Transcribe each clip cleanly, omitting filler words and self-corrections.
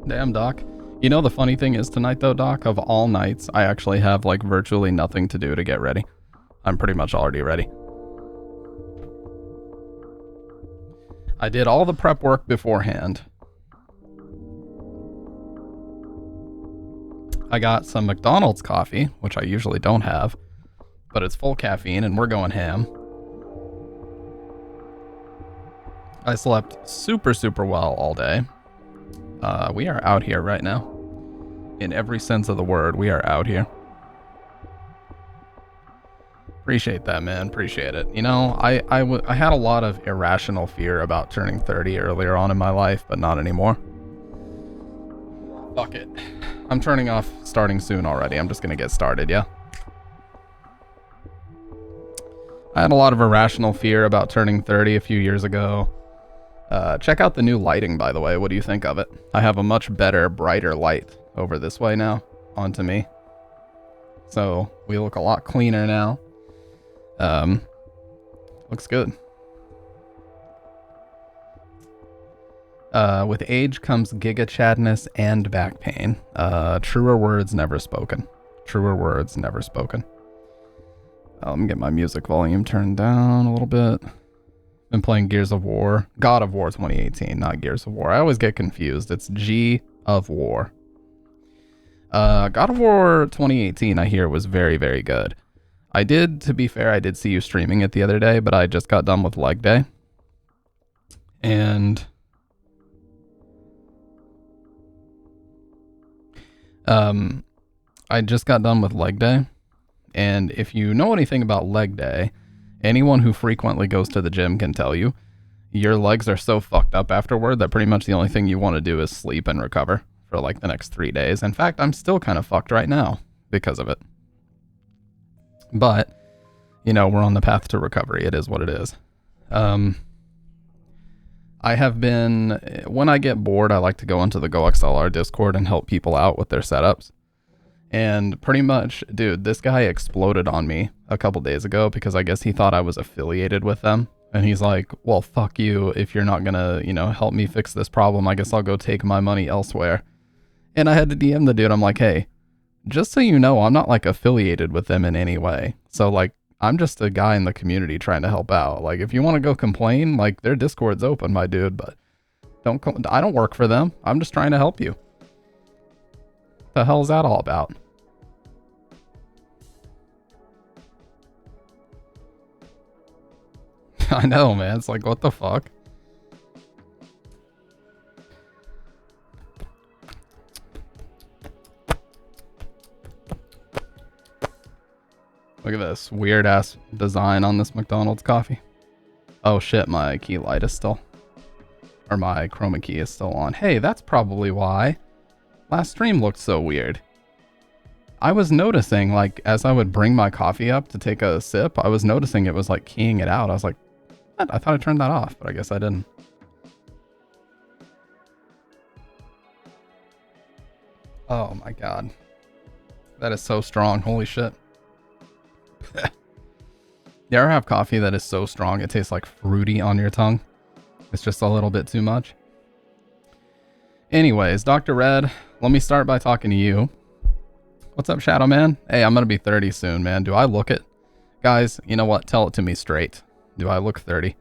Damn, Doc. You know the funny thing is tonight though, Doc, of all nights, I actually have like virtually nothing to do to get ready. I'm pretty much already ready. I did all the prep work beforehand. I got some McDonald's coffee, which I usually don't have, but it's full caffeine and we're going ham. I slept super, super well all day. We are out here right now. In every sense of the word, we are out here. Appreciate that, man. Appreciate it. You know, I had a lot of irrational fear about turning 30 earlier on in my life, but not anymore. Fuck it. I'm turning off starting soon already. I'm just gonna get started, yeah? I had a lot of irrational fear about turning 30 a few years ago. Check out the new lighting, by the way. What do you think of it? I have a much better, brighter light over this way now, onto me. So we look a lot cleaner now. Looks good. With age comes giga chadness and back pain. Truer words never spoken. Truer words never spoken. Let me get my music volume turned down a little bit. Been playing Gears of War. God of War 2018, not Gears of War. I always get confused. It's G of War. God of War 2018, I hear, was very, very good. To be fair, I did see you streaming it the other day, but I just got done with leg day. And I just got done with leg day. And if you know anything about leg day, anyone who frequently goes to the gym can tell you, your legs are so fucked up afterward that pretty much the only thing you want to do is sleep and recover for like the next 3 days. In fact, I'm still kind of fucked right now because of it. But, you know, we're on the path to recovery. It is what it is. I have been, when I get bored, I like to go into the GoXLR Discord and help people out with their setups. And pretty much, dude, this guy exploded on me a couple days ago because I guess he thought I was affiliated with them. And he's like, well, fuck you. If you're not gonna, you know, help me fix this problem, I guess I'll go take my money elsewhere. And I had to DM the dude. I'm like, hey, just so you know, I'm not like affiliated with them in any way. So like, I'm just a guy in the community trying to help out. Like, if you want to go complain, like, their Discord's open, my dude, but I don't work for them. I'm just trying to help you. The hell is that all about? I know, man. It's like, what the fuck? Look at this weird ass design on this McDonald's coffee. Oh shit, my key light is still, or my chroma key is still on. Hey, that's probably why last stream looked so weird. I was noticing, like, as I would bring my coffee up to take a sip, I was noticing it was like keying it out. I was like, what? I thought I turned that off, but I guess I didn't. Oh my god. That is so strong. Holy shit. You ever have coffee that is so strong it tastes like fruity on your tongue? It's just a little bit too much. Anyways, Dr. Red, let me start by talking to you. What's up, Shadow Man? Hey, I'm gonna be 30 soon, man. Do I look it? Guys, you know what? Tell it to me straight. Do I look 30?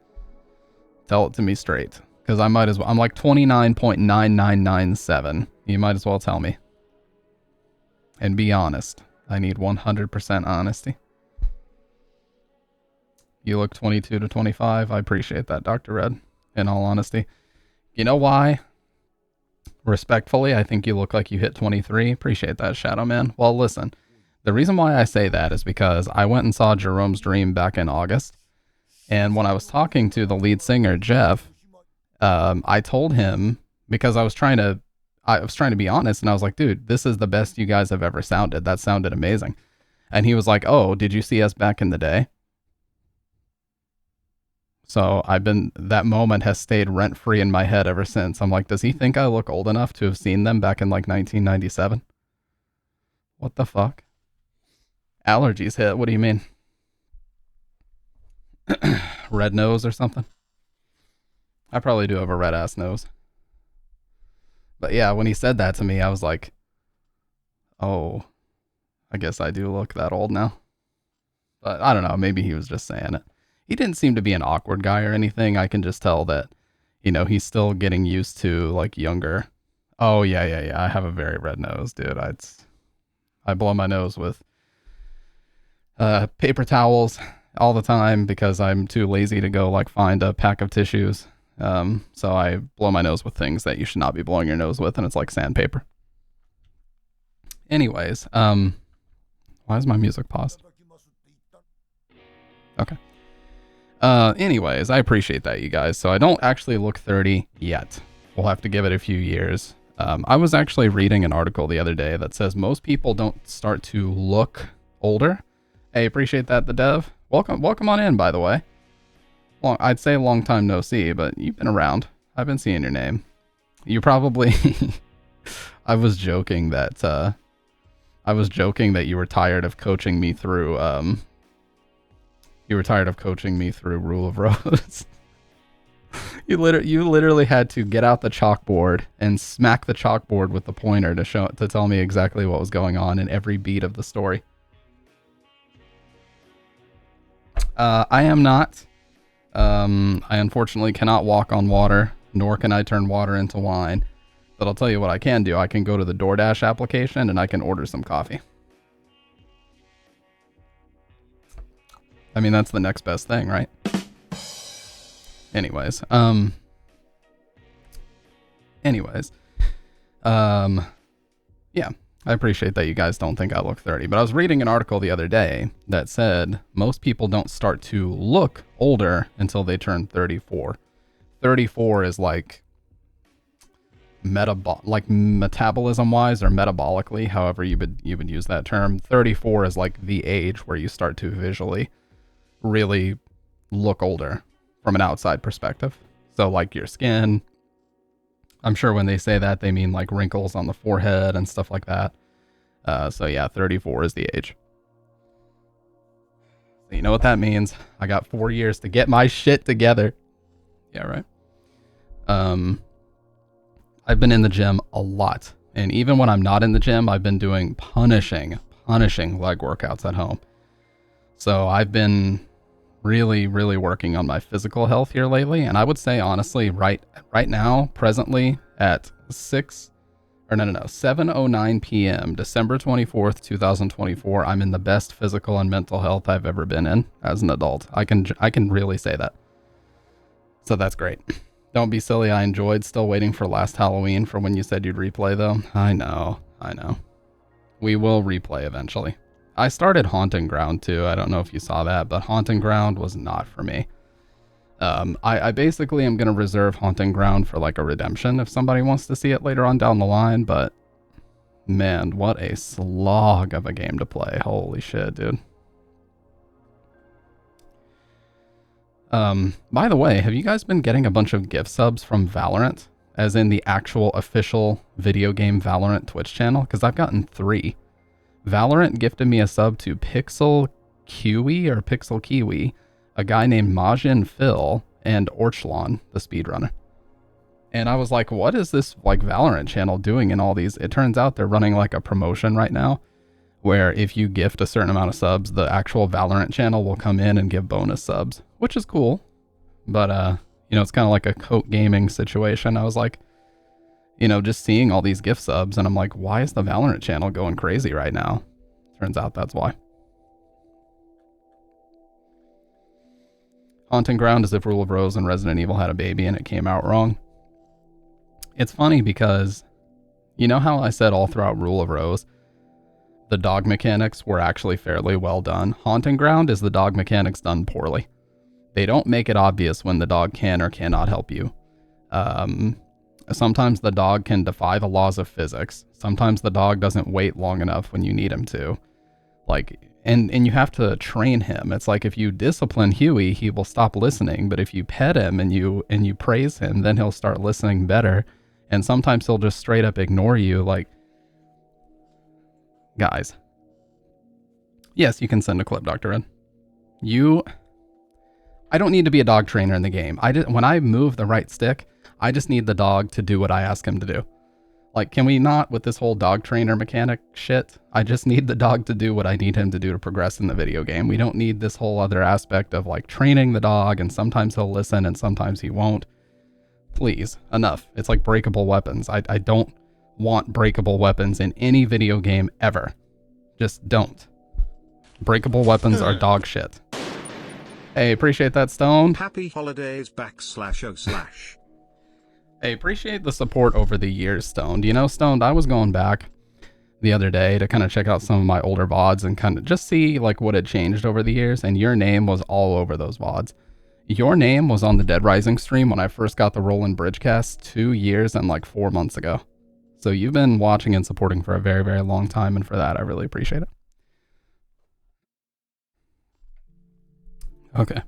Tell it to me straight. Because I might as well. I'm like 29.9997. You might as well tell me. And be honest. I need 100% honesty. You look 22 to 25. I appreciate that, Dr. Red. In all honesty. You know why? Respectfully, I think you look like you hit 23. Appreciate that, Shadow Man. Well, listen. The reason why I say that is because I went and saw Jerome's Dream back in August. And when I was talking to the lead singer, Jeff, I told him, because I was trying to be honest, and I was like, dude, this is the best you guys have ever sounded. That sounded amazing. And he was like, oh, did you see us back in the day? So that moment has stayed rent-free in my head ever since. I'm like, does he think I look old enough to have seen them back in like 1997? What the fuck? Allergies hit, what do you mean? Red nose or something? I probably do have a red ass nose. But yeah, when he said that to me, I was like, oh, I guess I do look that old now. But I don't know, maybe he was just saying it. He didn't seem to be an awkward guy or anything. I can just tell that, he's still getting used to like younger. Oh yeah. I have a very red nose, dude. I blow my nose with paper towels all the time because I'm too lazy to go like find a pack of tissues. So I blow my nose with things that you should not be blowing your nose with, and it's like sandpaper. Anyways, why is my music paused? Okay. Anyways, I appreciate that, you guys. So I don't actually look 30 yet. We'll have to give it a few years. I was actually reading an article the other day that says most people don't start to look older. Hey, appreciate that, the dev. Welcome on in, by the way. I'd say long time no see, but you've been around. I've been seeing your name. You probably... I was joking that you were tired of coaching me through Rule of Rose. You literally had to get out the chalkboard and smack the chalkboard with the pointer to tell me exactly what was going on in every beat of the story. I am not. I unfortunately cannot walk on water, nor can I turn water into wine. But I'll tell you what I can do. I can go to the DoorDash application and I can order some coffee. I mean, that's the next best thing, right? Anyways, yeah, I appreciate that you guys don't think I look 30, but I was reading an article the other day that said most people don't start to look older until they turn 34. 34 is like metabolism wise or metabolically, however you would use that term. 34 is like the age where you start to visually really look older from an outside perspective. So like your skin, I'm sure when they say that, they mean like wrinkles on the forehead and stuff like that. So yeah, 34 is the age. So you know what that means? I got 4 years to get my shit together. Yeah, right. I've been in the gym a lot. And even when I'm not in the gym, I've been doing punishing leg workouts at home. So I've been really working on my physical health here lately. And I would say, honestly, right now, presently at 7:09 p.m., December 24th, 2024, I'm in the best physical and mental health I've ever been in as an adult. I can really say that. So that's great. Don't be silly. I enjoyed still waiting for last Halloween for when you said you'd replay, though. I know. We will replay eventually. I started Haunting Ground, too. I don't know if you saw that, but Haunting Ground was not for me. I basically am going to reserve Haunting Ground for like a redemption if somebody wants to see it later on down the line, but man, what a slog of a game to play. Holy shit, dude. By the way, have you guys been getting a bunch of gift subs from Valorant? As in the actual official video game Valorant Twitch channel? Because I've gotten 3. Valorant gifted me a sub to Pixel Kiwi, a guy named Majin Phil, and Orchlon, the speedrunner. And I was like, what is this like Valorant channel doing in all these? It turns out they're running like a promotion right now where if you gift a certain amount of subs, the actual Valorant channel will come in and give bonus subs, which is cool. But, it's kind of like a Coke Gaming situation. I was like, just seeing all these gift subs and I'm like, why is the Valorant channel going crazy right now? Turns out that's why. Haunting Ground is if Rule of Rose and Resident Evil had a baby and it came out wrong. It's funny because, you know how I said all throughout Rule of Rose, the dog mechanics were actually fairly well done. Haunting Ground is the dog mechanics done poorly. They don't make it obvious when the dog can or cannot help you. Sometimes the dog can defy the laws of physics. Sometimes the dog doesn't wait long enough when you need him to. And you have to train him. It's like if you discipline Huey, he will stop listening. But if you pet him and you praise him, then he'll start listening better. And sometimes he'll just straight up ignore you. Like, guys. Yes, you can send a clip, Dr. Red. I don't need to be a dog trainer in the game. When I move the right stick, I just need the dog to do what I ask him to do. Like, can we not with this whole dog trainer mechanic shit? I just need the dog to do what I need him to do to progress in the video game. We don't need this whole other aspect of like training the dog and sometimes he'll listen and sometimes he won't. Please, enough. It's like breakable weapons. I don't want breakable weapons in any video game ever. Just don't. Breakable weapons are dog shit. Hey, appreciate that, Stone. Happy holidays //. Hey, appreciate the support over the years, Stoned. You know, Stoned, I was going back the other day to kind of check out some of my older VODs and kind of just see like what had changed over the years, and your name was all over those VODs. Your name was on the Dead Rising stream when I first got the Rollin' Bridgecast 2 years and like 4 months ago. So you've been watching and supporting for a very, very long time, and for that, I really appreciate it. Okay.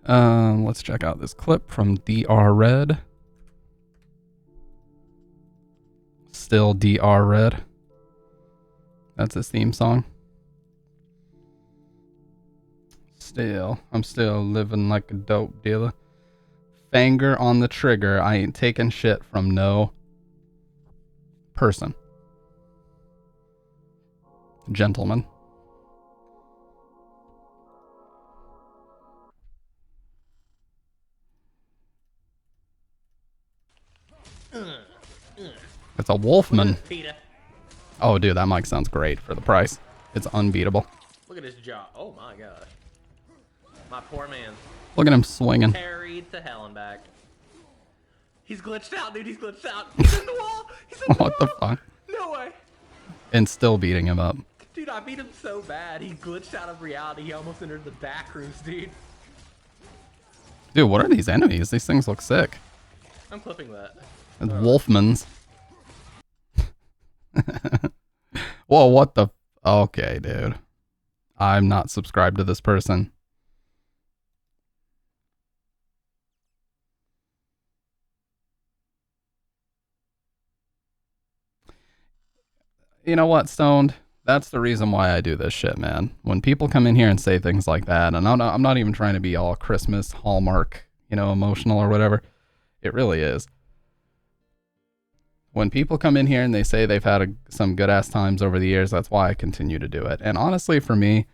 Let's check out this clip from DR Red. Still DR Red. That's his theme song. I'm still living like a dope dealer. Finger on the trigger. I ain't taking shit from no person. Gentlemen. It's a Wolfman. Oh, dude, that mic sounds great for the price. It's unbeatable. Look at his jaw. Oh my gosh. My poor man. Look at him swinging. Carried to hell and back. He's glitched out, dude. He's glitched out. He's in the wall. He's in the What the fuck? No way. And still beating him up. Dude, I beat him so bad. He glitched out of reality. He almost entered the back rooms, dude. Dude, what are these enemies? These things look sick. I'm clipping that. It's Wolfmans. Whoa, what the... Okay, dude. I'm not subscribed to this person. You know what, Stoned? That's the reason why I do this shit, man. When people come in here and say things like that, and I'm not even trying to be all Christmas, Hallmark, you know, emotional or whatever. It really is. When people come in here and they say they've had some good-ass times over the years, that's why I continue to do it. And honestly, for me,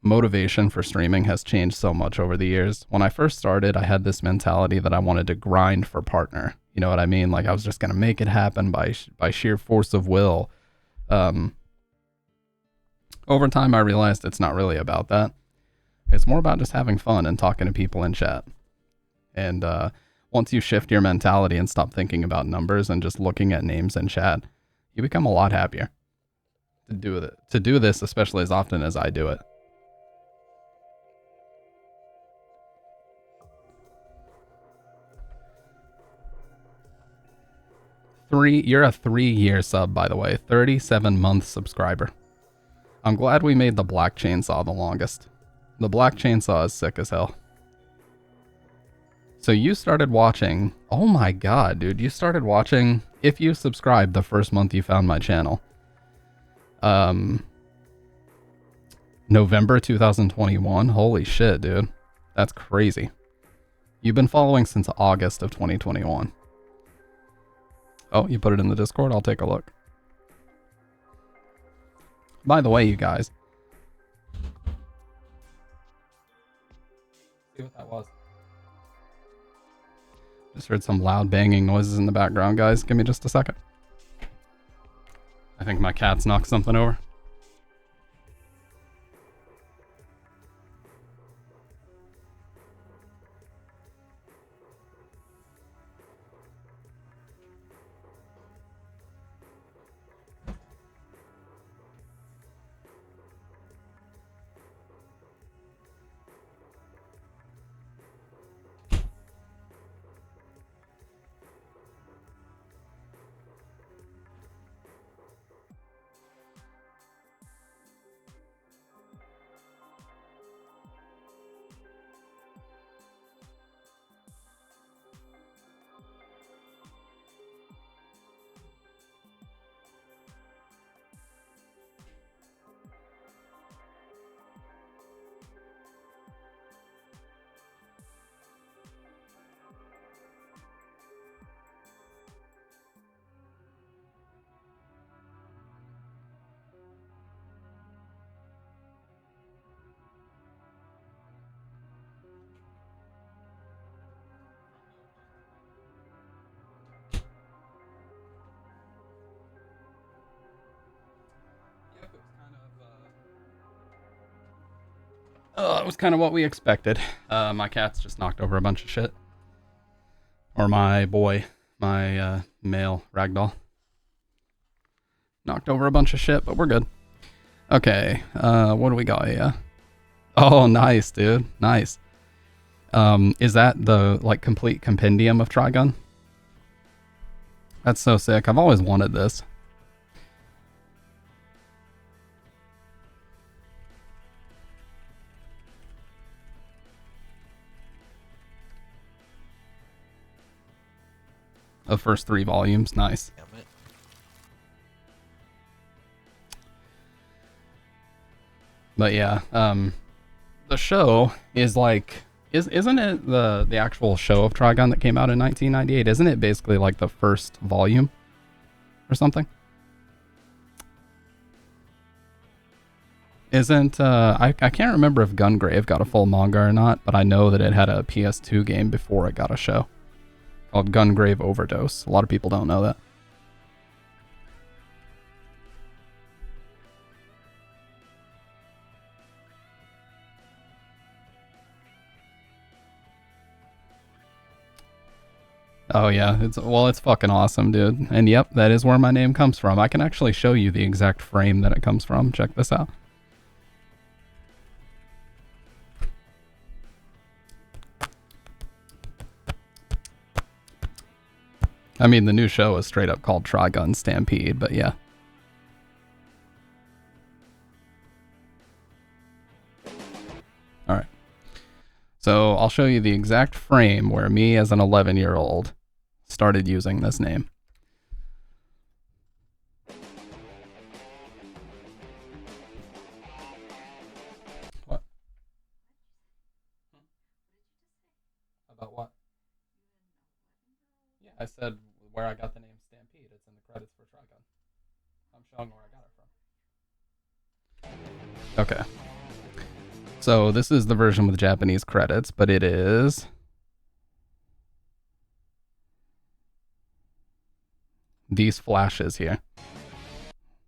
motivation for streaming has changed so much over the years. When I first started, I had this mentality that I wanted to grind for partner. You know what I mean? Like, I was just going to make it happen by sheer force of will. Over time, I realized it's not really about that. It's more about just having fun and talking to people in chat. And once you shift your mentality and stop thinking about numbers and just looking at names in chat, you become a lot happier to do this, especially as often as I do it. You're a 3-year sub, by the way. 37-month subscriber. I'm glad we made the Black Chainsaw the longest. The Black Chainsaw is sick as hell. So you started watching... Oh my god, dude. You started watching... If you subscribed the first month you found my channel. November 2021. Holy shit, dude. That's crazy. You've been following since August of 2021. Oh, you put it in the Discord? I'll take a look. By the way, you guys. See what that was. Just heard some loud banging noises in the background, guys. Give me just a second. I think my cat's knocked something over. It was kind of what we expected. My cat's just knocked over a bunch of shit. Or my boy, my male ragdoll. Knocked over a bunch of shit, but we're good. Okay, what do we got here? Oh, nice, dude. Nice. Is that the, like, complete compendium of Trigun? That's so sick. I've always wanted this. The first 3 volumes. Nice. Damn it. But yeah, the show is like, isn't it the actual show of Trigun that came out in 1998? Isn't it basically like the first volume or something? Isn't, I can't remember if Gungrave got a full manga or not, but I know that it had a PS2 game before it got a show called Gungrave Overdose. A lot of people don't know that. Oh yeah, it's fucking awesome, dude. And yep, that is where my name comes from. I can actually show you the exact frame that it comes from. Check this out. I mean, the new show is straight up called Trigun Stampede, but yeah. Alright. So I'll show you the exact frame where me as an 11-year-old started using this name. What? About what? Yeah, I said where I got the name Stampede. It's in the credits for Trigun. I'm showing where I got it from. Okay. So this is the version with Japanese credits, but it is these flashes here.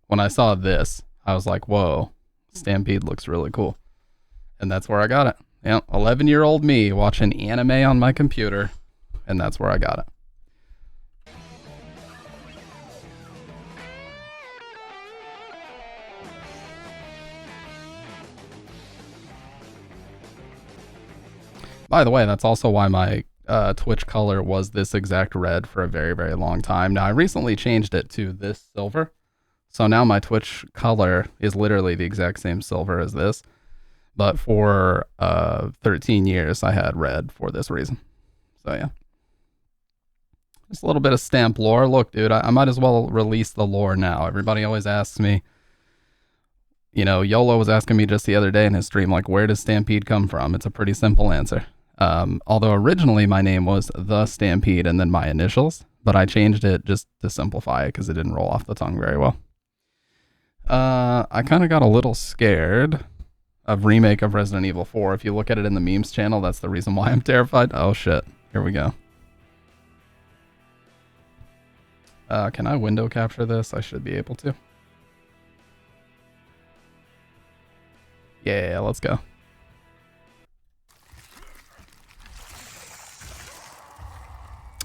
When I saw this, I was like, whoa, Stampede looks really cool. And that's where I got it. Yeah, 11-year-old me watching anime on my computer, and that's where I got it. By the way, that's also why my Twitch color was this exact red for a very, very long time. Now, I recently changed it to this silver. So now my Twitch color is literally the exact same silver as this. But for 13 years, I had red for this reason. So yeah. Just a little bit of stamp lore. Look, dude, I might as well release the lore now. Everybody always asks me, you know, YOLO was asking me just the other day in his stream, like, where does Stampede come from? It's a pretty simple answer. Although originally my name was The Stampede and then my initials, but I changed it just to simplify it because it didn't roll off the tongue very well. I kind of got a little scared of remake of Resident Evil 4. If you look at it in the memes channel, that's the reason why I'm terrified. Oh shit, here we go. Can I window capture this? I should be able to. Yeah, let's go.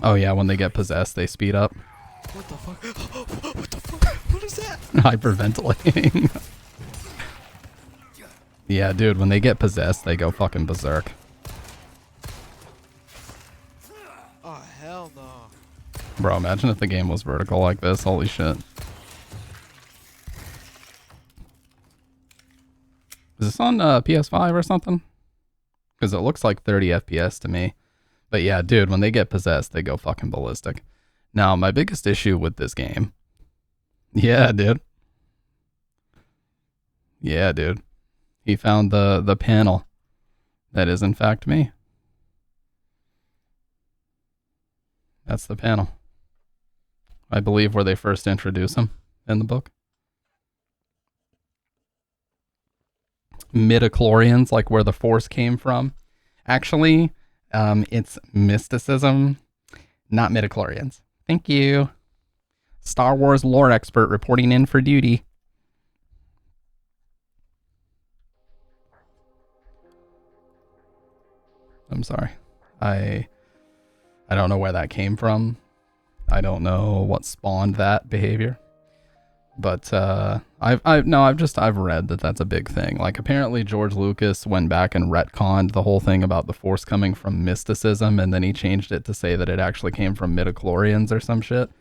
Oh yeah, when they get possessed, they speed up. What the fuck? What the fuck? What is that? Hyperventilating. Yeah, dude, when they get possessed, they go fucking berserk. Oh, hell no. Bro, imagine if the game was vertical like this. Holy shit. Is this on PS5 or something? Because it looks like 30 FPS to me. But yeah, dude, when they get possessed, they go fucking ballistic. Now, my biggest issue with this game... Yeah, dude. Yeah, dude. He found the panel. That is, in fact, me. That's the panel. I believe where they first introduce him in the book. Midichlorians, like where the Force came from. Actually, it's mysticism, not midichlorians. Thank you. Star Wars lore expert reporting in for duty. I'm sorry. I don't know where that came from. I don't know what spawned that behavior. But I've read that that's a big thing. Like, apparently George Lucas went back and retconned the whole thing about the Force coming from mysticism, and then he changed it to say that it actually came from midichlorians or some shit.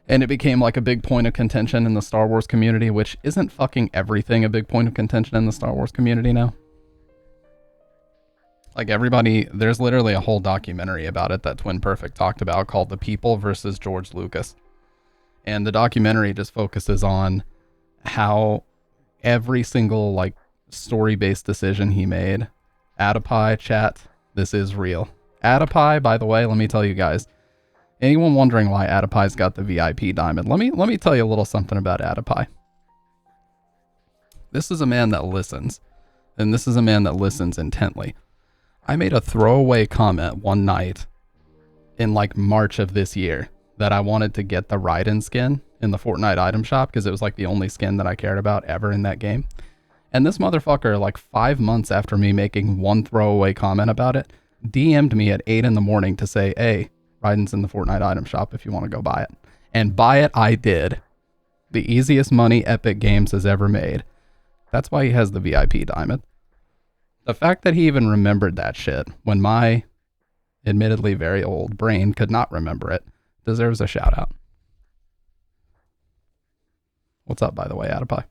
And it became like a big point of contention in the Star Wars community, which isn't fucking everything a big point of contention in the Star Wars community now. Like, everybody, there's literally a whole documentary about it that Twin Perfect talked about called The People versus George Lucas. And the documentary just focuses on how every single, like, story-based decision he made. Adipie, chat, this is real. Adipie, by the way, let me tell you guys. Anyone wondering why Adipie's got the VIP diamond? Let me tell you a little something about Adipie. This is a man that listens. And this is a man that listens intently. I made a throwaway comment one night in, like, March of this year that I wanted to get the Raiden skin in the Fortnite item shop because it was like the only skin that I cared about ever in that game. And this motherfucker, like 5 months after me making one throwaway comment about it, DM'd me at 8 in the morning to say, hey, Raiden's in the Fortnite item shop if you want to go buy it. And buy it I did. The easiest money Epic Games has ever made. That's why he has the VIP diamond. The fact that he even remembered that shit when my admittedly very old brain could not remember it deserves a shout out. What's up, by the way, Adipie?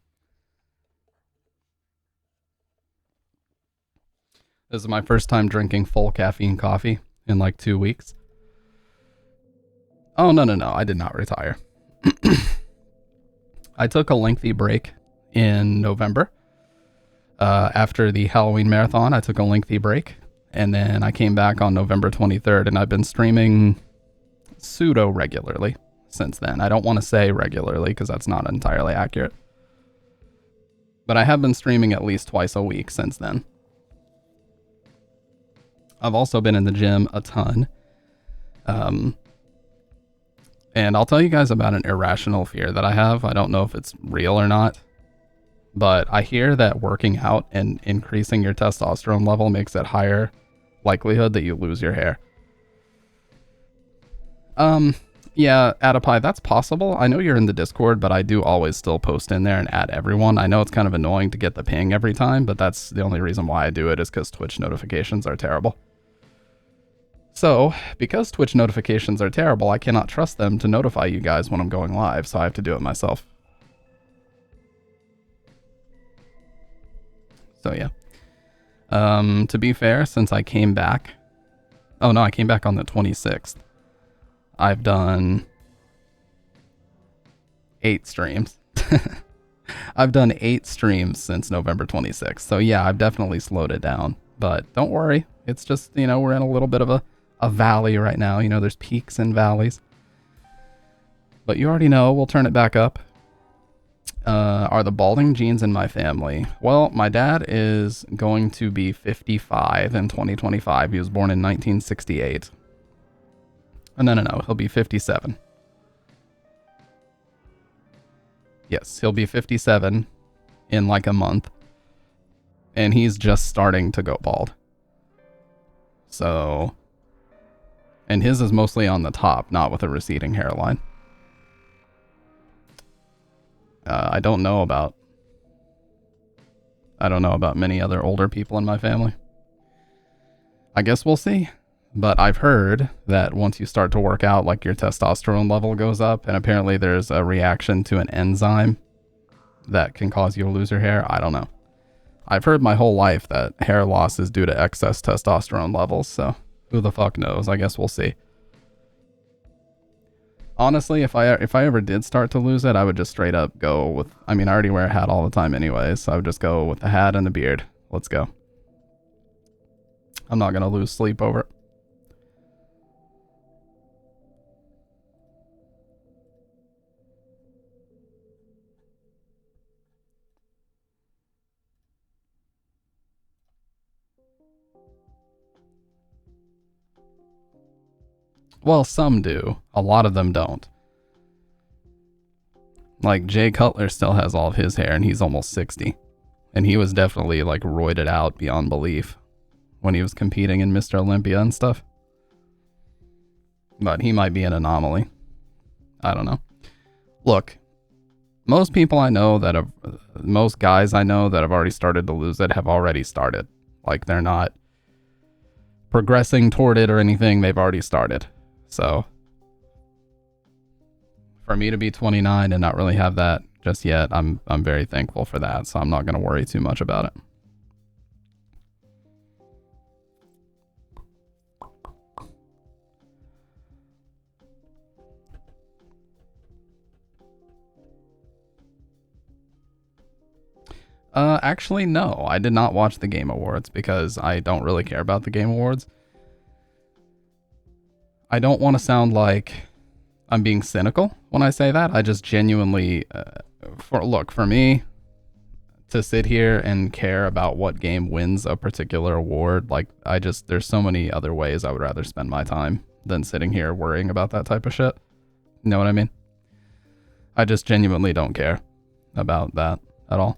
This is my first time drinking full caffeine coffee in like 2 weeks. Oh, no. I did not retire. I took a lengthy break in November. After the Halloween marathon, I took a lengthy break. And then I came back on November 23rd, and I've been streaming pseudo regularly since then. I don't want to say regularly because that's not entirely accurate. But I have been streaming at least twice a week since then. I've also been in the gym a ton. And I'll tell you guys about an irrational fear that I have. I don't know if it's real or not. But I hear that working out and increasing your testosterone level makes it higher likelihood that you lose your hair. Yeah, Adipie, that's possible. I know you're in the Discord, but I do always still post in there and add everyone. I know it's kind of annoying to get the ping every time, but that's the only reason why I do it is because Twitch notifications are terrible. So, because Twitch notifications are terrible, I cannot trust them to notify you guys when I'm going live, so I have to do it myself. So yeah. To be fair, since I came back... Oh no, I came back on the 26th. I've done 8 streams. I've done 8 streams since November 26th. So yeah, I've definitely slowed it down. But don't worry. It's just, you know, we're in a little bit of a valley right now. You know, there's peaks and valleys. But you already know, we'll turn it back up. Are the balding genes in my family? Well, my dad is going to be 55 in 2025. He was born in 1968. No. He'll be 57. Yes, he'll be 57 in like a month. And he's just starting to go bald. So... And his is mostly on the top, not with a receding hairline. I don't know about many other older people in my family. I guess we'll see. But I've heard that once you start to work out, like your testosterone level goes up, and apparently there's a reaction to an enzyme that can cause you to lose your hair. I don't know. I've heard my whole life that hair loss is due to excess testosterone levels, so who the fuck knows? I guess we'll see. Honestly, if I ever did start to lose it, I would just straight up go with... I mean, I already wear a hat all the time anyway, so I would just go with the hat and the beard. Let's go. I'm not going to lose sleep over it. Well, some do. A lot of them don't. Like, Jay Cutler still has all of his hair, and he's almost 60. And he was definitely, like, roided out beyond belief. when he was competing in Mr. Olympia and stuff. But he might be an anomaly. I don't know. Look, most people I know that have, most guys I know that have already started to lose it have already started. Like, they're not progressing toward it or anything. They've already started. So for me to be 29 and not really have that just yet, I'm very thankful for that. So I'm not going to worry too much about it. Actually, no, I did not watch the Game Awards because I don't really care about the Game Awards. I don't want to sound like I'm being cynical when I say that. I just genuinely, for me to sit here and care about what game wins a particular award, like, there's so many other ways I would rather spend my time than sitting here worrying about that type of shit. You know what I mean? I just genuinely don't care about that at all.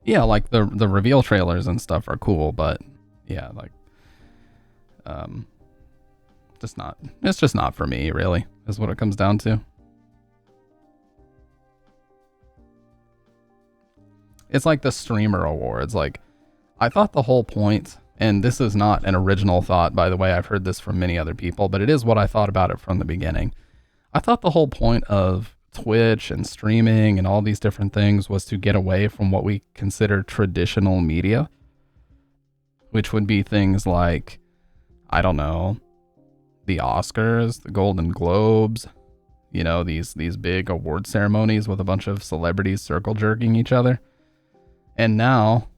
Yeah, like the reveal trailers and stuff are cool, but yeah, like, it's just not for me, really, is what it comes down to. It's like the streamer awards. Like, I thought the whole point, and this is not an original thought, by the way, I've heard this from many other people, but it is what I thought about it from the beginning. I thought the whole point of Twitch and streaming and all these different things was to get away from what we consider traditional media, which would be things like, I don't know, the Oscars, the Golden Globes, you know, these big award ceremonies with a bunch of celebrities circle jerking each other. And now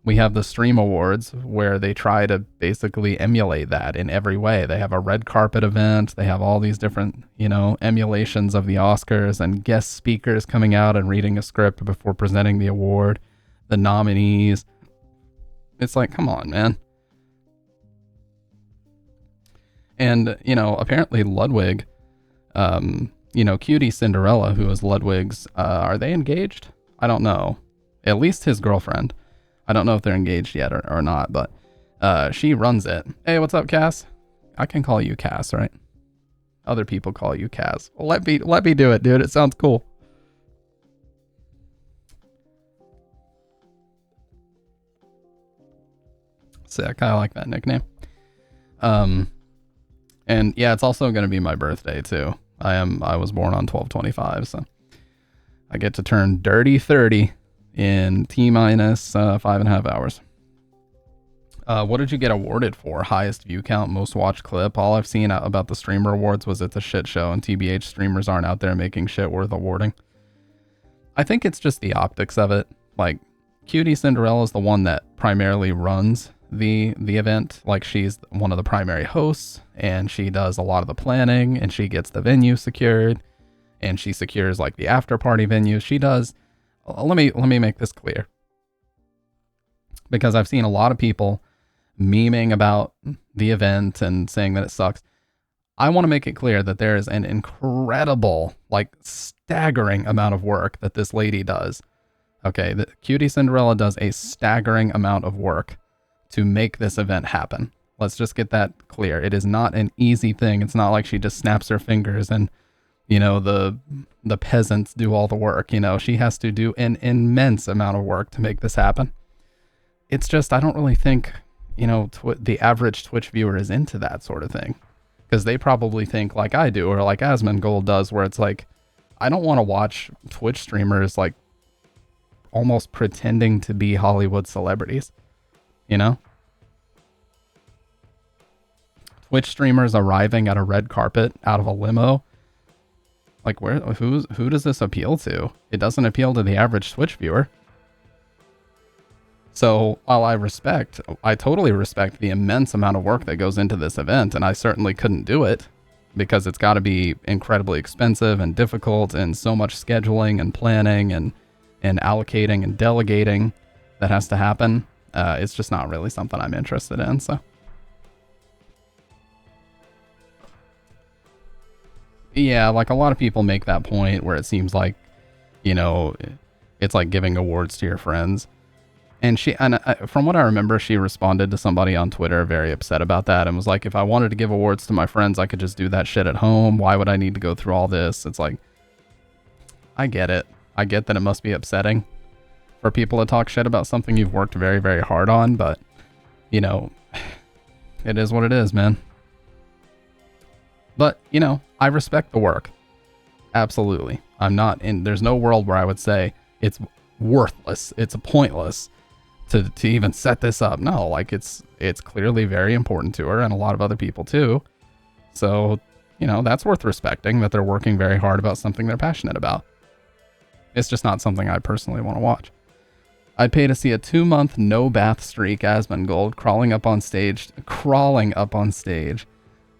we have the Stream Awards, where they try to basically emulate that in every way. They have a red carpet event. They have all these different, you know, emulations of the Oscars and guest speakers coming out and reading a script before presenting the award, the nominees. It's like, come on, man. And, you know, apparently Ludwig, you know, Cutie Cinderella, who is Ludwig's, are they engaged? I don't know. At least his girlfriend. I don't know if they're engaged yet or not, but she runs it. Hey, what's up, Cass? I can call you Cass, right? Other people call you Cass. Well, let me do it, dude. It sounds cool. Sick. I like that nickname. And yeah, it's also going to be my birthday too. I was born on 12/25, so I get to turn dirty 30 in T-minus 5.5 hours. What did you get awarded for? Highest view count, most watched clip? All I've seen about the streamer awards was it's a shit show, and TBH, streamers aren't out there making shit worth awarding. I think it's just the optics of it. Like, Cutie Cinderella is the one that primarily runs the event. Like, she's one of the primary hosts, and she does a lot of the planning, and she gets the venue secured, and she secures like the after party venues. She does. Let me make this clear, because I've seen a lot of people memeing about the event and saying that it sucks. I want to make it clear that there is an incredible, like, staggering amount of work that this lady does. Okay, the Cutie Cinderella does a staggering amount of work to make this event happen. Let's just get that clear. It is not an easy thing. It's not like she just snaps her fingers and, you know, the peasants do all the work. You know, she has to do an immense amount of work to make this happen. It's just, I don't really think, you know, the average Twitch viewer is into that sort of thing, because they probably think like I do, or like Asmongold does, where it's like, I don't want to watch Twitch streamers like almost pretending to be Hollywood celebrities, you know? Twitch streamers arriving at a red carpet out of a limo. Like, who does this appeal to? It doesn't appeal to the average Twitch viewer. So while I totally respect the immense amount of work that goes into this event, and I certainly couldn't do it because it's got to be incredibly expensive and difficult, and so much scheduling and planning and allocating and delegating that has to happen. It's just not really something I'm interested in, so. Yeah, like a lot of people make that point where it seems like, you know, it's like giving awards to your friends. And from what I remember, she responded to somebody on Twitter very upset about that and was like, if I wanted to give awards to my friends, I could just do that shit at home. Why would I need to go through all this? It's like, I get it. I get that it must be upsetting for people to talk shit about something you've worked very, very hard on, but, you know, it is what it is, man. But, you know, I respect the work. Absolutely. There's no world where I would say it's worthless, it's pointless to even set this up. No, like it's clearly very important to her and a lot of other people too. So, you know, that's worth respecting, that they're working very hard about something they're passionate about. It's just not something I personally want to watch. I'd pay to see a 2-month no bath streak Asmongold crawling up on stage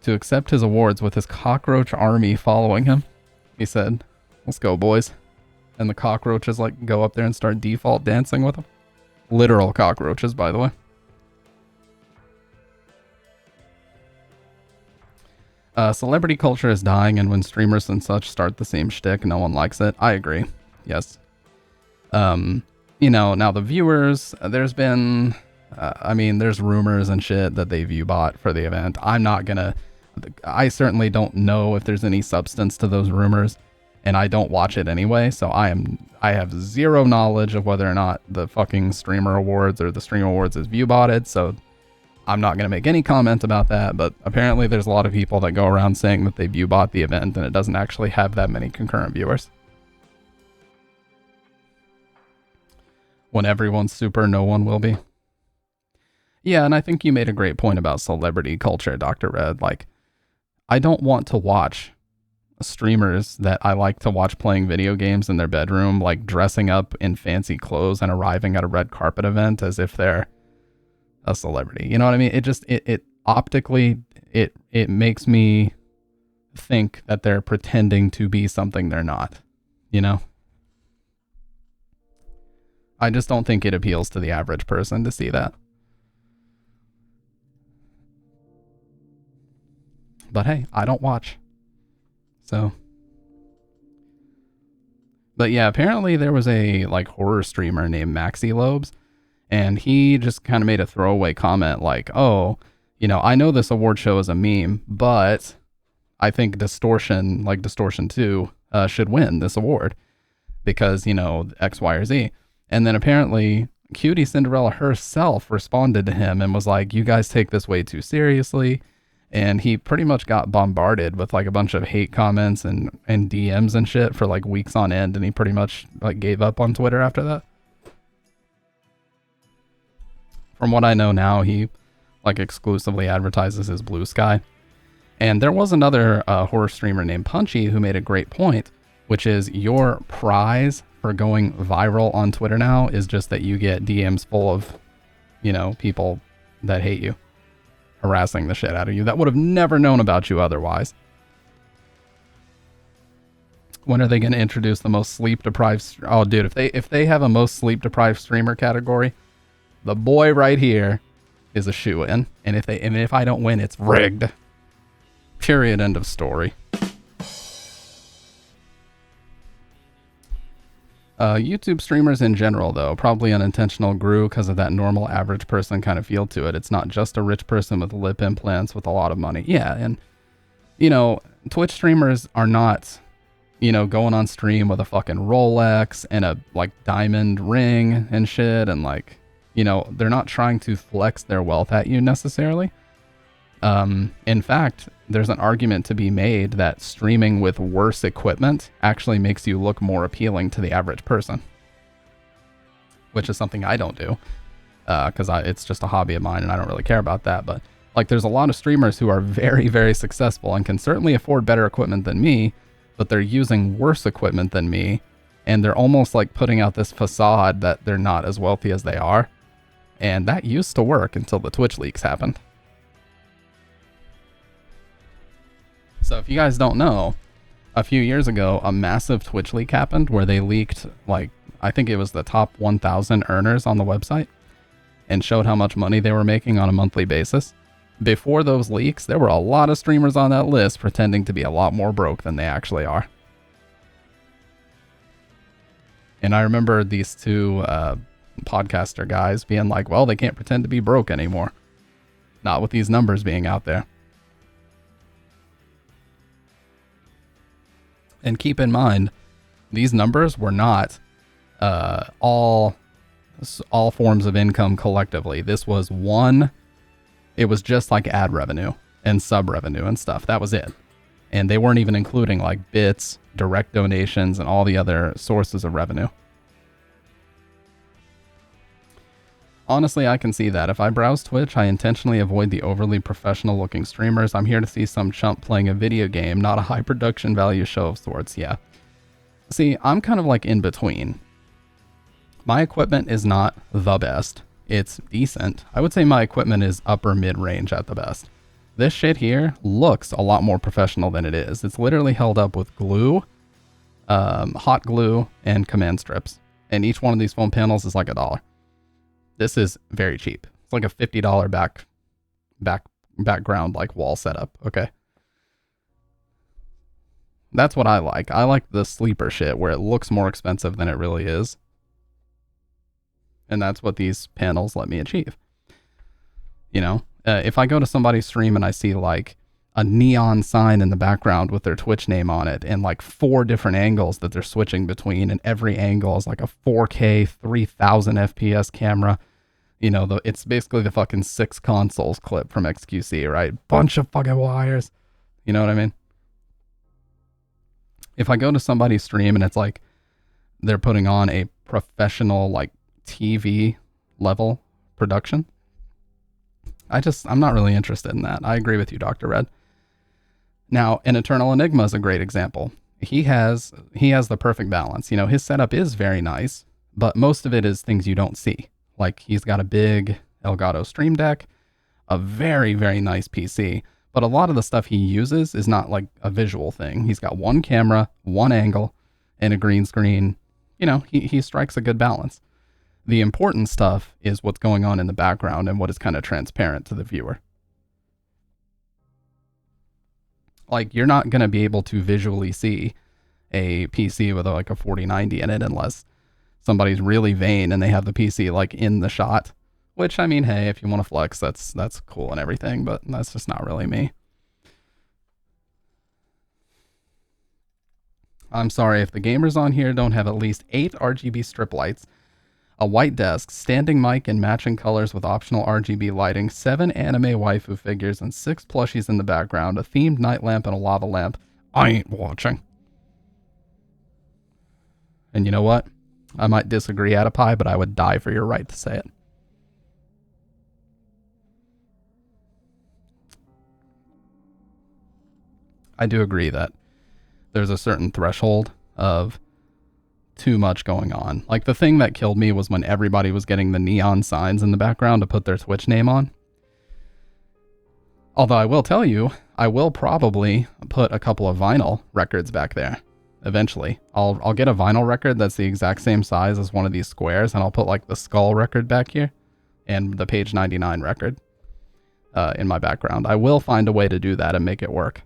to accept his awards with his cockroach army following him. He said, "Let's go, boys." And the cockroaches like go up there and start default dancing with him. Literal cockroaches, by the way. Celebrity culture is dying, and when streamers and such start the same shtick, no one likes it. I agree. Yes. You know, now the viewers, there's been, there's rumors and shit that they view bot for the event. I certainly don't know if there's any substance to those rumors, and I don't watch it anyway, so I have zero knowledge of whether or not the fucking streamer awards or the stream awards is view botted, so I'm not going to make any comment about that, but apparently there's a lot of people that go around saying that they view bot the event and it doesn't actually have that many concurrent viewers. When everyone's super, no one will be. Yeah, and I think you made a great point about celebrity culture, Dr. Red. Like, I don't want to watch streamers that I like to watch playing video games in their bedroom, like dressing up in fancy clothes and arriving at a red carpet event as if they're a celebrity. You know what I mean? It optically, it makes me think that they're pretending to be something they're not, you know? I just don't think it appeals to the average person to see that. But hey, I don't watch. So. But yeah, apparently there was a like horror streamer named Maxi Lobes, and he just kind of made a throwaway comment like, oh, you know, I know this award show is a meme, but I think Distortion 2, should win this award because, you know, X, Y, or Z. And then apparently Cutie Cinderella herself responded to him and was like, you guys take this way too seriously. And he pretty much got bombarded with like a bunch of hate comments and DMs and shit for like weeks on end. And he pretty much like gave up on Twitter after that. From what I know now, he like exclusively advertises his Blue Sky. And there was another horror streamer named Punchy who made a great point, which is your prize for going viral on Twitter now is just that you get DMs full of, you know, people that hate you, harassing the shit out of you that would have never known about you otherwise. When are they going to introduce the most sleep deprived? Oh, dude, if they have a most sleep deprived streamer category, the boy right here is a shoe-in. And if I don't win, it's rigged. Period. End of story. YouTube streamers in general, though, probably unintentional, grew because of that normal average person kind of feel to it. It's not just a rich person with lip implants with a lot of money. Yeah, and, you know, Twitch streamers are not, you know, going on stream with a fucking Rolex and a, like, diamond ring and shit, and, like, you know, they're not trying to flex their wealth at you necessarily. In fact, there's an argument to be made that streaming with worse equipment actually makes you look more appealing to the average person, which is something I don't do, because it's just a hobby of mine and I don't really care about that. But like, there's a lot of streamers who are very, very successful and can certainly afford better equipment than me, but they're using worse equipment than me, and they're almost like putting out this facade that they're not as wealthy as they are. And that used to work until the Twitch leaks happened. So if you guys don't know, a few years ago, a massive Twitch leak happened where they leaked, like, I think it was the top 1,000 earners on the website and showed how much money they were making on a monthly basis. Before those leaks, there were a lot of streamers on that list pretending to be a lot more broke than they actually are. And I remember these two podcaster guys being like, well, they can't pretend to be broke anymore. Not with these numbers being out there. And keep in mind, these numbers were not all forms of income collectively. This was one, it was just like ad revenue and sub revenue and stuff. That was it. And they weren't even including like bits, direct donations, and all the other sources of revenue. Honestly, I can see that. If I browse Twitch, I intentionally avoid the overly professional looking streamers. I'm here to see some chump playing a video game, not a high production value show of sorts. Yeah. See, I'm kind of like in between. My equipment is not the best. It's decent. I would say my equipment is upper mid-range at the best. This shit here looks a lot more professional than it is. It's literally held up with glue, hot glue, and command strips. And each one of these foam panels is like $1. This is very cheap. It's like a $50 background like wall setup, okay? That's what I like. I like the sleeper shit where it looks more expensive than it really is. And that's what these panels let me achieve. You know, if I go to somebody's stream and I see like a neon sign in the background with their Twitch name on it and like 4 different angles that they're switching between, and every angle is like a 4K 3000 FPS camera. You know, it's basically the fucking 6 consoles clip from XQC, right? Bunch of fucking wires. You know what I mean? If I go to somebody's stream and it's like they're putting on a professional like TV level production, I'm not really interested in that. I agree with you, Dr. Red. Now, an Eternal Enigma is a great example. He has the perfect balance. You know, his setup is very nice, but most of it is things you don't see. Like, he's got a big Elgato Stream Deck, a very, very nice PC, but a lot of the stuff he uses is not like a visual thing. He's got one camera, one angle, and a green screen. You know, he strikes a good balance. The important stuff is what's going on in the background and what is kind of transparent to the viewer. Like, you're not going to be able to visually see a PC with like a 4090 in it unless somebody's really vain and they have the PC like in the shot. Which, I mean, hey, if you want to flex, that's cool and everything, but that's just not really me. I'm sorry, if the gamers on here don't have at least 8 RGB strip lights, a white desk, standing mic in matching colors with optional RGB lighting, 7 anime waifu figures, and 6 plushies in the background, a themed night lamp, and a lava lamp, I ain't watching. And you know what? I might disagree, Adipie, but I would die for your right to say it. I do agree that there's a certain threshold of too much going on. Like, the thing that killed me was when everybody was getting the neon signs in the background to put their Twitch name on. Although I will tell you, I will probably put a couple of vinyl records back there eventually. I'll get a vinyl record that's the exact same size as one of these squares, and I'll put like the skull record back here and the page 99 record in my background. I will find a way to do that and make it work.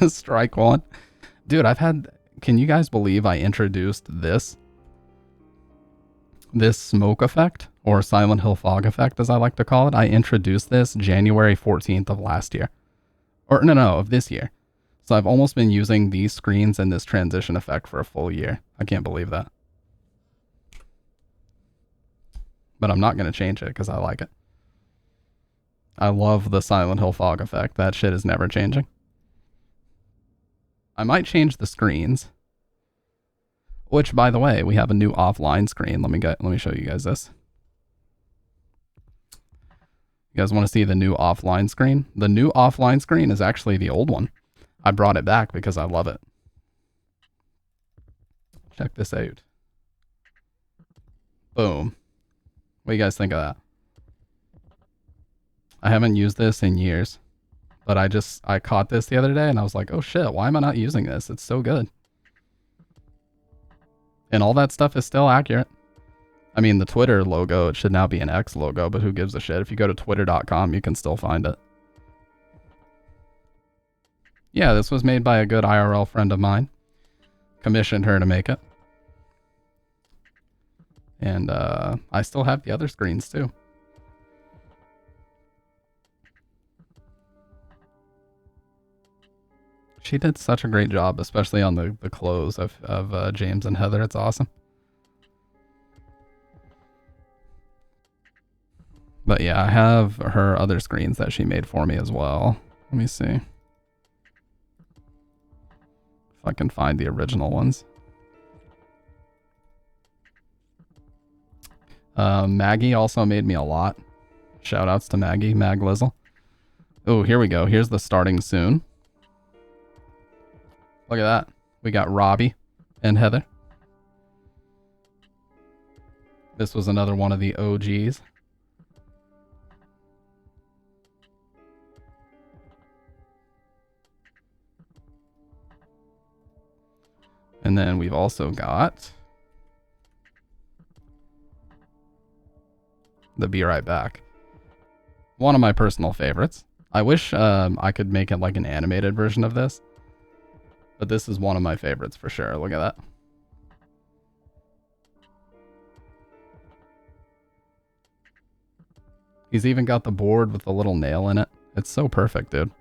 Strike one. Dude, can you guys believe I introduced this smoke effect, or Silent Hill fog effect as I like to call it? I introduced this January 14th of last year. Or no, of this year. So I've almost been using these screens and this transition effect for a full year. I can't believe that. But I'm not going to change it because I like it. I love the Silent Hill fog effect. That shit is never changing. I might change the screens. Which, by the way, we have a new offline screen. Let me show you guys this. You guys want to see the new offline screen? The new offline screen is actually the old one. I brought it back because I love it. Check this out. Boom. What do you guys think of that? I haven't used this in years, but I caught this the other day and I was like, oh shit, why am I not using this? It's so good. And all that stuff is still accurate. I mean, the Twitter logo, it should now be an X logo, but who gives a shit? If you go to twitter.com, you can still find it. Yeah, this was made by a good IRL friend of mine. Commissioned her to make it. And I still have the other screens too. She did such a great job, especially on the clothes of James and Heather. It's awesome. But yeah, I have her other screens that she made for me as well. Let me see if I can find the original ones. Maggie also made me a lot. Shout outs to Maggie, Mag Lizzle. Oh, here we go. Here's the starting soon. Look at that. We got Robbie and Heather. This was another one of the OGs. And then we've also got the Be Right Back. One of my personal favorites. I wish I could make it like an animated version of this. But this is one of my favorites for sure. Look at that. He's even got the board with the little nail in it. It's so perfect, dude.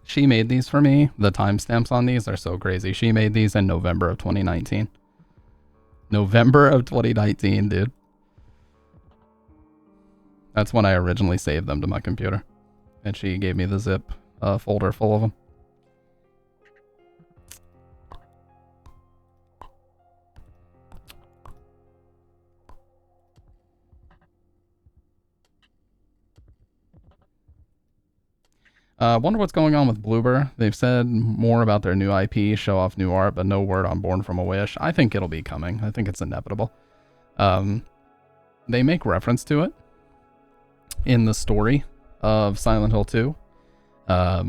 She made these for me. The timestamps on these are so crazy. She made these in November of 2019. November of 2019, dude. That's when I originally saved them to my computer. And she gave me the zip folder full of them. Wonder what's going on with Bloober. They've said more about their new IP, show off new art, but no word on Born from a Wish. I think it'll be coming. I think it's inevitable. They make reference to it in the story of Silent Hill 2.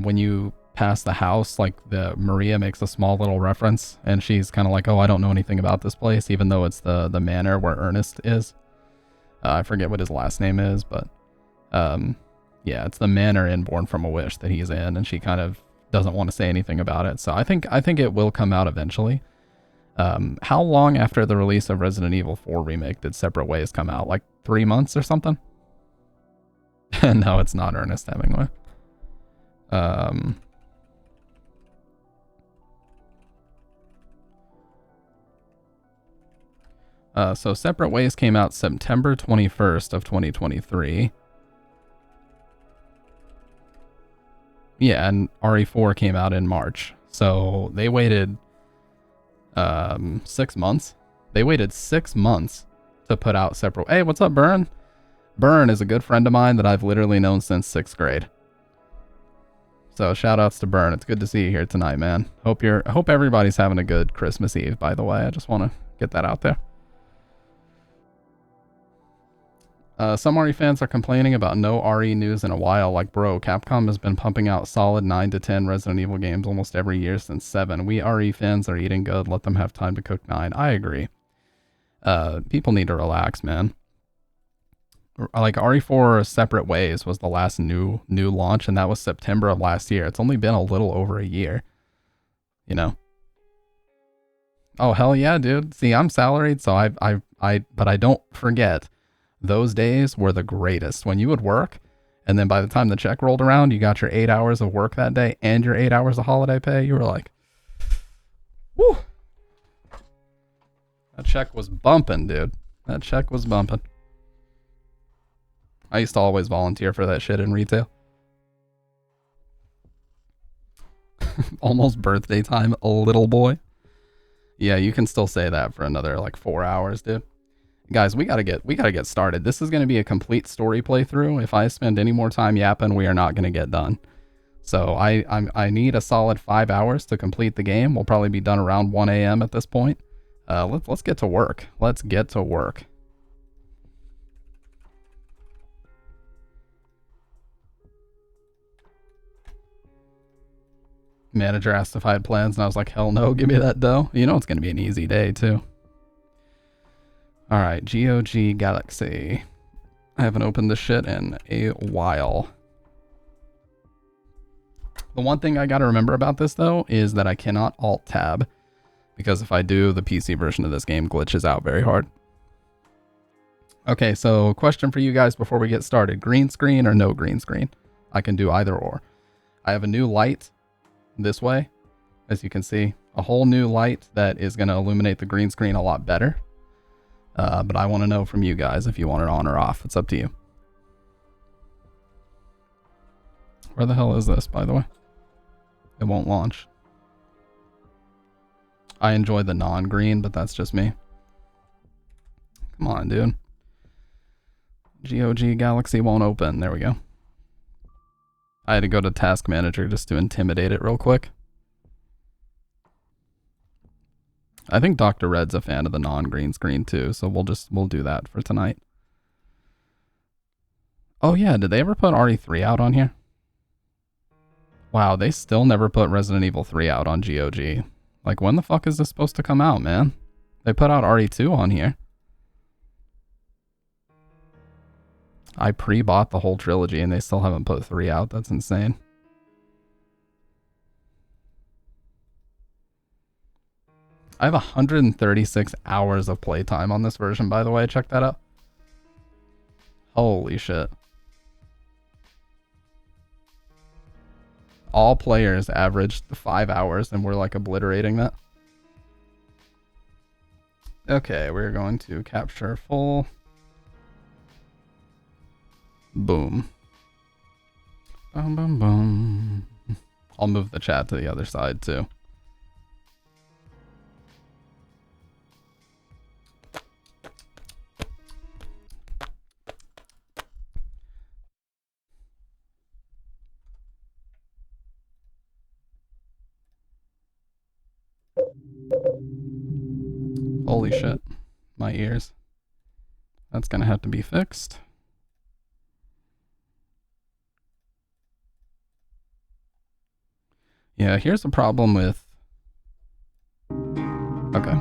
When you pass the house, like Maria makes a small little reference, and she's kind of like, oh, I don't know anything about this place, even though it's the manor where Ernest is. I forget what his last name is, but yeah, it's the manor in Born from a Wish that he's in, and she kind of doesn't want to say anything about it. So I think it will come out eventually. How long after the release of Resident Evil 4 Remake did Separate Ways come out? Like 3 months or something? No, it's not Ernest Hemingway. So Separate Ways came out September 21st of 2023. Yeah, and RE4 came out in March. So they waited 6 months. They waited 6 months to put out Separate. Hey, what's up, Burn? Burn is a good friend of mine that I've literally known since 6th grade. So shout outs to Burn. It's good to see you here tonight, man. Hope everybody's having a good Christmas Eve, by the way. I just want to get that out there. Some RE fans are complaining about no RE news in a while. Like, bro, Capcom has been pumping out solid 9 to 10 Resident Evil games almost every year since 7. We RE fans are eating good. Let them have time to cook 9. I agree. People need to relax, man. Like, RE4 Separate Ways was the last new launch, and that was September of last year. It's only been a little over a year. You know? Oh, hell yeah, dude. See, I'm salaried, so but I don't forget. Those days were the greatest. When you would work, and then by the time the check rolled around, you got your 8 hours of work that day and your 8 hours of holiday pay. You were like, woo. That check was bumping, dude. That check was bumping. I used to always volunteer for that shit in retail. Almost birthday time, a little boy. Yeah, you can still say that for another like 4 hours, dude. Guys, we gotta get started. This is gonna be a complete story playthrough. If I spend any more time yapping, we are not gonna get done. So I need a solid 5 hours to complete the game. We'll probably be done around 1 a.m. at this point. Let's get to work. Let's get to work. Manager asked if I had plans, and I was like, hell no, give me that dough. You know it's gonna be an easy day too. All right, GOG Galaxy. I haven't opened this shit in a while. The one thing I got to remember about this, though, is that I cannot Alt-Tab, because if I do, the PC version of this game glitches out very hard. Okay, so question for you guys before we get started. Green screen or no green screen? I can do either or. I have a new light this way, as you can see. A whole new light that is going to illuminate the green screen a lot better. But I want to know from you guys if you want it on or off. It's up to you. Where the hell is this, by the way? It won't launch. I enjoy the non-green, but that's just me. Come on, dude. GOG Galaxy won't open. There we go. I had to go to Task Manager just to intimidate it real quick. I think Dr. Red's a fan of the non-green screen too, so we'll do that for tonight. Oh yeah, did they ever put RE3 out on here? Wow, they still never put Resident Evil 3 out on GOG. Like, when the fuck is this supposed to come out, man? They put out RE2 on here. I pre-bought the whole trilogy and they still haven't put 3 out. That's insane. I have 136 hours of playtime on this version, by the way. Check that out. Holy shit. All players averaged 5 hours and we're like obliterating that. Okay, we're going to capture full. Boom. Boom, boom, boom. I'll move the chat to the other side too. Holy shit. My ears. That's gonna have to be fixed. Yeah, here's the problem with... Okay.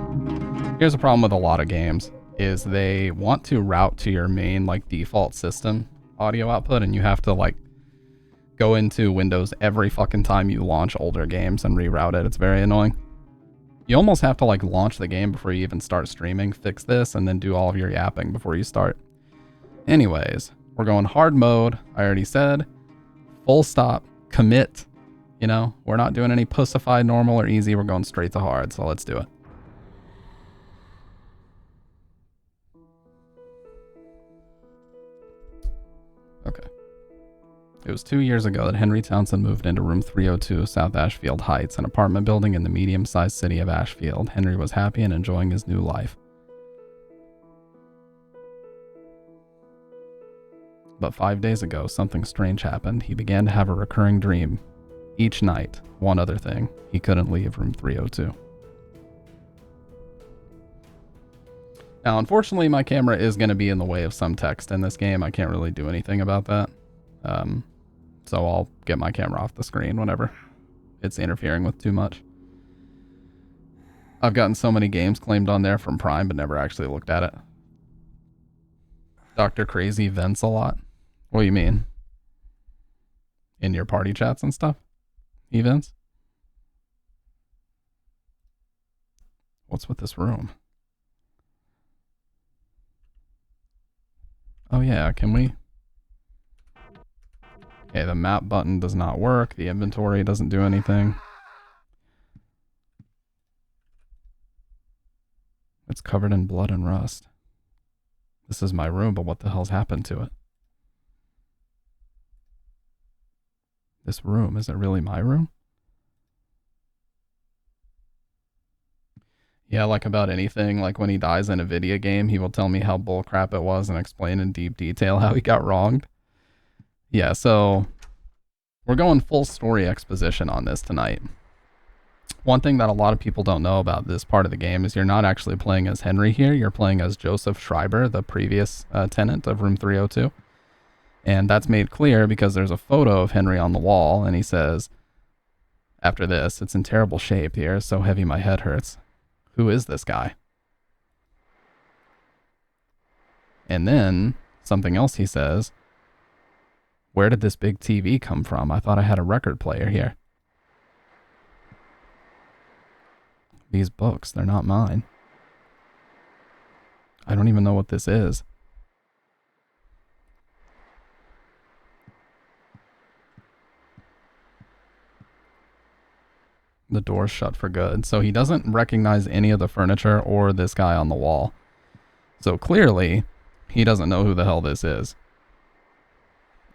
Here's the problem with a lot of games, is they want to route to your main, like, default system audio output, and you have to, like, go into Windows every fucking time you launch older games and reroute it. It's very annoying. You almost have to, like, launch the game before you even start streaming, fix this, and then do all of your yapping before you start. Anyways, we're going hard mode, I already said. Full stop. Commit. You know, we're not doing any pussified, normal, or easy. We're going straight to hard, so let's do it. Okay. It was 2 years ago that Henry Townsend moved into room 302, South Ashfield Heights, an apartment building in the medium-sized city of Ashfield. Henry was happy and enjoying his new life. But 5 days ago, something strange happened. He began to have a recurring dream. Each night, one other thing. He couldn't leave room 302. Now, unfortunately, my camera is going to be in the way of some text in this game. I can't really do anything about that. So I'll get my camera off the screen whenever it's interfering with too much. I've gotten so many games claimed on there from Prime, but never actually looked at it. Dr. Crazy vents a lot. What do you mean? In your party chats and stuff? Events? What's with this room? Oh yeah, can we? Okay, the map button does not work. The inventory doesn't do anything. It's covered in blood and rust. This is my room, but what the hell's happened to it? This room, is it really my room? Yeah, like about anything, like when he dies in a video game, he will tell me how bullcrap it was and explain in deep detail how he got wronged. Yeah, so we're going full story exposition on this tonight. One thing that a lot of people don't know about this part of the game is you're not actually playing as Henry here, you're playing as Joseph Schreiber, the previous tenant of room 302. And that's made clear because there's a photo of Henry on the wall, and he says, after this, it's in terrible shape. The air is so heavy my head hurts. Who is this guy? And then, something else he says, Where did this big TV come from? I thought I had a record player here. These books, they're not mine. I don't even know what this is. The door's shut for good. So he doesn't recognize any of the furniture or this guy on the wall. So clearly, he doesn't know who the hell this is.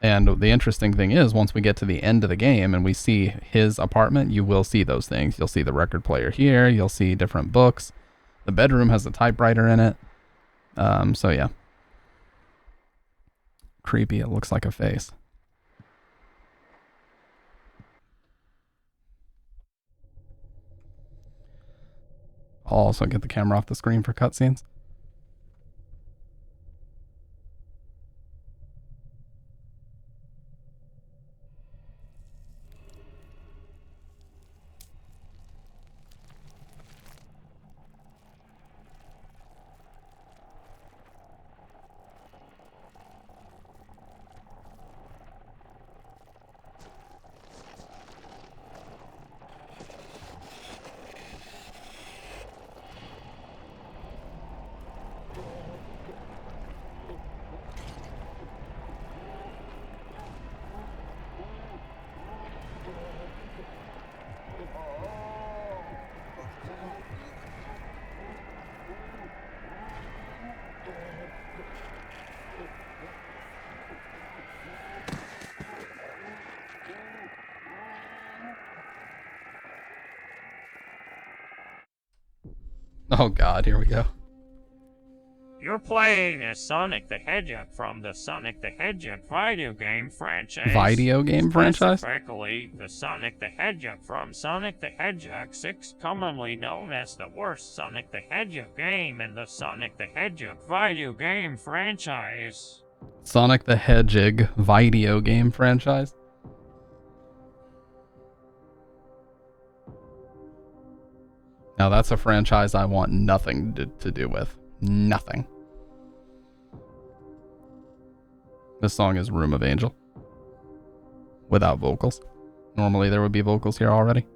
And the interesting thing is, once we get to the end of the game and we see his apartment, you will see those things. You'll see the record player here. You'll see different books. The bedroom has a typewriter in it. So yeah. Creepy. It looks like a face. I'll also get the camera off the screen for cutscenes. Oh god, here we go. You're playing as Sonic the Hedgehog from the Sonic the Hedgehog video game franchise. Video game franchise? Specifically, the Sonic the Hedgehog from Sonic the Hedgehog 6, commonly known as the worst Sonic the Hedgehog game in the Sonic the Hedgehog video game franchise. Sonic the Hedgehog video game franchise? Now that's a franchise I want nothing to do with. Nothing. This song is Room of Angel. Without vocals. Normally there would be vocals here already.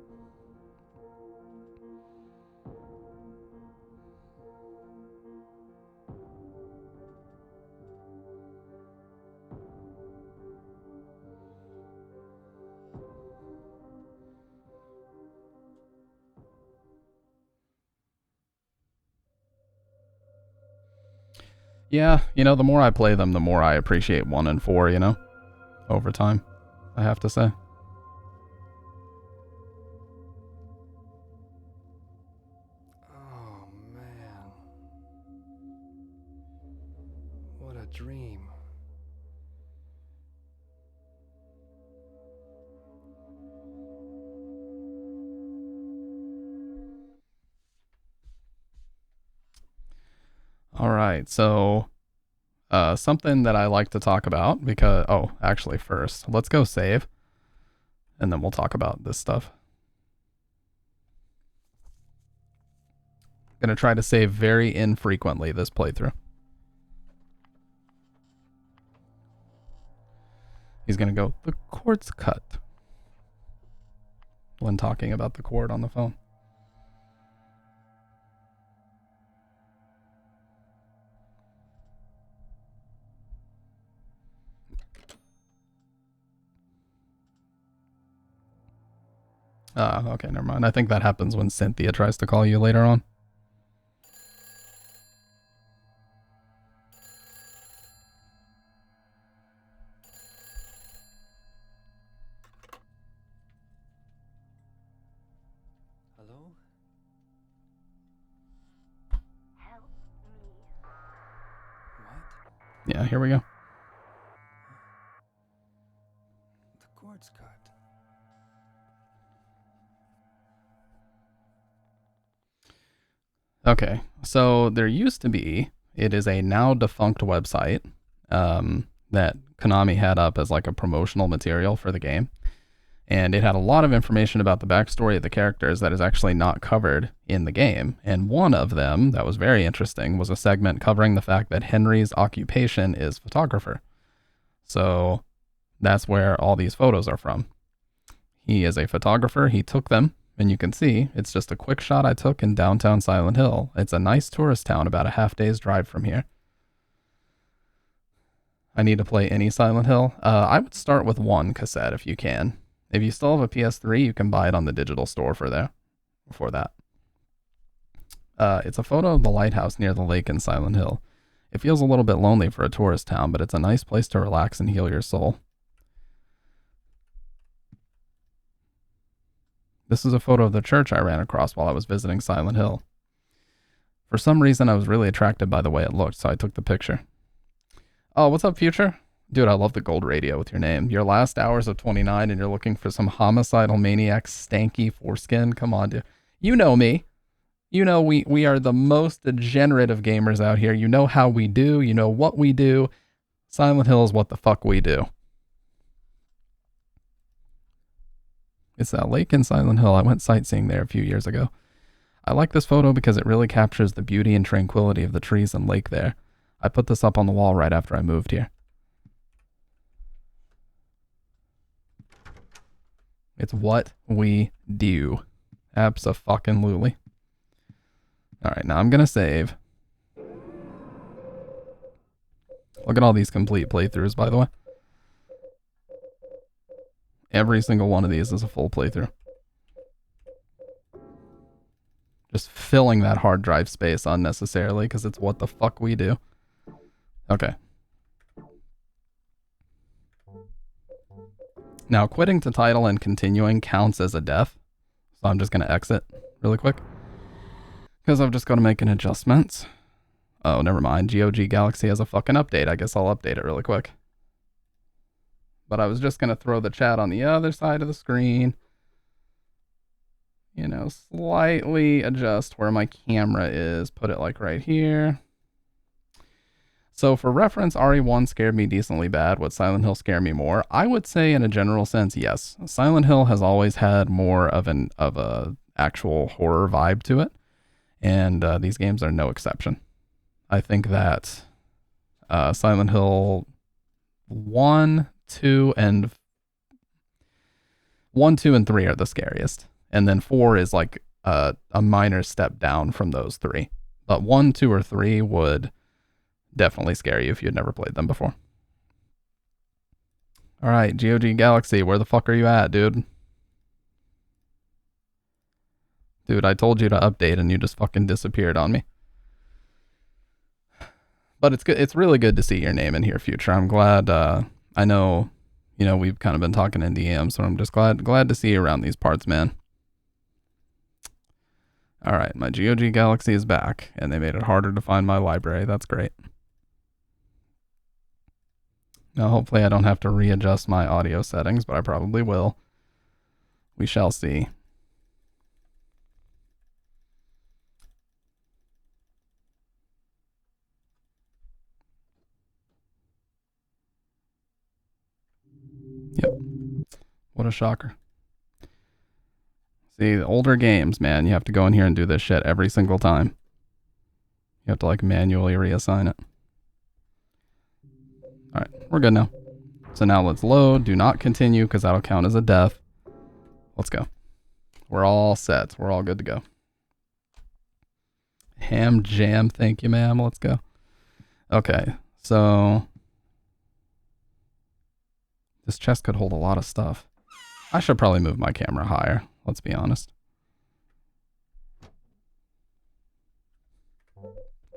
Yeah, you know, the more I play them, the more I appreciate 1 and 4, you know? Over time, I have to say. Oh, man. What a dream. All right, so something that I like to talk about because, oh, actually first, let's go save and then we'll talk about this stuff. Gonna try to save very infrequently this playthrough. He's gonna go, the cord's cut, when talking about the cord on the phone. Okay, never mind. I think that happens when Cynthia tries to call you later on. Hello? Help me. What? Yeah, here we go. The cord's cut. Okay, so there used to be, it is a now defunct website that Konami had up as like a promotional material for the game. And it had a lot of information about the backstory of the characters that is actually not covered in the game. And one of them that was very interesting was a segment covering the fact that Henry's occupation is photographer. So That's where all these photos are from. He is a photographer. He took them, and you can see it's just a quick shot I took in downtown Silent Hill. It's a nice tourist town about a half day's drive from here. I need to play any Silent Hill. I would start with one cassette if you can. If you still have a PS3, you can buy it on the digital store for that. It's a photo of the lighthouse near the lake in Silent Hill. It feels a little bit lonely for a tourist town, but it's a nice place to relax and heal your soul. This is a photo of the church I ran across while I was visiting Silent Hill. For some reason, I was really attracted by the way it looked, so I took the picture. Oh, what's up, Future? Dude, I love the gold radio with your name. Your last hours of 29 and you're looking for some homicidal maniac stanky foreskin? Come on, dude. You know me. You know we are the most degenerate of gamers out here. You know how we do. You know what we do. Silent Hill is what the fuck we do. It's that lake in Silent Hill. I went sightseeing there a few years ago. I like this photo because it really captures the beauty and tranquility of the trees and lake there. I put this up on the wall right after I moved here. It's what we do. Abso-fucking-lutely. Alright, now I'm gonna save. Look at all these complete playthroughs, by the way. Every single one of these is a full playthrough. Just filling that hard drive space unnecessarily because it's what the fuck we do. Okay. Now, quitting to title and continuing counts as a death. So I'm just going to exit really quick. Because I've just got to make an adjustment. Oh, never mind. GOG Galaxy has a fucking update. I guess I'll update it really quick. But I was just going to throw the chat on the other side of the screen. You know, slightly adjust where my camera is. Put it like right here. So for reference, RE1 scared me decently bad. Would Silent Hill scare me more? I would say in a general sense, yes. Silent Hill has always had more of a actual horror vibe to it. And these games are no exception. I think that Silent Hill 1, 2, and 1, 2, and 3 are the scariest. And then 4 is like a minor step down from those 3. But 1, 2, or 3 would definitely scare you if you'd never played them before. Alright, GOG Galaxy, where the fuck are you at, dude? Dude, I told you to update and you just fucking disappeared on me. But it's good. It's really good to see your name in here, Future. I'm glad. I know, you know, we've kind of been talking in DM, so I'm just glad to see you around these parts, man. All right, my GOG Galaxy is back, and they made it harder to find my library. That's great. Now, hopefully, I don't have to readjust my audio settings, but I probably will. We shall see. Yep. What a shocker. See, the older games, man, you have to go in here and do this shit every single time. You have to, like, manually reassign it. Alright, we're good now. So now let's load. Do not continue, because that'll count as a death. Let's go. We're all set. We're all good to go. Ham jam, thank you, ma'am. Let's go. Okay, so... this chest could hold a lot of stuff. I should probably move my camera higher, let's be honest.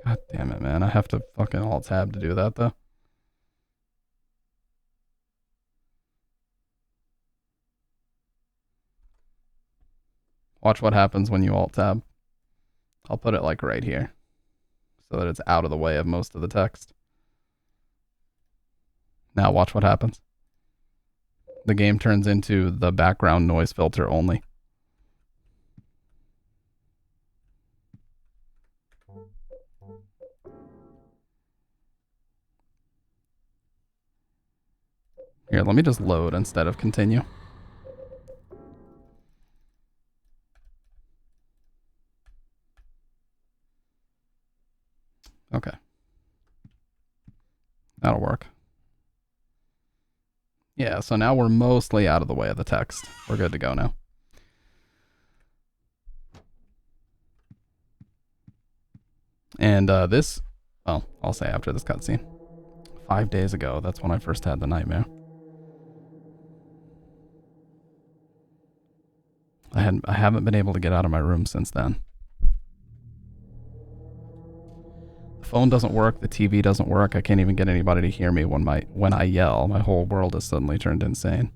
God damn it, man. I have to fucking alt-tab to do that, though. Watch what happens when you alt-tab. I'll put it like right here, so that it's out of the way of most of the text. Now watch what happens. The game turns into the background noise filter only. Here, let me just load instead of continue. Okay. That'll work. Yeah, so now we're mostly out of the way of the text. We're good to go now. And this, well, I'll say after this cutscene. 5 days ago, that's when I first had the nightmare. I haven't been able to get out of my room since then. The phone doesn't work, the TV doesn't work, I can't even get anybody to hear me when I yell. My whole world has suddenly turned insane.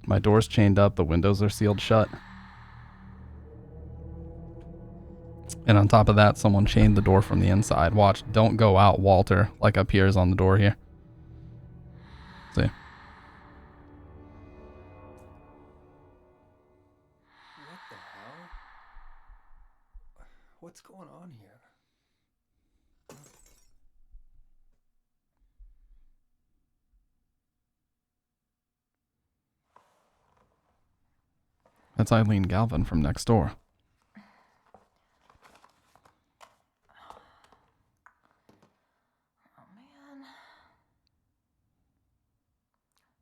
My door's chained up, the windows are sealed shut. And on top of that, someone chained the door from the inside. Watch, don't go out, Walter, like appears on the door here. See? What the hell? What's going on here? That's Eileen Galvin from next door. Oh man.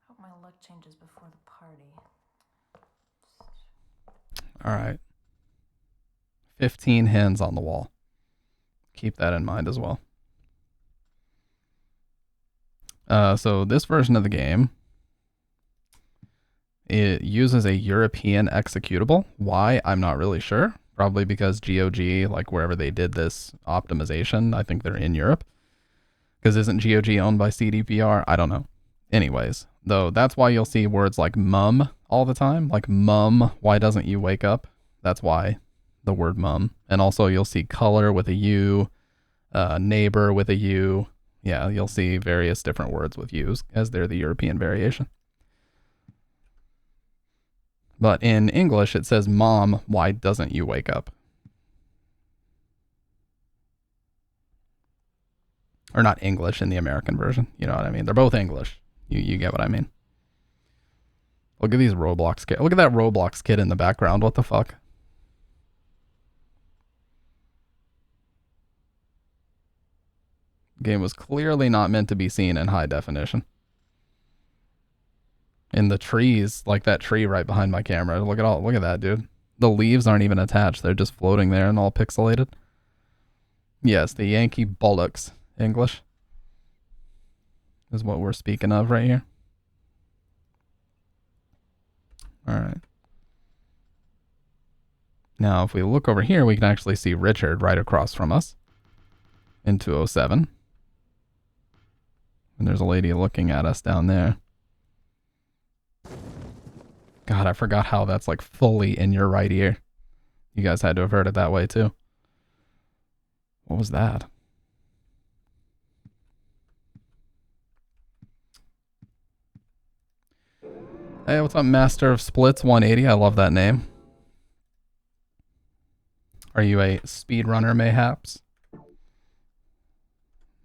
Hope my luck changes before the party. Alright. 15 hens on the wall. Keep that in mind as well. So this version of the game, it uses a European executable. Why? I'm not really sure. Probably because GOG, like wherever they did this optimization, I think they're in Europe. Because isn't GOG owned by CDPR? I don't know. Anyways, though, that's why you'll see words like mum all the time. Like mum, why doesn't you wake up? That's why the word mum. And also you'll see color with a U, neighbor with a U. Yeah, you'll see various different words with U's as they're the European variation. But in English, it says, Mom, why doesn't you wake up? Or not English in the American version. You know what I mean? They're both English. You get what I mean? Look at these Roblox kids. Look at that Roblox kid in the background. What the fuck? Game was clearly not meant to be seen in high definition. In the trees, like that tree right behind my camera. Look at that, dude. The leaves aren't even attached. They're just floating there and all pixelated. Yes, the Yankee bullocks. English is what we're speaking of right here. All right. Now, if we look over here, we can actually see Richard right across from us in 207. And there's a lady looking at us down there. God, I forgot how that's like fully in your right ear. You guys had to have heard it that way too. What was that? Hey, what's up, Master of Splits 180? I love that name. Are you a speedrunner, mayhaps?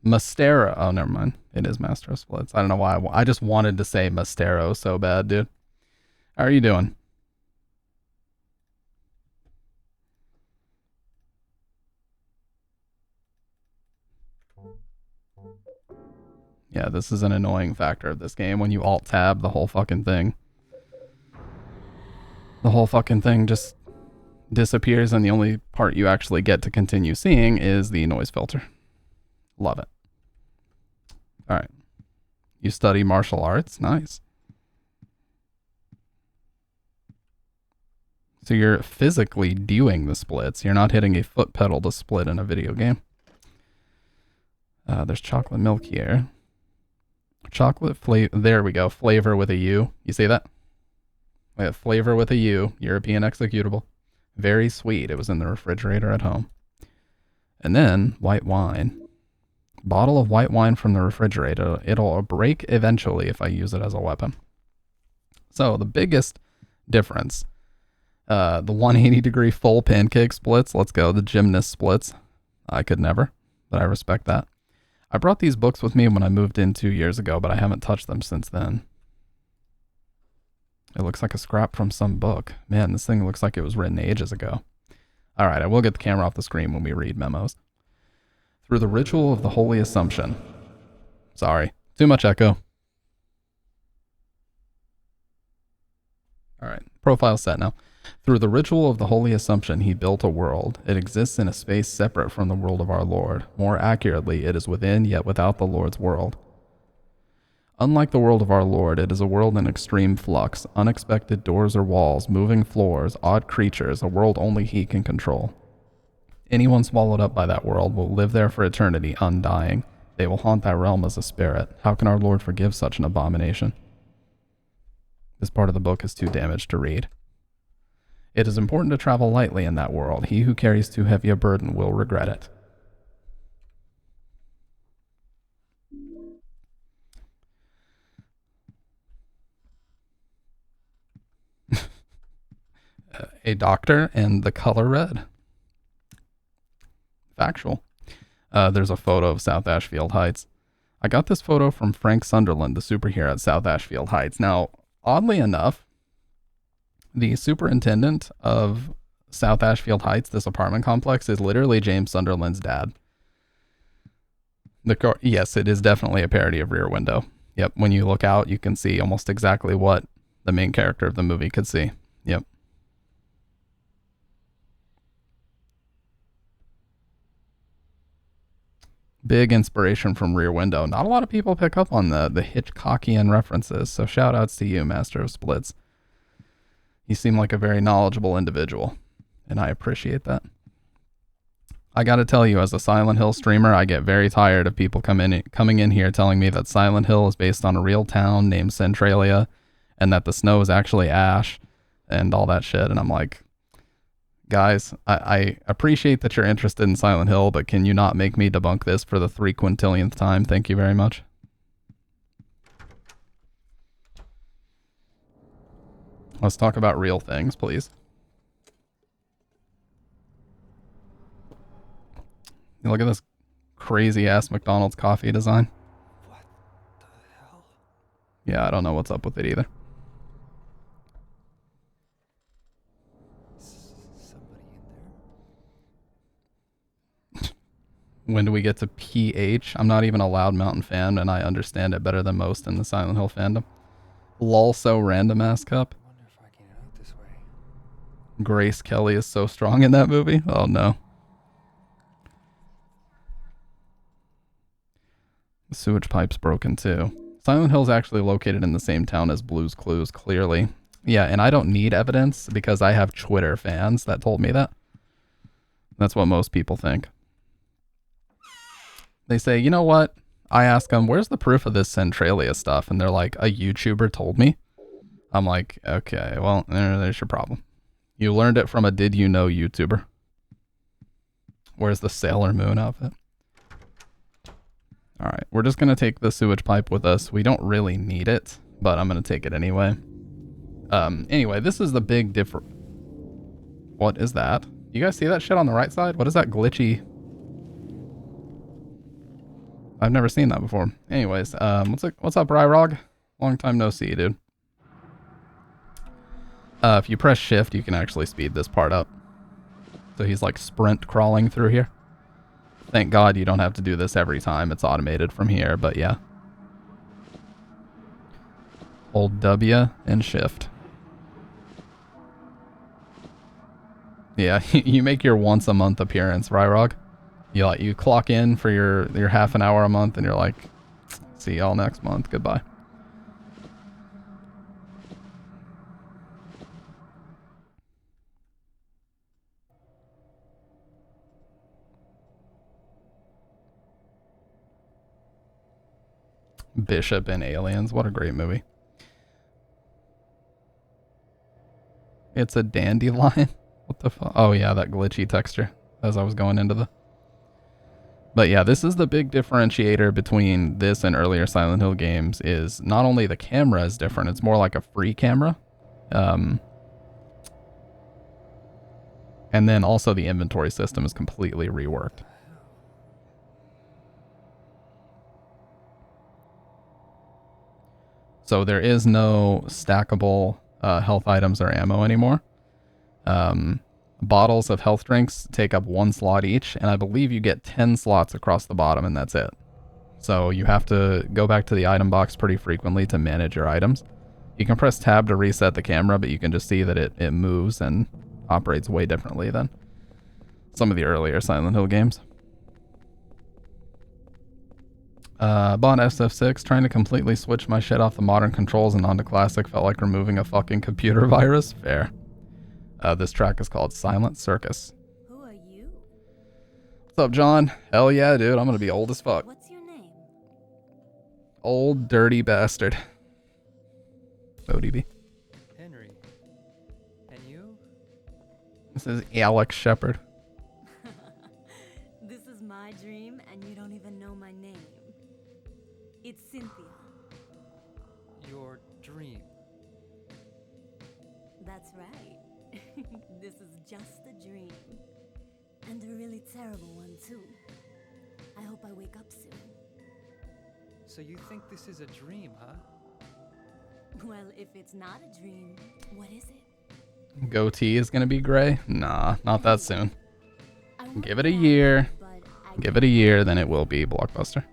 Mastero. Oh, never mind. It is Master of Splits. I don't know why. I just wanted to say Mastero so bad, dude. How are you doing? Yeah, this is an annoying factor of this game. When you alt-tab the whole fucking thing. The whole fucking thing just disappears, and the only part you actually get to continue seeing is the noise filter. Love it. Alright. You study martial arts? Nice. So you're physically doing the splits. You're not hitting a foot pedal to split in a video game. There's chocolate milk here. Chocolate flavor. There we go. Flavor with a U. You see that? We have flavor with a U. European executable. Very sweet. It was in the refrigerator at home. And then white wine. Bottle of white wine from the refrigerator. It'll break eventually if I use it as a weapon. So the biggest difference. The 180-degree full pancake splits. Let's go. The gymnast splits. I could never, but I respect that. I brought these books with me when I moved in 2 years ago, but I haven't touched them since then. It looks like a scrap from some book. Man, this thing looks like it was written ages ago. All right, I will get the camera off the screen when we read memos. Through the ritual of the Holy Assumption. Sorry, too much echo. All right, profile set now. Through the ritual of the Holy Assumption, he built a world. It exists in a space separate from the world of our Lord. More accurately, it is within yet without the Lord's world. Unlike the world of our Lord, it is a world in extreme flux, unexpected doors or walls, moving floors, odd creatures, a world only he can control. Anyone swallowed up by that world will live there for eternity, undying. They will haunt that realm as a spirit. How can our Lord forgive such an abomination? This part of the book is too damaged to read. It is important to travel lightly in that world. He who carries too heavy a burden will regret it. A doctor and the color red. Factual. There's a photo of South Ashfield Heights. I got this photo from Frank Sunderland, the superhero at South Ashfield Heights. Now, oddly enough, the superintendent of South Ashfield Heights, this apartment complex, is literally James Sunderland's dad. Yes, it is definitely a parody of Rear Window. Yep, when you look out, you can see almost exactly what the main character of the movie could see. Yep. Big inspiration from Rear Window. Not a lot of people pick up on the Hitchcockian references, so shout outs to you, Master of Splits. You seem like a very knowledgeable individual, and I appreciate that. I gotta tell you, as a Silent Hill streamer, I get very tired of people coming in here telling me that Silent Hill is based on a real town named Centralia, and that the snow is actually ash, and all that shit, and I'm like, guys, I appreciate that you're interested in Silent Hill, but can you not make me debunk this for the 3 quintillionth time? Thank you very much. Let's talk about real things, please. Look at this crazy ass McDonald's coffee design. What the hell? Yeah, I don't know what's up with it either. Somebody in there? When do we get to PH? I'm not even a Loud Mountain fan, and I understand it better than most in the Silent Hill fandom. Lol, so random ass cup. I wonder if I can get out this way. Grace Kelly is so strong in that movie. Oh no. The sewage pipe's broken too. Silent Hill's actually located in the same town as Blue's Clues, clearly. Yeah, and I don't need evidence because I have Twitter fans that told me that. That's what most people think. They say, you know what? I ask them, where's the proof of this Centralia stuff? And they're like, a YouTuber told me. I'm like, okay, well, there's your problem. You learned it from a did you know YouTuber. Where's the Sailor Moon outfit? All right, we're just going to take the sewage pipe with us. We don't really need it, but I'm going to take it anyway. Anyway, this is the big difference. What is that? You guys see that shit on the right side? What is that glitchy? I've never seen that before. Anyways, what's up, Ryrog? Long time no see, dude. If you press shift, you can actually speed this part up. So he's like sprint crawling through here. Thank God you don't have to do this every time. It's automated from here, but yeah. Hold W and shift. Yeah, you make your once a month appearance, Ryrog. You clock in for your half an hour a month and you're like, see y'all next month. Goodbye. Bishop and Aliens. What a great movie. It's a dandelion. What the fuck? Oh yeah, that glitchy texture as I was going into the... But yeah, this is the big differentiator between this and earlier Silent Hill games is not only the camera is different, it's more like a free camera. And then also the inventory system is completely reworked. So there is no stackable health items or ammo anymore. Bottles of health drinks take up 1 slot each, and I believe you get 10 slots across the bottom, and that's it. So you have to go back to the item box pretty frequently to manage your items. You can press tab to reset the camera, but you can just see that it moves and operates way differently than some of the earlier Silent Hill games. Bought SF6, trying to completely switch my shit off the modern controls and onto classic felt like removing a fucking computer virus. Fair. This track is called Silent Circus. Who are you? What's up, John? Hell yeah, dude. I'm gonna be old as fuck. What's your name? Old dirty bastard. ODB. Henry. And you? This is Alex Shepard. This is my dream, and you don't even know my name. It's Cynthia. Your dream. That's right. This is just a dream. And a really terrible one, too. I hope I wake up soon. So you think this is a dream, huh? Well, if it's not a dream, what is it? Goatee is gonna be gray? Nah, not that soon. I want Give it a that, year. but I Give it a year, then it will be Blockbuster.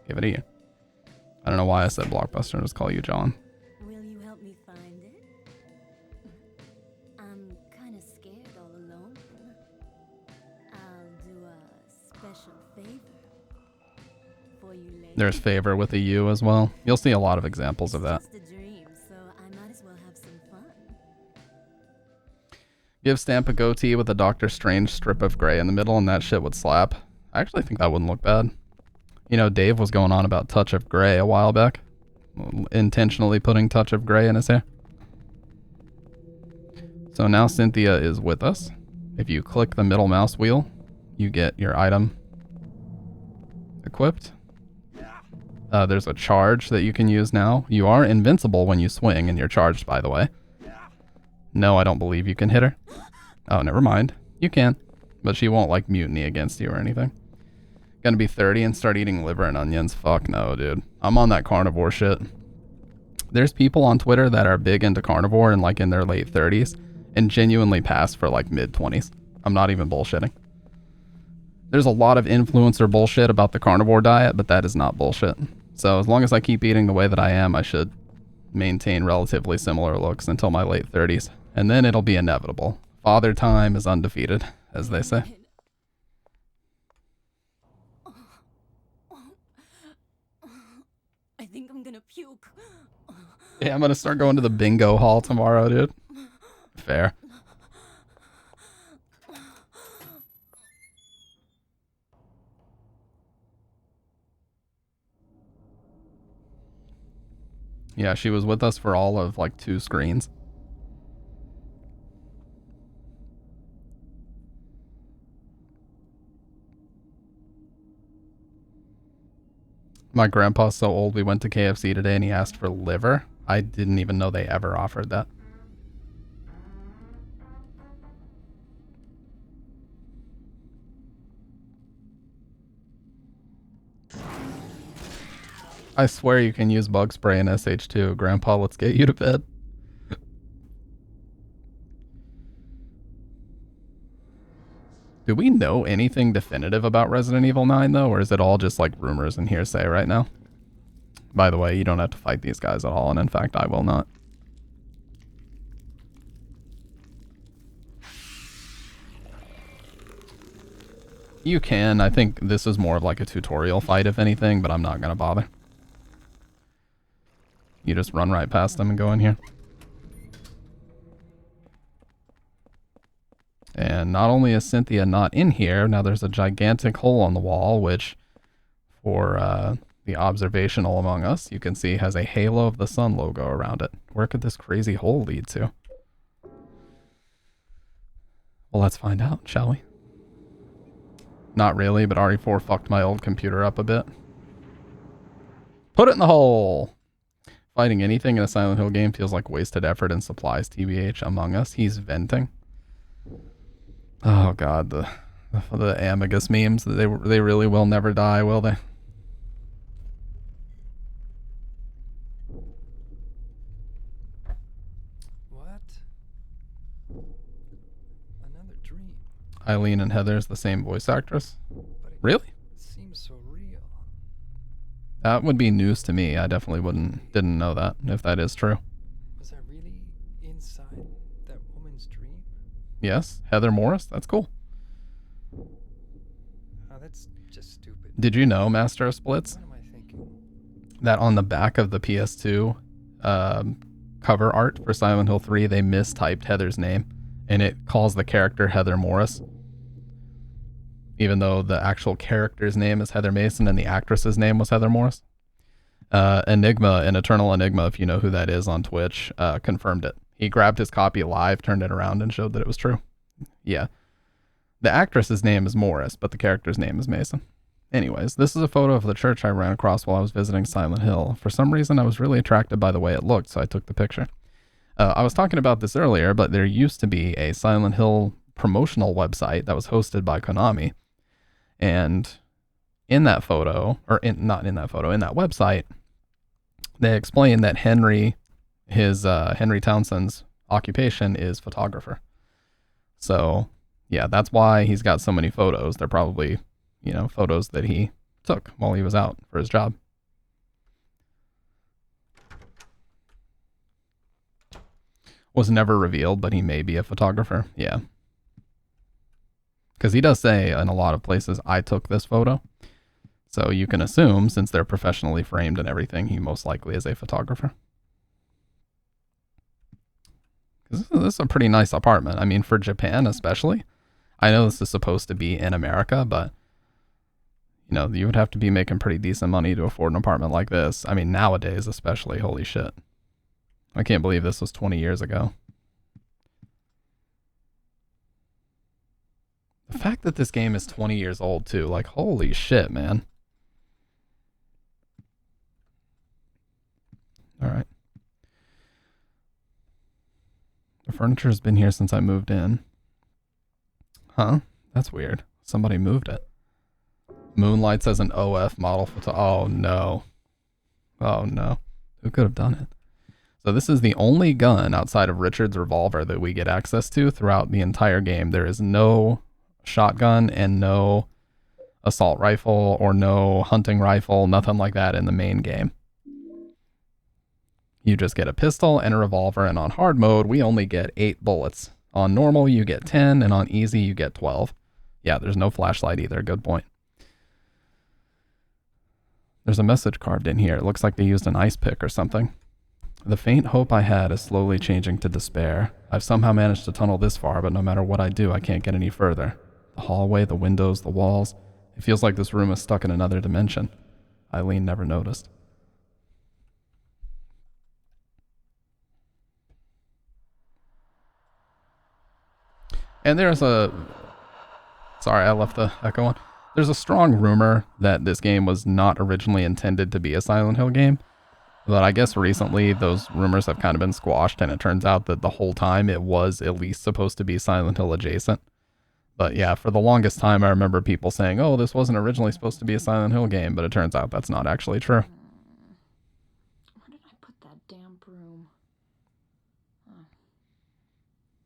Give it a year. I don't know why I said Blockbuster. I'll just call you John. Will you help me find it? I'm kind of scared all alone. I'll do a special favor for you later. There's favor with a U as well. You'll see a lot of examples of that. It's just a dream, so I might as well have some fun. Give Stamp a goatee with a Doctor Strange strip of gray in the middle and that shit would slap. I actually think that wouldn't look bad. You know, Dave was going on about touch of gray a while back. Intentionally putting touch of gray in his hair. So now Cynthia is with us. If you click the middle mouse wheel, you get your item equipped. There's a charge that you can use now. You are invincible when you swing and you're charged, by the way. No, I don't believe you can hit her. Oh, never mind. You can. But she won't, like, mutiny against you or anything. Gonna be 30 and start eating liver and onions? Fuck no, dude. I'm on that carnivore shit. There's people on Twitter that are big into carnivore and, like, in their late 30s and genuinely pass for, like, mid-20s. I'm not even bullshitting. There's a lot of influencer bullshit about the carnivore diet, but that is not bullshit. So as long as I keep eating the way that I am, I should maintain relatively similar looks until my late 30s. And then it'll be inevitable. Father time is undefeated, as they say. I think I'm gonna puke. Yeah, I'm gonna start going to the bingo hall tomorrow, dude. Fair. Yeah, she was with us for all of, like, 2 screens. My grandpa's so old, we went to KFC today and he asked for liver. I didn't even know they ever offered that. I swear you can use bug spray in SH2. Grandpa, let's get you to bed. Do we know anything definitive about Resident Evil 9, though? Or is it all just, like, rumors and hearsay right now? By the way, you don't have to fight these guys at all, and in fact, I will not. You can. I think this is more of like a tutorial fight, if anything, but I'm not going to bother. You just run right past them and go in here. And not only is Cynthia not in here, now there's a gigantic hole on the wall, which for the observational among us, you can see has a Halo of the Sun logo around it. Where could this crazy hole lead to? Well, let's find out, shall we? Not really, but RE4 fucked my old computer up a bit. Put it in the hole! Fighting anything in a Silent Hill game feels like wasted effort and supplies, TBH. Among Us, he's venting. Oh god, the Amigas memes, they really will never die, will they? What? Another dream. Eileen and Heather's the same voice actress. But it Really? seems so real. That would be news to me. I definitely didn't know that, if that is true. Was woman's dream? Yes, Heather Morris. That's cool. Oh, that's just stupid. Did you know, Master of Splits, What am I thinking? that on the back of the PS2 cover art for Silent Hill 3, they mistyped Heather's name, and it calls the character Heather Morris, even though the actual character's name is Heather Mason and the actress's name was Heather Morris. Enigma, an Eternal Enigma, if you know who that is on Twitch, confirmed it. He grabbed his copy live, turned it around, and showed that it was true. Yeah. The actress's name is Morris, but the character's name is Mason. Anyways, this is a photo of the church I ran across while I was visiting Silent Hill. For some reason, I was really attracted by the way it looked, so I took the picture. I was talking about this earlier, but there used to be a Silent Hill promotional website that was hosted by Konami. And in that photo, not in that photo, in that website, they explain that Henry Townsend's occupation is photographer. So, yeah, that's why he's got so many photos. They're probably, photos that he took while he was out for his job. Was never revealed, but he may be a photographer. Yeah. Because he does say in a lot of places, I took this photo. So you can assume, since they're professionally framed and everything, he most likely is a photographer. This is a pretty nice apartment. I mean, for Japan especially. I know this is supposed to be in America, but you would have to be making pretty decent money to afford an apartment like this. I mean, nowadays especially, holy shit. I can't believe this was 20 years ago. The fact that this game is 20 years old too, like, holy shit, man. All right. The furniture's been here since I moved in. Huh? That's weird. Somebody moved it. Moonlights as an OF model photo. Oh no. Oh no. Who could have done it? So this is the only gun outside of Richard's revolver that we get access to throughout the entire game. There is no shotgun and no assault rifle or no hunting rifle, nothing like that in the main game. You just get a pistol and a revolver, and on hard mode, we only get 8 bullets. On normal, you get 10, and on easy, you get 12. Yeah, there's no flashlight either. Good point. There's a message carved in here. It looks like they used an ice pick or something. The faint hope I had is slowly changing to despair. I've somehow managed to tunnel this far, but no matter what I do, I can't get any further. The hallway, the windows, the walls. It feels like this room is stuck in another dimension. Eileen never noticed. And there's a... Sorry, I left the echo on. There's a strong rumor that this game was not originally intended to be a Silent Hill game. But I guess recently those rumors have kind of been squashed, and it turns out that the whole time it was at least supposed to be Silent Hill adjacent. But yeah, for the longest time I remember people saying, oh, this wasn't originally supposed to be a Silent Hill game, but it turns out that's not actually true. Where did I put that damn broom? Oh,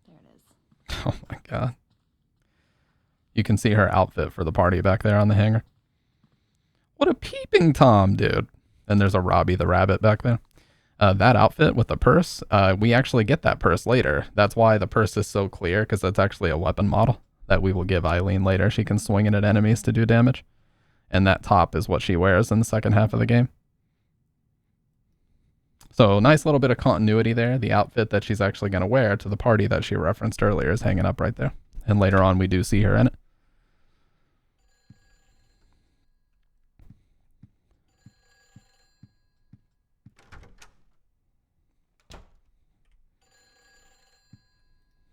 there it is. Oh my god. You can see her outfit for the party back there on the hanger. What a peeping Tom, dude. And there's a Robbie the Rabbit back there. That outfit with the purse, we actually get that purse later. That's why the purse is so clear, because that's actually a weapon model that we will give Eileen later. She can swing it at enemies to do damage. And that top is what she wears in the second half of the game. So nice little bit of continuity there. The outfit that she's actually going to wear to the party that she referenced earlier is hanging up right there. And later on we do see her in it.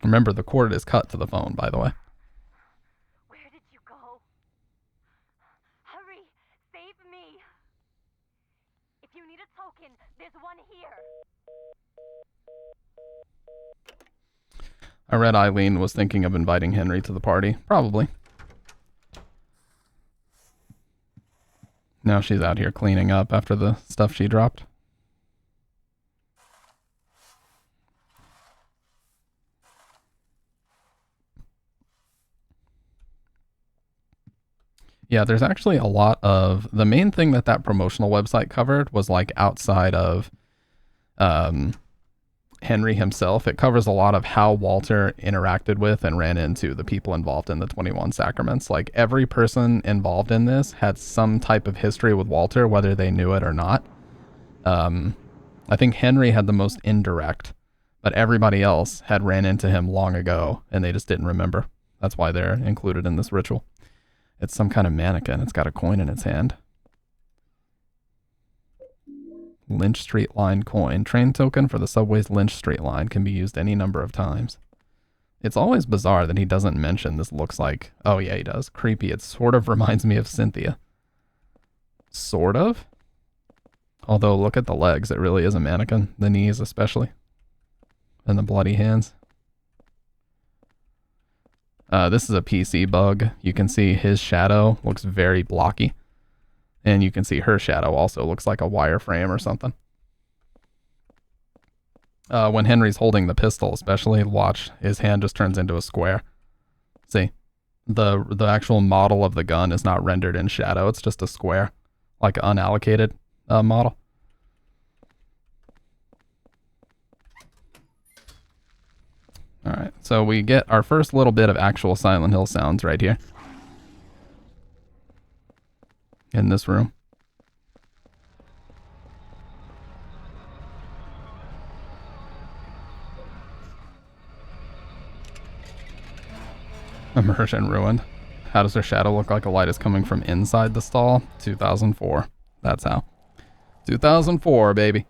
Remember, the cord is cut to the phone, by the way. Where did you go? Hurry! Save me! If you need a token, there's one here. I read Eileen was thinking of inviting Henry to the party. Probably. Now she's out here cleaning up after the stuff she dropped. Yeah, there's actually a lot of... The main thing that promotional website covered was like outside of Henry himself. It covers a lot of how Walter interacted with and ran into the people involved in the 21 Sacraments. Like, every person involved in this had some type of history with Walter, whether they knew it or not. I think Henry had the most indirect, but everybody else had ran into him long ago and they just didn't remember. That's why they're included in this ritual. It's some kind of mannequin. It's got a coin in its hand. Lynch Street Line coin. Train token for the subway's Lynch Street line can be used any number of times. It's always bizarre that he doesn't mention this looks like... Oh yeah, he does. Creepy. It sort of reminds me of Cynthia. Sort of? Although, look at the legs. It really is a mannequin. The knees especially. And the bloody hands. This is a PC bug. You can see his shadow looks very blocky. And you can see her shadow also looks like a wireframe or something. When Henry's holding the pistol, especially, watch, his hand just turns into a square. See? The actual model of the gun is not rendered in shadow. It's just a square. Like an unallocated model. Alright, so we get our first little bit of actual Silent Hill sounds right here. In this room. Immersion ruined. How does her shadow look like a light is coming from inside the stall? 2004. That's how. 2004, baby.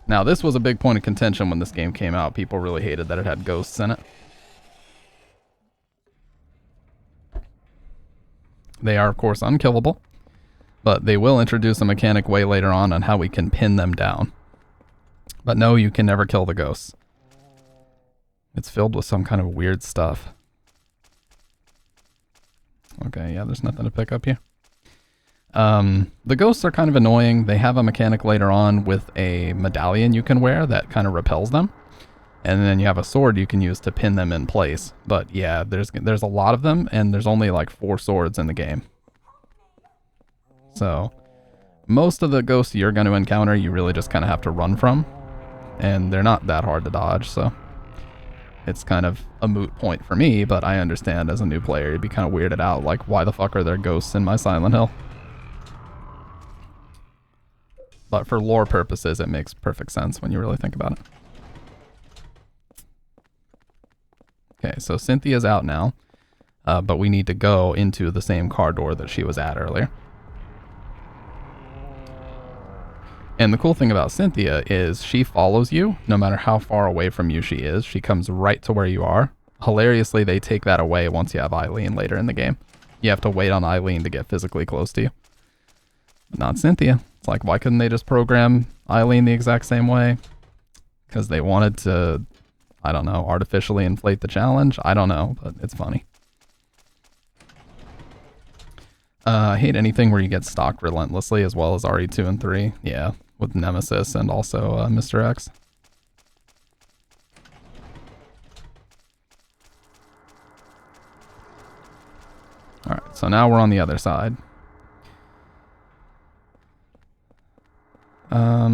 Now, this was a big point of contention when this game came out. People really hated that it had ghosts in it. They are, of course, unkillable, but they will introduce a mechanic way later on how we can pin them down. But no, you can never kill the ghosts. It's filled with some kind of weird stuff. Okay, yeah, there's nothing to pick up here. The ghosts are kind of annoying. They have a mechanic later on with a medallion you can wear that kind of repels them. And then you have a sword you can use to pin them in place. But yeah, there's a lot of them, and there's only like 4 swords in the game. So, most of the ghosts you're going to encounter, you really just kind of have to run from. And they're not that hard to dodge, so... It's kind of a moot point for me, but I understand as a new player, you'd be kind of weirded out. Like, why the fuck are there ghosts in my Silent Hill? But for lore purposes, it makes perfect sense when you really think about it. Okay, so Cynthia's out now, but we need to go into the same car door that she was at earlier. And the cool thing about Cynthia is she follows you no matter how far away from you she is. She comes right to where you are. Hilariously, they take that away once you have Eileen later in the game. You have to wait on Eileen to get physically close to you. But not Cynthia. It's like, why couldn't they just program Eileen the exact same way? Because they wanted to, I don't know, artificially inflate the challenge? I don't know, but it's funny. I hate anything where you get stalked relentlessly as well as RE2 and 3. Yeah, with Nemesis and also Mr. X. Alright, so now we're on the other side.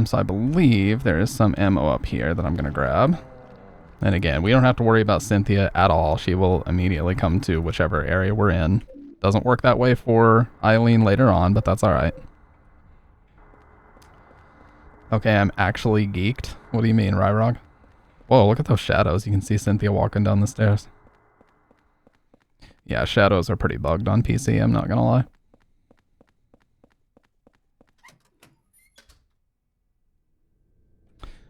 So I believe there is some ammo up here that I'm going to grab. And again, we don't have to worry about Cynthia at all. She will immediately come to whichever area we're in. Doesn't work that way for Eileen later on, but that's alright. Okay, I'm actually geeked. What do you mean, Ryrog? Whoa, look at those shadows. You can see Cynthia walking down the stairs. Yeah, shadows are pretty bugged on PC, I'm not gonna lie.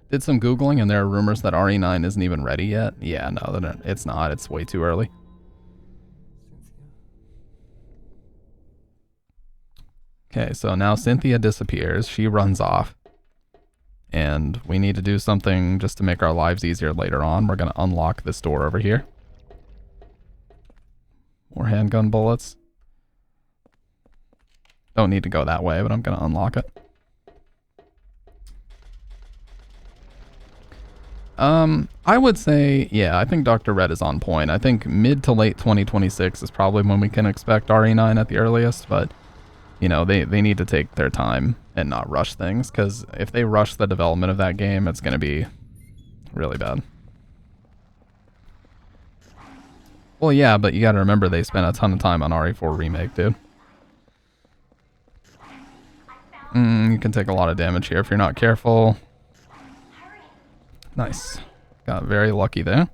Did some Googling and there are rumors that RE9 isn't even ready yet. Yeah, no, it's not. It's way too early. Okay, so now Cynthia disappears. She runs off. And we need to do something just to make our lives easier later on. We're going to unlock this door over here. More handgun bullets. Don't need to go that way, but I'm going to unlock it. I would say, yeah, I think Dr. Red is on point. I think mid to late 2026 is probably when we can expect RE9 at the earliest, but, you know, they need to take their time and not rush things, because if they rush the development of that game, it's going to be Really bad. Well, yeah, but you gotta remember they spent a ton of time on RE4 Remake, dude. You can take a lot of damage here if you're not careful. Nice. Got very lucky there.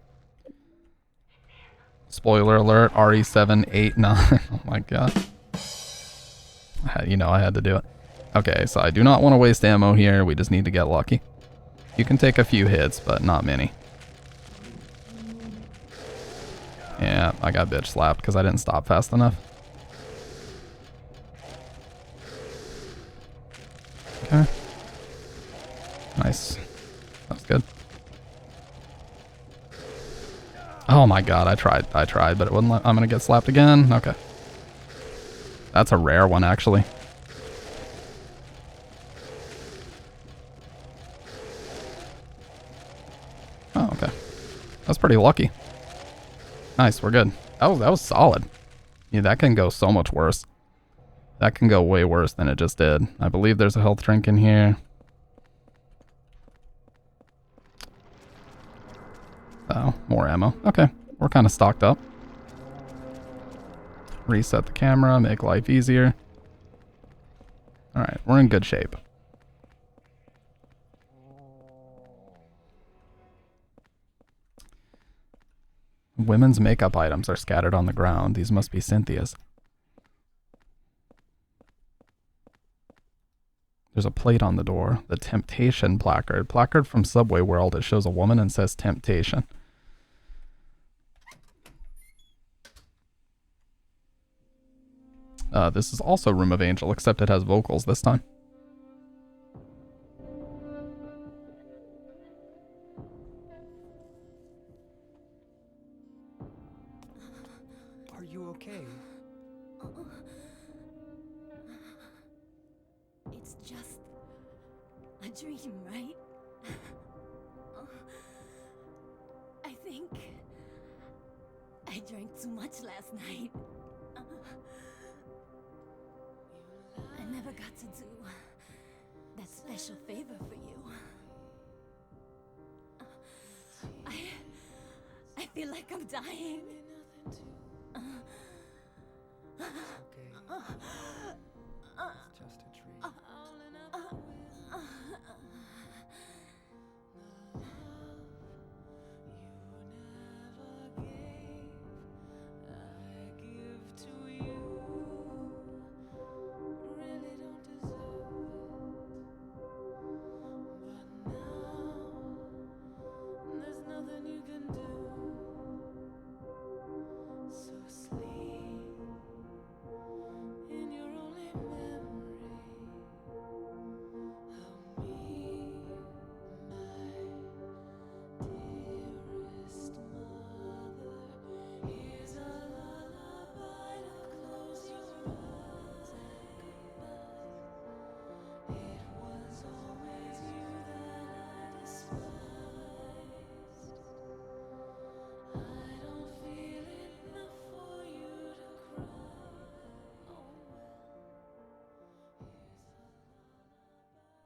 Spoiler alert, RE7, 8, 9. Oh my god. You know I had to do it. Okay, so I do not want to waste ammo here. We just need to get lucky. You can take a few hits, but not many. Yeah, I got bitch slapped because I didn't stop fast enough. Okay. Nice. That was good. Oh my god, I tried, but it wouldn't let, I'm gonna get slapped again. Okay. That's a rare one, actually. Oh, okay. That's pretty lucky. Nice, we're good. That was solid. Yeah, that can go so much worse. That can go way worse than it just did. I believe there's a health drink in here. Oh, more ammo. Okay, we're kind of stocked up. Reset the camera, make life easier. Alright, we're in good shape. Women's makeup items are scattered on the ground. These must be Cynthia's. There's a plate on the door. The Temptation placard. Placard from Subway World. It shows a woman and says Temptation. This is also Room of Angel, except it has vocals this time. Are you okay? It's just a dream, right? I think I drank too much last night. I never got to do that special favor for you. I feel like I'm dying. Okay. It's just a dream.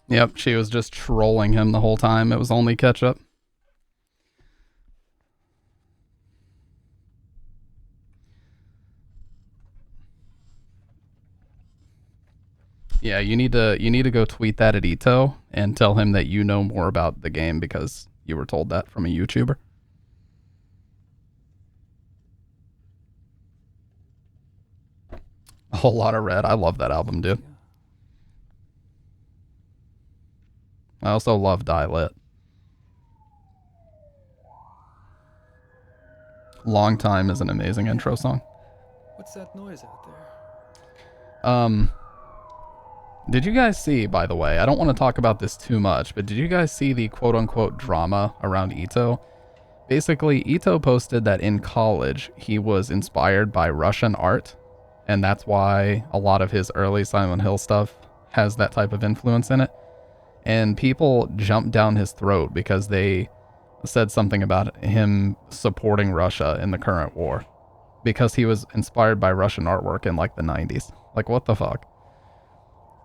Yep, she was just trolling him the whole time. It was only ketchup. Yeah, you need to go tweet that at Ito and tell him that you know more about the game because you were told that from a YouTuber. A whole lot of red. I love that album, dude. I also love Die Lit. Long Time is an amazing intro song. What's that noise out there? Did you guys see, by the way, I don't want to talk about this too much, but did you guys see the quote-unquote drama around Ito? Basically, Ito posted that in college, he was inspired by Russian art, and that's why a lot of his early Silent Hill stuff has that type of influence in it. And people jumped down his throat because they said something about him supporting Russia in the current war because he was inspired by Russian artwork in like the 90s. Like, what the fuck?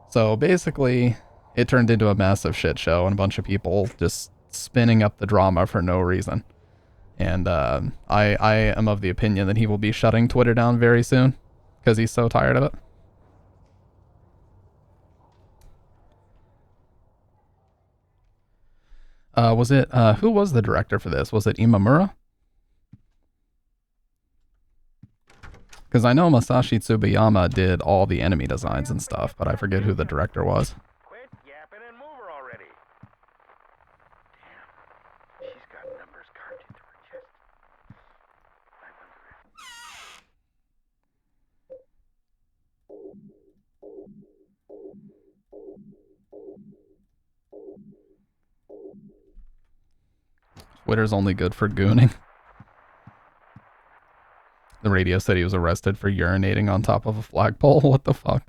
So basically, it turned into a massive shit show and a bunch of people just spinning up the drama for no reason. And I am of the opinion that he will be shutting Twitter down very soon because he's so tired of it. Who was the director for this? Was it Imamura? Because I know Masashi Tsubayama did all the enemy designs and stuff, but I forget who the director was. Quit yapping and move her already. Damn, she's got numbers carved into her chest. I wonder if... Twitter's only good for gooning. The radio said he was arrested for urinating on top of a flagpole. What the fuck?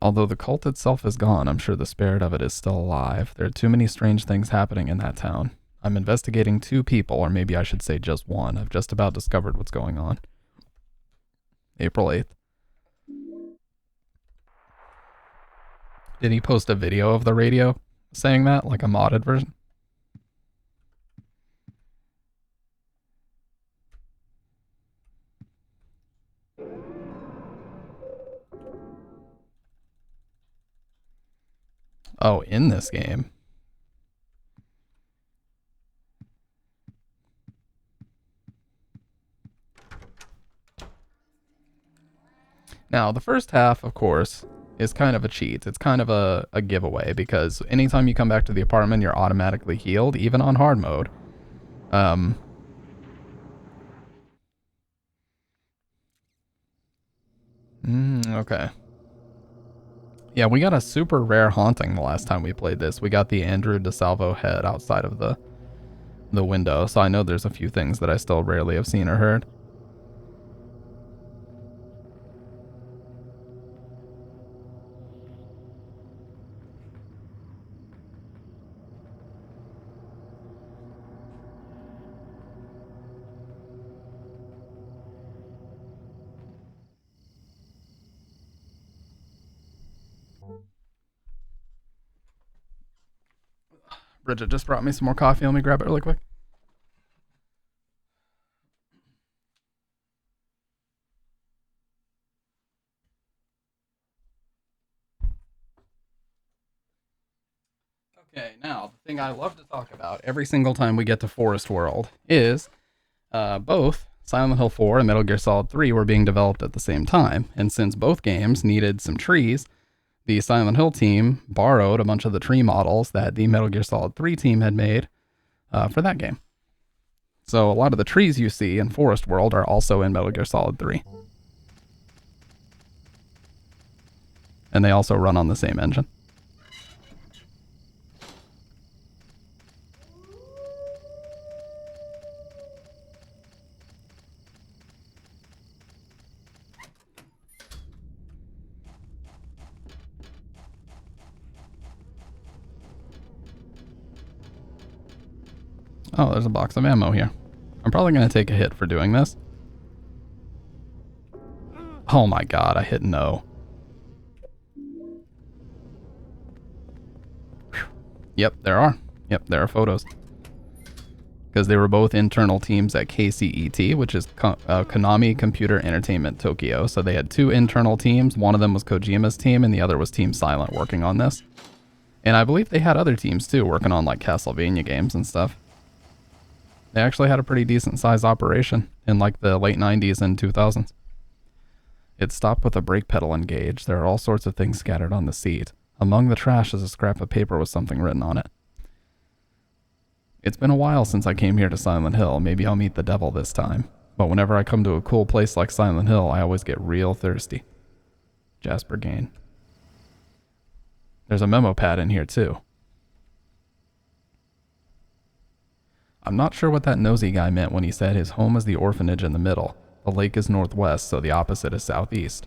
Although the cult itself is gone, I'm sure the spirit of it is still alive. There are too many strange things happening in that town. I'm investigating 2 people, or maybe I should say just one. I've just about discovered what's going on. April 8th. Did he post a video of the radio saying that, like a modded version? Oh, in this game. Now, the first half, of course, is kind of a cheat. It's kind of a giveaway because anytime you come back to the apartment, you're automatically healed, even on hard mode. Okay. Yeah, we got a super rare haunting the last time we played this. We got the Andrew DeSalvo head outside of the window, so I know there's a few things that I still rarely have seen or heard. Bridget just brought me some more coffee. Let me grab it really quick. Okay, now the thing I love to talk about every single time we get to Forest World is both Silent Hill 4 and Metal Gear Solid 3 were being developed at the same time. And since both games needed some trees, the Silent Hill team borrowed a bunch of the tree models that the Metal Gear Solid 3 team had made for that game. So a lot of the trees you see in Forest World are also in Metal Gear Solid 3. And they also run on the same engine. Oh, there's a box of ammo here. I'm probably going to take a hit for doing this. Oh my god, I hit no. Whew. Yep, there are. Yep, there are photos. Because they were both internal teams at KCET, which is Konami Computer Entertainment Tokyo. So they had 2 internal teams. One of them was Kojima's team, and the other was Team Silent working on this. And I believe they had other teams too, working on like Castlevania games and stuff. They actually had a pretty decent sized operation in like the late 90s and 2000s. It stopped with a brake pedal engaged. There are all sorts of things scattered on the seat. Among the trash is a scrap of paper with something written on it. It's been a while since I came here to Silent Hill. Maybe I'll meet the devil this time. But whenever I come to a cool place like Silent Hill, I always get real thirsty. Jasper Gain. There's a memo pad in here too. I'm not sure what that nosy guy meant when he said his home is the orphanage in the middle. The lake is northwest, so the opposite is southeast.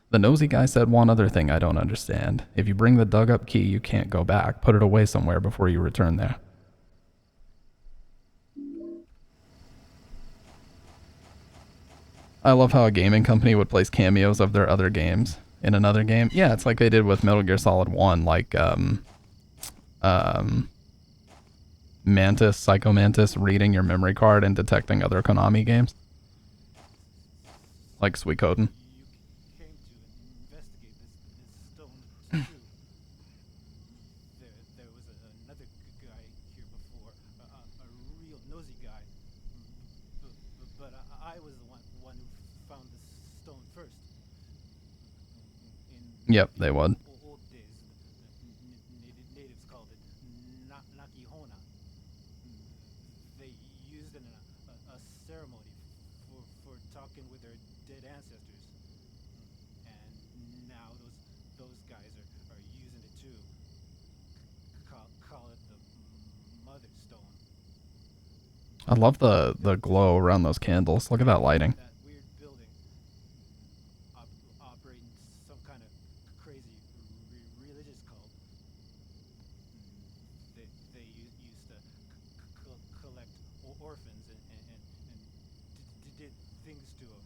The nosy guy said one other thing I don't understand. If you bring the dug-up key, you can't go back. Put it away somewhere before you return there. I love how a gaming company would place cameos of their other games in another game. Yeah, it's like they did with Metal Gear Solid 1, like Mantis, Psycho Mantis reading your memory card and detecting other Konami games. Like Suikoden. You came to investigate this stone too. There was another guy here before, a real nosy guy. But I was the one who found the stone first. Yep, they would. Old days, the natives called it Nakihona. They used it in a ceremony for talking with their dead ancestors. And now those guys are using it too. Call it the Mother Stone. I love the glow around those candles. Look at that lighting. That weird building operating some kind of crazy religious cult. They used to collect orphans and did things to them.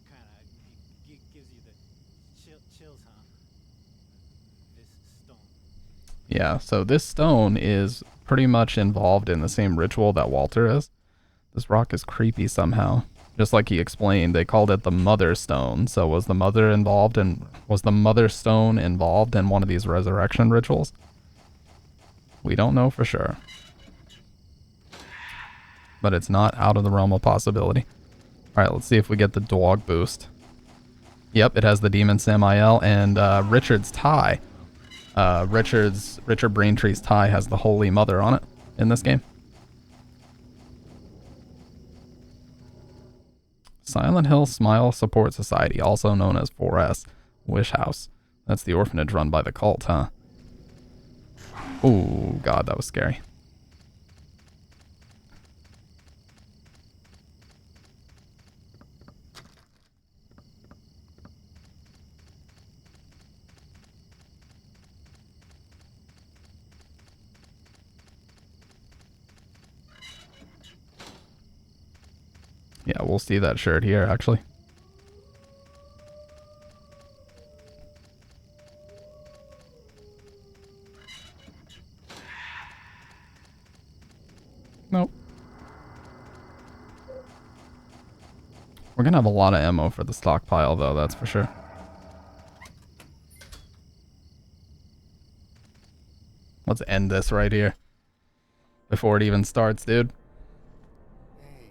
Kind of gives you the chills, huh? This stone. Yeah, so this stone is pretty much involved in the same ritual that Walter is. This rock is creepy somehow. Just like he explained, they called it the Mother Stone. So was the Mother Stone involved in one of these resurrection rituals? We don't know for sure. But it's not out of the realm of possibility. Alright, let's see if we get the dog boost. Yep, it has the Demon Samael and Richard's tie. Richard Braintree's tie has the Holy Mother on it in this game. Silent Hill Smile Support Society, also known as 4S. Wish House. That's the orphanage run by the cult, huh? Ooh, God, that was scary. Yeah, we'll see that shirt here, actually. Nope. We're gonna have a lot of ammo for the stockpile, though, that's for sure. Let's end this right here. Before it even starts, dude. Hey,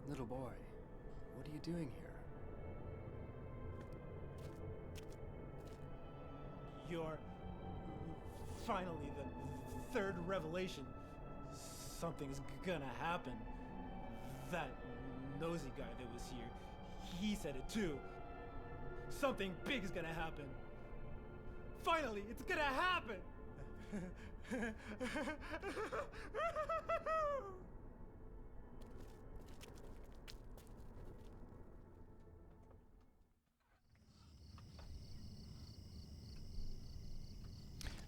little boy. What are you doing here? You're finally the third revelation. Something's gonna happen. That nosy guy that was here, he said it too. Something big is gonna happen. Finally, it's gonna happen!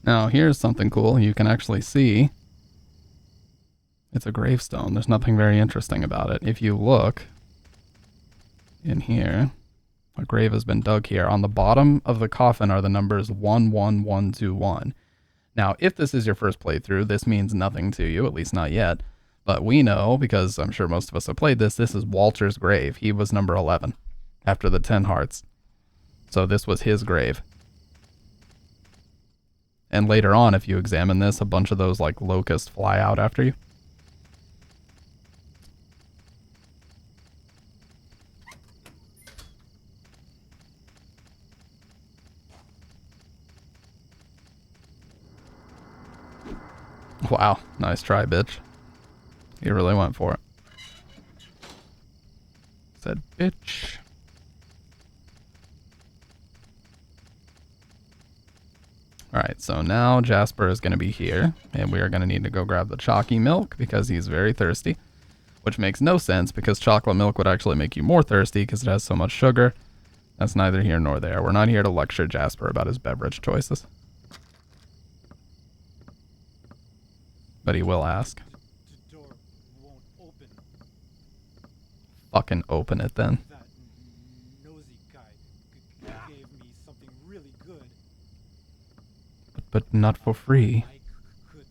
Now, here's something cool. You can actually see it's a gravestone. There's nothing very interesting about it. If you look in here, a grave has been dug here. On the bottom of the coffin are the numbers 11121. Now, if this is your first playthrough, this means nothing to you, at least not yet. But we know, because I'm sure most of us have played this is Walter's grave. He was number 11 after the 10 hearts. So this was his grave. And later on, if you examine this, a bunch of those like locusts fly out after you. Wow, nice try, bitch. You really went for it. Said bitch. Alright, so now Jasper is going to be here, and we are going to need to go grab the chalky milk because he's very thirsty, which makes no sense because chocolate milk would actually make you more thirsty because it has so much sugar. That's neither here nor there. We're not here to lecture Jasper about his beverage choices. But he will ask. The door won't open. Fucking open it then. That not for free. I could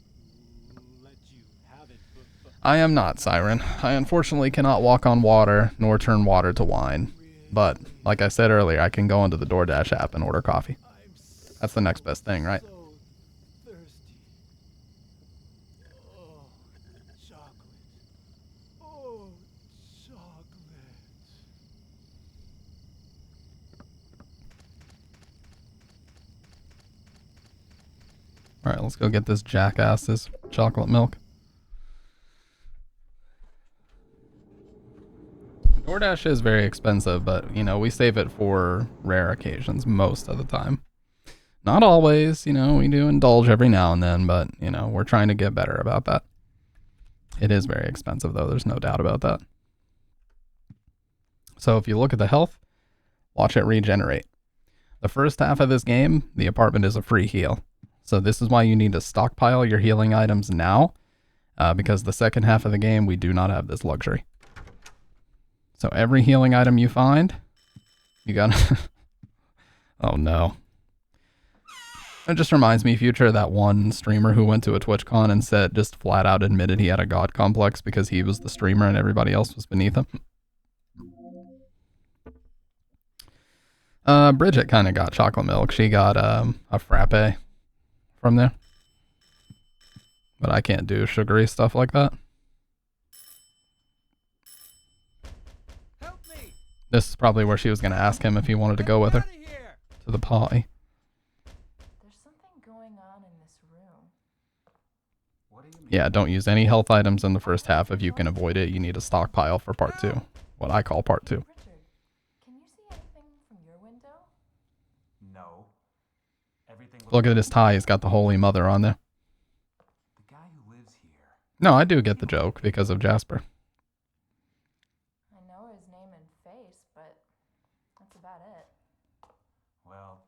let you have it, but I am not, Siren. I unfortunately cannot walk on water, nor turn water to wine. But, like I said earlier, I can go into the DoorDash app and order coffee. I'm That's the next best thing, right? so thirsty. Oh, chocolate. Oh, chocolate. Alright, let's go get this jackass's chocolate milk. DoorDash is very expensive, but, you know, we save it for rare occasions most of the time. Not always, you know, we do indulge every now and then, but, you know, we're trying to get better about that. It is very expensive, though. There's no doubt about that. So if you look at the health, watch it regenerate. The first half of this game, the apartment is a free heal. So this is why you need to stockpile your healing items now, because the second half of the game, we do not have this luxury. So every healing item you find, you gotta... Oh no. It just reminds me, Future, that one streamer who went to a TwitchCon and said, just flat out admitted he had a god complex because he was the streamer and everybody else was beneath him. Bridget kind of got chocolate milk. She got a frappe from there. But I can't do sugary stuff like that. This is probably where she was going to ask him if he wanted to go with her to the party. There's something going on in this room. Yeah, don't use any health items in the first half. If you can avoid it, you need a stockpile for part 2. What I call part 2. Richard, can you see anything from your window? No. Everything. Look at his tie. He's got the Holy Mother on there. The guy who lives here. No, I do get the joke because of Jasper. I know his name and face, but that's about it. Well,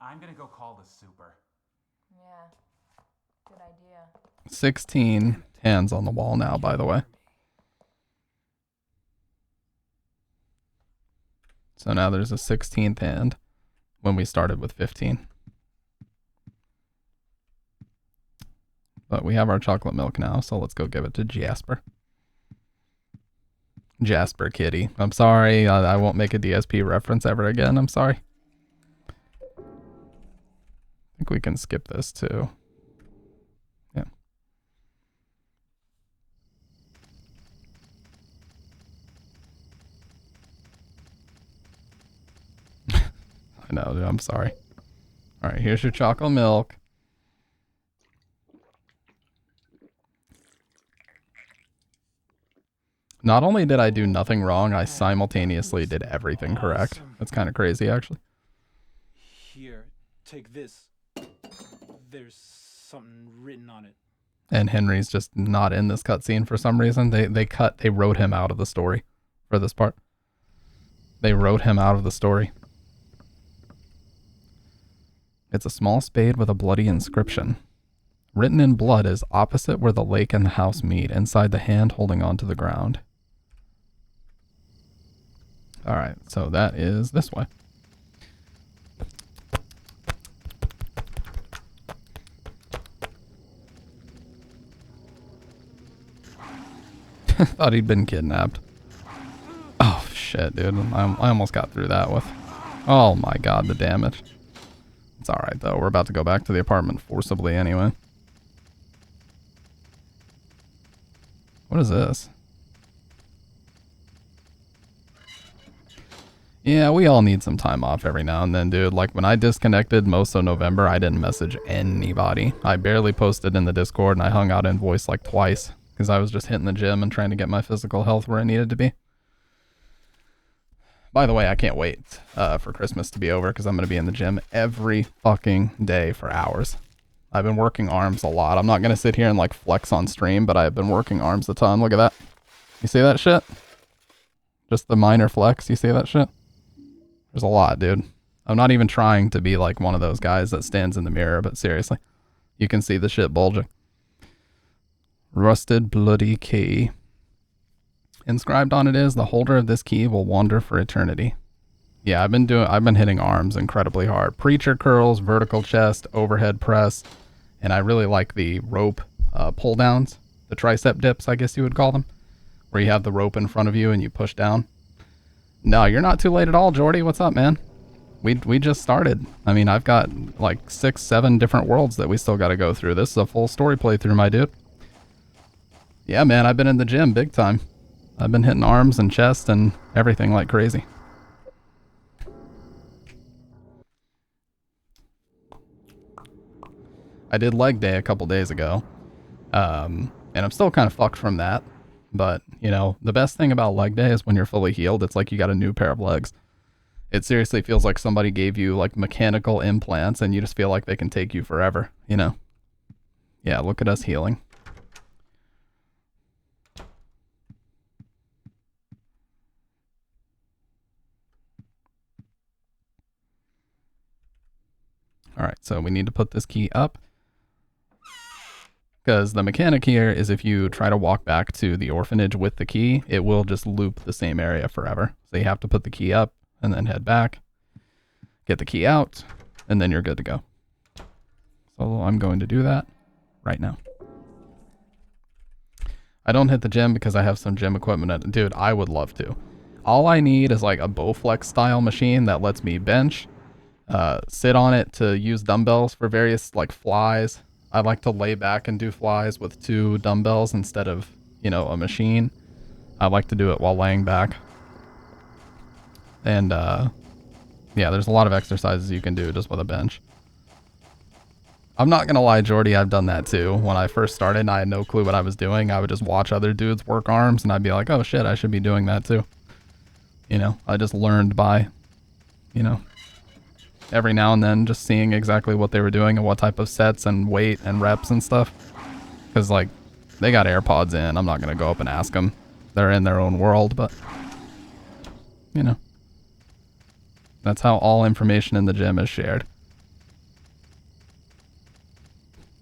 I'm gonna go call the super. Yeah, good idea. 16 hands on the wall now, by the way. So now there's a 16th hand when we started with 15. But we have our chocolate milk now, so let's go give it to Jasper. Jasper Kitty. I'm sorry, I won't make a DSP reference ever again. I'm sorry. I think we can skip this too. Yeah. I know, dude, I'm sorry. All right, here's your chocolate milk. Not only did I do nothing wrong, I simultaneously did everything correct. Awesome. That's kind of crazy, actually. Here, take this. There's something written on it. And Henry's just not in this cutscene for some reason. They wrote him out of the story for this part. They wrote him out of the story. It's a small spade with a bloody inscription. Written in blood is opposite where the lake and the house meet, inside the hand holding onto the ground. Alright, so that is this way. Thought he'd been kidnapped. Oh shit, dude. I almost got through that with... Oh my god, the damage. It's alright though. We're about to go back to the apartment forcibly anyway. What is this? Yeah, we all need some time off every now and then, dude. Like when I disconnected most of November, I didn't message anybody. I barely posted in the Discord and I hung out in voice like twice because I was just hitting the gym and trying to get my physical health where it needed to be. By the way, I can't wait for Christmas to be over because I'm going to be in the gym every fucking day for hours. I've been working arms a lot. I'm not going to sit here and like flex on stream, but I've been working arms a ton. Look at that. You see that shit? Just the minor flex. You see that shit? There's a lot, dude. I'm not even trying to be like one of those guys that stands in the mirror, but seriously, you can see the shit bulging. Rusted bloody key. Inscribed on it is, the holder of this key will wander for eternity. Yeah, I've been hitting arms incredibly hard. Preacher curls, vertical chest, overhead press, and I really like the rope pull downs, the tricep dips, I guess you would call them, where you have the rope in front of you and you push down. No, you're not too late at all, Jordy. What's up, man? We just started. I mean, I've got like 6, 7 different worlds that we still got to go through. This is a full story playthrough, my dude. Yeah, man, I've been in the gym big time. I've been hitting arms and chest and everything like crazy. I did leg day a couple days ago. And I'm still kind of fucked from that. But, you know, the best thing about leg day is when you're fully healed, it's like you got a new pair of legs. It seriously feels like somebody gave you like mechanical implants and you just feel like they can take you forever, you know? Yeah, look at us healing. All right, so we need to put this key up. Because the mechanic here is if you try to walk back to the orphanage with the key, it will just loop the same area forever. So you have to put the key up and then head back, get the key out, and then you're good to go. So I'm going to do that right now. I don't hit the gym because I have some gym equipment. Dude, I would love to. All I need is like a Bowflex style machine that lets me bench, sit on it to use dumbbells for various like flies. I like to lay back and do flies with 2 dumbbells instead of, you know, a machine. I like to do it while laying back. And, yeah, there's a lot of exercises you can do just with a bench. I'm not going to lie, Jordy, I've done that too. When I first started and I had no clue what I was doing, I would just watch other dudes work arms and I'd be like, oh shit, I should be doing that too. You know, I just learned by, you know, every now and then just seeing exactly what they were doing and what type of sets and weight and reps and stuff. Because, like, they got AirPods in. I'm not going to go up and ask them. They're in their own world, but, you know. That's how all information in the gym is shared.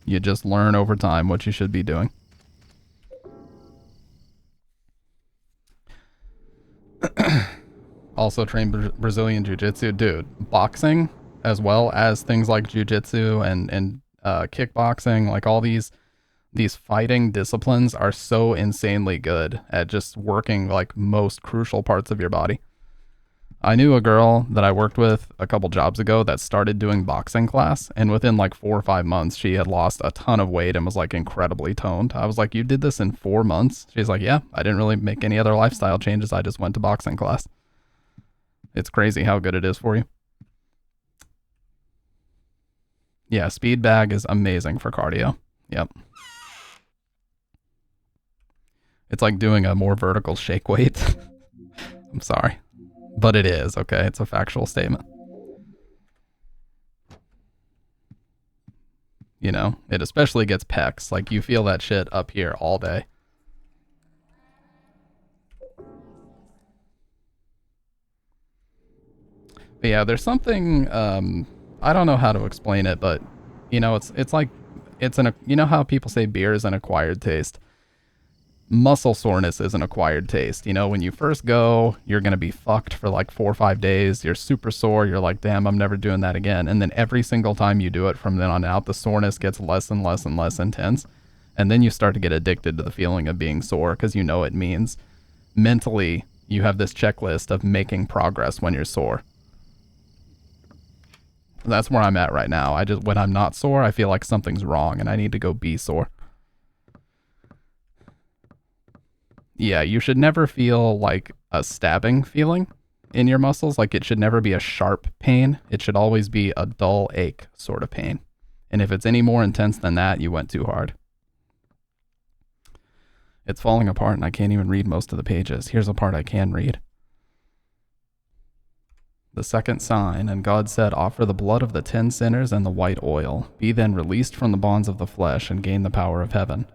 You just learn over time what you should be doing. Also train Brazilian Jiu-Jitsu. Dude, boxing as well as things like Jiu-Jitsu and kickboxing, like all these fighting disciplines are so insanely good at just working like most crucial parts of your body. I knew a girl that I worked with a couple jobs ago that started doing boxing class, and within like 4 or 5 months, she had lost a ton of weight and was like incredibly toned. I was like, you did this in 4 months? She's like, yeah, I didn't really make any other lifestyle changes. I just went to boxing class. It's crazy how good it is for you. Yeah, speed bag is amazing for cardio. Yep. It's like doing a more vertical shake weight. I'm sorry. But it is, okay? It's a factual statement. You know, it especially gets pecs. Like, you feel that shit up here all day. But yeah, there's something, I don't know how to explain it, but, you know, it's like, you know how people say beer is an acquired taste? Muscle soreness is an acquired taste. You know, when you first go, you're going to be fucked for like 4 or 5 days. You're super sore. You're like, damn, I'm never doing that again. And then every single time you do it from then on out, the soreness gets less and less and less intense. And then you start to get addicted to the feeling of being sore because you know it means mentally you have this checklist of making progress when you're sore. That's where I'm at right now. When I'm not sore, I feel like something's wrong and I need to go be sore. Yeah, you should never feel like a stabbing feeling in your muscles. Like, it should never be a sharp pain. It should always be a dull ache sort of pain. And if it's any more intense than that, you went too hard. It's falling apart and I can't even read most of the pages. Here's a part I can read. The second sign, and God said, offer the blood of the 10 sinners and the white oil. Be then released from the bonds of the flesh and gain the power of heaven.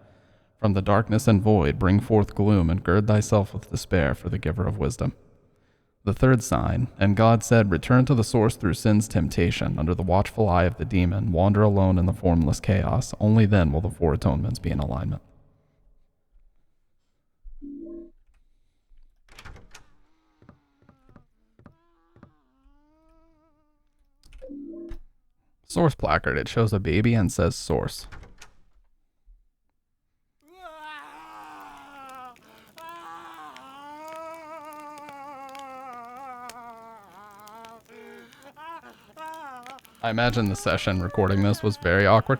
From the darkness and void bring forth gloom, and gird thyself with despair for the giver of wisdom. The third sign, and God said, return to the source through sin's temptation, under the watchful eye of the demon, wander alone in the formless chaos. Only then will the 4 atonements be in alignment. Source placard. It shows a baby and says source. I imagine the session recording this was very awkward.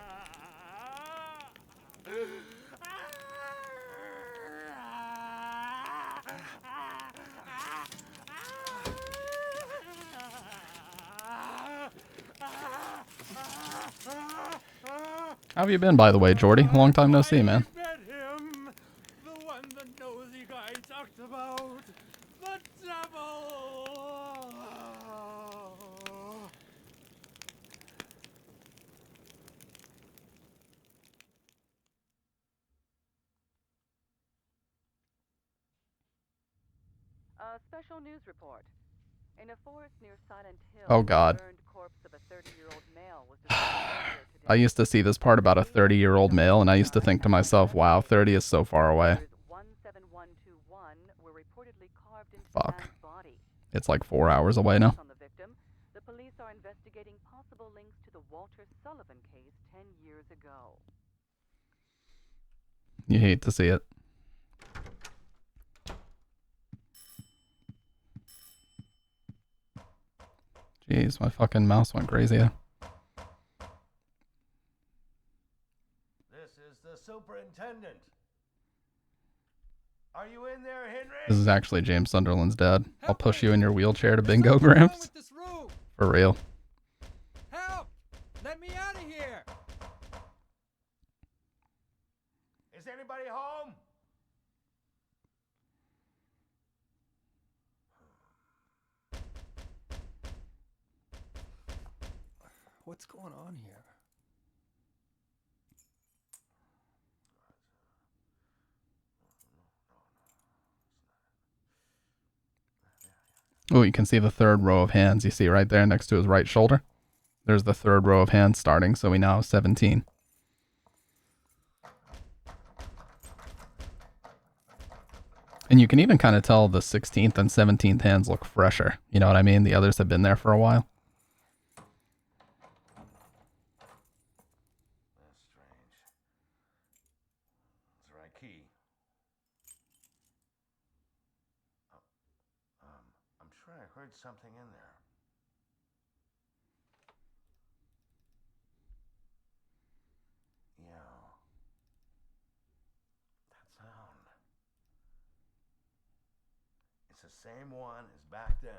How have you been, by the way, Jordy? Long time no see, man. Met him, the one the nosy guy talked about, the devil. Special news report. In a forest near Silent Hill, Oh, God. the burned corpse of a 30-year-old male was discovered earlier today. I used to see this part about a 30-year-old male, and I used to think to myself, wow, 30 is so far away. 17121 were reportedly carved into Fuck. the man's body. It's like 4 hours away now. On the victim, the police are investigating possible links to the Walter Sullivan case 10 years ago. You hate to see it. Jeez, my fucking mouse went crazy. This is the superintendent. Are you in there, Henry? This is actually James Sunderland's dad. I'll push you in your wheelchair to bingo, Gramps. For real. Help! Let me out of here! Is anybody home? What's going on here? Oh, you can see the third row of hands. You see right there next to his right shoulder? There's the third row of hands starting, so we now have 17. And you can even kind of tell the 16th and 17th hands look fresher. You know what I mean? The others have been there for a while. That's strange. That's the right key. I'm sure I heard something in there. Yeah. That sound. It's the same one as back then.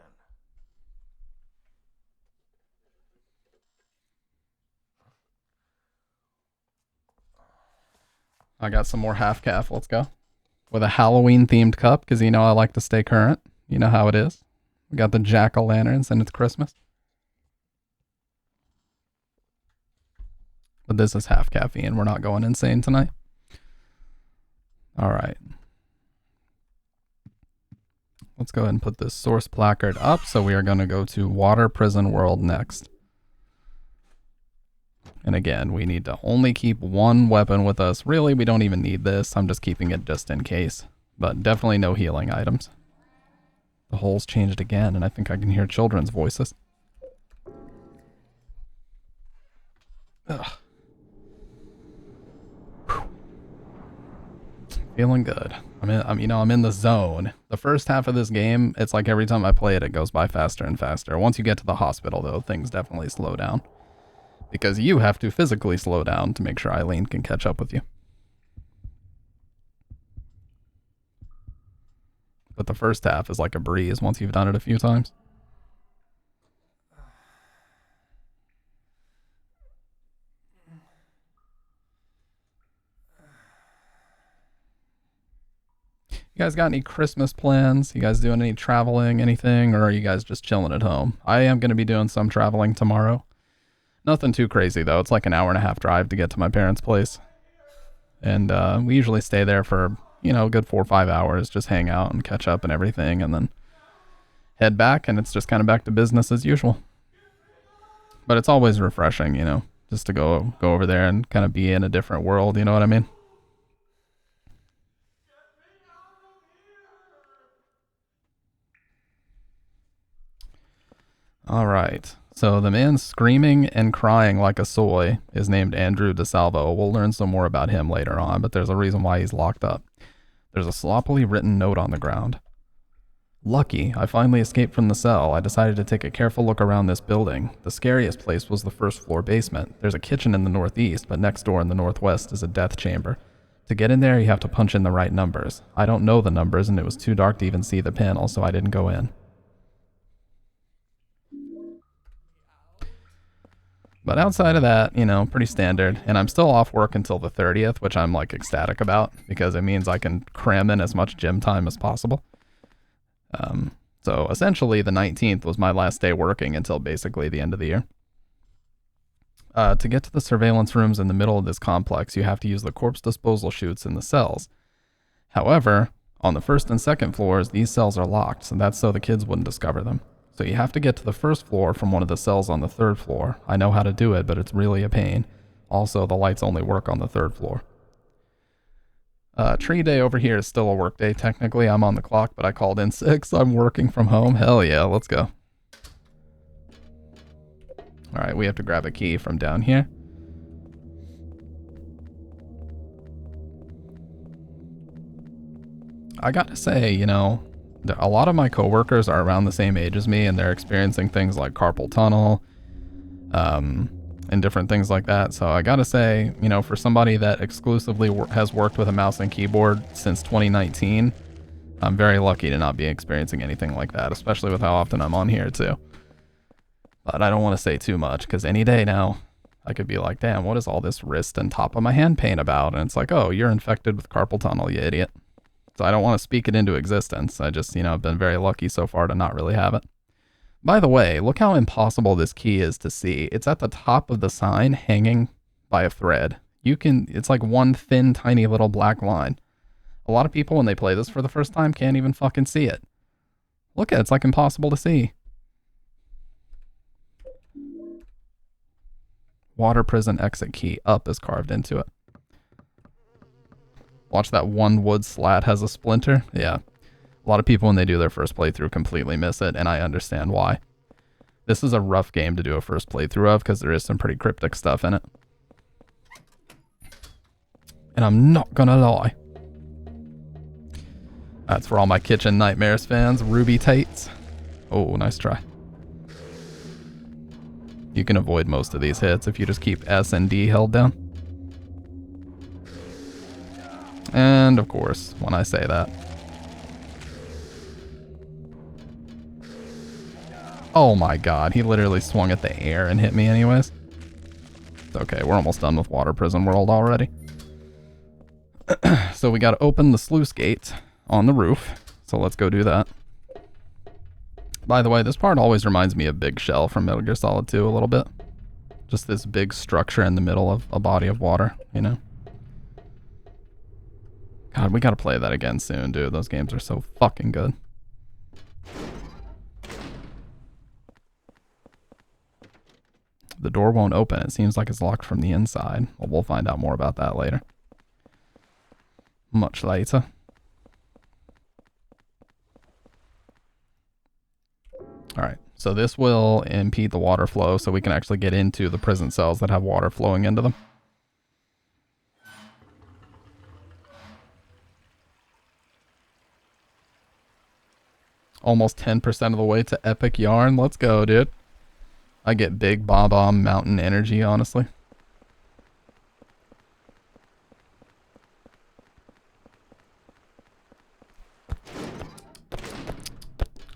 I got some more half calf. Let's go. With a Halloween themed cup, because you know I like to stay current. You know how it is. We got the jack-o'-lanterns and it's Christmas. But this is half caffeine. We're not going insane tonight. All right. Let's go ahead and put this source placard up. So we are going to go to Water Prison World next. And again, we need to only keep one weapon with us. Really, we don't even need this. I'm just keeping it just in case. But definitely no healing items. The hole's changed again, and I think I can hear children's voices. Ugh. Feeling good. I'm in the zone. The first half of this game, it's like every time I play it, it goes by faster and faster. Once you get to the hospital, though, things definitely slow down. Because you have to physically slow down to make sure Eileen can catch up with you. But the first half is like a breeze once you've done it a few times. You guys got any Christmas plans? You guys doing any traveling, anything? Or are you guys just chilling at home? I am going to be doing some traveling tomorrow. Nothing too crazy, though. It's like an hour-and-a-half drive to get to my parents' place. And we usually stay there for, a good 4 or 5 hours, just hang out and catch up and everything, and then head back, and it's just kind of back to business as usual. But it's always refreshing, just to go over there and kind of be in a different world, you know what I mean? All right, So the man screaming and crying like a soy is named Andrew DeSalvo. We'll learn some more about him later on, but there's a reason why he's locked up. There's a sloppily written note on the ground. Lucky, I finally escaped from the cell. I decided to take a careful look around this building. The scariest place was the first floor basement. There's a kitchen in the northeast, but next door in the northwest is a death chamber. To get in there, you have to punch in the right numbers. I don't know the numbers, and it was too dark to even see the panel, so I didn't go in. But outside of that, you know, pretty standard. And I'm still off work until the 30th, which I'm like ecstatic about because it means I can cram in as much gym time as possible. So essentially the 19th was my last day working until basically the end of the year. To get to the surveillance rooms in the middle of this complex, you have to use the corpse disposal chutes in the cells. However, on the first and second floors, these cells are locked, so that's so the kids wouldn't discover them. So you have to get to the first floor from one of the cells on the third floor. I know how to do it, but it's really a pain. Also, the lights only work on the third floor. Tree day over here is still a work day. Technically, I'm on the clock, but I called in sick, so I'm working from home. Hell yeah, let's go. Alright, we have to grab a key from down here. I gotta say, you know, a lot of my coworkers are around the same age as me, and they're experiencing things like carpal tunnel, and different things like that. So I gotta say, you know, for somebody that exclusively has worked with a mouse and keyboard since 2019, I'm very lucky to not be experiencing anything like that, especially with how often I'm on here too. But I don't want to say too much, because any day now, I could be like, damn, what is all this wrist and top of my hand pain about? And it's like, oh, you're infected with carpal tunnel, you idiot. So I don't want to speak it into existence. I just, you know, I've been very lucky so far to not really have it. By the way, look how impossible this key is to see. It's at the top of the sign, hanging by a thread. It's like one thin, tiny little black line. A lot of people, when they play this for the first time, can't even fucking see it. Look at it, it's like impossible to see. Water prison exit key, up is carved into it. Watch that one wood slat has a splinter. Yeah. A lot of people, when they do their first playthrough, completely miss it, and I understand why. This is a rough game to do a first playthrough of, because there is some pretty cryptic stuff in it. And I'm not gonna lie. That's for all my Kitchen Nightmares fans. Ruby Tates. Oh, nice try. You can avoid most of these hits if you just keep S and D held down. And, of course, when I say that. Oh my god, he literally swung at the air and hit me anyways. It's okay, we're almost done with Water Prison World already. So we gotta open the sluice gate on the roof. So let's go do that. By the way, this part always reminds me of Big Shell from Metal Gear Solid 2 a little bit. Just this big structure in the middle of a body of water, you know? God, we gotta play that again soon, dude. Those games are so fucking good. The door won't open. It seems like it's locked from the inside. Well, we'll find out more about that later. Much later. Alright, so this will impede the water flow so we can actually get into the prison cells that have water flowing into them. Almost 10% of the way to epic yarn. Let's go, dude. I get big bomb mountain energy, honestly.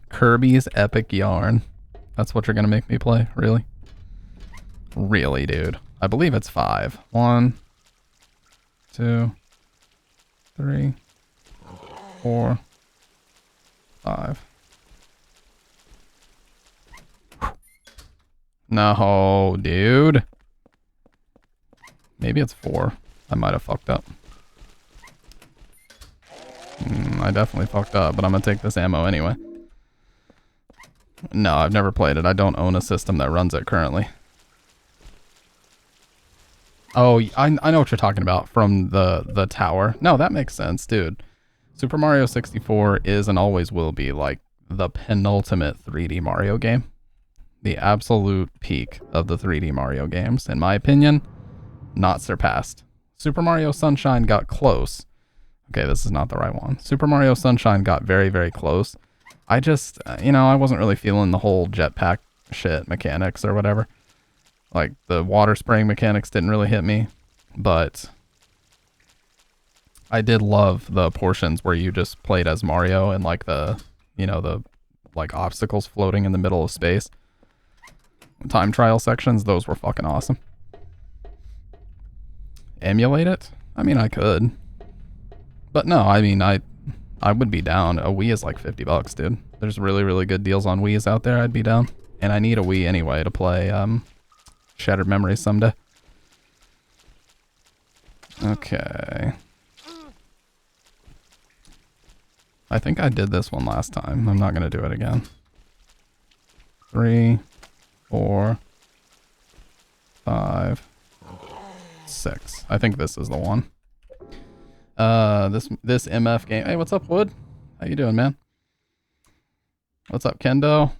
Kirby's Epic Yarn. That's what you're gonna make me play? Really? Really, dude. I believe it's 5. 1, 2, 3, 4, 5. No, dude. Maybe it's 4. I might have fucked up. I definitely fucked up, but I'm gonna take this ammo anyway. No, I've never played it. I don't own a system that runs it currently. Oh, I know what you're talking about from the tower. No, that makes sense, dude. Super Mario 64 is and always will be like the penultimate 3D Mario game. the absolute peak of the 3D Mario games. In my opinion, not surpassed. Super Mario Sunshine got close. Okay, this is not the right one. Super Mario Sunshine got very, very close. I just, I wasn't really feeling the whole jetpack shit mechanics or whatever. Like, the water spraying mechanics didn't really hit me. But I did love the portions where you just played as Mario and, like, the obstacles floating in the middle of space. Time trial sections, those were fucking awesome. Emulate it? I mean, I could. But no, I mean, I would be down. A Wii is like $50, dude. There's really, really good deals on Wii's out there. I'd be down. And I need a Wii anyway to play Shattered Memories someday. Okay. I think I did this one last time. I'm not going to do it again. 3, 4, 5, 6. I think this is the one. This MF game. Hey, what's up, Wood? How you doing, man? What's up, Kendo?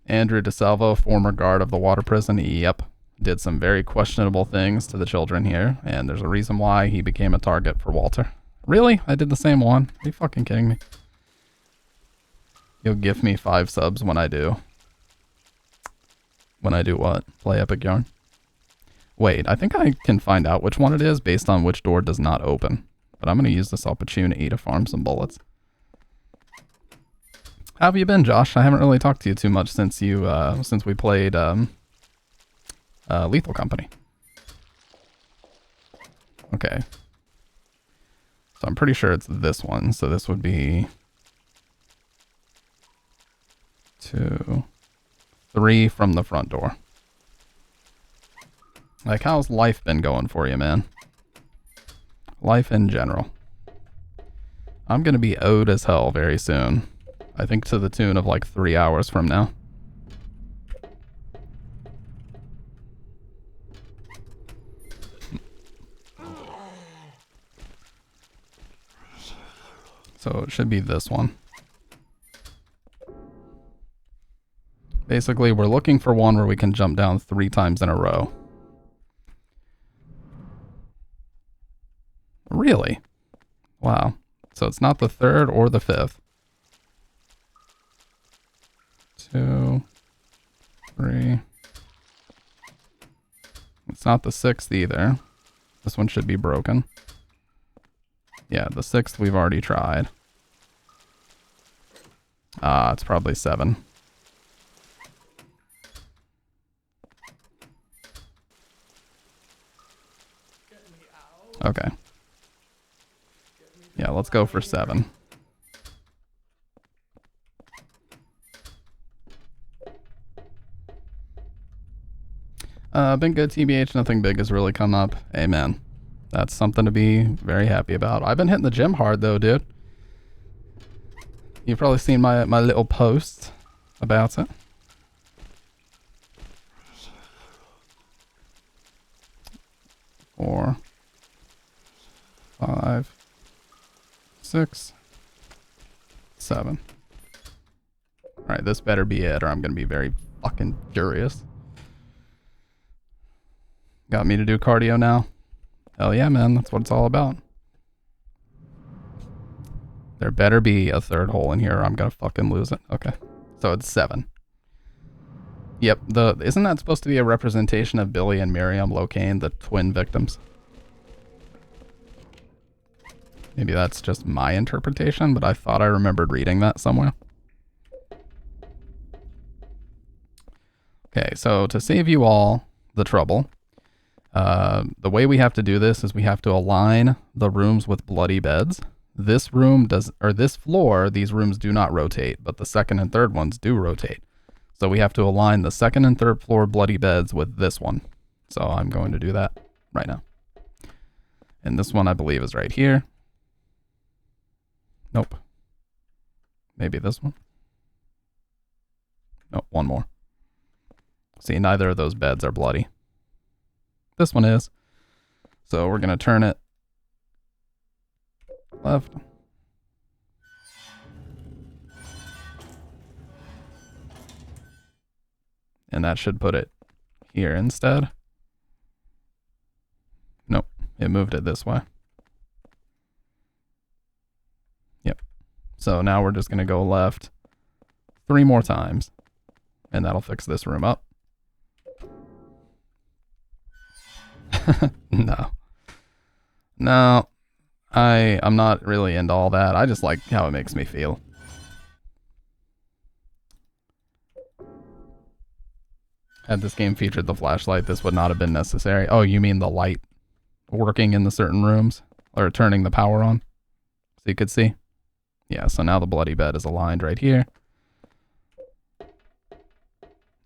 Andrew DeSalvo, former guard of the water prison. Yep. Did some very questionable things to the children here, and there's a reason why he became a target for Walter. Really? I did the same one? Are you fucking kidding me? You'll give me 5 subs when I do. When I do what? Play Epic Yarn? Wait, I think I can find out which one it is based on which door does not open. But I'm going to use this opportunity to farm some bullets. How have you been, Josh? I haven't really talked to you too much since we played Lethal Company. Okay. So I'm pretty sure it's this one. So this would be 2, 3 from the front door. Like, how's life been going for you, man? Life in general. I'm going to be owed as hell very soon. I think to the tune of like 3 hours from now. So it should be this one. Basically, we're looking for one where we can jump down 3 times in a row. Really? Wow. So it's not the 3rd or the 5th. 2, 3. It's not the 6th either. This one should be broken. Yeah, the 6th we've already tried. It's probably 7. Okay. Yeah, let's go for 7. Been good, TBH. Nothing big has really come up. Amen. That's something to be very happy about. I've been hitting the gym hard, though, dude. You've probably seen my little post about it. Four, 5, 6, 7. Alright, this better be it, or I'm gonna be very fucking furious. Got me to do cardio now? Hell yeah, man, that's what it's all about. There better be a 3rd hole in here or I'm gonna fucking lose it. Okay, so it's 7. Yep, isn't that supposed to be a representation of Billy and Miriam Locane, the twin victims? Maybe that's just my interpretation, but I thought I remembered reading that somewhere. Okay, so to save you all the trouble, the way we have to do this is we have to align the rooms with bloody beds. This room this floor, these rooms do not rotate, but the 2nd and 3rd ones do rotate. So we have to align the 2nd and 3rd floor bloody beds with this one. So I'm going to do that right now. And this one I believe is right here. Nope. Maybe this one. Nope, one more. See, neither of those beds are bloody. This one is. So we're going to turn it left. And that should put it here instead. Nope, it moved it this way. Yep. So now we're just going to go left 3 more times. And that'll fix this room up. No. No. I'm not really into all that. I just like how it makes me feel. Had this game featured the flashlight, this would not have been necessary. Oh, you mean the light working in the certain rooms? Or turning the power on? So you could see? Yeah, so now the bloody bed is aligned right here.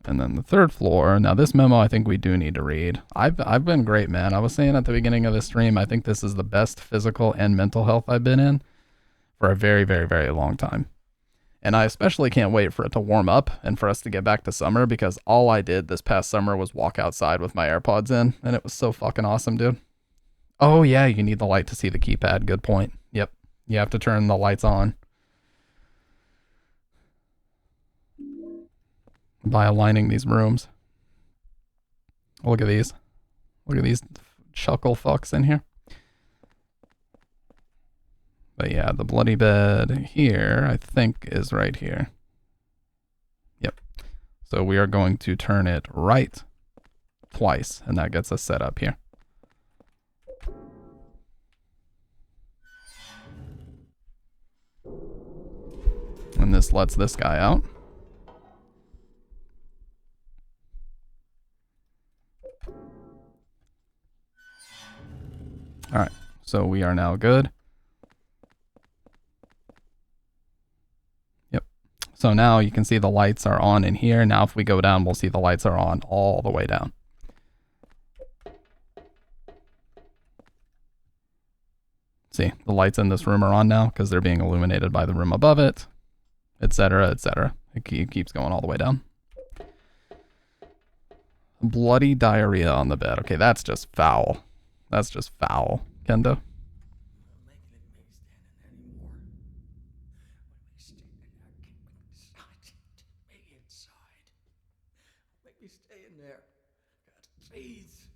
And then the 3rd floor. Now this memo I think we do need to read. I've been great, man. I was saying at the beginning of this stream, I think this is the best physical and mental health I've been in for a very, very, very long time. And I especially can't wait for it to warm up and for us to get back to summer, because all I did this past summer was walk outside with my AirPods in, and it was so fucking awesome, dude. Oh yeah, you need the light to see the keypad. Good point. Yep. You have to turn the lights on by aligning these rooms. Look at these. Look at these chuckle fucks in here. But yeah, the bloody bed here, I think, is right here. Yep. So we are going to turn it right twice, and that gets us set up here. And this lets this guy out. All right, so we are now good. Yep. So now you can see the lights are on in here. Now if we go down, we'll see the lights are on all the way down. See, the lights in this room are on now because they're being illuminated by the room above it, etc., etc. It keeps going all the way down. Bloody diarrhea on the bed. Okay, that's just foul. That's just foul, Kendo. Make me stay in there. God, please.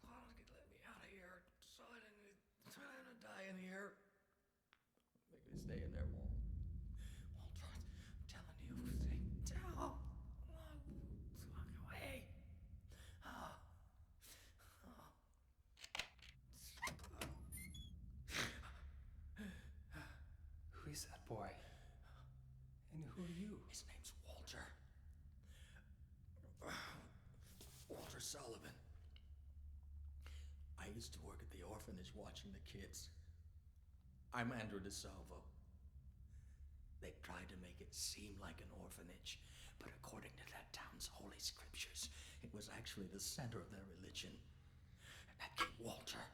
Come on, let me out of here. I'm trying to die in here. Make me stay in there, Walter. I'm telling you, down. Walk away. Who is that boy? And who are you? His name's Walter. Walter Sullivan. I used to work at the orphanage watching the kids. I'm Andrew DeSalvo. They tried to make it seem like an orphanage, but according to that town's holy scriptures, it was actually the center of their religion. And that kid Walter,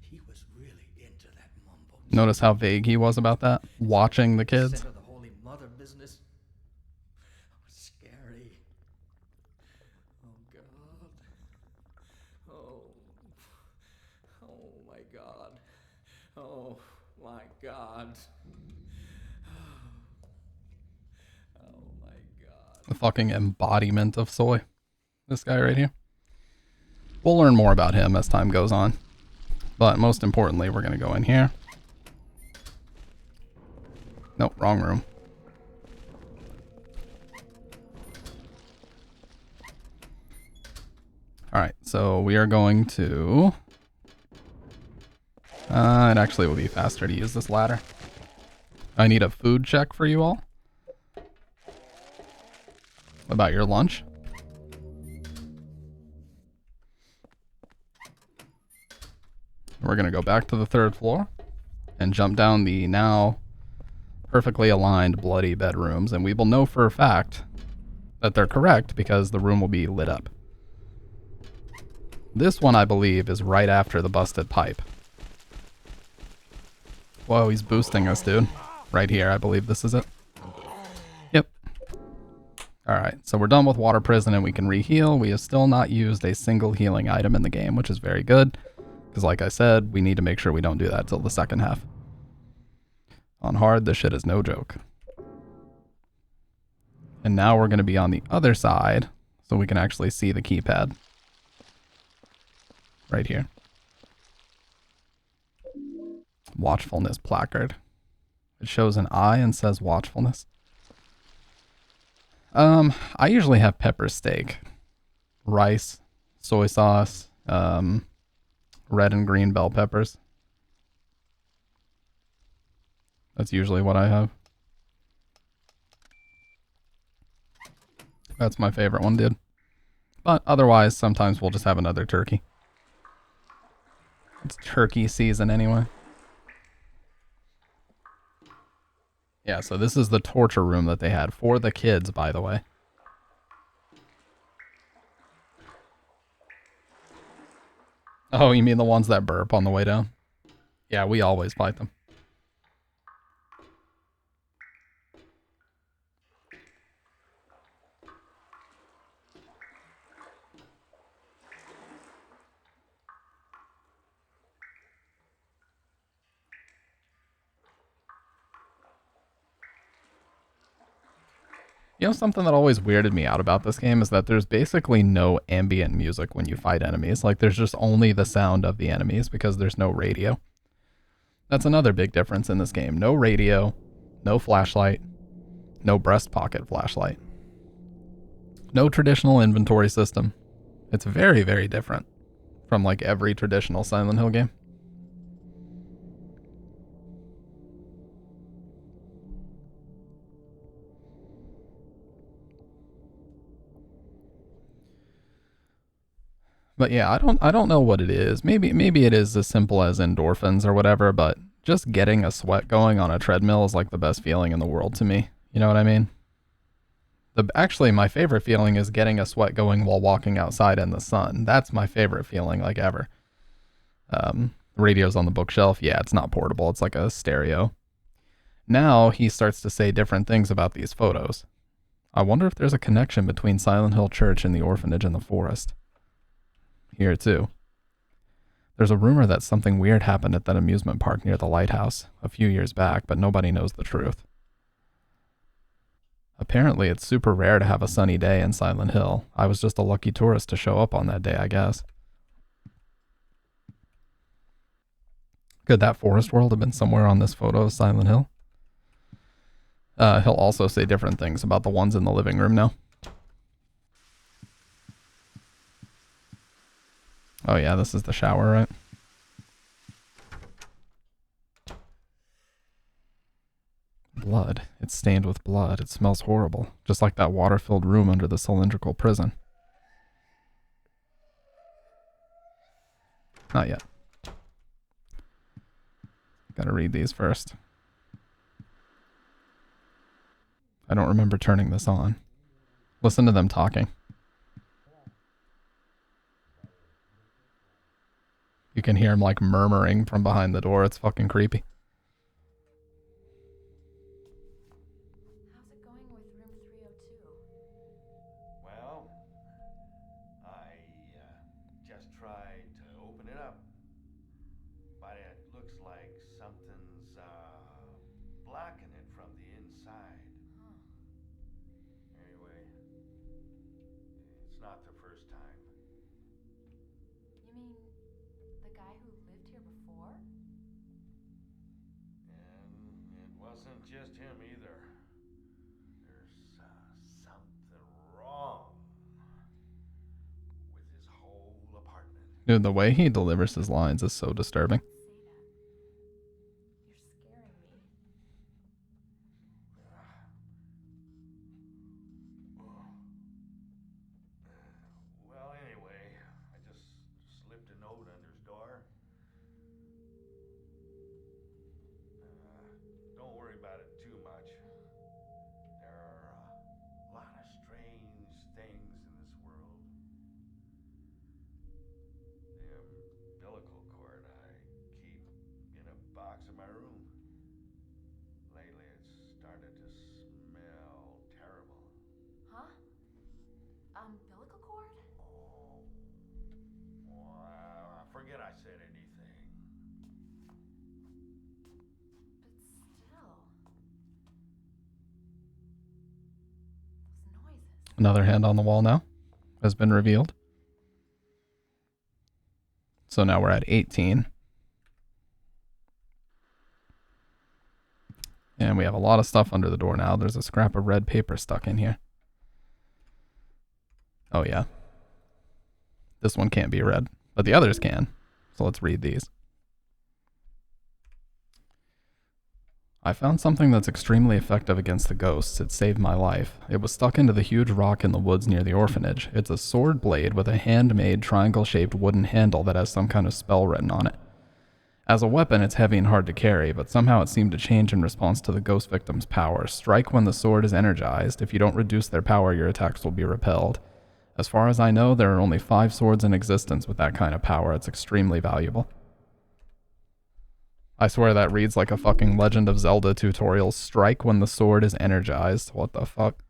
he was really into that mumbo. Notice how vague he was about that? Watching the kids. Center of the Holy Mother business. It was scary. Oh God. Oh my God. Oh my God. Oh my God. The fucking embodiment of soy. This guy right here. We'll learn more about him as time goes on. But most importantly, we're going to go in here. Nope, wrong room. Alright, so we are going to... it actually will be faster to use this ladder. I need a food check for you all. What about your lunch? We're going to go back to the 3rd floor and jump down the now perfectly aligned bloody bedrooms, and we will know for a fact that they're correct because the room will be lit up. This one, I believe, is right after the busted pipe. Whoa, he's boosting us, dude. Right here, I believe this is it. Yep. Alright, so we're done with Water Prison and we can re-heal. We have still not used a single healing item in the game, which is very good. Because like I said, we need to make sure we don't do that till the second half. On hard, this shit is no joke. And now we're going to be on the other side so we can actually see the keypad. Right here. Watchfulness placard. It shows an eye and says watchfulness. I usually have pepper steak, rice, soy sauce, red and green bell peppers. That's usually what I have. That's my favorite one, dude. But otherwise, sometimes we'll just have another turkey. It's turkey season anyway. Yeah, so this is the torture room that they had for the kids, by the way. Oh, you mean the ones that burp on the way down? Yeah, we always fight them. You know, something that always weirded me out about this game is that there's basically no ambient music when you fight enemies. Like, there's just only the sound of the enemies because there's no radio. That's another big difference in this game. No radio, no flashlight, no breast pocket flashlight. No traditional inventory system. It's very, very different from, like, every traditional Silent Hill game. But yeah, I don't know what it is. Maybe it is as simple as endorphins or whatever, but just getting a sweat going on a treadmill is like the best feeling in the world to me. You know what I mean? Actually, my favorite feeling is getting a sweat going while walking outside in the sun. That's my favorite feeling, like, ever. Radio's on the bookshelf. Yeah, it's not portable. It's like a stereo. Now he starts to say different things about these photos. I wonder if there's a connection between Silent Hill Church and the orphanage in the forest. Here too. There's a rumor that something weird happened at that amusement park near the lighthouse a few years back, but nobody knows the truth. Apparently, it's super rare to have a sunny day in Silent Hill. I was just a lucky tourist to show up on that day, I guess. Could that forest world have been somewhere on this photo of Silent Hill? He'll also say different things about the ones in the living room now. Oh yeah, this is the shower, right? Blood. It's stained with blood. It smells horrible. Just like that water-filled room under the cylindrical prison. Not yet. Gotta read these first. I don't remember turning this on. Listen to them talking. You can hear him like murmuring from behind the door. It's fucking creepy. How's it going with room 302? Well, I just tried to open it up, but it looks like something's blocking it from the inside. Huh. Anyway, it's not the first time. You mean the guy who lived here before? And it wasn't just him either. There's something wrong with his whole apartment. Dude, the way he delivers his lines is so disturbing. Say that. You're scaring me. Well, anyway, I just slipped a note under his door. Don't worry about it too much. There are a lot of strange things in this world. The umbilical cord I keep in a box in my room. Lately, it's started to smell terrible. Huh? Umbilical cord? Oh, well, I forget I said anything. But still. Those Another hand on the wall now has been revealed. So now we're at 18. And we have a lot of stuff under the door now. There's a scrap of red paper stuck in here. Oh yeah. This one can't be read, but the others can. So let's read these. I found something that's extremely effective against the ghosts. It saved my life. It was stuck into the huge rock in the woods near the orphanage. It's a sword blade with a handmade triangle-shaped wooden handle that has some kind of spell written on it. As a weapon, it's heavy and hard to carry, but somehow it seemed to change in response to the ghost victim's power. Strike when the sword is energized. If you don't reduce their power, your attacks will be repelled. As far as I know, there are only 5 swords in existence with that kind of power. It's extremely valuable. I swear that reads like a fucking Legend of Zelda tutorial. Strike when the sword is energized. What the fuck?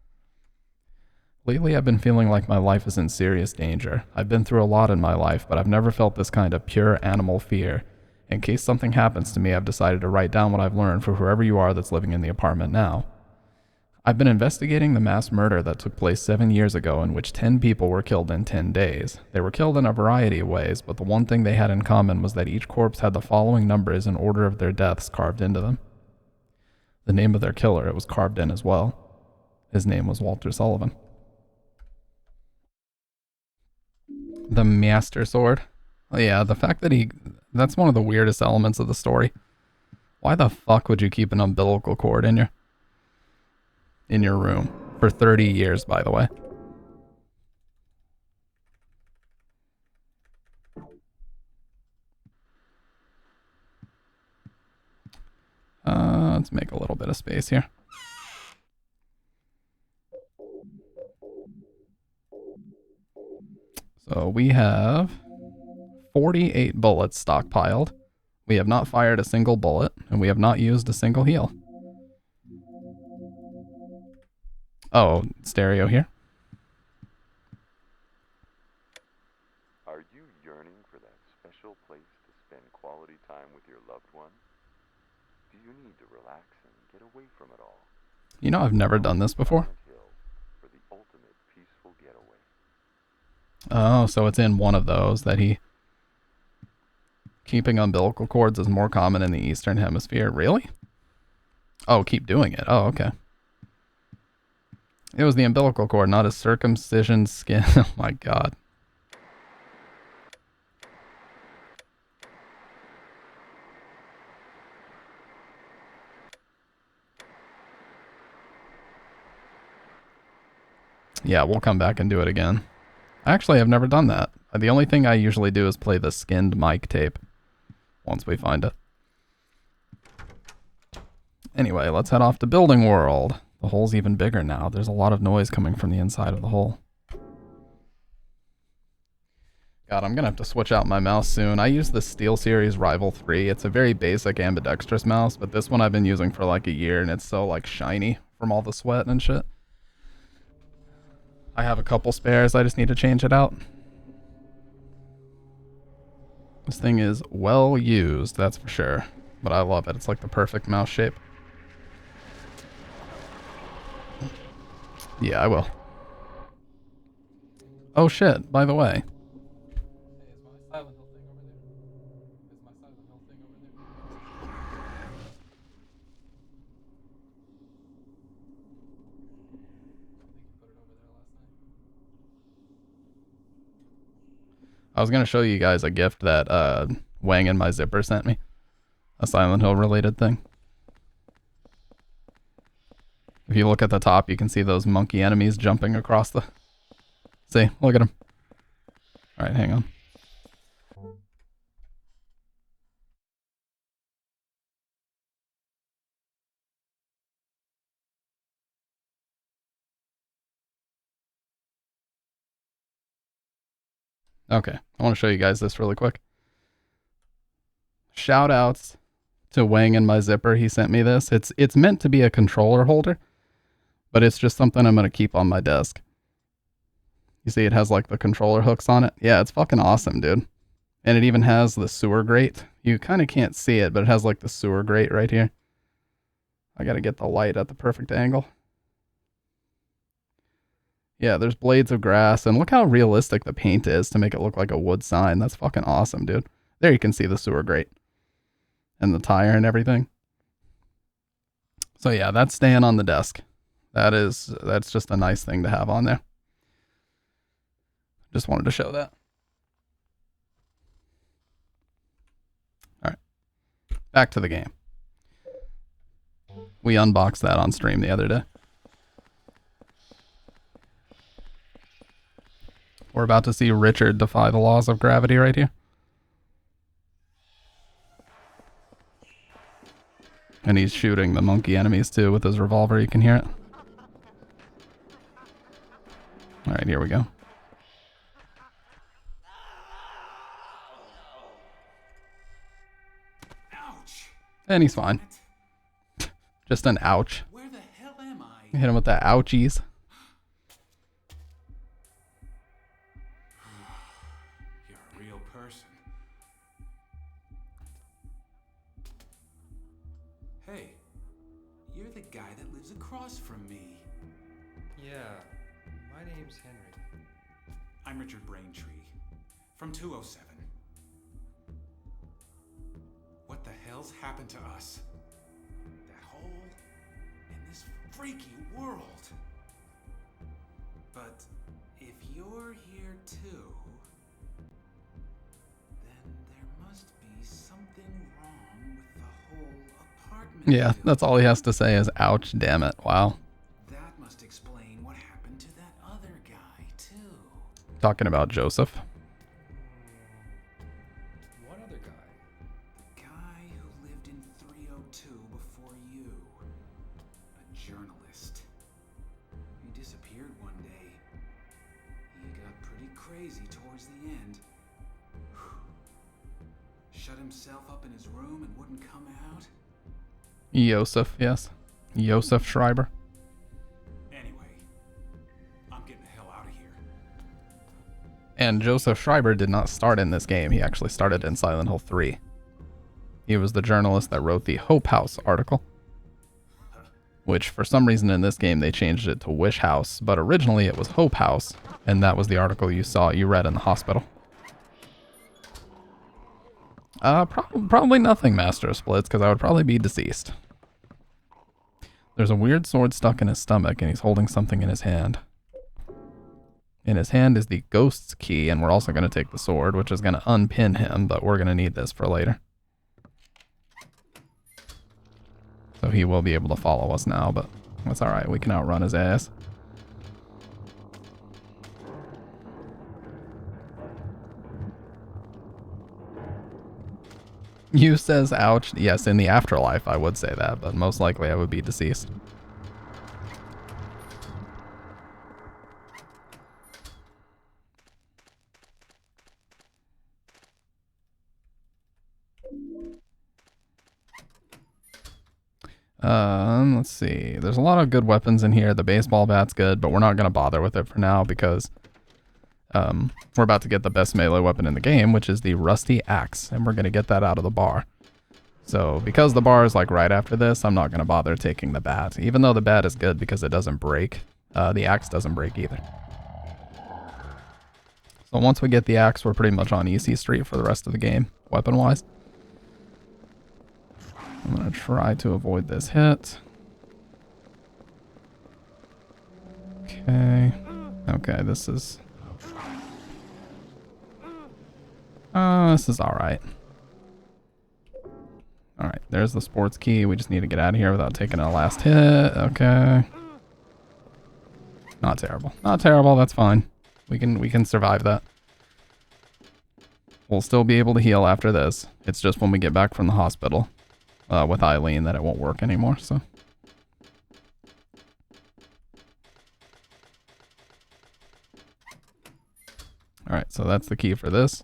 Lately, I've been feeling like my life is in serious danger. I've been through a lot in my life, but I've never felt this kind of pure animal fear. In case something happens to me, I've decided to write down what I've learned for whoever you are that's living in the apartment now. I've been investigating the mass murder that took place 7 years ago in which 10 people were killed in 10 days. They were killed in a variety of ways, but the one thing they had in common was that each corpse had the following numbers in order of their deaths carved into them. The name of their killer, it was carved in as well. His name was Walter Sullivan. The Master Sword. Oh, yeah, the fact that that's one of the weirdest elements of the story. Why the fuck would you keep an umbilical cord in your room for 30 years, by the way? Let's make a little bit of space here. So we have 48 bullets stockpiled. We have not fired a single bullet, and we have not used a single heal. Oh, stereo here. Are you yearning for that special place to spend quality time with your loved one? Do you need to relax and get away from it all? You know, I've never done this before. For the ultimate peaceful getaway. Oh, so it's in one of those that he... Keeping umbilical cords is more common in the Eastern Hemisphere. Really? Oh, keep doing it. Oh, okay. It was the umbilical cord, not a circumcision skin. Oh my god. Yeah, we'll come back and do it again. Actually, I've never done that. The only thing I usually do is play the skinned mic tape once we find it. Anyway, let's head off to Building World. The hole's even bigger now. There's a lot of noise coming from the inside of the hole. God, I'm gonna have to switch out my mouse soon. I use the SteelSeries Rival 3. It's a very basic ambidextrous mouse, but this one I've been using for like a year, and it's so like shiny from all the sweat and shit. I have a couple spares, I just need to change it out. This thing is well used, that's for sure. But I love it. It's like the perfect mouse shape. Yeah, I will. Oh shit, by the way. I was going to show you guys a gift that Wang and my zipper sent me. A Silent Hill related thing. If you look at the top, you can see those monkey enemies jumping across the... See, look at them. Alright, hang on. Okay, I want to show you guys this really quick. Shout outs to Wang and my zipper. He sent me this. It's meant to be a controller holder, but it's just something I'm going to keep on my desk. You see it has like the controller hooks on it? Yeah, it's fucking awesome, dude. And it even has the sewer grate. You kind of can't see it, but it has like the sewer grate right here. I got to get the light at the perfect angle. Yeah, there's blades of grass, and look how realistic the paint is to make it look like a wood sign. That's fucking awesome, dude. There you can see the sewer grate and the tire and everything. So yeah, that's staying on the desk. That's just a nice thing to have on there. Just wanted to show that. All right, back to the game. We unboxed that on stream the other day. We're about to see Richard defy the laws of gravity right here. And he's shooting the monkey enemies too with his revolver. You can hear it. All right, here we go. Ouch! And he's fine. Just an ouch. Where the hell am I? Hit him with the ouchies. You're a real person. Hey, you're the guy that lives across from me. Yeah, my name's Henry. I'm Richard Braintree, from 207. What the hell's happened to us? That hole in this freaky world. But if you're here too, then there must be something wrong with the whole apartment. Yeah, that's all he has to say is ouch, damn it. Wow. That must explain what happened to that other guy too. Talking about Joseph. What other guy? The guy who lived in 302 before you. A journalist. He disappeared one day. He got pretty crazy towards the end. Shut himself up in his room and wouldn't come out. Joseph, yes. Joseph Schreiber. Anyway, I'm getting the hell out of here. And Joseph Schreiber did not start in this game. He actually started in Silent Hill 3. He was the journalist that wrote the Hope House article, which for some reason in this game they changed it to Wish House, but originally it was Hope House, and that was the article you read in the hospital. Probably nothing, Master of Splits, because I would probably be deceased. There's a weird sword stuck in his stomach, and he's holding something in his hand. In his hand is the Ghost's key, and we're also going to take the sword, which is going to unpin him, but we're going to need this for later. So he will be able to follow us now, but that's alright. We can outrun his ass. You says ouch. Yes, in the afterlife I would say that, but most likely I would be deceased. Let's see. There's a lot of good weapons in here. The baseball bat's good, but we're not going to bother with it for now because we're about to get the best melee weapon in the game, which is the rusty axe, and we're going to get that out of the bar. So because the bar is like right after this, I'm not going to bother taking the bat, even though the bat is good because it doesn't break. The axe doesn't break either. So once we get the axe, we're pretty much on easy street for the rest of the game, weapon-wise. I'm going to try to avoid this hit. Okay. Okay, this is... this is alright. Alright, there's the sports key. We just need to get out of here without taking a last hit. Okay. Not terrible. Not terrible, that's fine. We can survive that. We'll still be able to heal after this. It's just when we get back from the hospital with Eileen that it won't work anymore, so. Alright, so that's the key for this.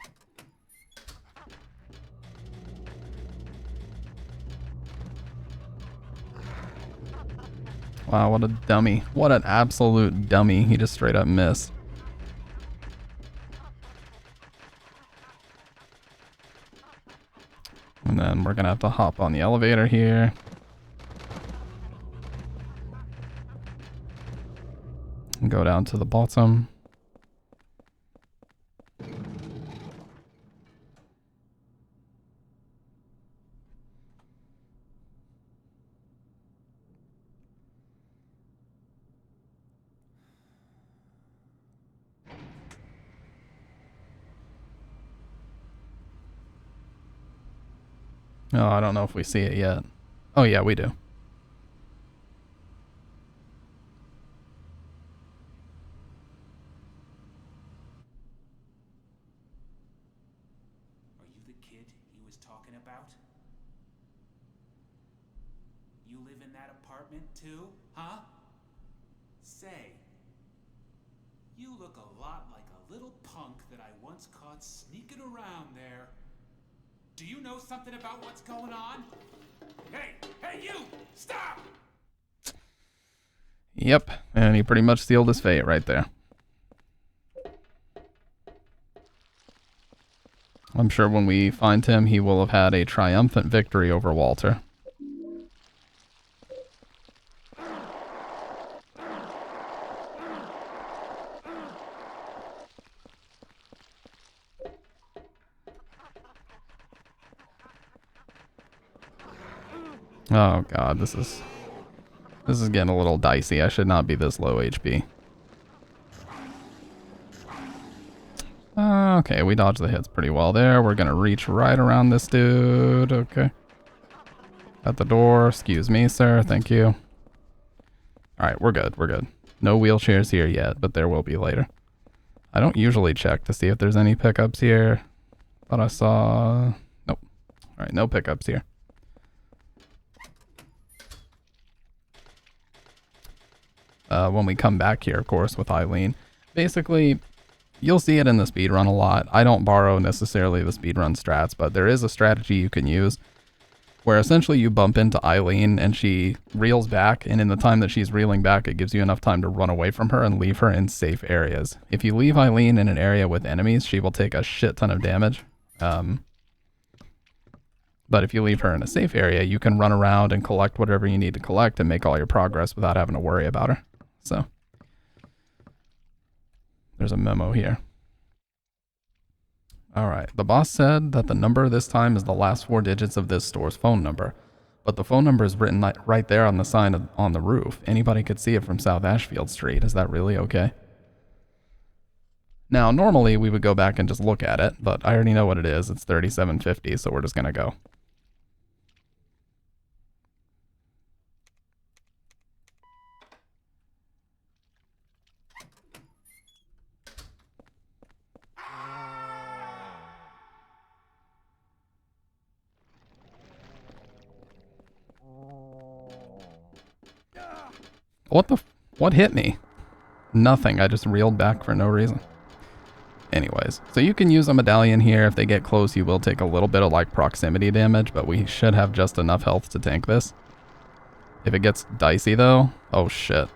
Wow, what a dummy. What an absolute dummy. He just straight up missed. And then we're gonna have to hop on the elevator here. go down to the bottom. Oh, I don't know if we see it yet. Oh yeah, we do. Are you the kid he was talking about? You live in that apartment too, huh? Say, you look a lot like a little punk that I once caught sneaking around there. Do you know something about what's going on? Hey, you! Stop! Yep, and he pretty much sealed his fate right there. I'm sure when we find him, he will have had a triumphant victory over Walter. Oh god, this is getting a little dicey. I should not be this low HP. Okay, we dodged the hits pretty well there. We're gonna reach right around this dude. Okay. At the door. Excuse me, sir. Thank you. Alright, we're good. We're good. No wheelchairs here yet, but there will be later. I don't usually check to see if there's any pickups here. Thought I saw... Nope. Alright, no pickups here. When we come back here, of course, with Eileen. Basically, you'll see it in the speedrun a lot. I don't borrow necessarily the speedrun strats, but there is a strategy you can use where essentially you bump into Eileen and she reels back, and in the time that she's reeling back, it gives you enough time to run away from her and leave her in safe areas. If you leave Eileen in an area with enemies, she will take a shit ton of damage. But if you leave her in a safe area, you can run around and collect whatever you need to collect and make all your progress without having to worry about her. So, there's a memo here. Alright, the boss said that the number this time is the last 4 digits of this store's phone number. But the phone number is written right there on the sign on the roof. Anybody could see it from South Ashfield Street. Is that really okay? Now, normally we would go back and just look at it, but I already know what it is. It's 3750, so we're just gonna go. What hit me? Nothing, I just reeled back for no reason. Anyways, so you can use a medallion here. If they get close, you will take a little bit of like proximity damage, but we should have just enough health to tank this. If it gets dicey though, oh shit.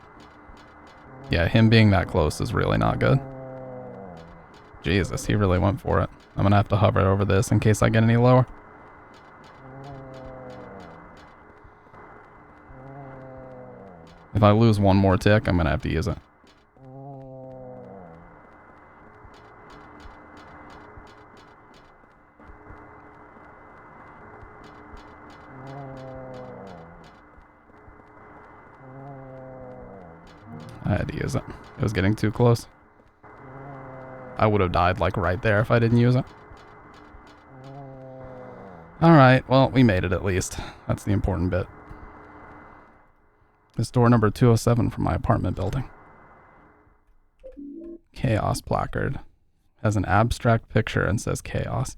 Yeah, him being that close is really not good. Jesus, he really went for it. I'm gonna have to hover over this in case I get any lower. If I lose one more tick, I'm gonna have to use it. I had to use it. It was getting too close. I would have died like right there if I didn't use it. Alright, well, we made it at least. That's the important bit. It's door number 207 from my apartment building. Chaos placard. Has an abstract picture and says chaos.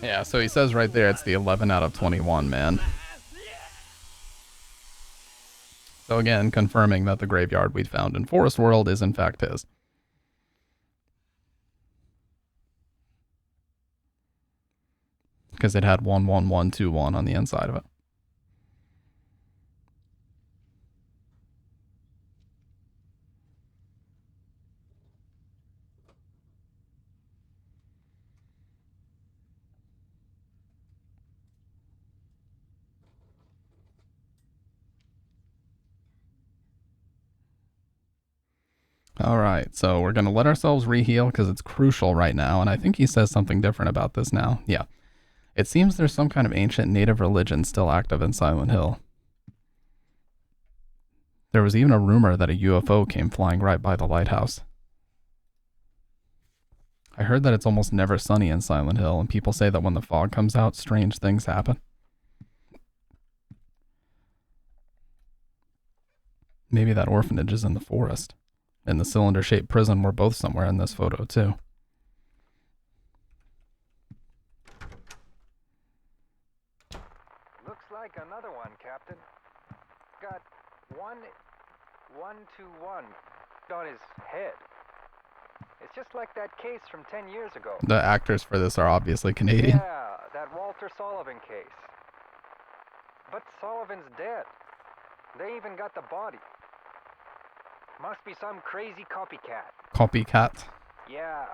Yeah, so he says right there it's the 11 out of 21, man. So again, confirming that the graveyard we found in Forest World is in fact his. Because it had 11121 on the inside of it. All right, so we're going to let ourselves reheal because it's crucial right now, and I think he says something different about this now. Yeah. It seems there's some kind of ancient native religion still active in Silent Hill. There was even a rumor that a UFO came flying right by the lighthouse. I heard that it's almost never sunny in Silent Hill, and people say that when the fog comes out, strange things happen. Maybe that orphanage is in the forest. And the cylinder-shaped prison were both somewhere in this photo, too. Looks like another one, Captain. Got 1121 on his head. It's just like that case from 10 years ago. The actors for this are obviously Canadian. Yeah, that Walter Sullivan case. But Sullivan's dead. They even got the body. Must be some crazy copycat. Copycat. Yeah,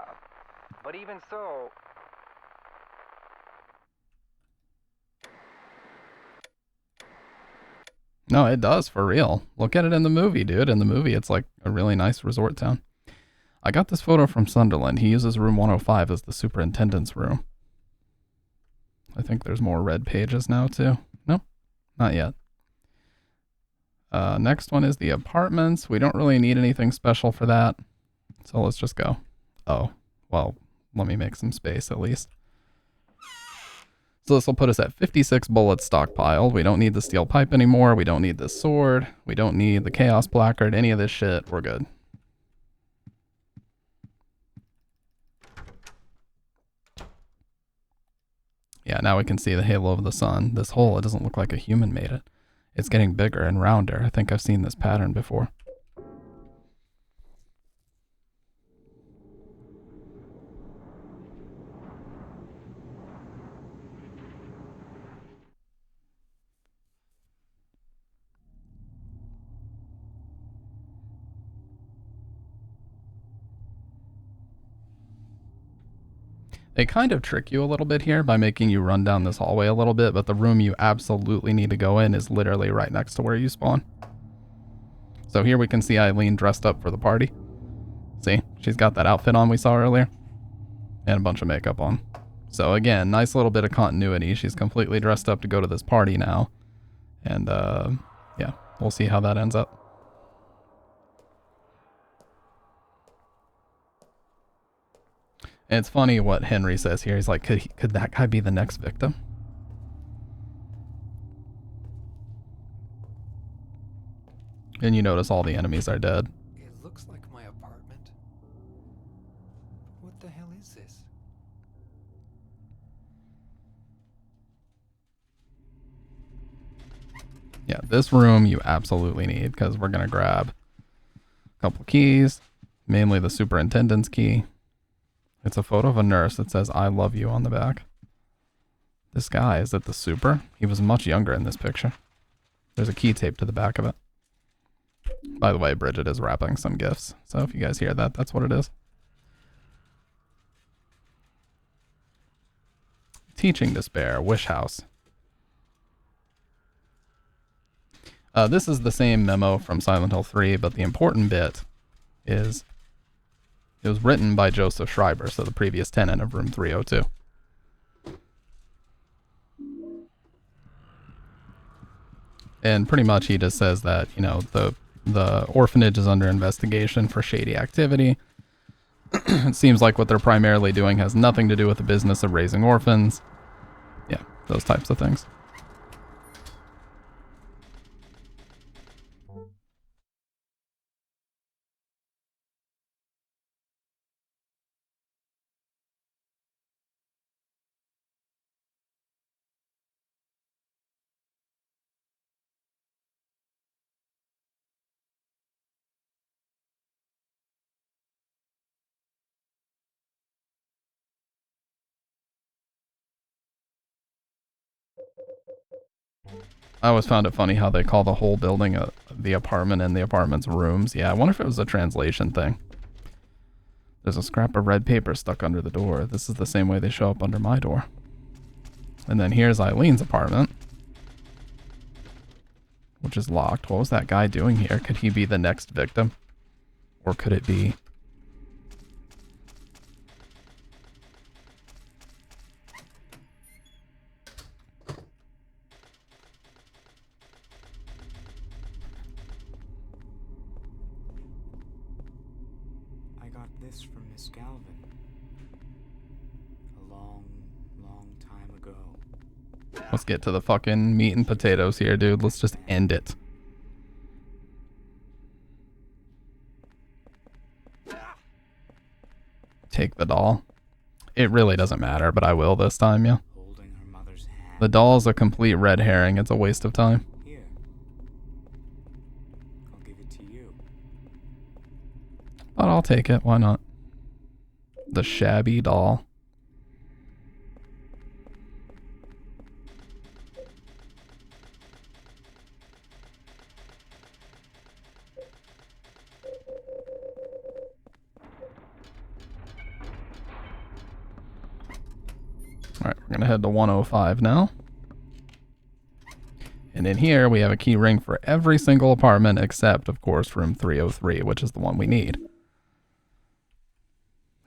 but even so... No, it does, for real. Look at it in the movie, dude. In the movie, it's like a really nice resort town. I got this photo from Sunderland. He uses room 105 as the superintendent's room. I think there's more red pages now, too. No, not yet. Next one is the apartments. We don't really need anything special for that. So let's just go. Oh, well, let me make some space at least. So this will put us at 56 bullets stockpiled. We don't need the steel pipe anymore. We don't need this sword. We don't need the chaos placard. Any of this shit. We're good. Yeah, now we can see the halo of the sun. This hole, it doesn't look like a human made it. It's getting bigger and rounder. I think I've seen this pattern before. They kind of trick you a little bit here by making you run down this hallway a little bit, but the room you absolutely need to go in is literally right next to where you spawn. So here we can see Eileen dressed up for the party. See, she's got that outfit on we saw earlier. And a bunch of makeup on. So again, nice little bit of continuity. She's completely dressed up to go to this party now. And yeah, we'll see how that ends up. And it's funny what Henry says here. He's like, could that guy be the next victim? And you notice all the enemies are dead. It looks like my apartment. What the hell is this? Yeah, this room you absolutely need because we're going to grab a couple keys, mainly the superintendent's key. It's a photo of a nurse that says, "I love you" on the back. This guy, is it the super? He was much younger in this picture. There's a key taped to the back of it. By the way, Bridget is wrapping some gifts. So if you guys hear that, that's what it is. Teaching Despair, Wish House. This is the same memo from Silent Hill 3, but the important bit is it was written by Joseph Schreiber, so the previous tenant of room 302. And pretty much he just says that, you know, the orphanage is under investigation for shady activity. It seems like what they're primarily doing has nothing to do with the business of raising orphans. Yeah, those types of things. I always found it funny how they call the whole building the apartment and the apartment's rooms. Yeah, I wonder if it was a translation thing. There's a scrap of red paper stuck under the door. This is the same way they show up under my door. And then here's Eileen's apartment, which is locked. What was that guy doing here? Could he be the next victim? Or could it be... I got this from Miss Galvin. A long, long time ago. Let's get to the fucking meat and potatoes here, dude. Let's just end it. Take the doll. It really doesn't matter, but I will this time, yeah. The doll is a complete red herring. It's a waste of time. Here. I'll give it to you. But I'll take it. Why not? The shabby doll. Alright, we're going to head to 105 now. And in here, we have a key ring for every single apartment except, of course, room 303, which is the one we need.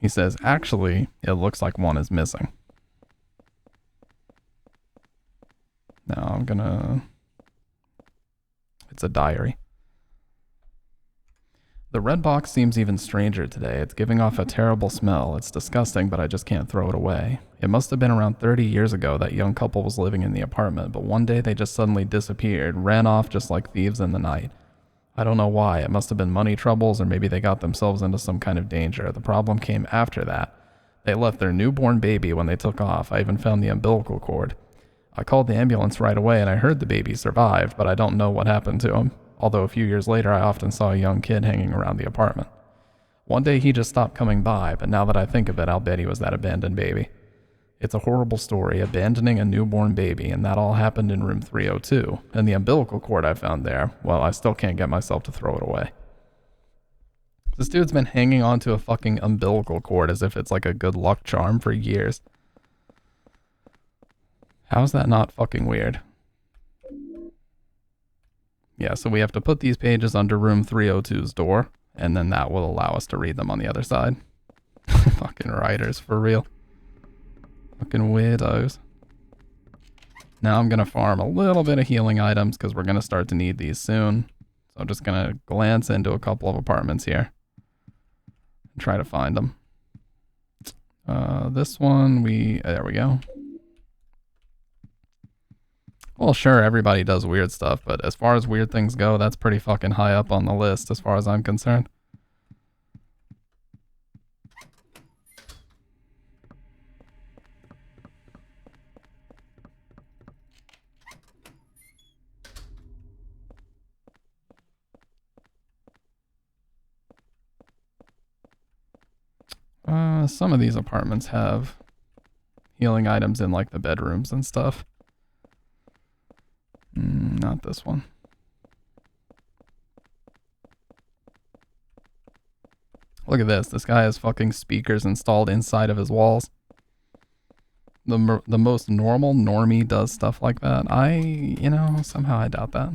He says, actually, it looks like one is missing. Now I'm gonna... It's a diary. The red box seems even stranger today. It's giving off a terrible smell. It's disgusting, but I just can't throw it away. It must have been around 30 years ago that young couple was living in the apartment, but one day they just suddenly disappeared, ran off just like thieves in the night. I don't know why. It must have been money troubles, or maybe they got themselves into some kind of danger. The problem came after that. They left their newborn baby when they took off. I even found the umbilical cord. I called the ambulance right away and I heard the baby survived, but I don't know what happened to him. Although a few years later, I often saw a young kid hanging around the apartment. One day he just stopped coming by, but now that I think of it, I'll bet he was that abandoned baby. It's a horrible story, abandoning a newborn baby, and that all happened in room 302. And the umbilical cord I found there, well, I still can't get myself to throw it away. This dude's been hanging onto a fucking umbilical cord as if it's like a good luck charm for years. How's that not fucking weird? Yeah, so we have to put these pages under room 302's door, and then that will allow us to read them on the other side. Fucking writers, for real. Fucking weirdos. Now I'm going to farm a little bit of healing items because we're going to start to need these soon. So I'm just going to glance into a couple of apartments here and try to find them. This one, there we go. Well, sure, everybody does weird stuff, but as far as weird things go, that's pretty fucking high up on the list as far as I'm concerned. Some of these apartments have healing items in like the bedrooms and stuff. Not this one. Look at this. This guy has fucking speakers installed inside of his walls. The most normal normie does stuff like that. Somehow I doubt that.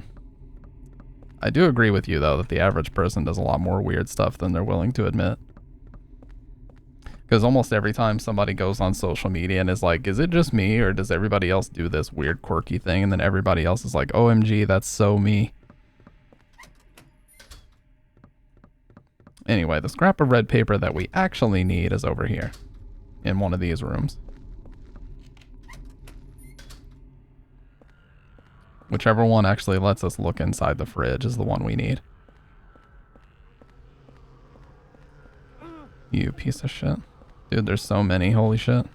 I do agree with you, though, that the average person does a lot more weird stuff than they're willing to admit. Because almost every time somebody goes on social media and is like, is it just me or does everybody else do this weird quirky thing? And then everybody else is like, OMG, that's so me. Anyway, the scrap of red paper that we actually need is over here in one of these rooms. Whichever one actually lets us look inside the fridge is the one we need. You piece of shit. Dude, there's so many. Holy shit.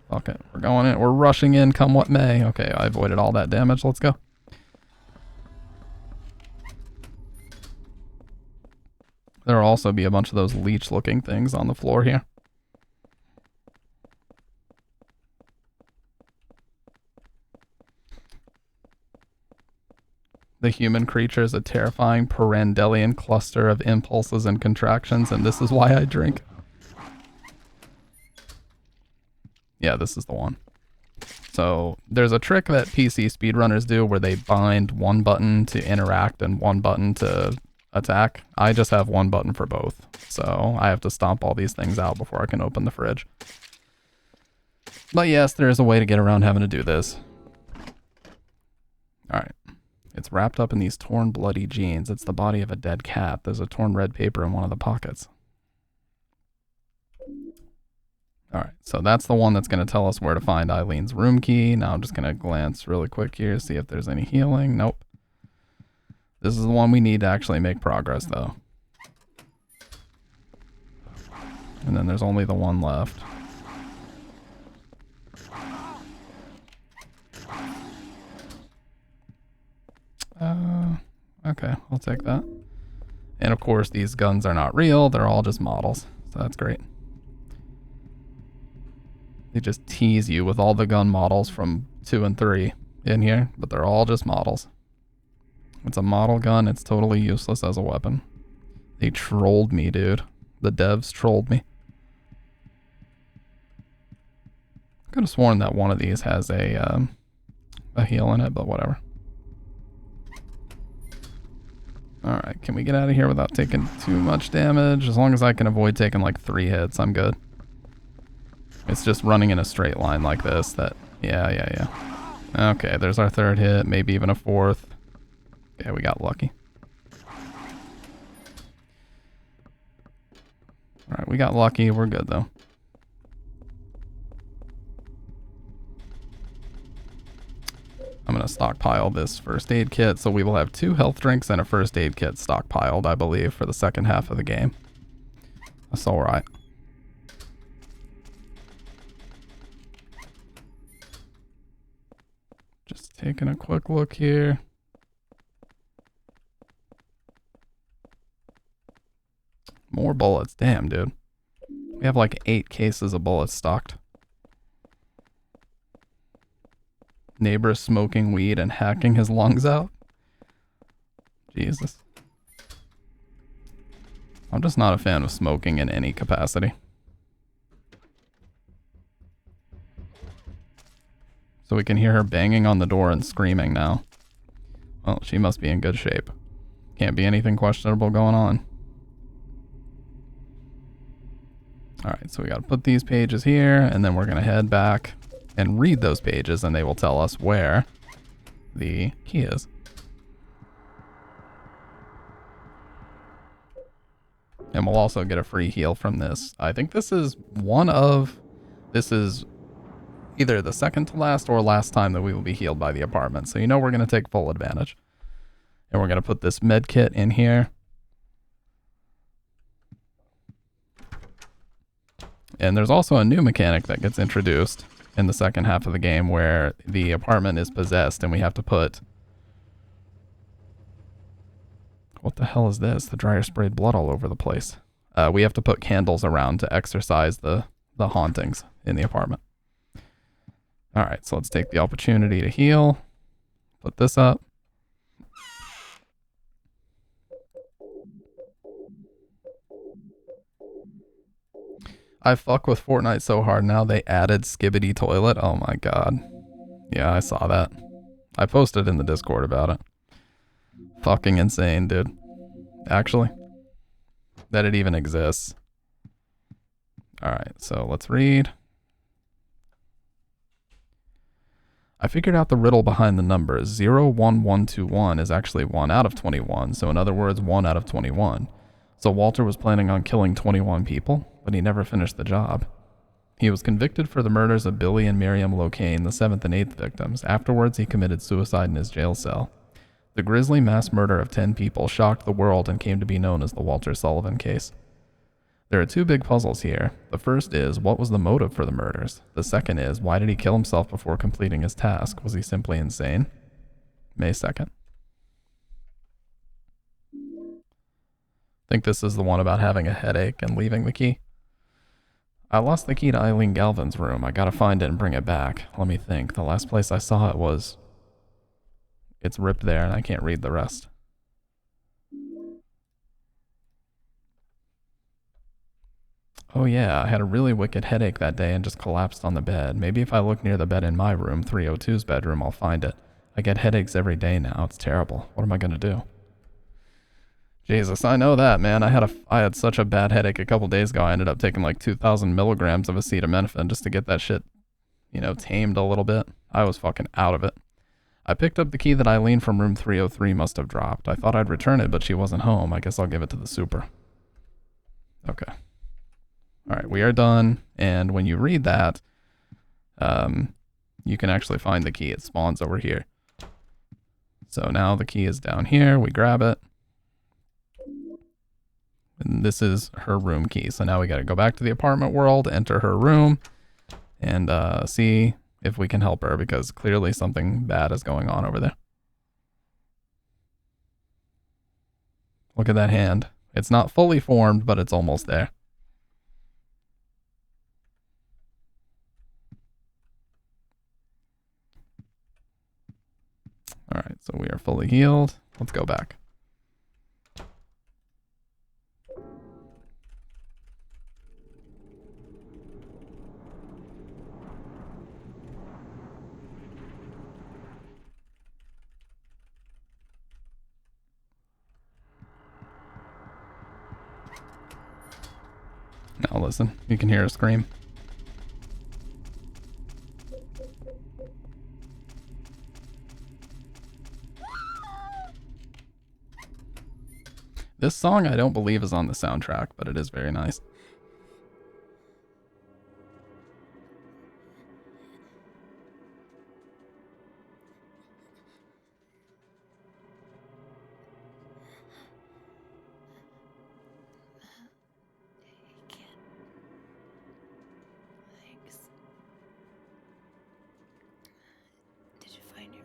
Fuck it. We're going in. We're rushing in come what may. Okay, I avoided all that damage. Let's go. There'll also be a bunch of those leech-looking things on the floor here. The human creature is a terrifying Perendelian cluster of impulses and contractions, and this is why I drink. Yeah, this is the one. So there's a trick that PC speedrunners do where they bind one button to interact and one button to attack. I just have one button for both. So I have to stomp all these things out before I can open the fridge. But yes, there is a way to get around having to do this. Alright. It's wrapped up in these torn bloody jeans. It's the body of a dead cat. There's a torn red paper in one of the pockets. Alright, so that's the one that's going to tell us where to find Eileen's room key. Now I'm just going to glance really quick here, see if there's any healing. Nope. This is the one we need to actually make progress, though. And then there's only the one left. Okay, I'll take that. And of course, these guns are not real. They're all just models. So that's great. They just tease you with all the gun models from 2 and 3 in here, but they're all just models. It's a model gun. It's totally useless as a weapon. They trolled me, dude. The devs trolled me. I could have sworn that one of these has a heal in it, but whatever. Alright, can we get out of here without taking too much damage? As long as I can avoid taking like 3 hits, I'm good. It's just running in a straight line like this that... Yeah. Okay, there's our 3rd hit, maybe even a 4th. Okay, we got lucky. Alright, we got lucky. We're good, though. I'm going to stockpile this first aid kit, so we will have 2 health drinks and a first aid kit stockpiled, I believe, for the second half of the game. That's alright. Just taking a quick look here. More bullets. Damn, dude. We have like 8 cases of bullets stocked. Neighbor smoking weed and hacking his lungs out. Jesus. I'm just not a fan of smoking in any capacity. So we can hear her banging on the door and screaming now. Well, she must be in good shape. Can't be anything questionable going on. Alright, so we gotta put these pages here, and then we're gonna head back and read those pages, and they will tell us where the key is. And we'll also get a free heal from this. I think this is this is either the second to last or last time that we will be healed by the apartment. So you know we're going to take full advantage. And we're going to put this med kit in here. And there's also a new mechanic that gets introduced in the second half of the game where the apartment is possessed and we have to put... What the hell is this? The dryer sprayed blood all over the place. We have to put candles around to exorcise the hauntings in the apartment. Alright, so let's take the opportunity to heal. Put this up. I fuck with Fortnite so hard now they added Skibbity Toilet. Oh my god. Yeah, I saw that. I posted in the Discord about it. Fucking insane, dude. Actually. That it even exists. Alright, so let's read. I figured out the riddle behind the numbers. 01121 is actually 1 out of 21, so in other words, 1 out of 21. So Walter was planning on killing 21 people, but he never finished the job. He was convicted for the murders of Billy and Miriam Locane, the 7th and 8th victims. Afterwards, he committed suicide in his jail cell. The grisly mass murder of 10 people shocked the world and came to be known as the Walter Sullivan case. There are 2 big puzzles here. The first is, what was the motive for the murders? The second is, why did he kill himself before completing his task? Was he simply insane? May 2nd. Think this is the one about having a headache and leaving the key? I lost the key to Eileen Galvin's room. I gotta find it and bring it back. Let me think. The last place I saw it was... It's ripped there and I can't read the rest. Oh yeah, I had a really wicked headache that day and just collapsed on the bed. Maybe if I look near the bed in my room, 302's bedroom, I'll find it. I get headaches every day now. It's terrible. What am I gonna do? Jesus, I know that, man. I had such a bad headache a couple days ago. I ended up taking like 2,000 milligrams of acetaminophen just to get that shit, tamed a little bit. I was fucking out of it. I picked up the key that Eileen from room 303 must have dropped. I thought I'd return it, but she wasn't home. I guess I'll give it to the super. Okay. All right, we are done. And when you read that, you can actually find the key. It spawns over here. So now the key is down here. We grab it. And this is her room key. So now we got to go back to the apartment world, enter her room, and see if we can help her, because clearly something bad is going on over there. Look at that hand. It's not fully formed, but it's almost there. All right, so we are fully healed. Let's go back. Now listen, you can hear her scream. This song I don't believe is on the soundtrack, but it is very nice. Thanks. Did you find your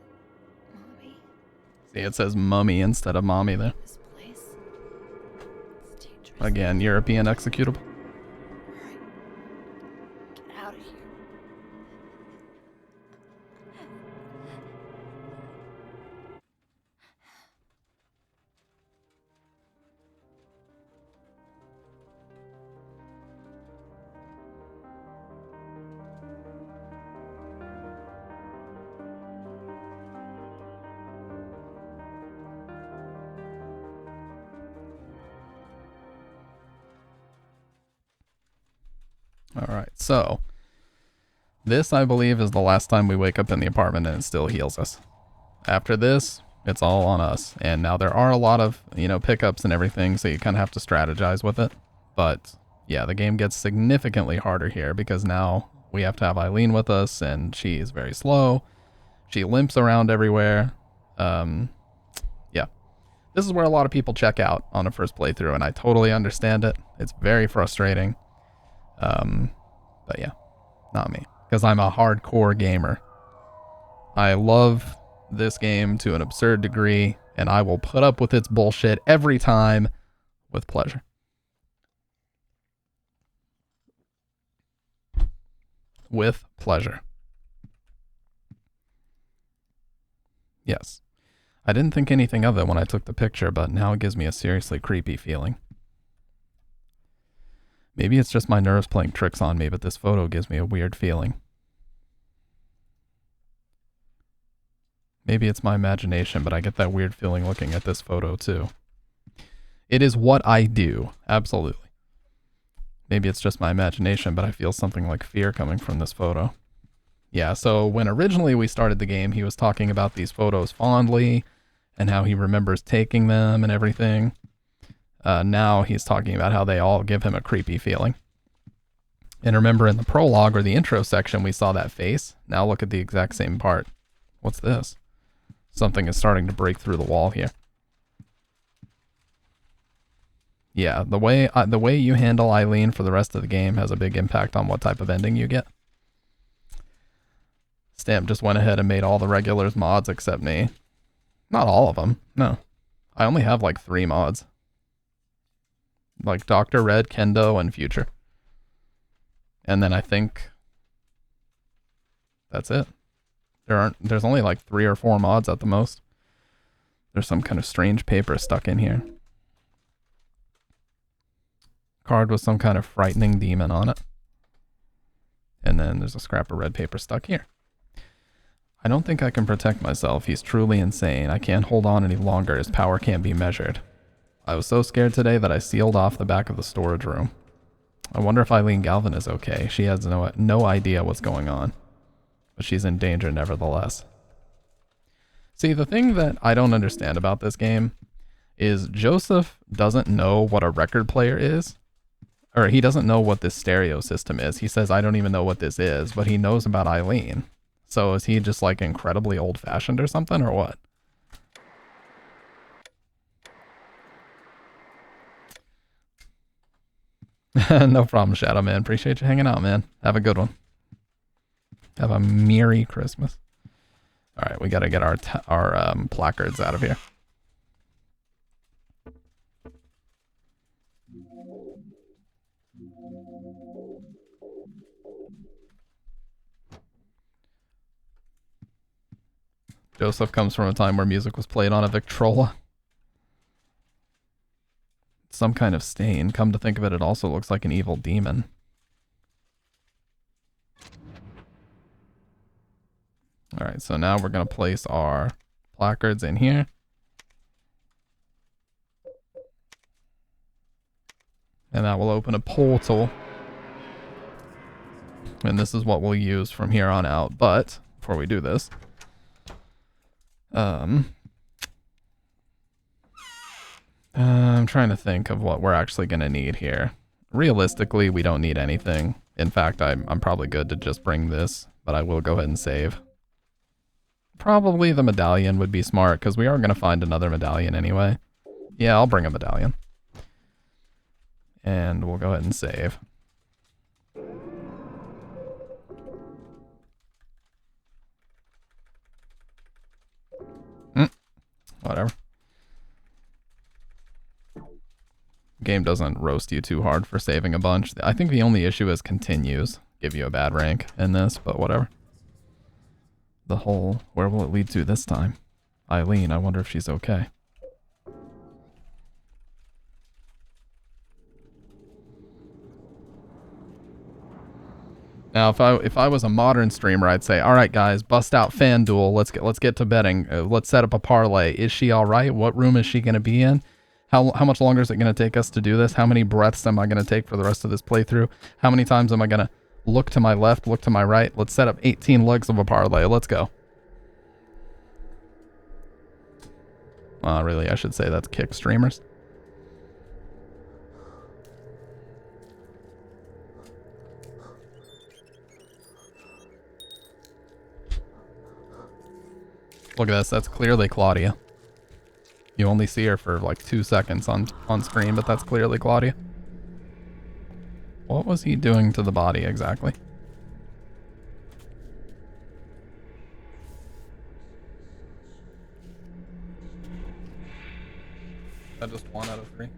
mommy? See, it says mummy instead of mommy there. This place? It's dangerous. Again, European executable. Get out of here. All right, so this, I believe, is the last time we wake up in the apartment and it still heals us. After this, it's all on us. And now there are a lot of, pickups and everything, so you kind of have to strategize with it. But yeah, the game gets significantly harder here because now we have to have Eileen with us and she is very slow. She limps around everywhere. Yeah. This is where a lot of people check out on a first playthrough, and I totally understand it. It's very frustrating. But yeah, not me, because I'm a hardcore gamer. I love this game to an absurd degree, and I will put up with its bullshit every time with pleasure. With pleasure. Yes. I didn't think anything of it when I took the picture, but now it gives me a seriously creepy feeling. Maybe it's just my nerves playing tricks on me, but this photo gives me a weird feeling. Maybe it's my imagination, but I get that weird feeling looking at this photo too. It is what I do, absolutely. Maybe it's just my imagination, but I feel something like fear coming from this photo. Yeah, so when originally we started the game, he was talking about these photos fondly and how he remembers taking them and everything. Now he's talking about how they all give him a creepy feeling. And remember in the prologue or the intro section, we saw that face. Now look at the exact same part. What's this? Something is starting to break through the wall here. Yeah, the way you handle Eileen for the rest of the game has a big impact on what type of ending you get. Stamp just went ahead and made all the regulars mods except me. Not all of them, no. I only have like 3 mods. Like Dr. Red, Kendo, and Future. And then I think that's it. There's only like 3 or 4 mods at the most. There's some kind of strange paper stuck in here. Card with some kind of frightening demon on it. And then there's a scrap of red paper stuck here. I don't think I can protect myself. He's truly insane. I can't hold on any longer. His power can't be measured. I was so scared today that I sealed off the back of the storage room. I wonder if Eileen Galvin is okay. She has no idea what's going on. But she's in danger nevertheless. See, the thing that I don't understand about this game is Joseph doesn't know what a record player is. Or he doesn't know what this stereo system is. He says, I don't even know what this is, but he knows about Eileen. So is he just like incredibly old-fashioned or something, or what? No problem, Shadow Man. Appreciate you hanging out, man. Have a good one. Have a Merry Christmas. All right, we got to get our placards out of here. Joseph comes from a time where music was played on a Victrola. Some kind of stain. Come to think of it, it also looks like an evil demon. Alright, so now we're going to place our placards in here. And that will open a portal. And this is what we'll use from here on out. But, before we do this, I'm trying to think of what we're actually going to need here. Realistically, we don't need anything. In fact, I'm probably good to just bring this, but I will go ahead and save. Probably the medallion would be smart, because we are going to find another medallion anyway. Yeah, I'll bring a medallion. And we'll go ahead and save. Whatever. Game doesn't roast you too hard for saving a bunch. I think the only issue is continues. Give you a bad rank in this, but whatever. The hole. Where will it lead to this time? Eileen, I wonder if she's okay. Now, if I was a modern streamer, I'd say, all right, guys, bust out FanDuel. Let's get to betting. Let's set up a parlay. Is she all right? What room is she going to be in? How much longer is it going to take us to do this? How many breaths am I going to take for the rest of this playthrough? How many times am I going to look to my left, look to my right? Let's set up 18 legs of a parlay. Let's go. Really, I should say that's kick streamers. Look at this, that's clearly Claudia. You only see her for like 2 seconds on screen, but that's clearly Claudia. What was he doing to the body exactly? Is that just 1 out of 3?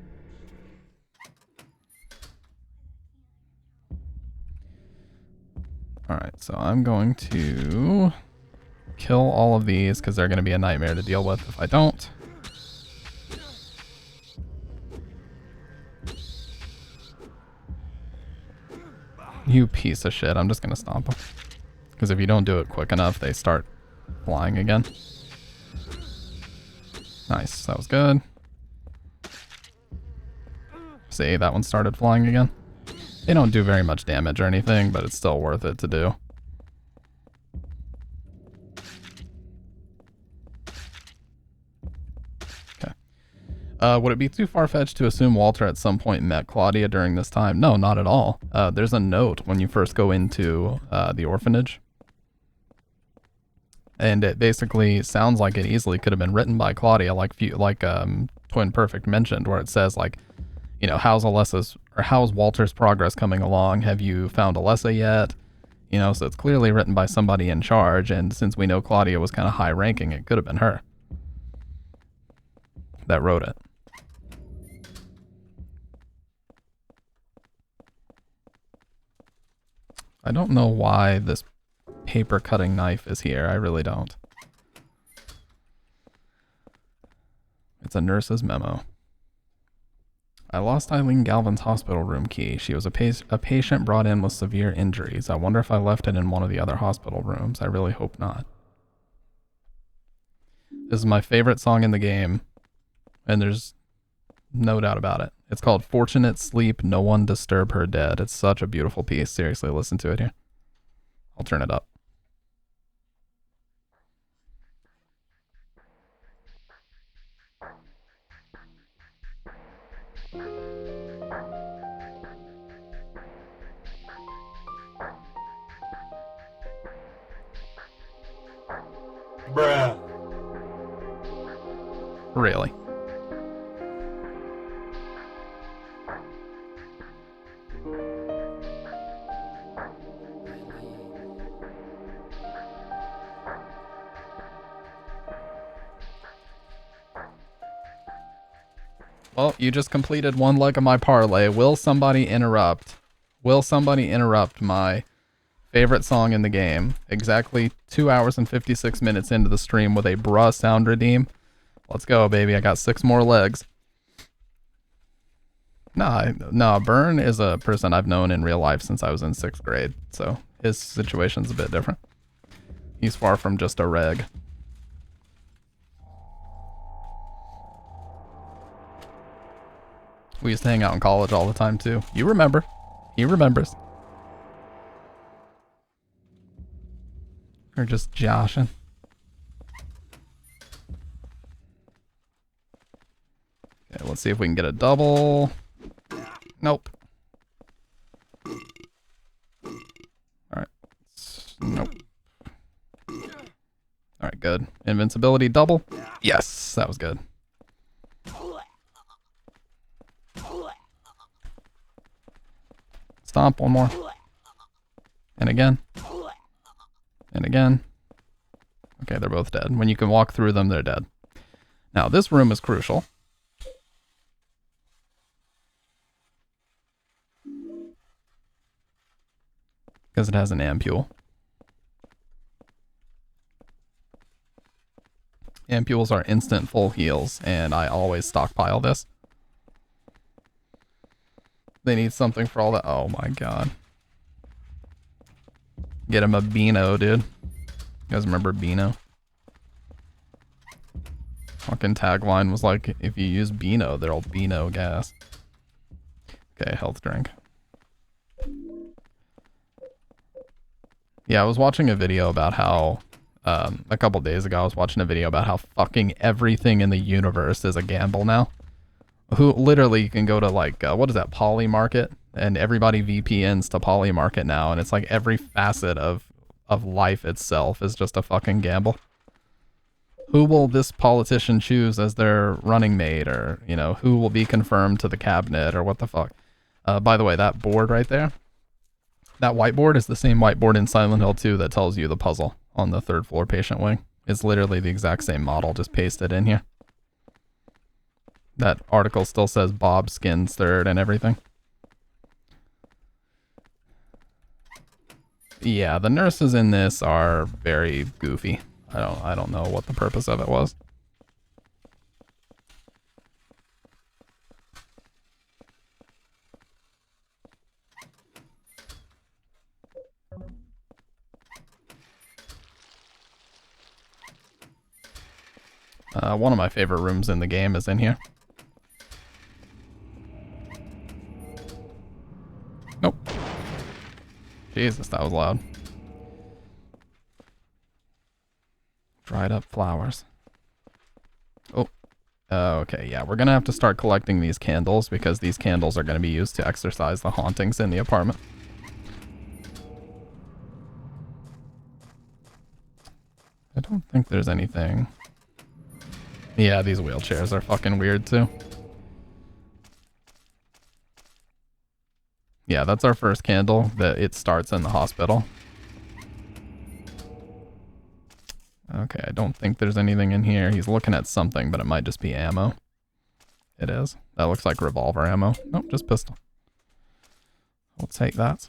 Alright, so I'm going to kill all of these because they're going to be a nightmare to deal with if I don't. You piece of shit. I'm just going to stomp them. Because if you don't do it quick enough, they start flying again. Nice. That was good. See, that one started flying again. They don't do very much damage or anything, but it's still worth it to do. Would it be too far-fetched to assume Walter at some point met Claudia during this time? No, not at all. There's a note when you first go into the orphanage. And it basically sounds like it easily could have been written by Claudia, like Twin Perfect mentioned, where it says like, you know, how's Walter's progress coming along? Have you found Alessa yet? You know, so it's clearly written by somebody in charge, and since we know Claudia was kind of high ranking, it could have been her that wrote it. I don't know why this paper cutting knife is here. I really don't. It's a nurse's memo. I lost Eileen Galvin's hospital room key. She was a patient brought in with severe injuries. I wonder if I left it in one of the other hospital rooms. I really hope not. This is my favorite song in the game, and there's no doubt about it. It's called Fortunate Sleep, No One Disturb Her Dead. It's such a beautiful piece. Seriously, listen to it here. I'll turn it up. Bruh. Really? Well, you just completed one leg of my parlay. Will somebody interrupt? Will somebody interrupt my favorite song in the game? Exactly 2 hours and 56 minutes into the stream with a bruh sound redeem. Let's go, baby. I got 6 more legs. Nah, Byrne is a person I've known in real life since I was in 6th grade, so his situation's a bit different. He's far from just a reg. We used to hang out in college all the time, too. You remember. He remembers. Or just joshing. Okay, let's see if we can get a double. Nope. Alright. Nope. Alright, good. Invincibility double. Yes, that was good. Stomp one more. And again. And again. Okay, they're both dead. When you can walk through them, they're dead. Now, this room is crucial. Because it has an ampule. Ampules are instant full heals, and I always stockpile this. They need something for all that. Oh my god. Get him a Beano, dude. You guys remember Beano? Fucking tagline was like, if you use Beano, there'll be no gas. Okay, health drink. Yeah, I was watching a video about how, a couple days ago, I was watching a video about how fucking everything in the universe is a gamble now. Who literally you can go to like, what is that, Poly Market? And everybody VPNs to Poly Market now, and it's like every facet of life itself is just a fucking gamble. Who will this politician choose as their running mate, or, you know, who will be confirmed to the cabinet, or what the fuck? By the way, that board right there, that whiteboard is the same whiteboard in Silent Hill 2 that tells you the puzzle on the 3rd floor patient wing. It's literally the exact same model, just pasted in here. That article still says Bob skins 3rd and everything. Yeah, the nurses in this are very goofy. I don't know what the purpose of it was. One of my favorite rooms in the game is in here. Nope. Jesus, that was loud. Dried up flowers. Oh, Okay, yeah, we're gonna have to start collecting these candles because these candles are gonna be used to exorcise the hauntings in the apartment. I don't think there's anything. Yeah, these wheelchairs are fucking weird too. Yeah, that's our first candle. It starts in the hospital. Okay, I don't think there's anything in here. He's looking at something, but it might just be ammo. It is. That looks like revolver ammo. Nope, just pistol. We'll take that.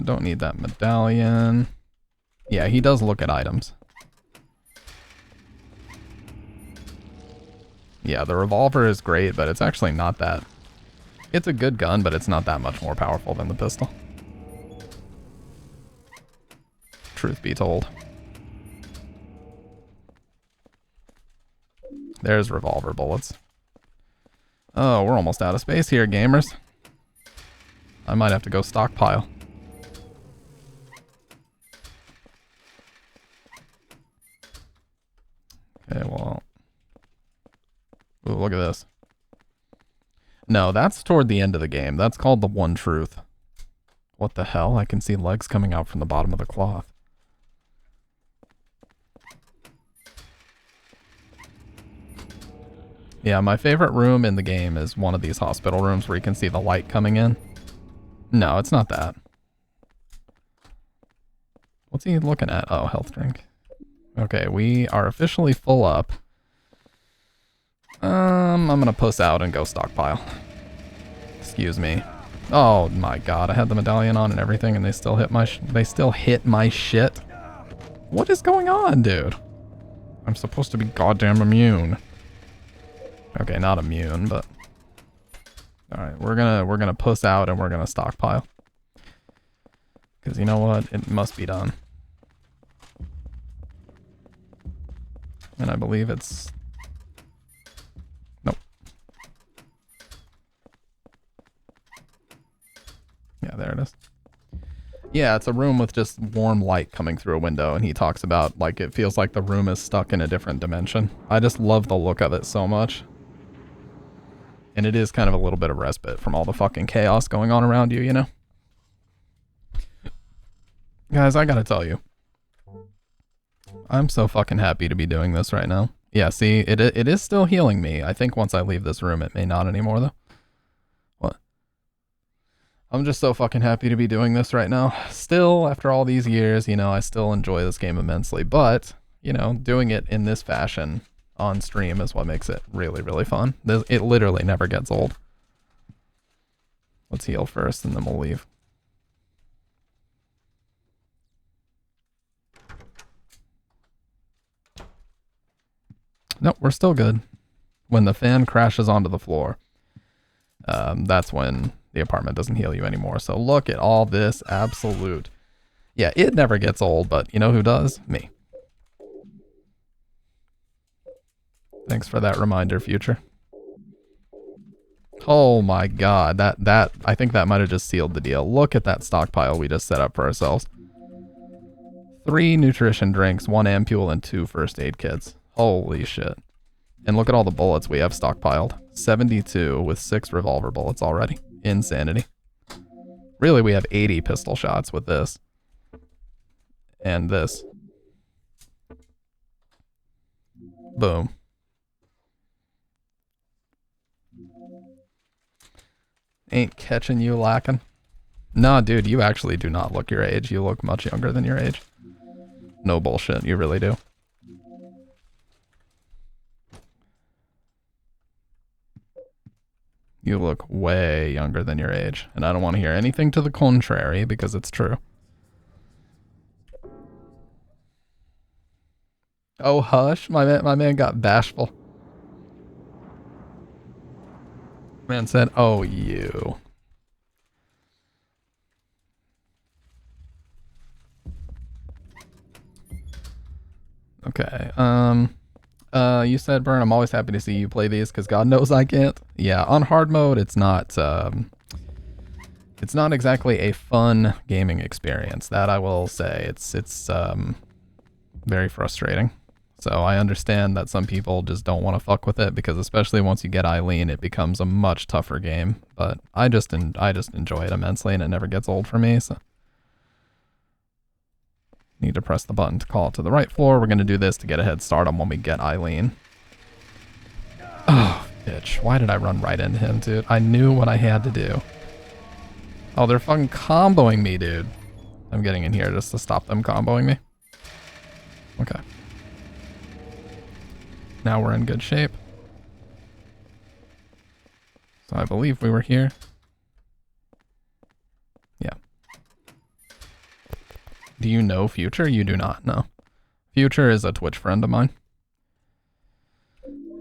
Don't need that medallion. Yeah, he does look at items. Yeah, the revolver is great, but it's actually not that... It's a good gun, but it's not that much more powerful than the pistol. Truth be told. There's revolver bullets. Oh, we're almost out of space here, gamers. I might have to go stockpile. Okay, well... Ooh, look at this. No, that's toward the end of the game. That's called the One Truth. What the hell? I can see legs coming out from the bottom of the cloth. Yeah, my favorite room in the game is one of these hospital rooms where you can see the light coming in. No, it's not that. What's he looking at? Oh, health drink. Okay, we are officially full up. I'm gonna puss out and go stockpile. Excuse me. Oh my god, I had the medallion on and everything and they still hit my shit. What is going on, dude? I'm supposed to be goddamn immune. Okay, not immune, but alright, we're gonna puss out and we're gonna stockpile. Cause you know what? It must be done. And I believe it's... Nope. Yeah, there it is. Yeah, it's a room with just warm light coming through a window, and he talks about, like, it feels like the room is stuck in a different dimension. I just love the look of it so much. And it is kind of a little bit of respite from all the fucking chaos going on around you, you know? Guys, I gotta tell you. I'm so fucking happy to be doing this right now. Yeah, see, it is still healing me. I think once I leave this room, it may not anymore, though. What? I'm just so fucking happy to be doing this right now. Still, after all these years, you know, I still enjoy this game immensely. But, you know, doing it in this fashion on stream is what makes it really, really fun. It literally never gets old. Let's heal first, and then we'll leave. Nope, we're still good. When the fan crashes onto the floor, that's when the apartment doesn't heal you anymore. So look at all this absolute... Yeah, it never gets old, but you know who does? Me. Thanks for that reminder, future. Oh my god, that I think that might have just sealed the deal. Look at that stockpile we just set up for ourselves. 3 nutrition drinks, 1 ampule, and 2 first aid kits. Holy shit. And look at all the bullets we have stockpiled. 72 with 6 revolver bullets already. Insanity. Really, we have 80 pistol shots with this. And this. Boom. Ain't catching you lacking. Nah, dude, you actually do not look your age. You look much younger than your age. No bullshit, you really do. You look way younger than your age, and I don't want to hear anything to the contrary because it's true. Oh, hush, my man got bashful. Man said, oh, you. Okay, you said, Burn, I'm always happy to see you play these because God knows I can't. Yeah, on hard mode, it's not, It's not exactly a fun gaming experience, that I will say. It's very frustrating. So I understand that some people just don't want to fuck with it, because especially once you get Eileen, it becomes a much tougher game. But I just enjoy it immensely, and it never gets old for me. So need to press the button to call it to the right floor. We're gonna do this to get a head start on when we get Eileen. Oh, bitch! Why did I run right into him, dude? I knew what I had to do. Oh, they're fucking comboing me, dude. I'm getting in here just to stop them comboing me. Okay. Now we're in good shape. So I believe we were here. Yeah. Do you know Future? You do not know. Future is a Twitch friend of mine.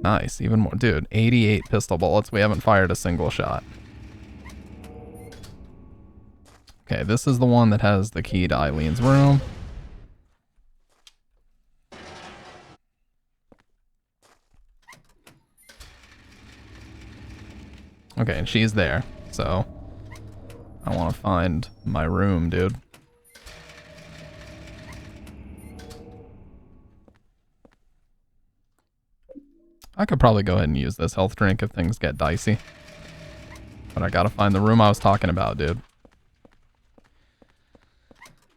Nice, even more. Dude, 88 pistol bullets. We haven't fired a single shot. Okay, this is the one that has the key to Eileen's room. Okay, and she's there, so I want to find my room, dude. I could probably go ahead and use this health drink if things get dicey. But I gotta find the room I was talking about, dude.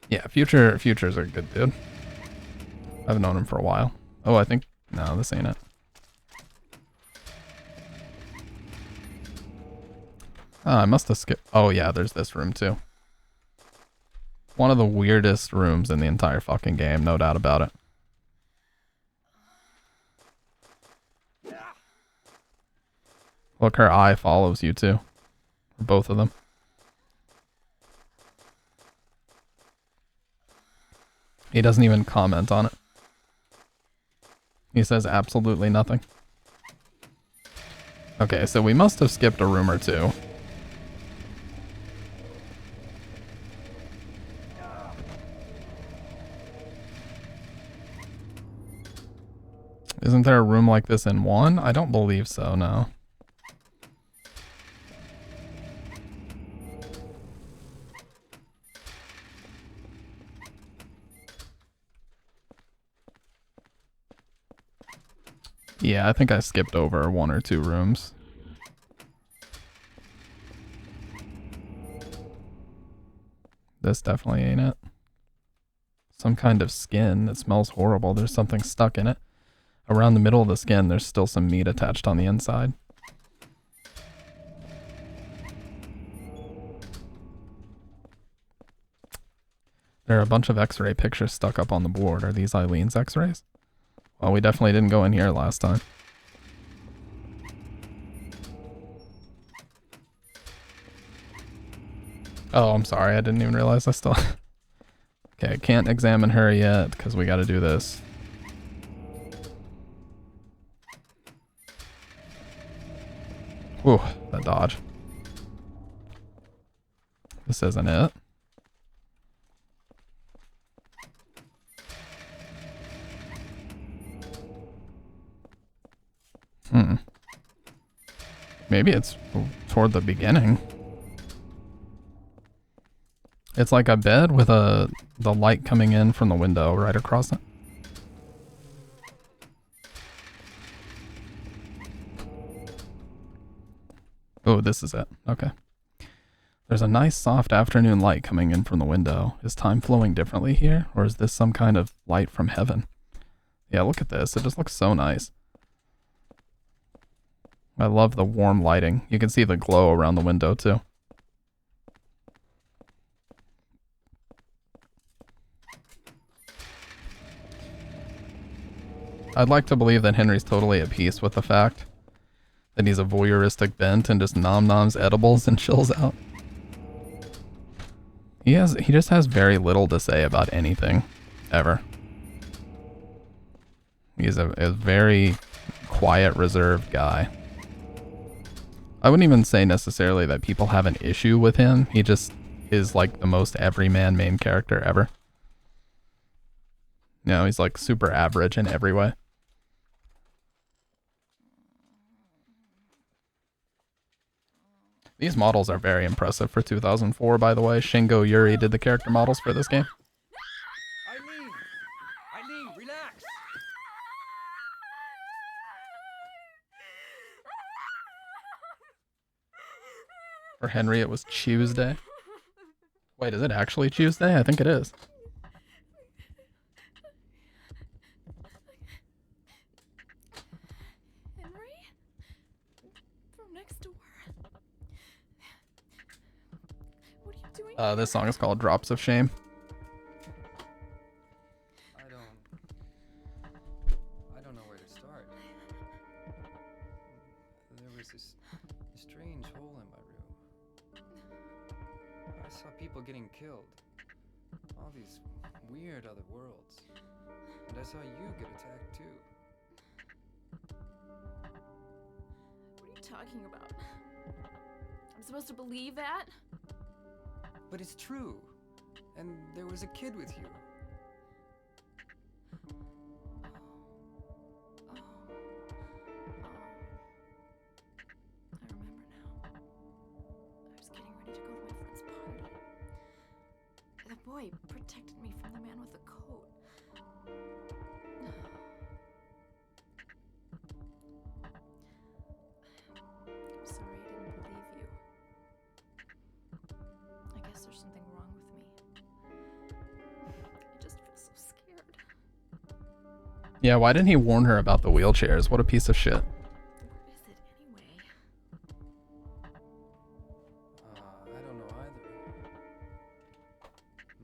Yeah, Future's a good dude. I've known him for a while. Oh, I think... No, this ain't it. I must have skipped... Oh, yeah, there's this room, too. One of the weirdest rooms in the entire fucking game, no doubt about it. Look, her eye follows you, too. Both of them. He doesn't even comment on it. He says absolutely nothing. Okay, so we must have skipped a room or two. Isn't there a room like this in 1? I don't believe so, no. Yeah, I think I skipped over 1 or 2 rooms. This definitely ain't it. Some kind of skin that smells horrible. There's something stuck in it. Around the middle of the skin, there's still some meat attached on the inside. There are a bunch of x-ray pictures stuck up on the board. Are these Eileen's x-rays? Well, we definitely didn't go in here last time. Oh, I'm sorry. I didn't even realize I still... Okay, can't examine her yet because we got to do this. Whew, that dodge. This isn't it. Maybe it's toward the beginning. It's like a bed with the light coming in from the window right across it. Oh, this is it. Okay. There's a nice soft afternoon light coming in from the window. Is time flowing differently here? Or is this some kind of light from heaven? Yeah, look at this. It just looks so nice. I love the warm lighting. You can see the glow around the window too. I'd like to believe that Henry's totally at peace with the fact that he's a voyeuristic bent and just nom-noms edibles and chills out. He just has very little to say about anything, ever. He's a very quiet, reserved guy. I wouldn't even say necessarily that people have an issue with him. He just is like the most everyman main character ever. You know, he's like super average in every way. These models are very impressive for 2004, by the way. Shingo Yuri did the character models for this game. Eileen, relax. For Henry, it was Tuesday. Wait, is it actually Tuesday? I think it is. Henry? From next door. What are you doing? This song is called Drops of Shame. I don't know where to start. There was this strange hole in my room. I saw people getting killed. All these weird other worlds. And I saw you get attacked too. What are you talking about? I'm supposed to believe that? But it's true. And there was a kid with you. I remember now. I was getting ready to go to my friend's party. The boy protected me from the man with the coat. I'm sorry I didn't believe you. I guess there's something wrong with me. I just feel so scared. Yeah, why didn't he warn her about the wheelchairs? What a piece of shit. Where is it anyway? I don't know either.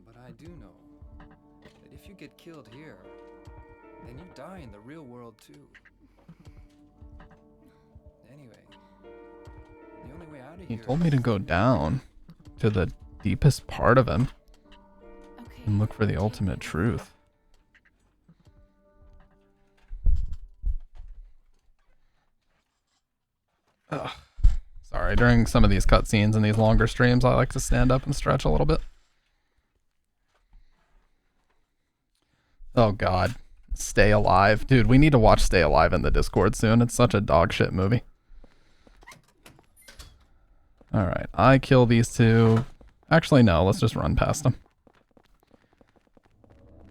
But I do know that if you get killed here, then you die in the real world too. Anyway, the only way out of He here. told me to go down to the deepest part of him and look for the ultimate truth. Ugh. Sorry, during some of these cutscenes and these longer streams, I like to stand up and stretch a little bit. Oh god. Stay Alive. Dude, we need to watch Stay Alive in the Discord soon. It's such a dog shit movie. Alright, I kill these two. Actually, no, let's just run past them.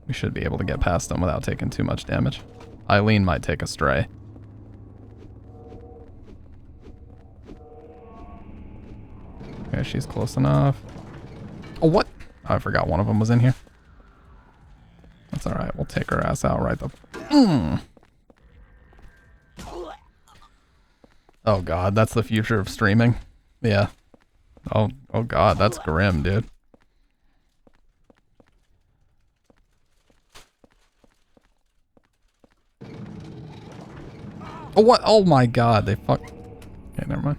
We should be able to get past them without taking too much damage. Eileen might take a stray. Okay, she's close enough. Oh, what? Oh, I forgot one of them was in here. That's alright, we'll take her ass out right the... Oh god, that's the future of streaming. Yeah. Oh god, that's grim, dude. Oh, what? Oh my god, they fuck... Okay, never mind.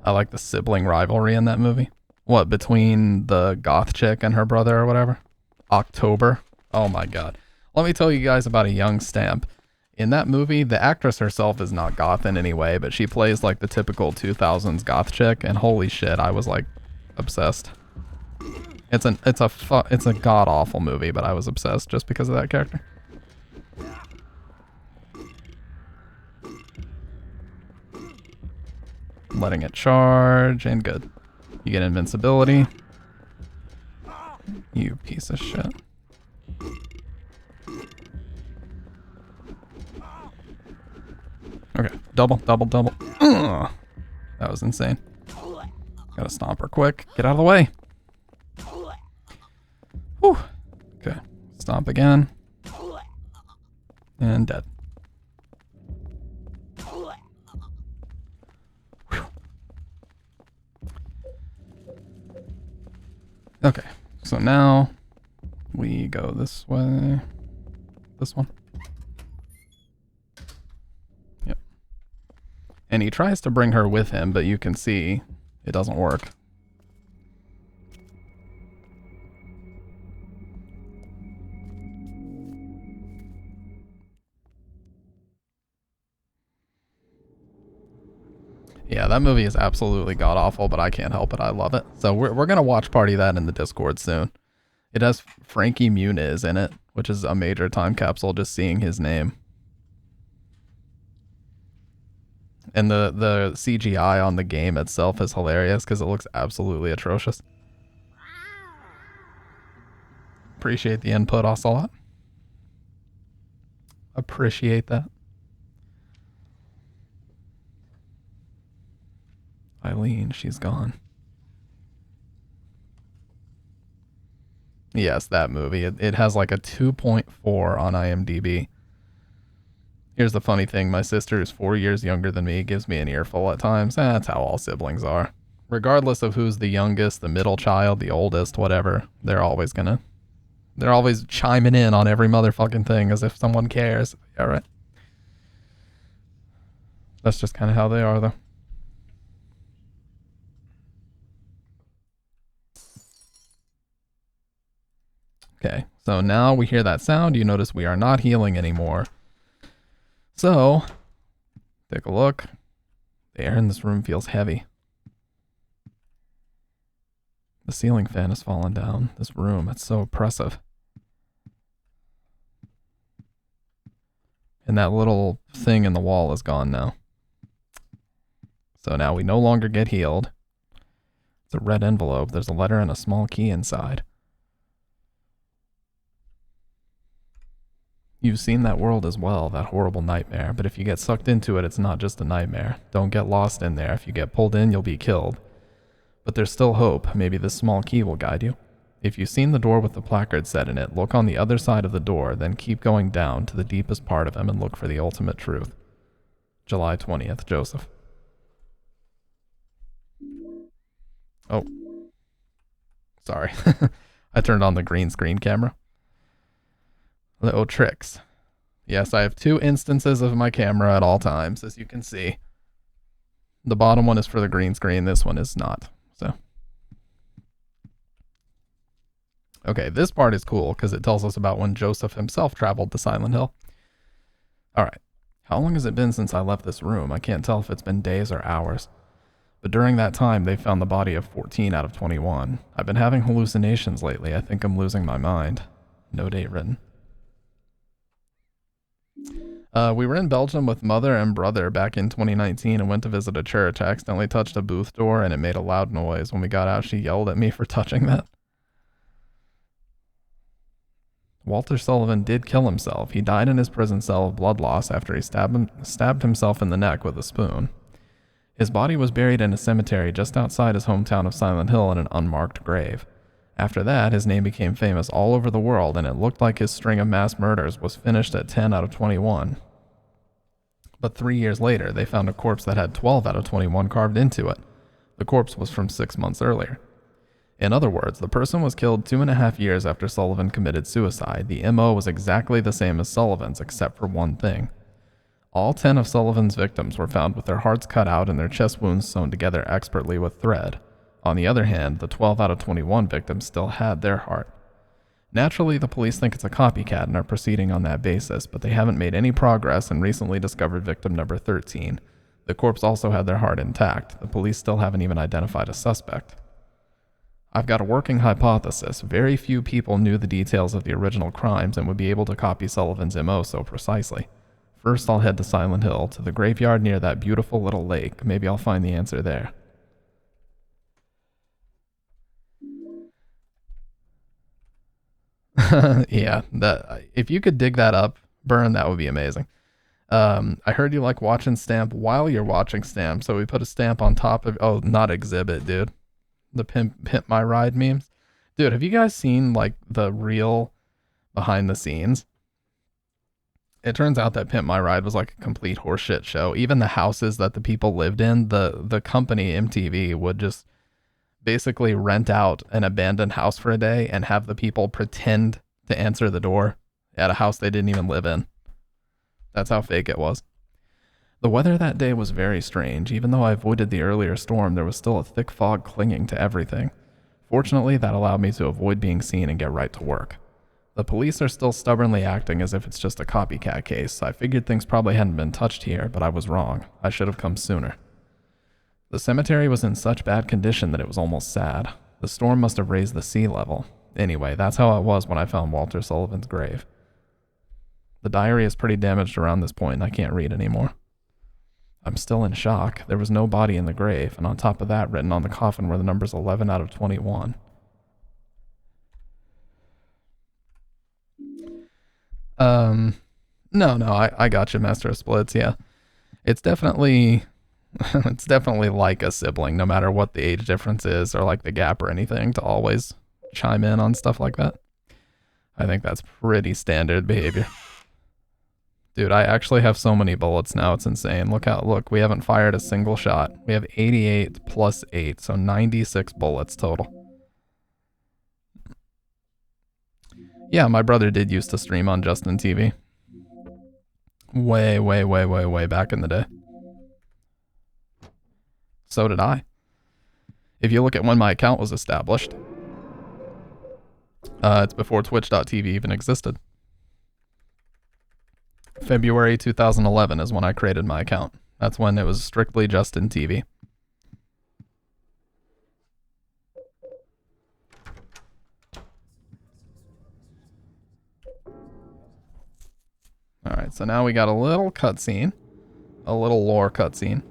I like the sibling rivalry in that movie. What, between the goth chick and her brother or whatever? October. Oh my god. Let me tell you guys about a young Stamp. In that movie, the actress herself is not goth in any way, but she plays like the typical 2000s goth chick, and holy shit, I was like obsessed. It's a god awful movie, but I was obsessed just because of that character. Letting it charge, and good. You get invincibility. You piece of shit. Okay, double. Ugh. That was insane. Gotta stomp her quick. Get out of the way. Whew. Okay, stomp again. And dead. Whew. Okay, so now we go this way. This one. Yep. And he tries to bring her with him, but you can see it doesn't work. Yeah, that movie is absolutely god-awful, but I can't help it. I love it. So we're going to watch party that in the Discord soon. It has Frankie Muniz in it, which is a major time capsule just seeing his name. And the CGI on the game itself is hilarious because it looks absolutely atrocious. Appreciate the input, Ocelot. Appreciate that. Eileen, she's gone. Yes, that movie. It has like a 2.4 on IMDb. Here's the funny thing. My sister is 4 years younger than me, gives me an earful at times. That's how all siblings are. Regardless of who's the youngest, the middle child, the oldest, whatever, they're always chiming in on every motherfucking thing as if someone cares. All right. That's just kind of how they are, though. Okay, so now we hear that sound. You notice we are not healing anymore. So, take a look. The air in this room feels heavy. The ceiling fan has fallen down. This room, it's so oppressive. And that little thing in the wall is gone now. So now we no longer get healed. It's a red envelope. There's a letter and a small key inside. You've seen that world as well, that horrible nightmare, but if you get sucked into it, it's not just a nightmare. Don't get lost in there. If you get pulled in, you'll be killed. But there's still hope. Maybe this small key will guide you. If you've seen the door with the placard set in it, look on the other side of the door, then keep going down to the deepest part of him and look for the ultimate truth. July 20th, Joseph. Oh. Sorry. I turned on the green screen camera. Little tricks. Yes, I have 2 instances of my camera at all times, as you can see. The bottom one is for the green screen, this one is not. So, okay, this part is cool because it tells us about when Joseph himself traveled to Silent Hill. Alright, how long has it been since I left this room? I can't tell if it's been days or hours. But during that time, they found the body of 14 out of 21. I've been having hallucinations lately. I think I'm losing my mind. No date written. We were in Belgium with mother and brother back in 2019 and went to visit a church. I accidentally touched a booth door and it made a loud noise. When we got out, she yelled at me for touching that. Walter Sullivan did kill himself. He died in his prison cell of blood loss after he stabbed himself in the neck with a spoon. His body was buried in a cemetery just outside his hometown of Silent Hill in an unmarked grave. After that, his name became famous all over the world, and it looked like his string of mass murders was finished at 10 out of 21. But 3 years later, they found a corpse that had 12 out of 21 carved into it. The corpse was from 6 months earlier. In other words, the person was killed 2.5 years after Sullivan committed suicide. The MO was exactly the same as Sullivan's, except for one thing. All 10 of Sullivan's victims were found with their hearts cut out and their chest wounds sewn together expertly with thread. On the other hand, the 12 out of 21 victims still had their heart. Naturally, the police think it's a copycat and are proceeding on that basis, but they haven't made any progress and recently discovered victim number 13. The corpse also had their heart intact. The police still haven't even identified a suspect. I've got a working hypothesis. Very few people knew the details of the original crimes and would be able to copy Sullivan's MO so precisely. First, I'll head to Silent Hill, to the graveyard near that beautiful little lake. Maybe I'll find the answer there. Yeah, if you could dig that up, Burn, that would be amazing. I heard you like watching Stamp while you're watching Stamp, so we put a stamp on top of, oh, not Exhibit, dude. The Pimp My Ride memes. Dude, have you guys seen like the real behind the scenes? It turns out that Pimp My Ride was like a complete horseshit show. Even the houses that the people lived in, the company MTV would just basically rent out an abandoned house for a day and have the people pretend to answer the door at a house they didn't even live in. That's how fake it was. The weather that day was very strange. Even though I avoided the earlier storm, there was still a thick fog clinging to everything. Fortunately, that allowed me to avoid being seen and get right to work. The police are still stubbornly acting as if it's just a copycat case. I figured things probably hadn't been touched here, but I was wrong. I should have come sooner. The cemetery was in such bad condition that it was almost sad. The storm must have raised the sea level. Anyway, that's how it was when I found Walter Sullivan's grave. The diary is pretty damaged around this point and I can't read anymore. I'm still in shock. There was no body in the grave, and on top of that, written on the coffin were the numbers 11 out of 21. No, I got you, Master of Splits, yeah. It's definitely, it's definitely like a sibling, no matter what the age difference is, or like the gap or anything, to always chime in on stuff like that. I think that's pretty standard behavior. Dude, I actually have so many bullets now, it's insane. Look, we haven't fired a single shot. We have 88 plus 8, so 96 bullets total. Yeah, my brother did used to stream on Justin TV. Way back in the day. So did I. If you look at when my account was established, it's before Twitch.tv even existed. February 2011 is when I created my account. That's when it was strictly Justin TV. Alright, so now we got a little cutscene. A little lore cutscene.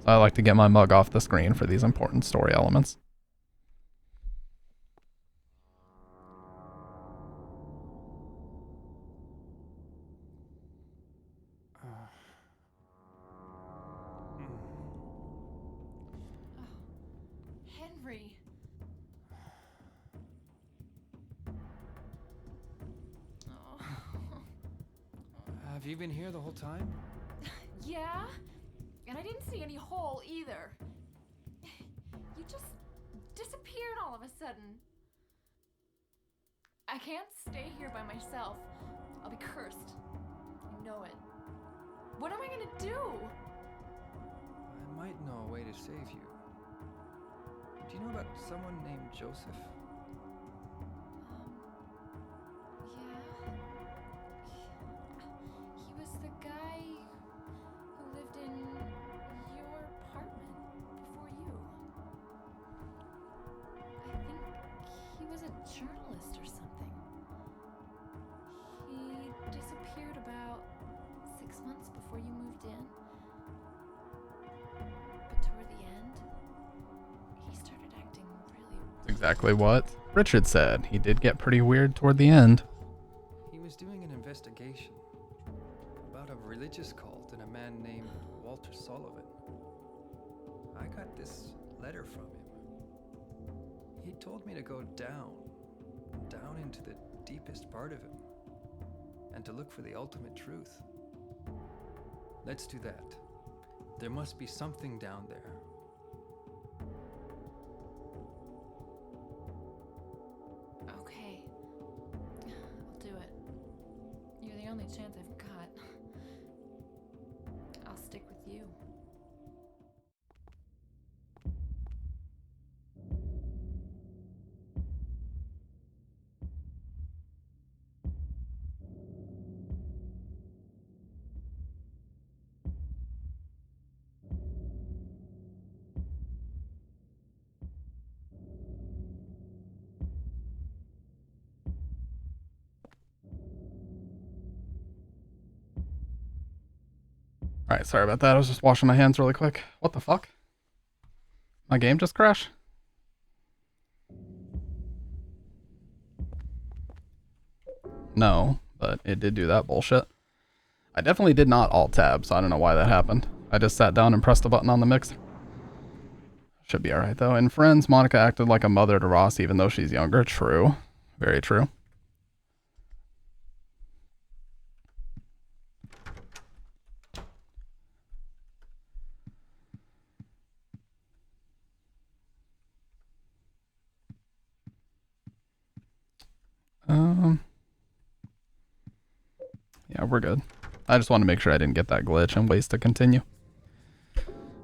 So I like to get my mug off the screen for these important story elements. Henry. Have you been here the whole time? Yeah? And I didn't see any hole either. You just disappeared all of a sudden. I can't stay here by myself. I'll be cursed. I know it. What am I gonna do? I might know a way to save you. Do you know about someone named Joseph? Yeah. He was the guy who lived in your apartment before you. I think he was a journalist or something. He disappeared about 6 months before you moved in. But toward the end, he started acting really... Exactly what Richard said. He did get pretty weird toward the end. He was doing an investigation about a religious cult and a man named Walter Sullivan. I got this letter from him. He told me to go down into the deepest part of him, and to look for the ultimate truth. Let's do that. There must be something down there. Okay. I'll do it. You're the only chance I've got. I'll stick with you. Alright, sorry about that. I was just washing my hands really quick. What the fuck? My game just crashed? No, but it did do that bullshit. I definitely did not alt-tab, so I don't know why that happened. I just sat down and pressed a button on the mixer. Should be alright though. In Friends, Monica acted like a mother to Ross even though she's younger. True. Very true. Yeah, we're good. I just want to make sure I didn't get that glitch and waste to continue.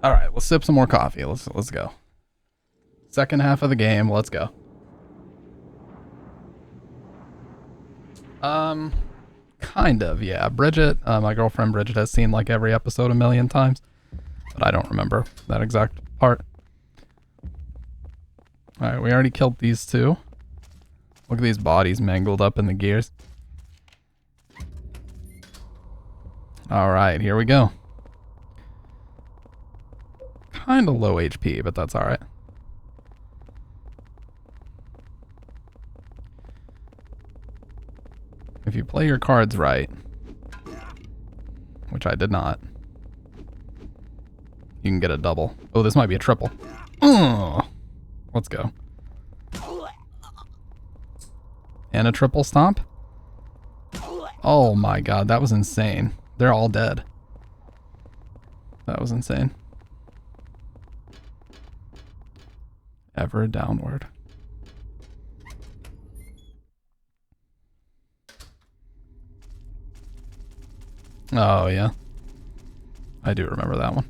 All right, let's sip some more coffee. Let's go. Second half of the game. Let's go. Kind of, yeah. Bridget, my girlfriend Bridget has seen like every episode a million times, but I don't remember that exact part. All right, we already killed these two. Look at these bodies mangled up in the gears. All right, here we go. kind of low HP, but that's alright. If you play your cards right, which I did not, you can get a double. Oh, this might be a triple. Let's go. And a triple stomp? Oh my god, that was insane. They're all dead. That was insane. Ever downward. Oh, yeah. I do remember that one.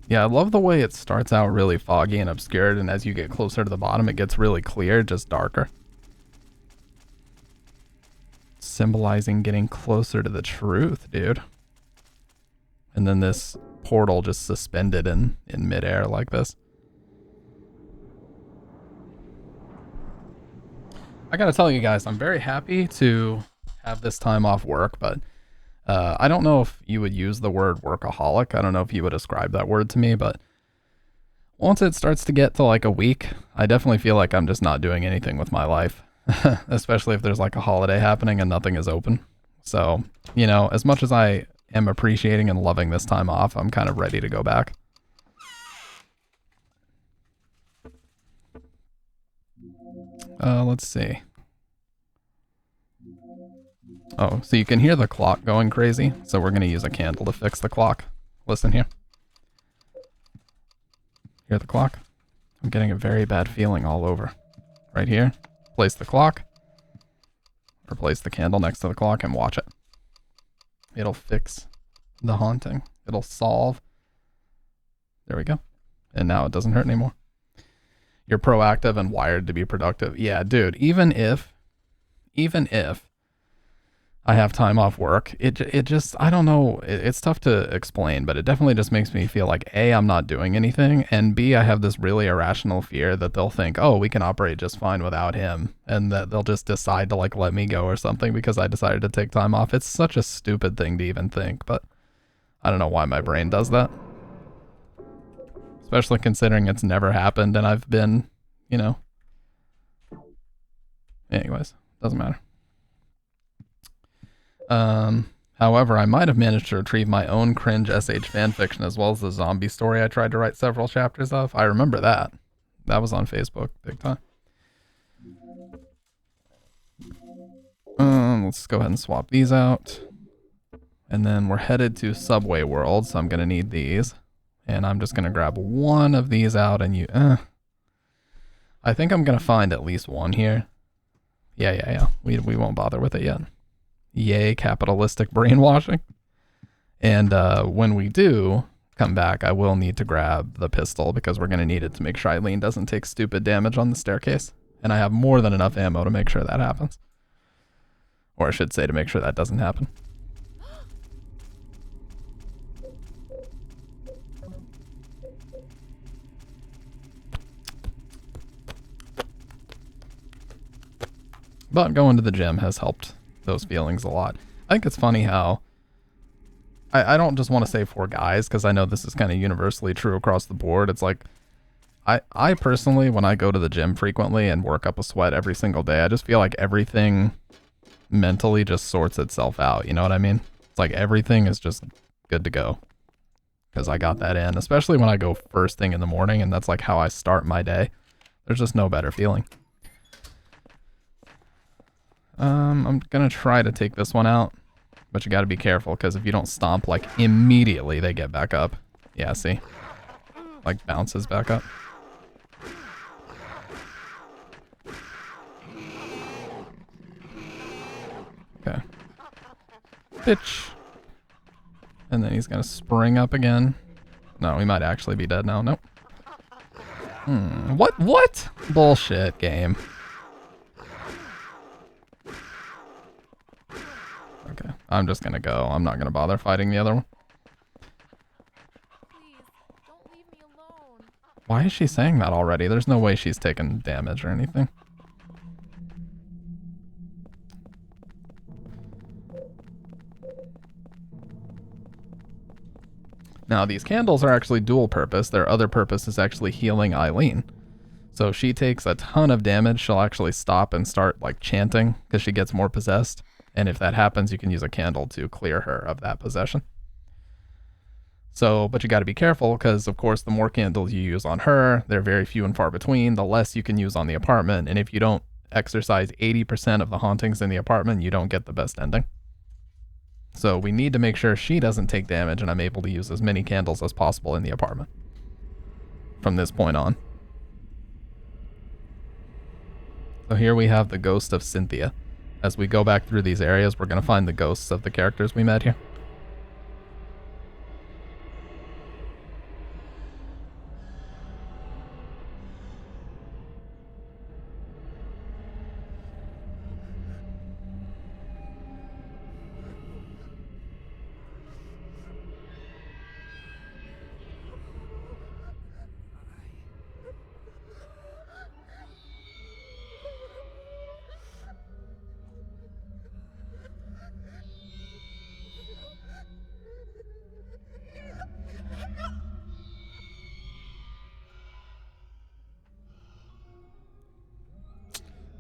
Yeah, I love the way it starts out really foggy and obscured, and as you get closer to the bottom, it gets really clear, just darker. Symbolizing getting closer to the truth, dude. And then this portal just suspended in midair like this. I gotta tell you guys, I'm very happy to have this time off work, but I don't know if you would use the word workaholic. I don't know if you would ascribe that word to me, but once it starts to get to like a week, I definitely feel like I'm just not doing anything with my life, especially if there's like a holiday happening and nothing is open. So, you know, as much as I am appreciating and loving this time off, I'm kind of ready to go back. Let's see. Oh, so you can hear the clock going crazy, so we're going to use a candle to fix the clock. Listen here. Hear the clock? I'm getting a very bad feeling all over. Right here. Place the clock. Or place the candle next to the clock and watch it. It'll fix the haunting. It'll solve. There we go. And now it doesn't hurt anymore. You're proactive and wired to be productive. Yeah, dude, even if I have time off work, it just, I don't know, it's tough to explain, but it definitely just makes me feel like A, I'm not doing anything, and B, I have this really irrational fear that they'll think, oh, we can operate just fine without him, and that they'll just decide to like let me go or something because I decided to take time off. It's such a stupid thing to even think, but I don't know why my brain does that. Especially considering it's never happened and I've been, you know. Anyways, doesn't matter. However, I might have managed to retrieve my own cringe SH fanfiction as well as the zombie story I tried to write several chapters of. I remember that. That was on Facebook, big time. Let's go ahead and swap these out. And then we're headed to Subway World, so I'm going to need these. And I'm just going to grab one of these out and you... I think I'm going to find at least one here. Yeah. We won't bother with it yet. Yay, capitalistic brainwashing. And when we do come back, I will need to grab the pistol because we're going to need it to make sure Eileen doesn't take stupid damage on the staircase. And I have more than enough ammo to make sure that happens. Or I should say to make sure that doesn't happen. But going to the gym has helped those feelings a lot. I think it's funny how I don't just want to say for guys, because I know this is kind of universally true across the board. It's like I personally, when I go to the gym frequently and work up a sweat every single day, I just feel like everything mentally just sorts itself out. You know what I mean? It's like everything is just good to go because I got that in, especially when I go first thing in the morning, and that's like how I start my day. There's just no better feeling. I'm gonna try to take this one out, but you gotta be careful because if you don't stomp, like immediately they get back up. Yeah, see? Like bounces back up. Okay. Bitch. And then he's gonna spring up again. No, we might actually be dead now. Nope. What? Bullshit game. Okay, I'm just gonna go. I'm not gonna bother fighting the other one. Please, don't leave me alone. Why is she saying that already? There's no way she's taken damage or anything. Now, these candles are actually dual purpose. Their other purpose is actually healing Eileen. So if she takes a ton of damage, she'll actually stop and start like chanting because she gets more possessed. And if that happens, you can use a candle to clear her of that possession. So, but you got to be careful because, of course, the more candles you use on her, they're very few and far between, the less you can use on the apartment. And if you don't exercise 80% of the hauntings in the apartment, you don't get the best ending. So we need to make sure she doesn't take damage and I'm able to use as many candles as possible in the apartment from this point on. So here we have the ghost of Cynthia. As we go back through these areas, we're going to find the ghosts of the characters we met here.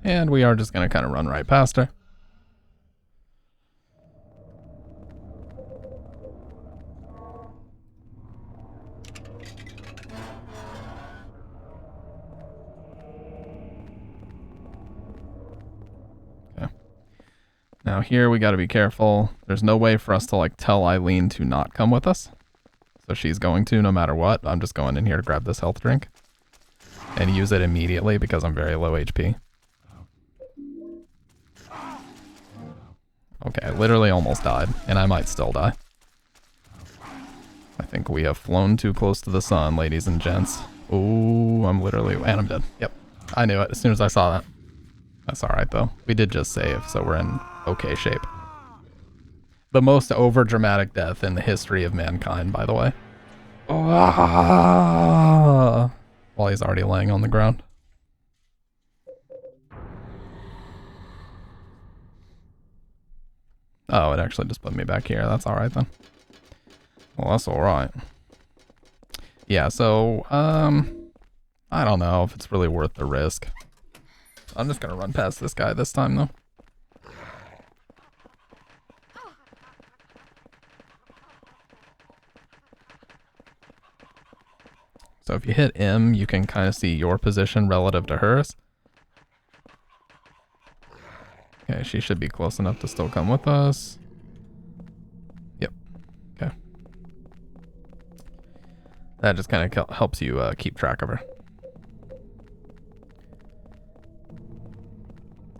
And we are just going to kind of run right past her. Okay. Now here we got to be careful. There's no way for us to like tell Eileen to not come with us. So she's going to no matter what. I'm just going in here to grab this health drink and use it immediately because I'm very low HP. Okay, I literally almost died, and I might still die. I think we have flown too close to the sun, ladies and gents. Ooh, I'm literally... and I'm dead. Yep, I knew it as soon as I saw that. That's alright, though. We did just save, so we're in okay shape. The most over-dramatic death in the history of mankind, by the way. While he's already laying on the ground. Oh, it actually just put me back here. That's alright then. Well, that's alright. Yeah, so, I don't know if it's really worth the risk. I'm just gonna run past this guy this time, though. So if you hit M, you can kind of see your position relative to hers. Okay, she should be close enough to still come with us. Yep. Okay. That just kind of helps you keep track of her.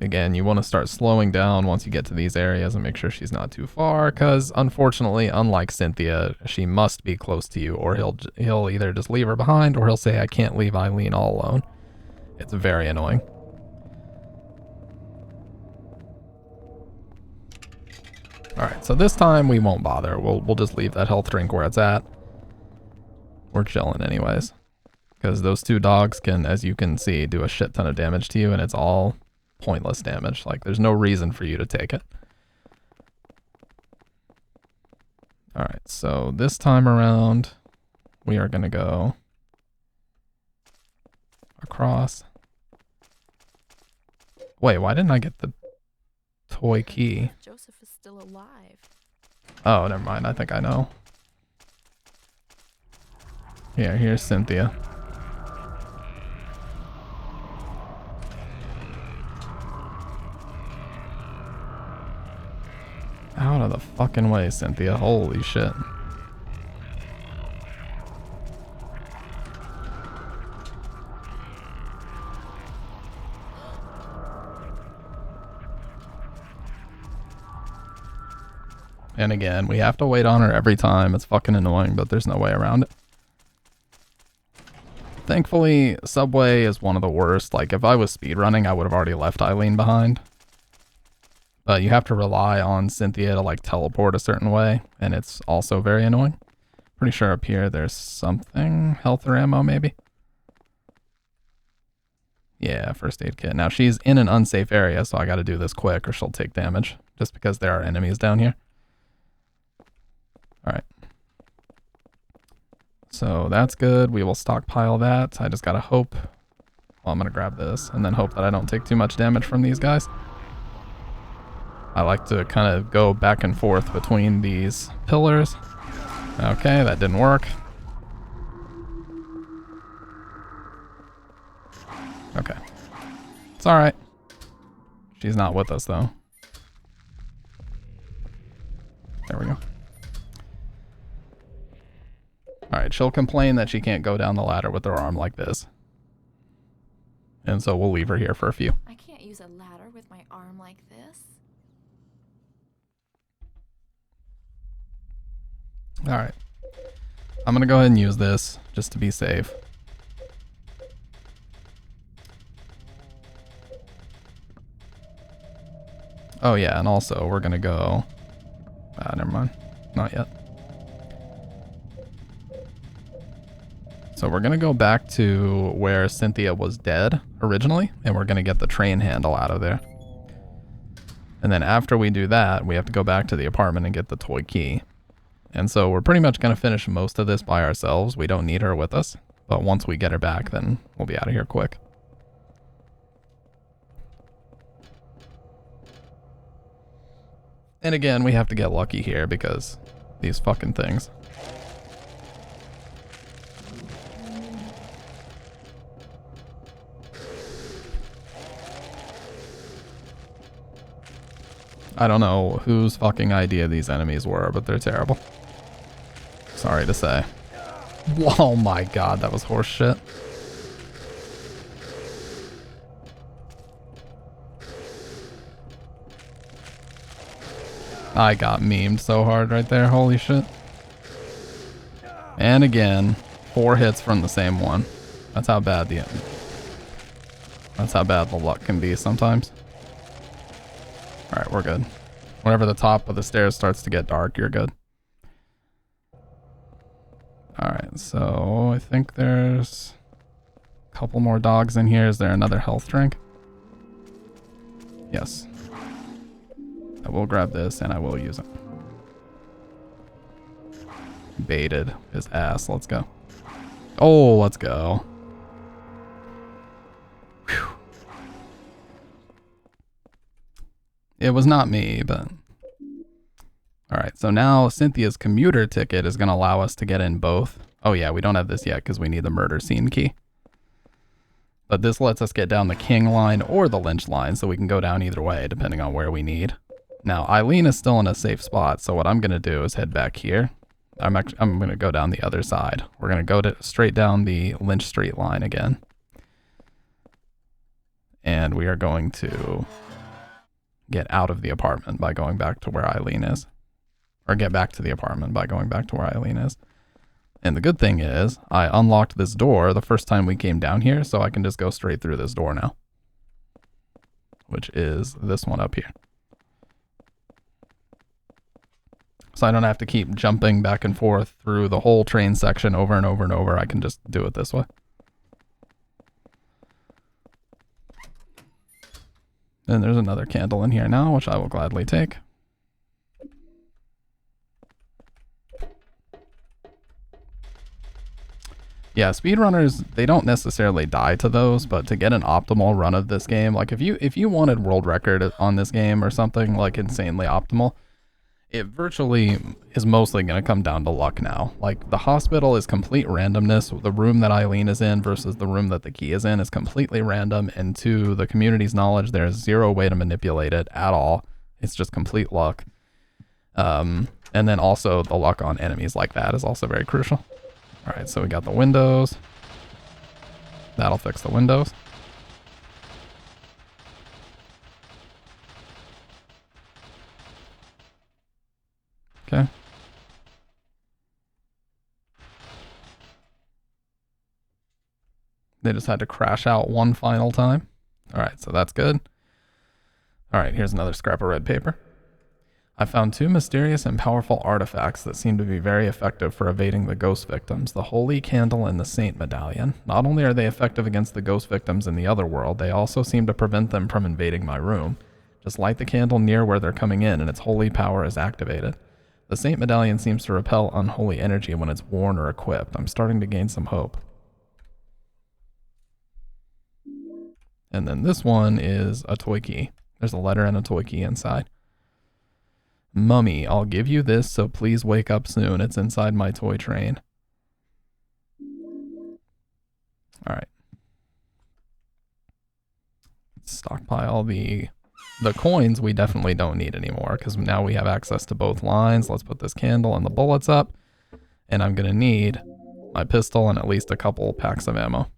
Again, you want to start slowing down once you get to these areas and make sure she's not too far, because unfortunately, unlike Cynthia, she must be close to you, or he'll either just leave her behind, or he'll say, I can't leave Eileen all alone. It's very annoying. Alright, so this time we won't bother. We'll just leave that health drink where it's at. We're chilling anyways. Because those two dogs can, as you can see, do a shit ton of damage to you, and it's all pointless damage. Like, there's no reason for you to take it. Alright, so this time around, we are going to go across. Wait, why didn't I get the toy key? Joseph is still alive. Oh, never mind. I think I know. Yeah, here's Cynthia. Out of the fucking way, Cynthia. Holy shit. And again, we have to wait on her every time. It's fucking annoying, but there's no way around it. Thankfully, Subway is one of the worst. Like, if I was speedrunning, I would have already left Eileen behind. But you have to rely on Cynthia to, like, teleport a certain way, and it's also very annoying. Pretty sure up here there's something. Health or ammo, maybe? Yeah, first aid kit. Now, she's in an unsafe area, so I gotta do this quick or she'll take damage, just because there are enemies down here. Alright. So that's good. We will stockpile that. I just gotta hope. Well, I'm gonna grab this and then hope that I don't take too much damage from these guys. I like to kind of go back and forth between these pillars. Okay, that didn't work. Okay. It's alright. She's not with us though. There we go. Alright, she'll complain that she can't go down the ladder with her arm like this. And so we'll leave her here for a few. I can't use a ladder with my arm like this. Alright. I'm gonna go ahead and use this just to be safe. Oh yeah, and also we're gonna go... never mind. Not yet. So we're gonna go back to where Cynthia was dead originally, and we're gonna get the train handle out of there. And then after we do that, we have to go back to the apartment and get the toy key. And so we're pretty much gonna finish most of this by ourselves. We don't need her with us, but once we get her back, then we'll be out of here quick. And again, we have to get lucky here because these fucking things. I don't know whose fucking idea these enemies were, but they're terrible. Sorry to say. Oh my god, that was horse shit. I got memed so hard right there, holy shit. And again, 4 hits from the same one. That's how bad the luck can be sometimes. Alright, we're good. Whenever the top of the stairs starts to get dark, you're good. Alright, so I think there's a couple more dogs in here. Is there another health drink? Yes. I will grab this and I will use it. Baited his ass. Let's go. Oh, let's go. Whew. It was not me, but... Alright, so now Cynthia's commuter ticket is going to allow us to get in both. Oh yeah, we don't have this yet because we need the murder scene key. But this lets us get down the King line or the Lynch line, so we can go down either way, depending on where we need. Now, Eileen is still in a safe spot, so what I'm going to do is head back here. I'm going to go down the other side. We're going to go straight down the Lynch Street line again. And we are going to get out of the apartment by going back to where Eileen is. Or get back to the apartment by going back to where Eileen is. And the good thing is, I unlocked this door the first time we came down here, so I can just go straight through this door now. Which is this one up here. So I don't have to keep jumping back and forth through the whole train section over and over and over. I can just do it this way. And there's another candle in here now, which I will gladly take. Yeah, speedrunners, they don't necessarily die to those, but to get an optimal run of this game, like if you wanted world record on this game or something like insanely optimal, it virtually is mostly going to come down to luck now. Like, the hospital is complete randomness. The room that Eileen is in versus the room that the key is in is completely random, and to the community's knowledge, there's zero way to manipulate it at all. It's just complete luck. And then also the luck on enemies like that is also very crucial. Alright, so we got the windows. That'll fix the windows. Okay. They just had to crash out one final time. Alright, so that's good. Alright, here's another scrap of red paper. I found 2 mysterious and powerful artifacts that seem to be very effective for evading the ghost victims, the Holy Candle and the Saint Medallion. Not only are they effective against the ghost victims in the other world, they also seem to prevent them from invading my room. Just light the candle near where they're coming in and its holy power is activated. The Saint Medallion seems to repel unholy energy when it's worn or equipped. I'm starting to gain some hope. And then this one is a toy key. There's a letter and a toy key inside. Mummy, I'll give you this, so please wake up soon. It's inside my toy train. Alright. Stockpile the coins we definitely don't need anymore, because now we have access to both lines. Let's put this candle and the bullets up. And I'm going to need my pistol and at least a couple packs of ammo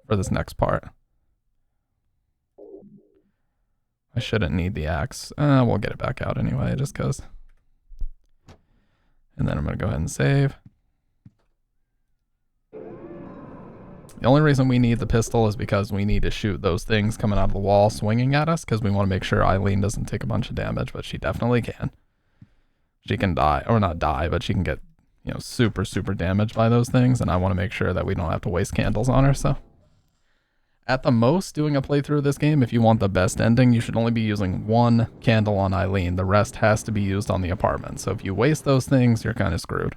for this next part. I shouldn't need the axe. We'll get it back out anyway, just because. And then I'm going to go ahead and save. The only reason we need the pistol is because we need to shoot those things coming out of the wall swinging at us, because we want to make sure Eileen doesn't take a bunch of damage, but she definitely can. She can die, or not die, but she can get, you know, super, super damaged by those things, and I want to make sure that we don't have to waste candles on her, so. At the most, doing a playthrough of this game, if you want the best ending, you should only be using one candle on Eileen. The rest has to be used on the apartment. So if you waste those things, you're kind of screwed.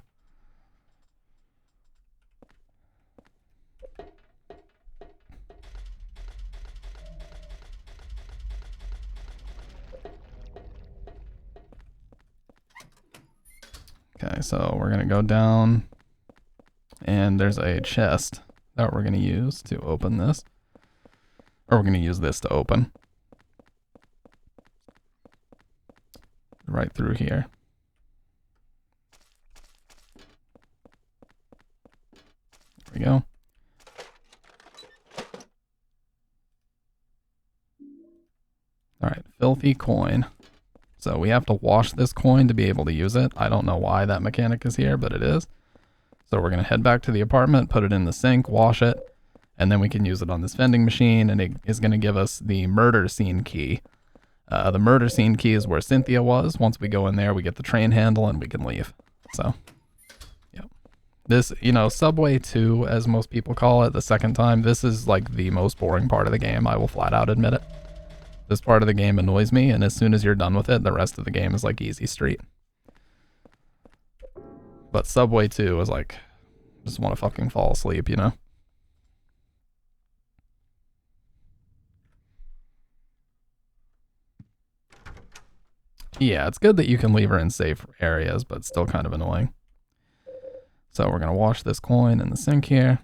Okay, so we're going to go down, and there's a chest that we're going to use to open this. Or we're going to use this to open. Right through here. There we go. Alright, filthy coin. So we have to wash this coin to be able to use it. I don't know why that mechanic is here, but it is. So we're going to head back to the apartment, put it in the sink, wash it. And then we can use it on this vending machine, and it is going to give us the murder scene key. The murder scene key is where Cynthia was. Once we go in there, we get the train handle, and we can leave. So, yep. This, you know, Subway 2, as most people call it, the second time, this is like the most boring part of the game. I will flat out admit it. This part of the game annoys me, and as soon as you're done with it, the rest of the game is like easy street. But Subway 2 is like, just want to fucking fall asleep, you know? Yeah, it's good that you can leave her in safe areas, but still kind of annoying. So we're going to wash this coin in the sink here.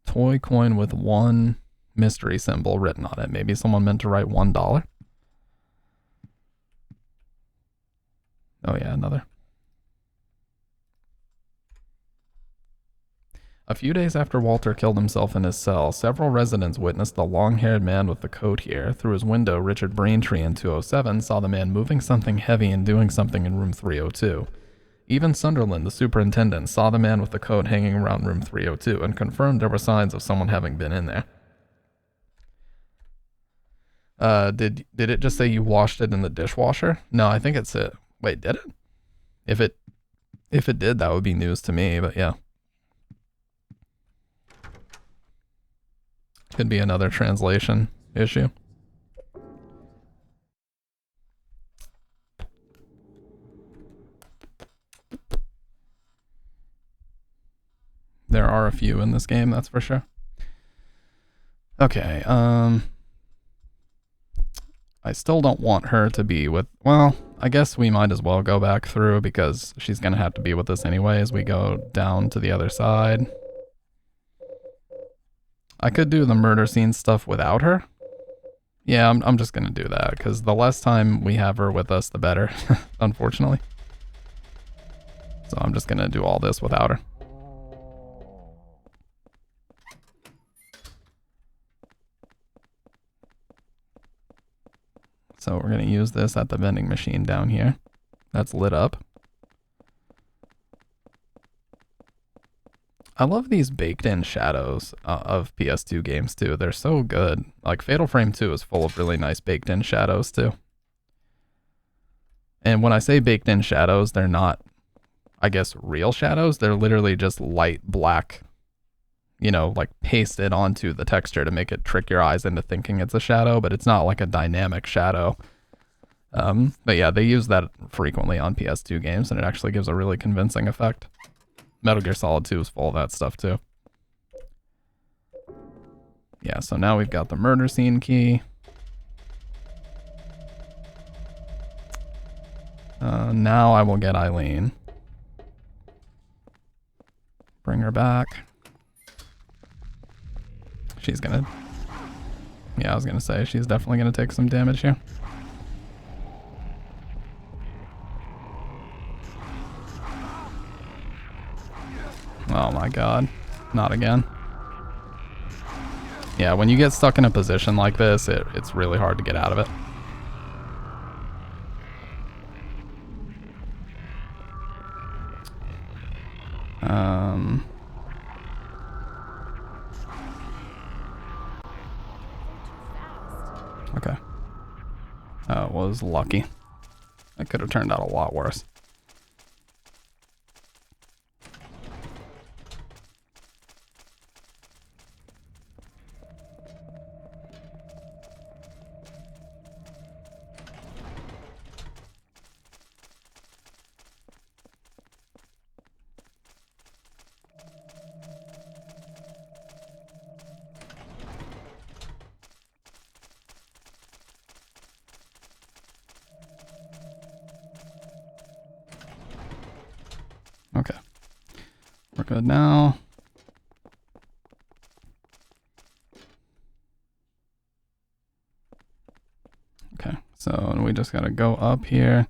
Toy coin with one mystery symbol written on it. Maybe someone meant to write $1. Oh yeah, another. A few days after Walter killed himself in his cell, several residents witnessed the long-haired man with the coat here. Through his window, Richard Braintree in 207 saw the man moving something heavy and doing something in room 302. Even Sunderland, the superintendent, saw the man with the coat hanging around room 302 and confirmed there were signs of someone having been in there. Did it just say you washed it in the dishwasher? No, I think it's it. Wait, did it? If it did, that would be news to me, but yeah. Could be another translation issue. There are a few in this game, that's for sure. Okay, I still don't want her to be with, well, I guess we might as well go back through because she's gonna have to be with us anyway as we go down to the other side. I could do the murder scene stuff without her. Yeah, I'm just gonna do that because the less time we have her with us, the better, unfortunately. So I'm just gonna do all this without her. So we're gonna use this at the vending machine down here. That's lit up. I love these baked-in shadows of PS2 games, too. They're so good. Like, Fatal Frame 2 is full of really nice baked-in shadows, too. And when I say baked-in shadows, they're not, I guess, real shadows. They're literally just light black, you know, like pasted onto the texture to make it trick your eyes into thinking it's a shadow, but it's not like a dynamic shadow. But yeah, they use that frequently on PS2 games, and it actually gives a really convincing effect. Metal Gear Solid 2 is full of that stuff too. Yeah, so now we've got the murder scene key. Now I will get Eileen. Bring her back. She's gonna... Yeah, I was gonna say, she's definitely gonna take some damage here. Oh my god. Not again. Yeah, when you get stuck in a position like this, it's really hard to get out of it. Okay. That was lucky. That could have turned out a lot worse. Okay. We're good now. Okay, so we just gotta go up here.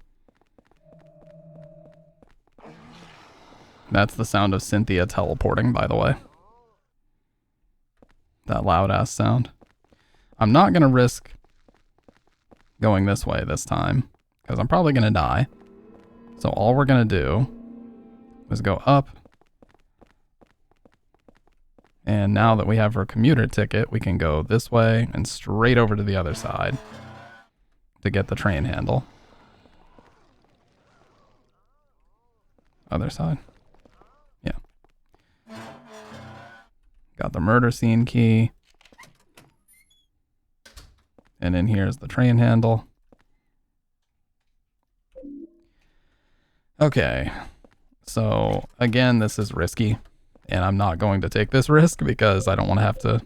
That's the sound of Cynthia teleporting, by the way. That loud ass sound. I'm not gonna risk going this way this time, because I'm probably gonna die. So all we're gonna do is go up. And now that we have our commuter ticket, we can go this way and straight over to the other side to get the train handle. Other side. Yeah. Got the murder scene key. And in here is the train handle. Okay. So again, this is risky. And I'm not going to take this risk because I don't want to have to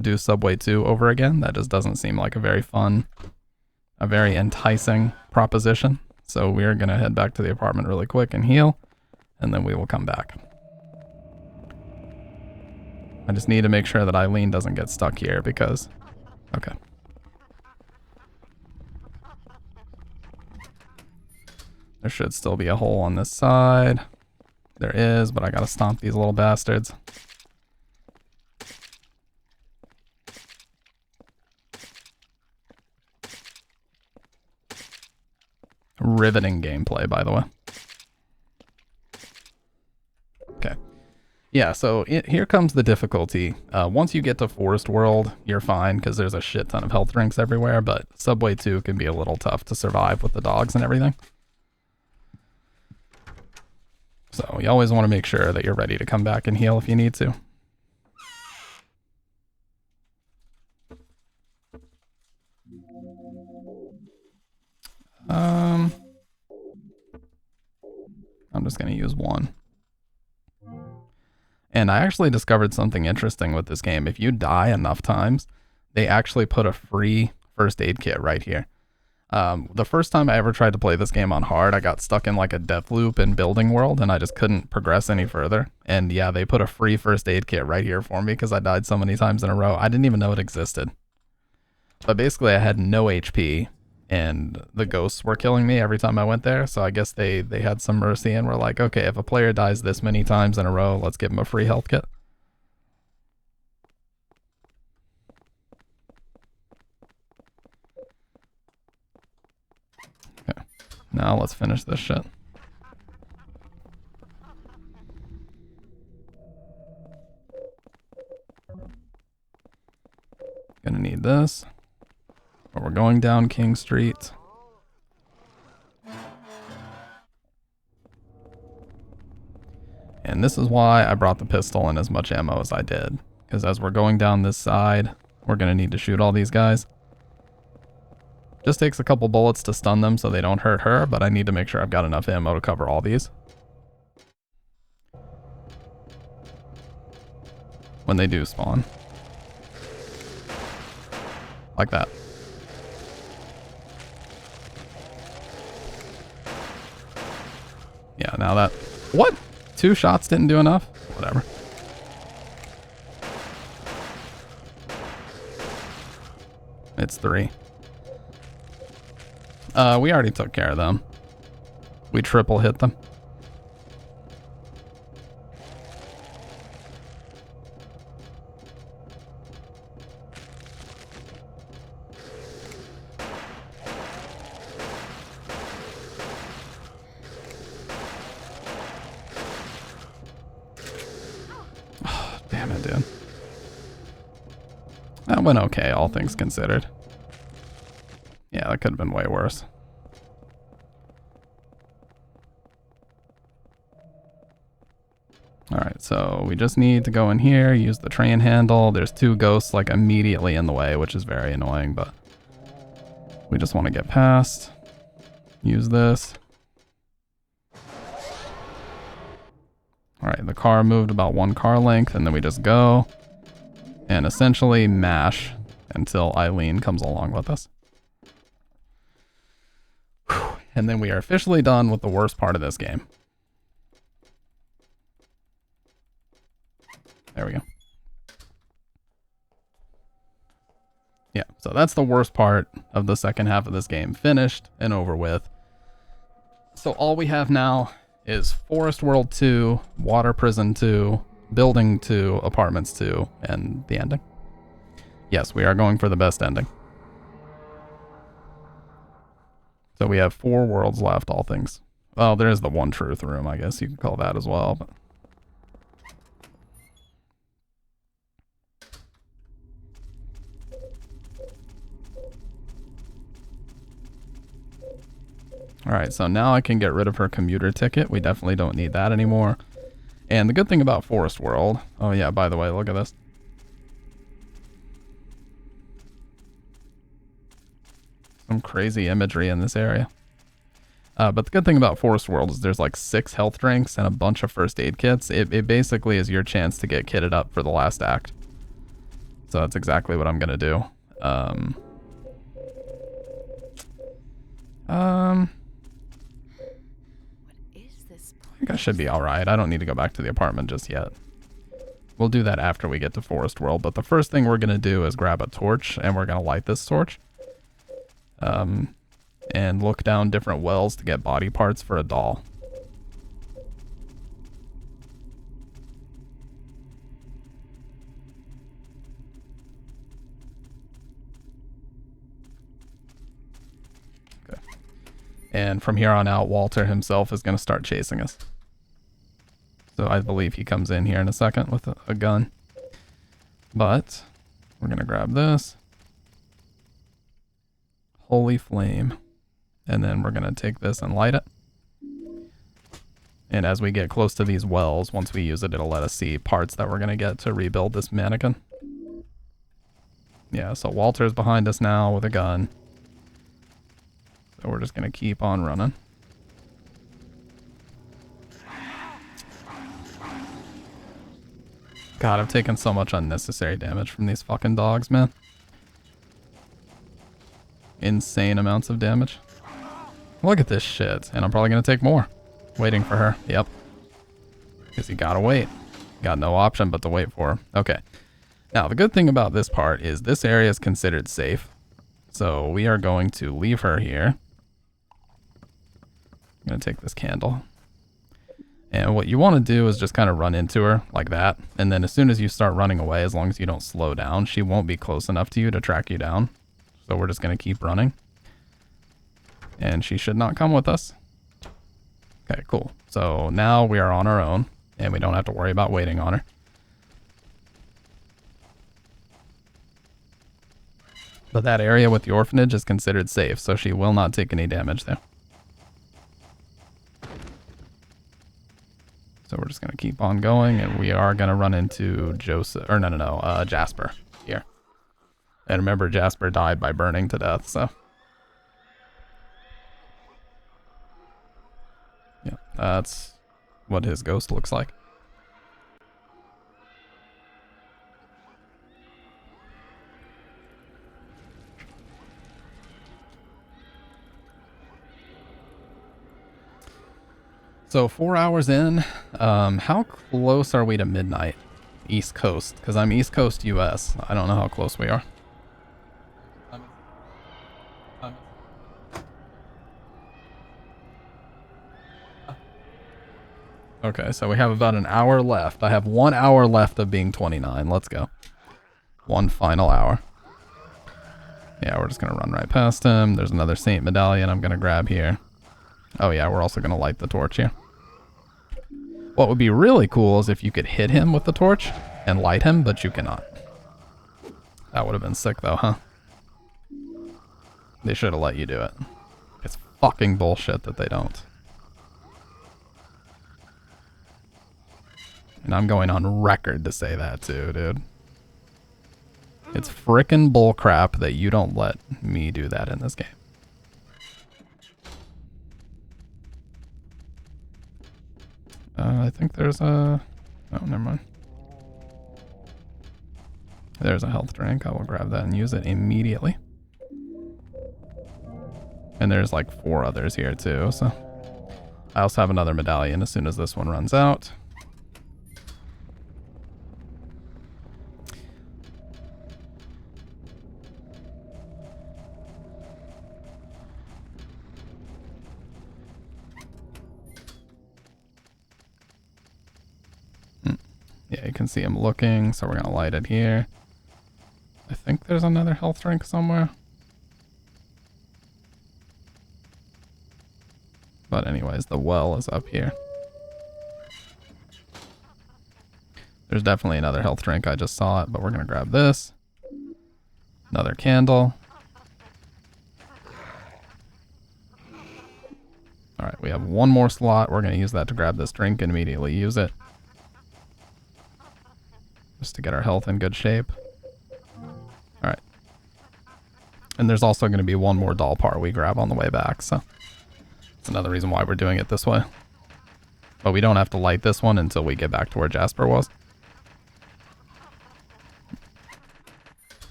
do Subway 2 over again. That just doesn't seem like a very fun, a very enticing proposition. So we're going to head back to the apartment really quick and heal, and then we will come back. I just need to make sure that Eileen doesn't get stuck here because... Okay. There should still be a hole on this side. There is, but I gotta stomp these little bastards. Riveting gameplay, by the way. Okay. Yeah, so here comes the difficulty. Once you get to Forest World, you're fine, because there's a shit ton of health drinks everywhere, but Subway 2 can be a little tough to survive with the dogs and everything. So you always want to make sure that you're ready to come back and heal if you need to. I'm just going to use one. And I actually discovered something interesting with this game. If you die enough times, they actually put a free first aid kit right here. The first time I ever tried to play this game on hard, I got stuck in like a death loop in Building World and I just couldn't progress any further. And yeah, they put a free first aid kit right here for me because I died so many times in a row. I didn't even know it existed. But basically I had no HP and the ghosts were killing me every time I went there. So I guess they had some mercy and were like, okay, if a player dies this many times in a row, let's give them a free health kit. Okay, now let's finish this shit. Gonna need this. But we're going down King Street. And And this is why I brought the pistol and as much ammo as I did. Because as we're going down this side, we're going to need to shoot all these guys. Just takes a couple bullets to stun them so they don't hurt her, but I need to make sure I've got enough ammo to cover all these. When they do spawn. Like that. Yeah, now that... What? 2 shots didn't do enough? Whatever. It's 3. We already took care of them. We triple hit them. Oh, damn it, dude. That went okay, all things considered. Yeah, that could have been way worse. Alright, so we just need to go in here, use the train handle. There's 2 ghosts like immediately in the way, which is very annoying, but we just want to get past. Use this. Alright, the car moved about 1 car length, and then we just go and essentially mash until Eileen comes along with us. Whew. And then we are officially done with the worst part of this game. There we go. Yeah, so that's the worst part of the second half of this game finished and over with. So all we have now is Forest World 2, Water Prison 2, Building 2, Apartments 2, and the ending. Yes, we are going for the best ending. So we have 4 worlds left, all things. Well, there is the one truth room, I guess you could call that as well, but... Alright, so now I can get rid of her commuter ticket. We definitely don't need that anymore. And the good thing about Forest World... Oh yeah, by the way, look at this. Some crazy imagery in this area. But the good thing about Forest World is there's like 6 health drinks and a bunch of first aid kits. It basically is your chance to get kitted up for the last act. So that's exactly what I'm going to do. I think I should be alright. I don't need to go back to the apartment just yet. We'll do that after we get to Forest World, but the first thing we're going to do is grab a torch, and we're going to light this torch. And look down different wells to get body parts for a doll. Okay. And from here on out, Walter himself is going to start chasing us. So I believe he comes in here in a second with a gun. But we're going to grab this. Holy flame. And then we're going to take this and light it. And as we get close to these wells, once we use it, it'll let us see parts that we're going to get to rebuild this mannequin. Yeah, so Walter's behind us now with a gun. So we're just going to keep on running. God, I've taken so much unnecessary damage from these fucking dogs, man. Insane amounts of damage. Look at this shit. And I'm probably going to take more. Waiting for her. Yep. Because you gotta wait. Got no option but to wait for her. Okay. Now, the good thing about this part is this area is considered safe. So we are going to leave her here. I'm going to take this candle. And what you want to do is just kind of run into her like that. And then as soon as you start running away, as long as you don't slow down, she won't be close enough to you to track you down. So we're just going to keep running. And she should not come with us. Okay, cool. So now we are on our own, and we don't have to worry about waiting on her. But that area with the orphanage is considered safe, so she will not take any damage there. So we're just gonna keep on going, and we are gonna run into Jasper here. And remember, Jasper died by burning to death, so. Yeah, that's what his ghost looks like. So 4 hours in, how close are we to midnight? East Coast, because I'm East Coast US. I don't know how close we are. Okay, so we have about an hour left. I have 1 hour left of being 29. Let's go. One final hour. Yeah, we're just going to run right past him. There's another Saint medallion I'm going to grab here. Oh yeah, we're also going to light the torch here. What would be really cool is if you could hit him with the torch and light him, but you cannot. That would have been sick though, huh? They should have let you do it. It's fucking bullshit that they don't. And I'm going on record to say that too, dude. It's frickin' bullcrap that you don't let me do that in this game. I think there's a... Oh, never mind. There's a health drink. I will grab that and use it immediately. And there's like 4 others here too, so... I also have another medallion as soon as this one runs out. Yeah, you can see him looking, so we're gonna light it here. I think there's another health drink somewhere. But anyways, the well is up here. There's definitely another health drink, I just saw it, but we're gonna grab this. Another candle. Alright, we have 1 more slot. We're gonna use that to grab this drink and immediately use it. Just to get our health in good shape. Alright. And there's also going to be 1 more doll part we grab on the way back, so that's another reason why we're doing it this way. But we don't have to light this one until we get back to where Jasper was.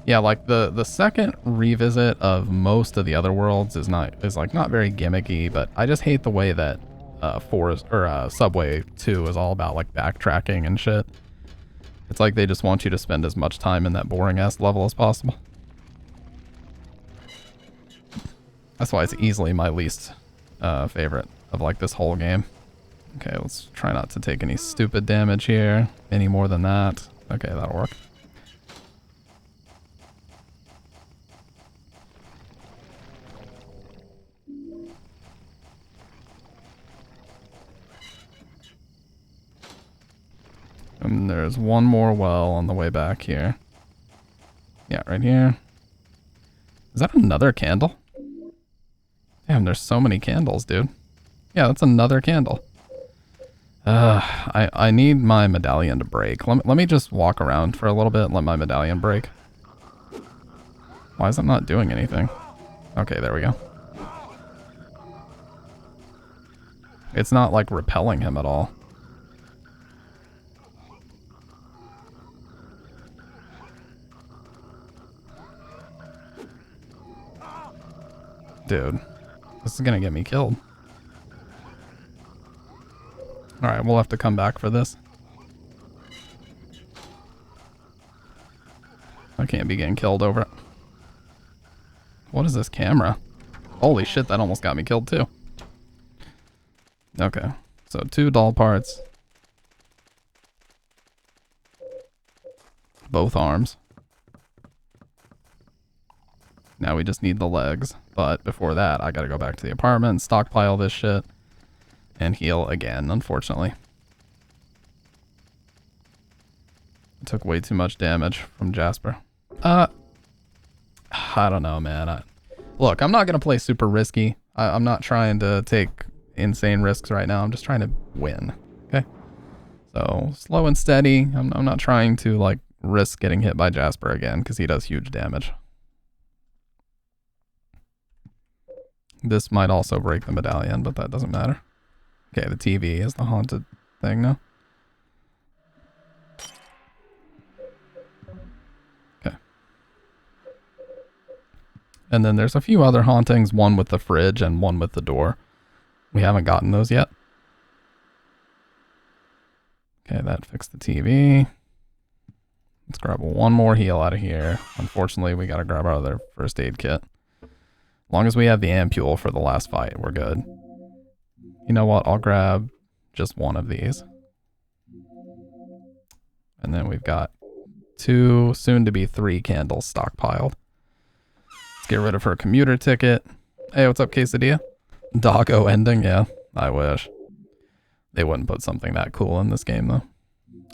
Yeah, like the second revisit of most of the other worlds is not very gimmicky, but I just hate the way that Subway 2 is all about like backtracking and shit. It's like they just want you to spend as much time in that boring ass level as possible. That's why it's easily my least favorite of like this whole game. Okay, let's try not to take any stupid damage here. Any more than that. Okay, that'll work. And there's 1 more well on the way back here. Yeah, right here. Is that another candle? Damn, there's so many candles, dude. Yeah, that's another candle. I need my medallion to break. Let me just walk around for a little bit and let my medallion break. Why is it not doing anything? Okay, there we go. It's not like repelling him at all. Dude, this is gonna get me killed. Alright, we'll have to come back for this. I can't be getting killed over it. What is this camera? Holy shit, that almost got me killed too. Okay, so 2 doll parts. Both arms. Now we just need the legs, but before that, I gotta go back to the apartment and stockpile this shit and heal again, unfortunately. I took way too much damage from Jasper. I don't know, man. Look, I'm not gonna play super risky. I'm not trying to take insane risks right now. I'm just trying to win. Okay. So slow and steady. I'm not trying to like risk getting hit by Jasper again because he does huge damage. This might also break the medallion, but that doesn't matter. Okay, the TV is the haunted thing now. Okay. And then there's a few other hauntings, one with the fridge and one with the door. We haven't gotten those yet. Okay, that fixed the TV. Let's grab one more heal out of here. Unfortunately, we gotta grab our other first aid kit. As long as we have the ampule for the last fight, we're good. You know what? I'll grab just one of these. And then we've got 2, soon to be 3 candles stockpiled. Let's get rid of her commuter ticket. Hey, what's up, Quesadilla? Doggo ending? Yeah, I wish. They wouldn't put something that cool in this game, though.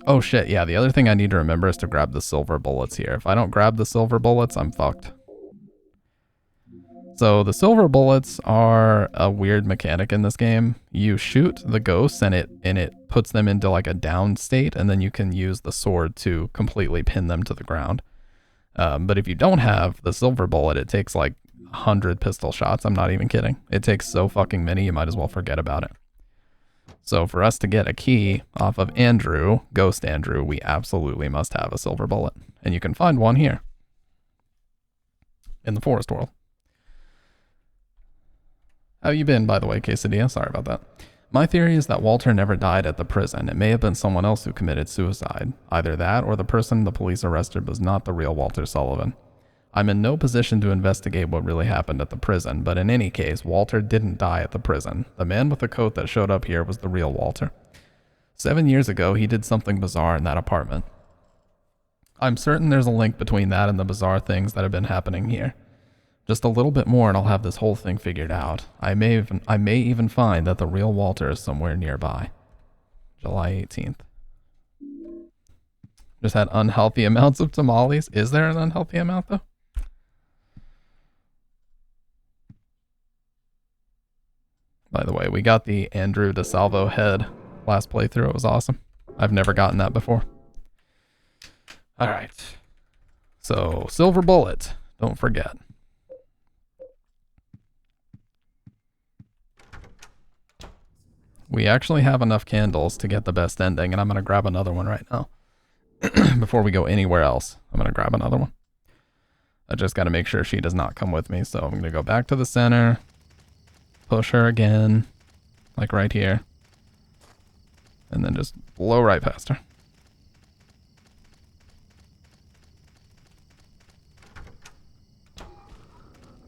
Oh shit, yeah, the other thing I need to remember is to grab the silver bullets here. If I don't grab the silver bullets, I'm fucked. So the silver bullets are a weird mechanic in this game. You shoot the ghosts and it puts them into like a down state, and then you can use the sword to completely pin them to the ground. But if you don't have the silver bullet, it takes like 100 pistol shots. I'm not even kidding. It takes so fucking many, you might as well forget about it. So for us to get a key off of Andrew, Ghost Andrew, we absolutely must have a silver bullet. And you can find one here in the forest world. How you been, by the way, Quesadilla? Sorry about that. My theory is that Walter never died at the prison. It may have been someone else who committed suicide. Either that or the person the police arrested was not the real Walter Sullivan. I'm in no position to investigate what really happened at the prison, but in any case, Walter didn't die at the prison. The man with the coat that showed up here was the real Walter. 7 years ago, he did something bizarre in that apartment. I'm certain there's a link between that and the bizarre things that have been happening here. Just a little bit more and I'll have this whole thing figured out. I may even find that the real Walter is somewhere nearby. July 18th. Just had unhealthy amounts of tamales. Is there an unhealthy amount though? By the way, we got the Andrew DeSalvo head last playthrough. It was awesome. I've never gotten that before. All right. So, silver bullet. Don't forget. We actually have enough candles to get the best ending, and I'm going to grab another one right now. Before we go anywhere else, I'm going to grab another one. I just got to make sure she does not come with me, so I'm going to go back to the center. Push her again, like right here. And then just blow right past her.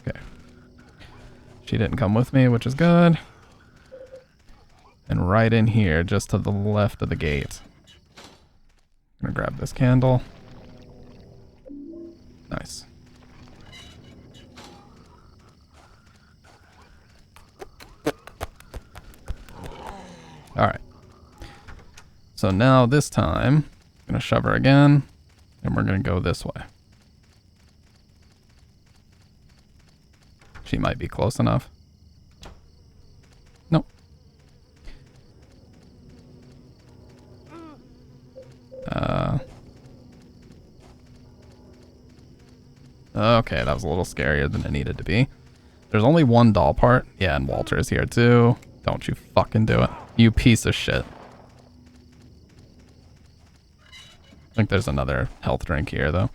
Okay. She didn't come with me, which is good. And right in here, just to the left of the gate. I'm gonna grab this candle. Nice. Alright. So now this time, I'm gonna shove her again, and we're gonna go this way. She might be close enough. Nope. Okay, that was a little scarier than it needed to be. There's only one doll part. Yeah, and Walter is here too. Don't you fucking do it. You piece of shit. I think there's another health drink here though.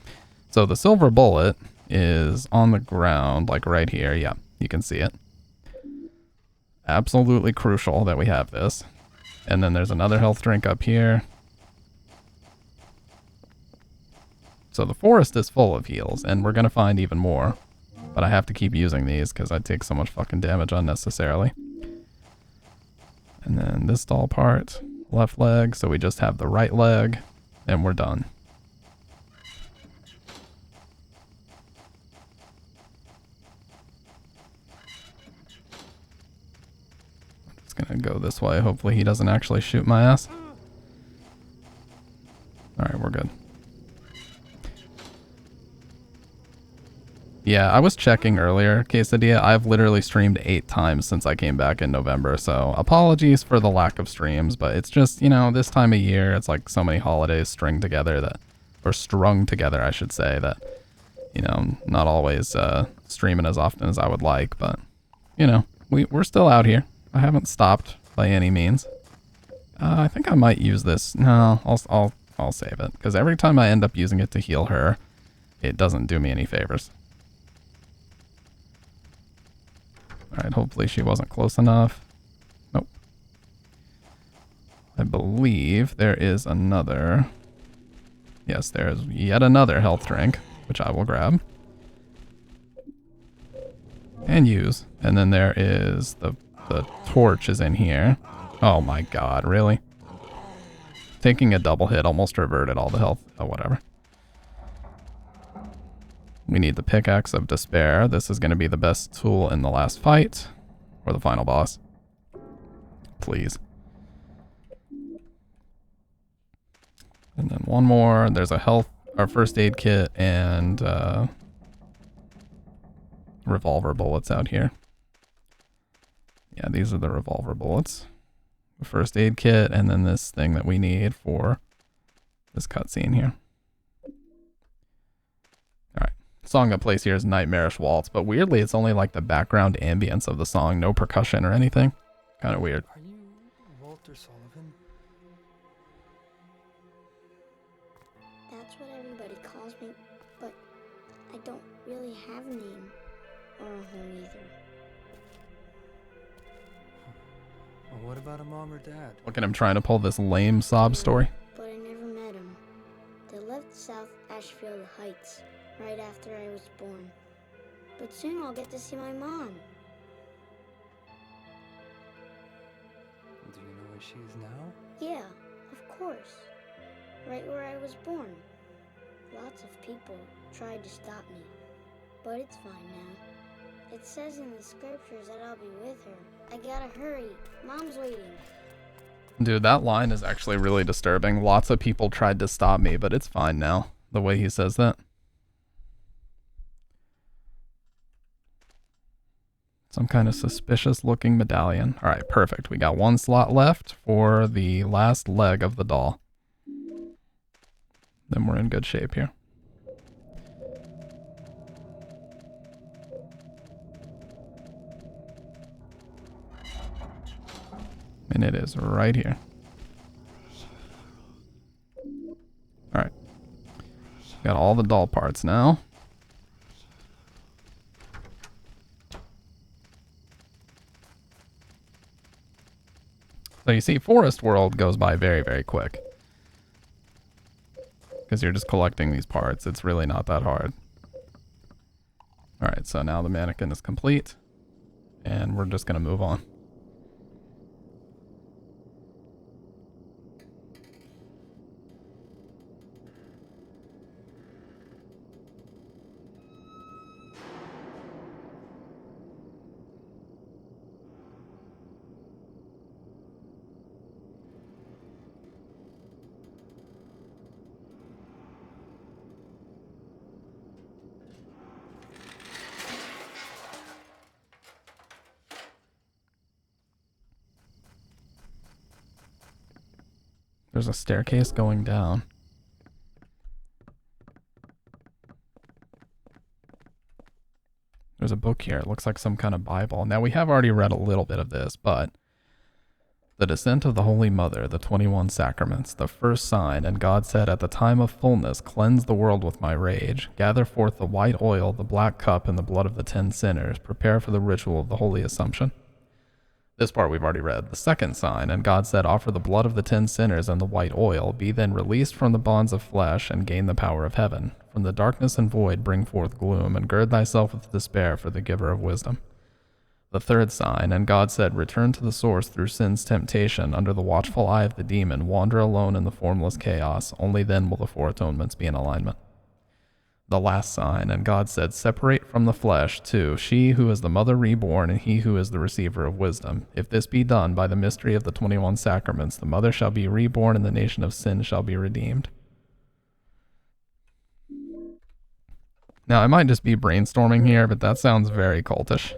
So the silver bullet is on the ground, like right here. Yeah, you can see it. Absolutely crucial that we have this. And then there's another health drink up here. So the forest is full of heals, and we're going to find even more. But I have to keep using these because I take so much fucking damage unnecessarily. And then this doll part, left leg, so we just have the right leg, and we're done. I'm just going to go this way. Hopefully he doesn't actually shoot my ass. Alright, we're good. Yeah, I was checking earlier, Quesadilla. I've literally streamed 8 times since I came back in November, so apologies for the lack of streams, but it's just, you know, this time of year, it's like so many holidays strung together that, or strung together, I should say, that, you know, not always streaming as often as I would like, but, you know, we're still out here. I haven't stopped by any means. I think I might use this. No, I'll save it, because every time I end up using it to heal her, it doesn't do me any favors. Alright, hopefully she wasn't close enough. Nope. I believe there is another... Yes, there is yet another health drink, which I will grab. And use. And then there is the torch is in here. Oh my god, really? Taking a double hit almost reverted all the health. Oh, whatever. We need the Pickaxe of Despair. This is going to be the best tool in the last fight. Or the final boss. Please. And then one more. There's a health, our first aid kit, and revolver bullets out here. Yeah, these are the revolver bullets. The first aid kit, and then this thing that we need for this cutscene here. Alright. Song that plays here is Nightmarish Waltz, but weirdly it's only like the background ambience of the song, no percussion or anything. Kind of weird. Are you Walter Sullivan? That's what everybody calls me, but I don't really have a name or a home either. Well, what about a mom or dad? Look at him trying to pull this lame sob story. But I never met him. They left South Ashfield Heights right after I was born. But soon I'll get to see my mom. Do you know where she is now? Yeah, of course. Right where I was born. Lots of people tried to stop me, but it's fine now. It says in the scriptures that I'll be with her. I gotta hurry. Mom's waiting. Dude, that line is actually really disturbing. Lots of people tried to stop me, but it's fine now. The way he says that. Some kind of suspicious looking medallion. Alright, perfect. We got one slot left for the last leg of the doll. Then we're in good shape here. And it is right here. Alright. Got all the doll parts now. So you see, Forest World goes by very, very quick. Because you're just collecting these parts. It's really not that hard. Alright, so now the mannequin is complete. And we're just going to move on. There's a staircase going down. There's a book here. It looks like some kind of Bible. Now, we have already read a little bit of this, but the descent of the Holy Mother, the 21 sacraments, the first sign, and God said, at the time of fullness, cleanse the world with my rage. Gather forth the white oil, the black cup, and the blood of the 10 sinners. Prepare for the ritual of the Holy Assumption. This part we've already read. The second sign, and God said, offer the blood of the 10 sinners and the white oil. Be then released from the bonds of flesh and gain the power of heaven. From the darkness and void bring forth gloom, and gird thyself with despair for the giver of wisdom. The third sign, and God said, return to the source through sin's temptation. Under the watchful eye of the demon, wander alone in the formless chaos. Only then will the four atonements be in alignment. The last sign, and God said, separate from the flesh, too, she who is the mother reborn and he who is the receiver of wisdom. If this be done by the mystery of the 21 sacraments, the mother shall be reborn and the nation of sin shall be redeemed. Now, I might just be brainstorming here, but that sounds very cultish.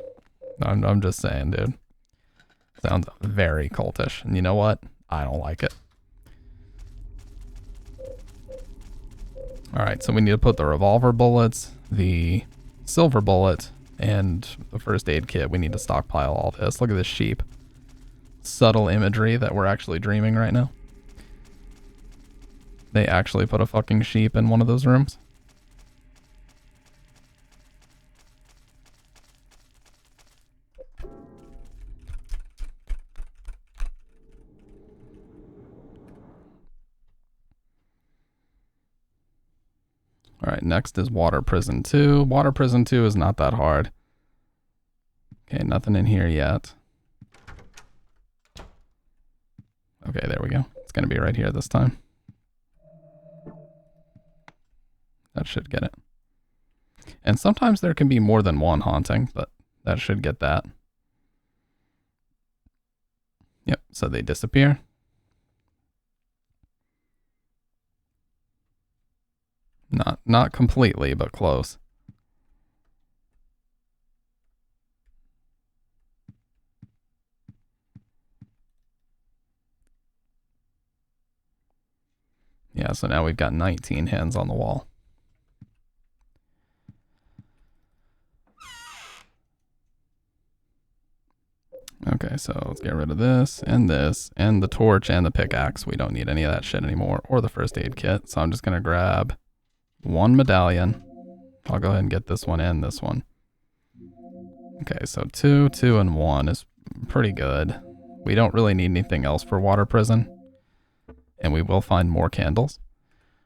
I'm just saying, dude. Sounds very cultish. And you know what? I don't like it. Alright, so we need to put the revolver bullets, the silver bullet, and the first aid kit. We need to stockpile all this. Look at this sheep. Subtle imagery that we're actually dreaming right now. They actually put a fucking sheep in one of those rooms. Alright, next is Water Prison 2. Water Prison 2 is not that hard. Okay, nothing in here yet. Okay, there we go. It's going to be right here this time. That should get it. And sometimes there can be more than one haunting, but that should get that. Yep, so they disappear. Not completely, but close. Yeah, so now we've got 19 hands on the wall. Okay, so let's get rid of this, and the torch, and the pickaxe. We don't need any of that shit anymore, or the first aid kit. So I'm just gonna grab one medallion. I'll go ahead and get this one and this one. Okay, so 2, 2, and 1 is pretty good. We don't really need anything else for Water Prison. And we will find more candles.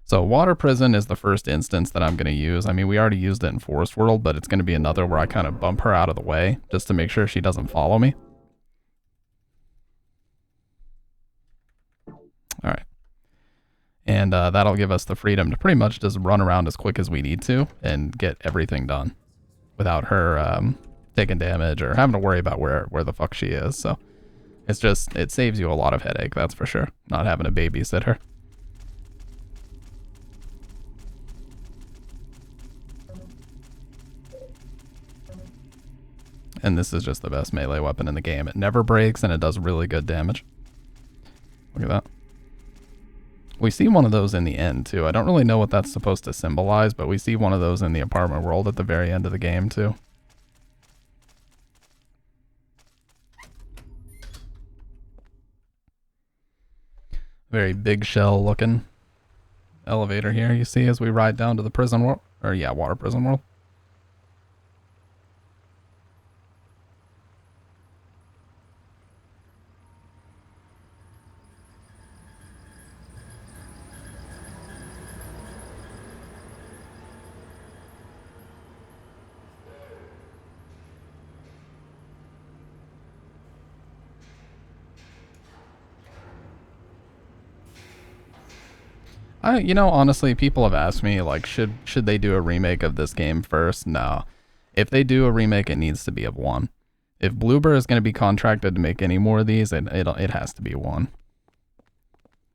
So Water Prison is the first instance that I'm going to use. I mean, we already used it in Forest World, but it's going to be another where I kind of bump her out of the way just to make sure she doesn't follow me. Alright. And that'll give us the freedom to pretty much just run around as quick as we need to and get everything done without her taking damage or having to worry about where the fuck she is. So it's just, it saves you a lot of headache, that's for sure, not having to babysit her. And this is just the best melee weapon in the game. It never breaks and it does really good damage. Look at that. We see one of those in the end too. I don't really know what that's supposed to symbolize, but we see one of those in the apartment world at the very end of the game too. Very big shell looking elevator here you see as we ride down to the prison world. Or yeah, Water Prison world. You know, honestly, people have asked me, like, should they do a remake of this game first? No. If they do a remake, it needs to be of 1. If Bloober is going to be contracted to make any more of these, it has to be 1.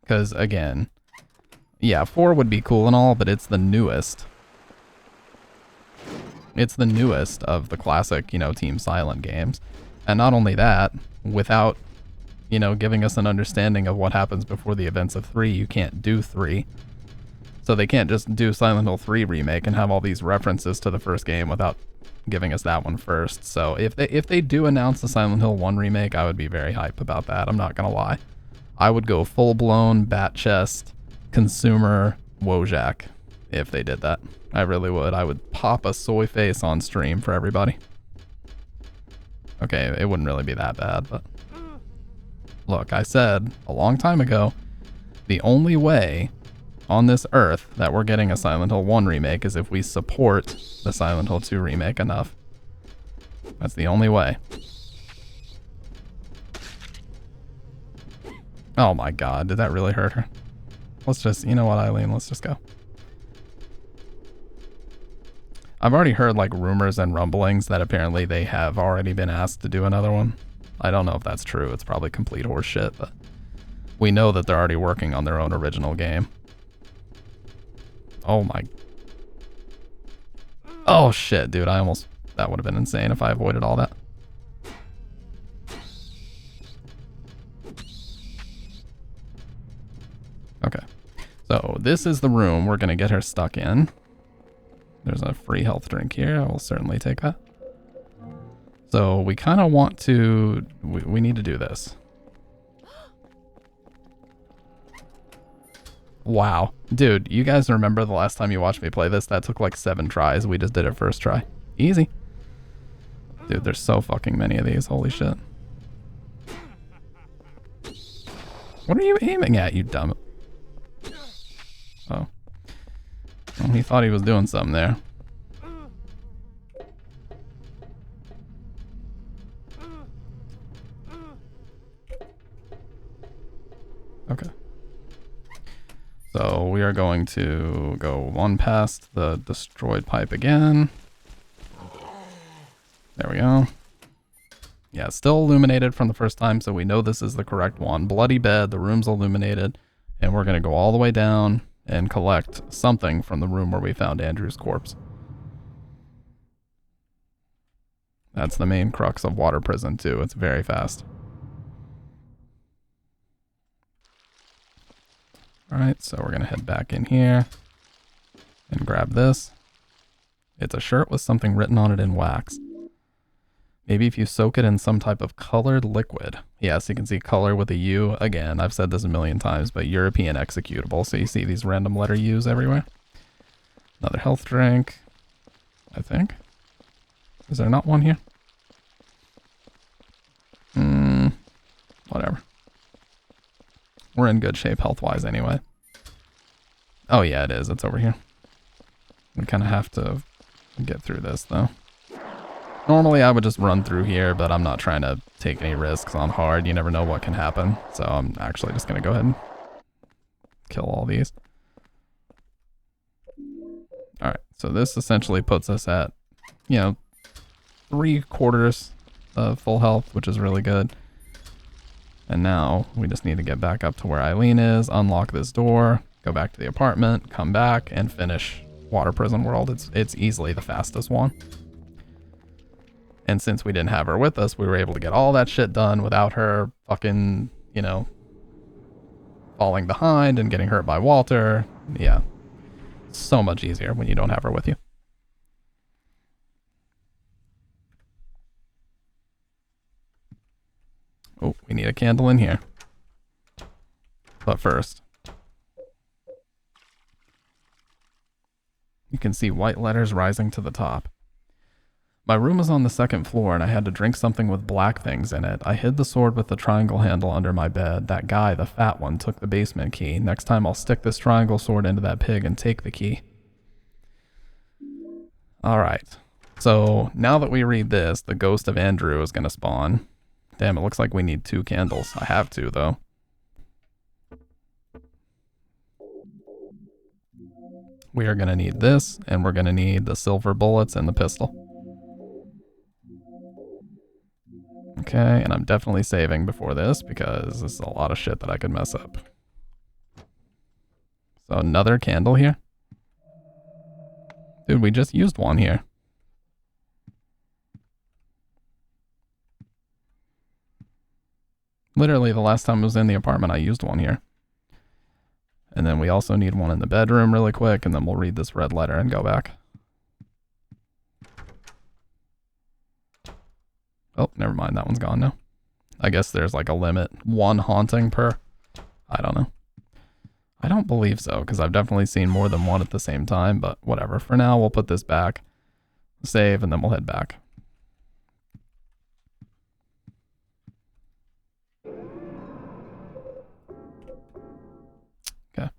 Because, again, yeah, 4 would be cool and all, but it's the newest. It's the newest of the classic, you know, Team Silent games. And not only that, without, you know, giving us an understanding of what happens before the events of 3, you can't do 3. So they can't just do Silent Hill 3 remake and have all these references to the first game without giving us that one first. So if they do announce the Silent Hill 1 remake, I would be very hype about that. I'm not gonna lie. I would go full-blown bat chest consumer Wojak if they did that. I really would. I would pop a soy face on stream for everybody. Okay, it wouldn't really be that bad, but look, I said a long time ago, the only way on this earth that we're getting a Silent Hill 1 remake is if we support the Silent Hill 2 remake enough. That's the only way. Oh my god, did that really hurt her? Let's just, you know what, Eileen, let's just go. I've already heard like rumors and rumblings that apparently they have already been asked to do another one. I don't know if that's true. It's probably complete horseshit, but we know that they're already working on their own original game. Oh my. Oh shit, dude. That would have been insane if I avoided all that. Okay. So this is the room we're going to get her stuck in. There's a free health drink here. I will certainly take that. So we kind of want to... We need to do this. Wow. Dude, you guys remember the last time you watched me play this? That took like 7 tries. We just did it first try. Easy. Dude, there's so fucking many of these. Holy shit. What are you aiming at, you dumb... Oh. Well, he thought he was doing something there. Okay. So we are going to go one past the destroyed pipe again. There we go. Yeah, still illuminated from the first time, so we know this is the correct one. Bloody bed, the room's illuminated, and we're going to go all the way down and collect something from the room where we found Andrew's corpse. That's the main crux of Water Prison too. It's very fast. Alright, so we're going to head back in here and grab this. It's a shirt with something written on it in wax. Maybe if you soak it in some type of colored liquid. Yes, you can see color with a U. Again, I've said this a million times, but European executable. So you see these random letter U's everywhere. Another health drink, I think. Is there not one here? Whatever. We're in good shape health-wise anyway. Oh yeah, it is. It's over here. We kind of have to get through this though. Normally I would just run through here, but I'm not trying to take any risks on hard. You never know what can happen. So I'm actually just going to go ahead and kill all these. Alright, so this essentially puts us at, 3/4 of full health, which is really good. And now we just need to get back up to where Eileen is, unlock this door, go back to the apartment, come back, and finish Water Prison World. It's easily the fastest one. And since we didn't have her with us, we were able to get all that shit done without her fucking, falling behind and getting hurt by Walter. Yeah. So much easier when you don't have her with you. Oh, we need a candle in here. But first, you can see white letters rising to the top. My room is on the 2nd floor and I had to drink something with black things in it. I hid the sword with the triangle handle under my bed. That guy, the fat one, took the basement key. Next time I'll stick this triangle sword into that pig and take the key. Alright. So now that we read this, the ghost of Andrew is going to spawn. Damn, it looks like we need 2 candles. I have 2 though. We are going to need this, and we're going to need the silver bullets and the pistol. Okay, and I'm definitely saving before this because this is a lot of shit that I could mess up. So another candle here. Dude, we just used one here. Literally the last time I was in the apartment, I used one here. And then we also need one in the bedroom really quick, and then we'll read this red letter and go back. Oh, never mind. That one's gone now. I guess there's like a limit. 1 haunting per. I don't know. I don't believe so, because I've definitely seen more than 1 at the same time, but whatever. For now, we'll put this back, save, and then we'll head back. Okay.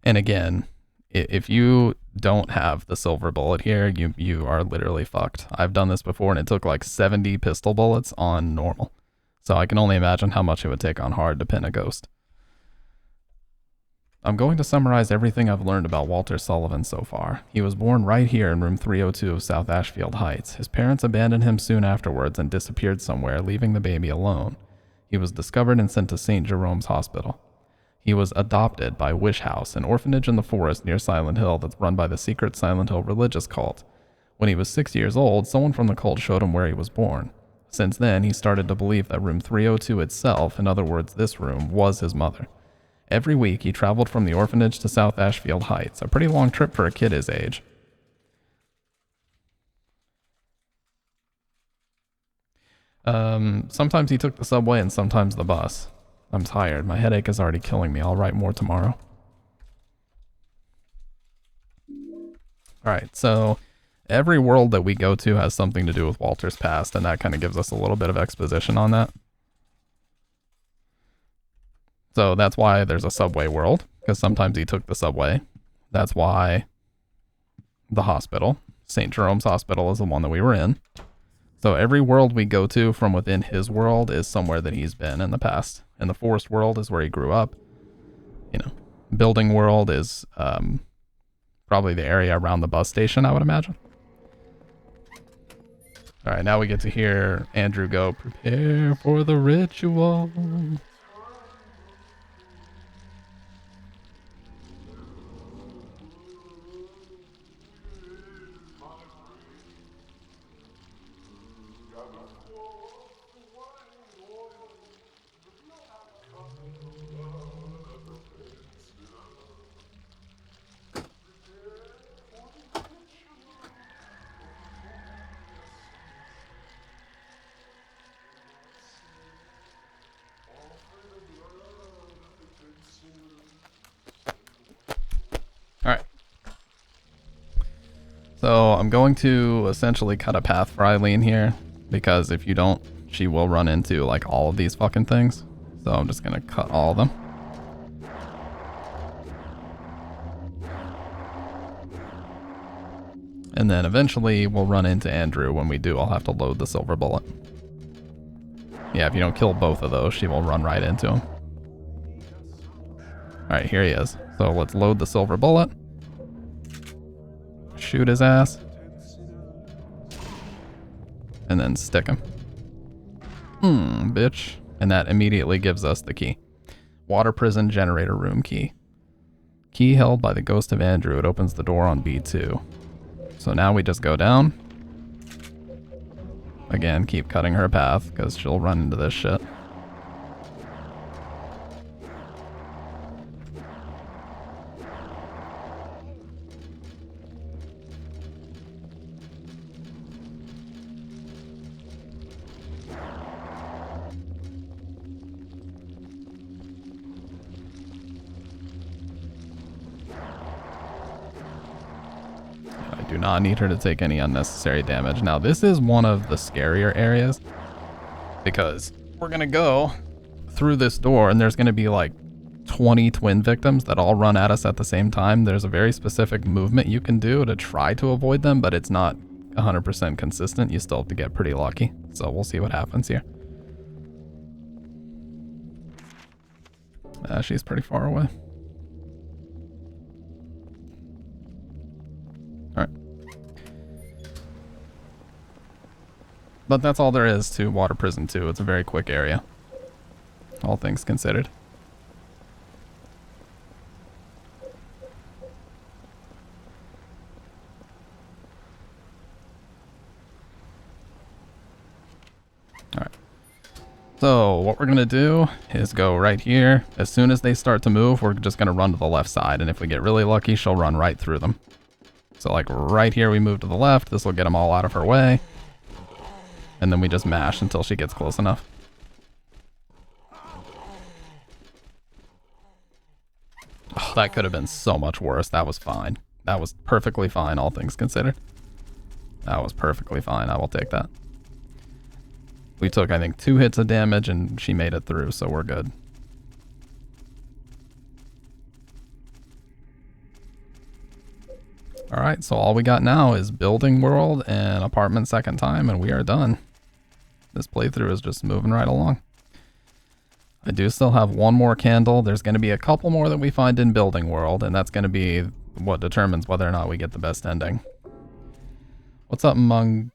And again, if you don't have the silver bullet here, you are literally fucked. I've done this before and it took like 70 pistol bullets on normal. So I can only imagine how much it would take on hard to pin a ghost. I'm going to summarize everything I've learned about Walter Sullivan so far. He was born right here in room 302 of South Ashfield Heights. His parents abandoned him soon afterwards and disappeared somewhere, leaving the baby alone. He was discovered and sent to St. Jerome's Hospital. He was adopted by Wish House, an orphanage in the forest near Silent Hill that's run by the secret Silent Hill religious cult. When he was 6 years old, someone from the cult showed him where he was born. Since then, he started to believe that room 302 itself, in other words, this room, was his mother. Every week, he traveled from the orphanage to South Ashfield Heights, a pretty long trip for a kid his age. Sometimes he took the subway and sometimes the bus. I'm tired. My headache is already killing me. I'll write more tomorrow. Alright, so every world that we go to has something to do with Walter's past, and that kind of gives us a little bit of exposition on that. So that's why there's a subway world, because sometimes he took the subway. That's why the hospital, St. Jerome's Hospital, is the one that we were in. So every world we go to from within his world is somewhere that he's been in the past. And the forest world is where he grew up. You know, building world is probably the area around the bus station, I would imagine. All right, now we get to hear Andrew go, "Prepare for the ritual." Alright. So I'm going to essentially cut a path for Eileen here, because if you don't, she will run into like all of these fucking things. So I'm just gonna cut all of them. And then eventually we'll run into Andrew. When we do, I'll have to load the silver bullet. Yeah, if you don't kill both of those, she will run right into him. Alright, here he is. So let's load the silver bullet. Shoot his ass. And then stick him. Bitch. And that immediately gives us the key. Water prison generator room key. Key held by the ghost of Andrew. It opens the door on B2. So now we just go down. Again, keep cutting her path, because she'll run into this shit. Do not need her to take any unnecessary damage. Now, this is one of the scarier areas, because we're going to go through this door and there's going to be like 20 twin victims that all run at us at the same time. There's a very specific movement you can do to try to avoid them, but it's not 100% consistent. You still have to get pretty lucky. So we'll see what happens here. She's pretty far away. Alright. But that's all there is to Water Prison 2. It's a very quick area, all things considered. Alright. So what we're going to do is go right here. As soon as they start to move, we're just going to run to the left side. And if we get really lucky, she'll run right through them. So like right here, we move to the left. This will get them all out of her way. And then we just mash until she gets close enough. Oh, that could have been so much worse. That was fine. That was perfectly fine, all things considered. That was perfectly fine. I will take that. We took, I think, 2 hits of damage and she made it through, so we're good. Alright, so all we got now is building world and apartment second time, and we are done. This playthrough is just moving right along. I do still have one more candle. There's going to be a couple more that we find in building world, and that's going to be what determines whether or not we get the best ending. What's up, I'm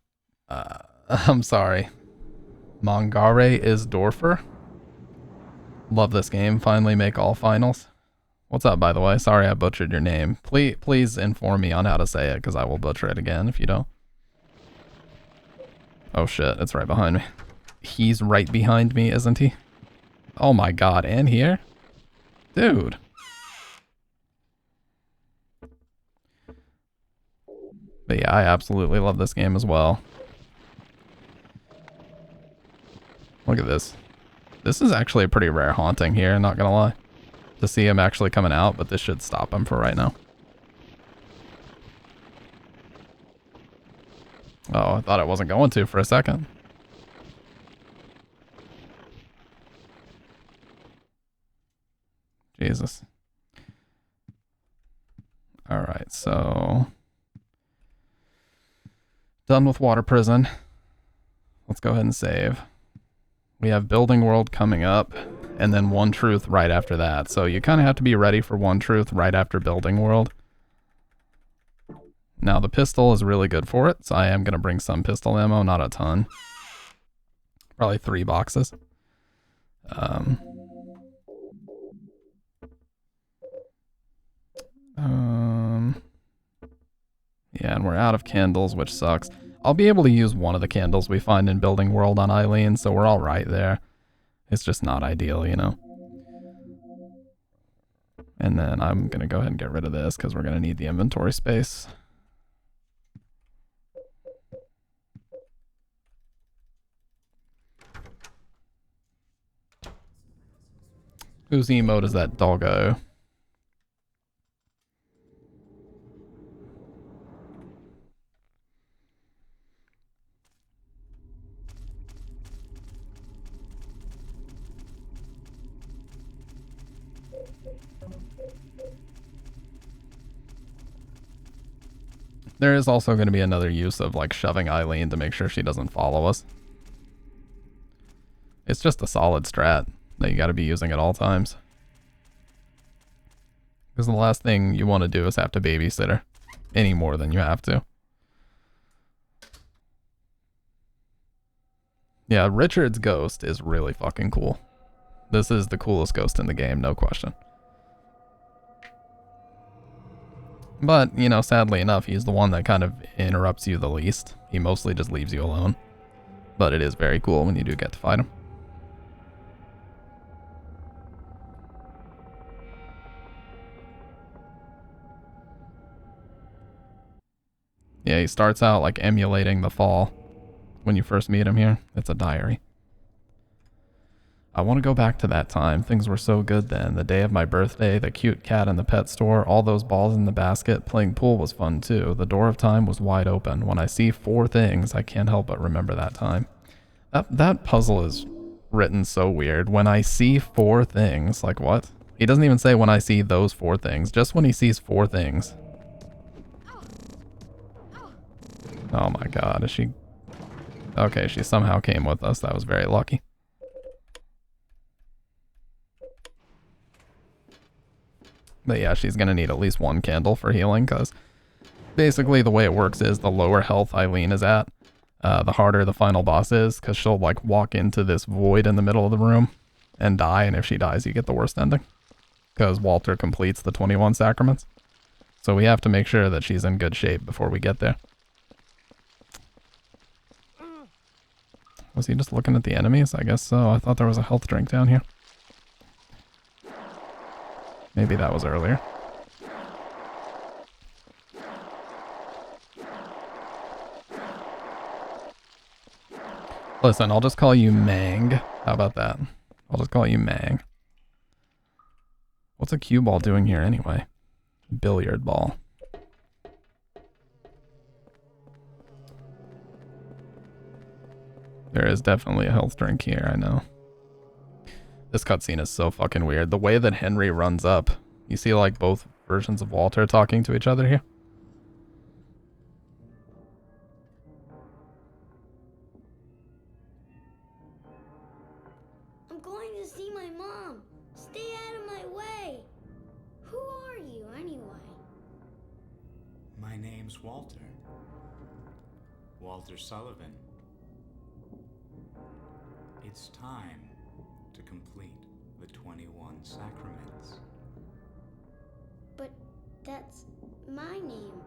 sorry. Mangare is Dorfer? Love this game. Finally make all finals. What's up, by the way? Sorry I butchered your name. Please inform me on how to say it, because I will butcher it again if you don't. Oh shit, it's right behind me. He's right behind me, isn't he? Oh my god, and here? Dude. But yeah, I absolutely love this game as well. Look at this. This is actually a pretty rare haunting here, not gonna lie. To see him actually coming out, but this should stop him for right now. Oh, I thought it wasn't going to for a second. Jesus. Alright, so... done with Water Prison. Let's go ahead and save. We have Building World coming up, and then One Truth right after that. So you kind of have to be ready for One Truth right after Building World. Now the pistol is really good for it, so I am going to bring some pistol ammo, not a ton. Probably 3 boxes. Yeah, and we're out of candles, which sucks. I'll be able to use one of the candles we find in Building World on Eileen, so we're all right there. It's just not ideal, you know. And then I'm going to go ahead and get rid of this because we're going to need the inventory space. Whose emote is that doggo? There is also going to be another use of like shoving Eileen to make sure she doesn't follow us. It's just a solid strat that you got to be using at all times. Because the last thing you want to do is have to babysit her any more than you have to. Yeah, Richard's ghost is really fucking cool. This is the coolest ghost in the game, no question. But, you know, sadly enough, he's the one that kind of interrupts you the least. He mostly just leaves you alone. But it is very cool when you do get to fight him. Yeah, he starts out like emulating the fall when you first meet him here. It's a diary. I want to go back to that time. Things were so good then. The day of my birthday, the cute cat in the pet store, all those balls in the basket. Playing pool was fun too. The door of time was wide open. When I see 4 things, I can't help but remember that time. That puzzle is written so weird. When I see 4 things, like what? He doesn't even say when I see those 4 things, just when he sees 4 things. Oh my god, is she... Okay, she somehow came with us. That was very lucky. But yeah, she's gonna need at least 1 candle for healing, because basically the way it works is the lower health Eileen is at, the harder the final boss is, because she'll like walk into this void in the middle of the room and die, and if she dies you get the worst ending. Because Walter completes the 21 sacraments. So we have to make sure that she's in good shape before we get there. Was he just looking at the enemies? I guess so. I thought there was a health drink down here. Maybe that was earlier. Listen, I'll just call you Mang. How about that? I'll just call you Mang. What's a cue ball doing here anyway? Billiard ball. There is definitely a health drink here, I know. This cutscene is so fucking weird. The way that Henry runs up. You see like both versions of Walter talking to each other here? I'm going to see my mom. Stay out of my way. Who are you, anyway? My name's Walter. Walter Sullivan. It's time to complete the 21 sacraments. But that's my name.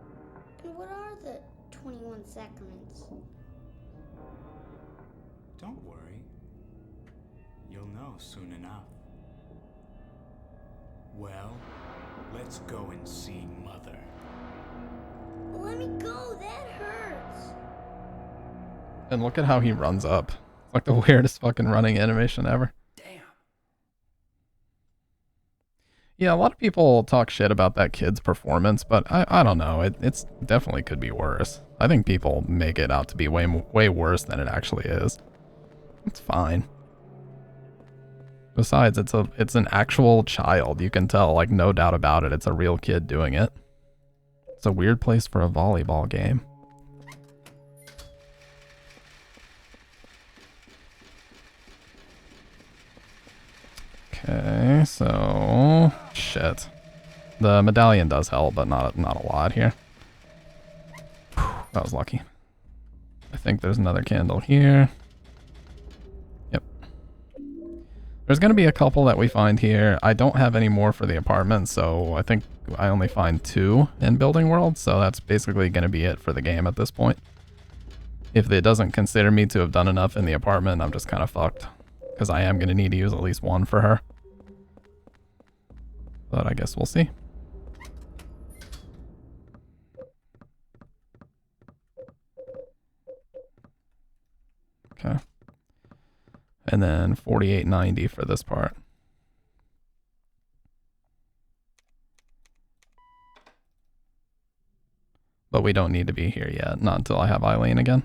And what are the 21 sacraments? Don't worry. You'll know soon enough. Well, let's go and see Mother. Let me go, that hurts. And look at how he runs up. It's like the weirdest fucking running animation ever. Damn. Yeah, a lot of people talk shit about that kid's performance, but I don't know. It's definitely could be worse. I think people make it out to be way worse than it actually is. It's fine. Besides, it's an actual child. You can tell, like, no doubt about it. It's a real kid doing it. It's a weird place for a volleyball game. Okay, so shit. The medallion does help, but not a lot here. Whew, that was lucky. I think there's another candle here. Yep. There's gonna be a couple that we find here. I don't have any more for the apartment, so I think I only find 2 in Building World, so that's basically gonna be it for the game at this point. If it doesn't consider me to have done enough in the apartment, I'm just kind of fucked. Because I am gonna need to use at least 1 for her. But I guess we'll see. Okay. And then 48.90 for this part. But we don't need to be here yet, not until I have Eileen again.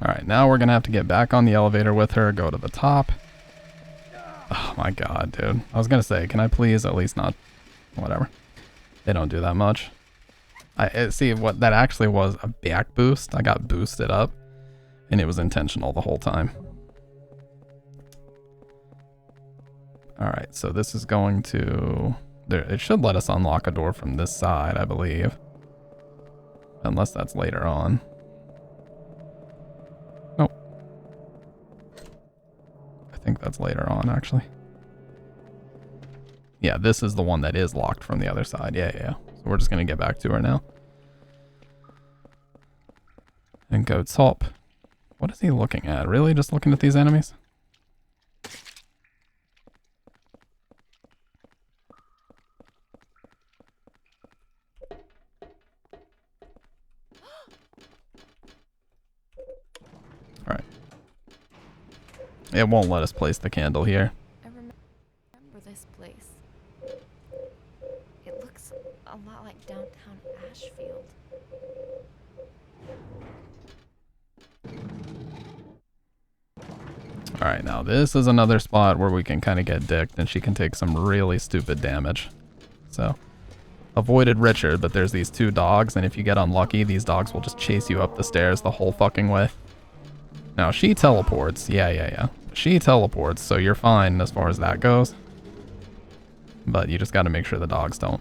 Alright, now we're gonna have to get back on the elevator with her, go to the top. Oh my god, dude. I was gonna say, can I please at least not... Whatever. They don't do that much. See, what that actually was a back boost. I got boosted up, and it was intentional the whole time. Alright, so this is going to... It should let us unlock a door from this side, I believe. Unless that's later on. Nope. I think that's later on, actually. Yeah, this is the one that is locked from the other side. Yeah. So we're just going to get back to her now. And go top. What is he looking at? Really? Just looking at these enemies? Alright. It won't let us place the candle here. I remember this place. It looks a lot like downtown Ashfield. Alright, now this is another spot where we can kind of get dicked and she can take some really stupid damage. So, avoided Richard, but there's these 2 dogs, and if you get unlucky, these dogs will just chase you up the stairs the whole fucking way. Now, she teleports. Yeah. She teleports, so you're fine as far as that goes. But you just gotta make sure the dogs don't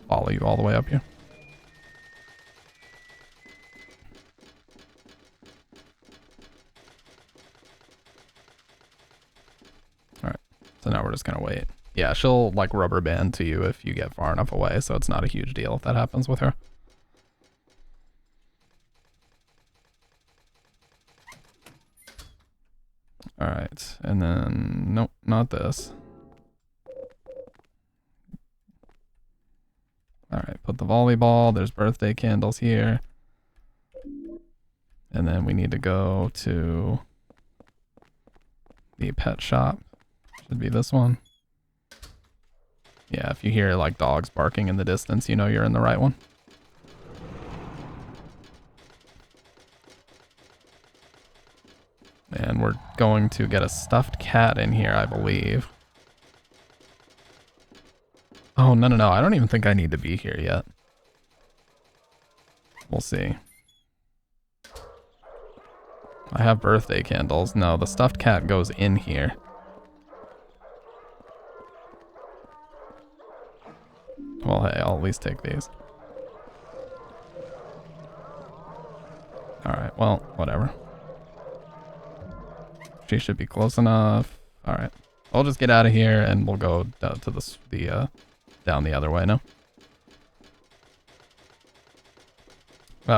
follow you all the way up here. Alright, so now we're just gonna wait. Yeah, she'll like rubber band to you if you get far enough away, so it's not a huge deal if that happens with her. Alright, and then, nope, not this. Alright, put the volleyball, there's birthday candles here. And then we need to go to the pet shop. Should be this one. Yeah, if you hear like dogs barking in the distance, you know you're in the right one. And we're going to get a stuffed cat in here, I believe. Oh, no. I don't even think I need to be here yet. We'll see. I have birthday candles. No, the stuffed cat goes in here. Well, hey, I'll at least take these. Alright, well, whatever. She should be close enough. Alright. I'll just get out of here and we'll go down to down the other way now.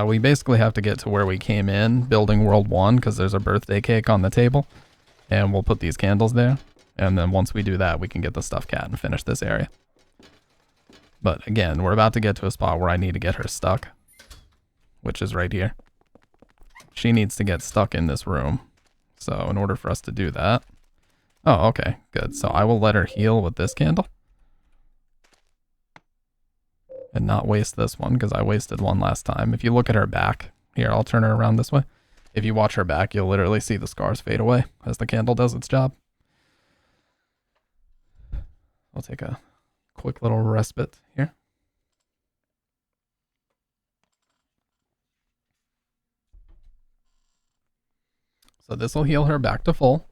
We basically have to get to where we came in, building World 1, because there's a birthday cake on the table. And we'll put these candles there. And then once we do that, we can get the stuffed cat and finish this area. But again, we're about to get to a spot where I need to get her stuck. Which is right here. She needs to get stuck in this room. So in order for us to do that... Oh, okay, good. So I will let her heal with this candle. And not waste this one, because I wasted one last time. If you look at her back... Here, I'll turn her around this way. If you watch her back, you'll literally see the scars fade away as the candle does its job. I'll take a quick little respite here. So this will heal her back to full.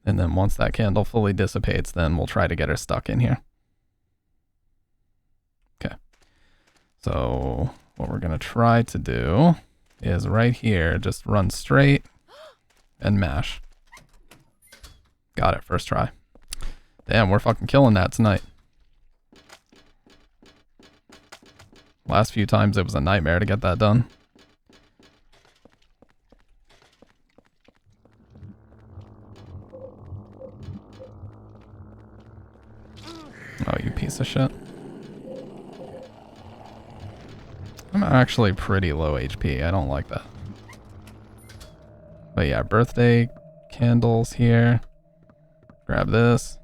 And then once that candle fully dissipates, then we'll try to get her stuck in here. Okay. So what we're going to try to do is right here, just run straight and mash. Got it, first try. Damn, we're fucking killing that tonight. Last few times it was a nightmare to get that done. Oh, you piece of shit. I'm actually pretty low HP. I don't like that. But yeah, birthday candles here. Grab this.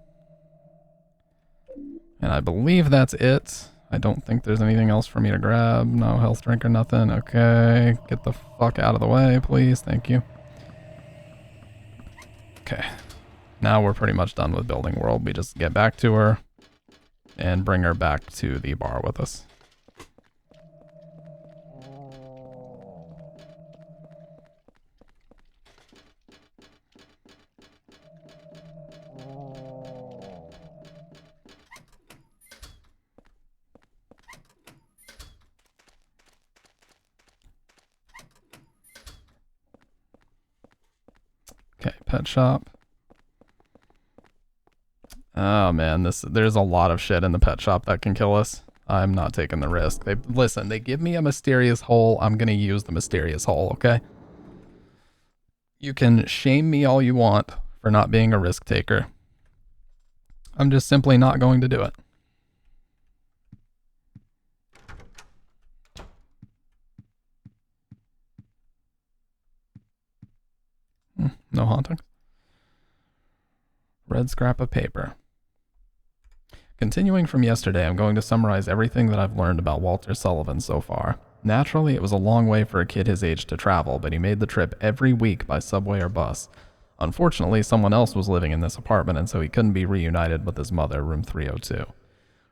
And I believe that's it. I don't think there's anything else for me to grab. No health drink or nothing. Okay. Get the fuck out of the way, please. Thank you. Okay. Now we're pretty much done with building world. We just get back to her and bring her back to the bar with us. Okay, pet shop. Oh man, there's a lot of shit in the pet shop that can kill us. I'm not taking the risk. Listen, they give me a mysterious hole. I'm gonna use the mysterious hole, okay? You can shame me all you want for not being a risk taker. I'm just simply not going to do it. No haunting. Red scrap of paper. Continuing from yesterday, I'm going to summarize everything that I've learned about Walter Sullivan so far. Naturally, it was a long way for a kid his age to travel, but he made the trip every week by subway or bus. Unfortunately, someone else was living in this apartment, and so he couldn't be reunited with his mother, room 302.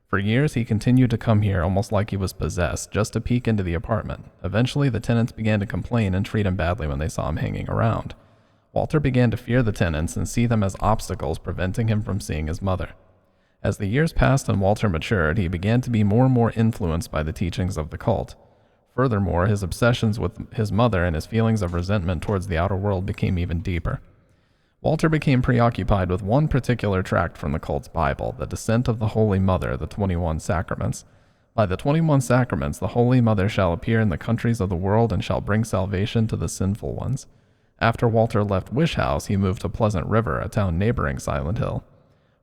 For years, he continued to come here almost like he was possessed, just to peek into the apartment. Eventually, the tenants began to complain and treat him badly when they saw him hanging around. Walter began to fear the tenants and see them as obstacles preventing him from seeing his mother. As the years passed and Walter matured, he began to be more and more influenced by the teachings of the cult. Furthermore, his obsessions with his mother and his feelings of resentment towards the outer world became even deeper. Walter became preoccupied with one particular tract from the cult's Bible, the Descent of the Holy Mother, the 21 Sacraments. By the 21 Sacraments, the Holy Mother shall appear in the countries of the world and shall bring salvation to the sinful ones. After Walter left Wish House, he moved to Pleasant River, a town neighboring Silent Hill.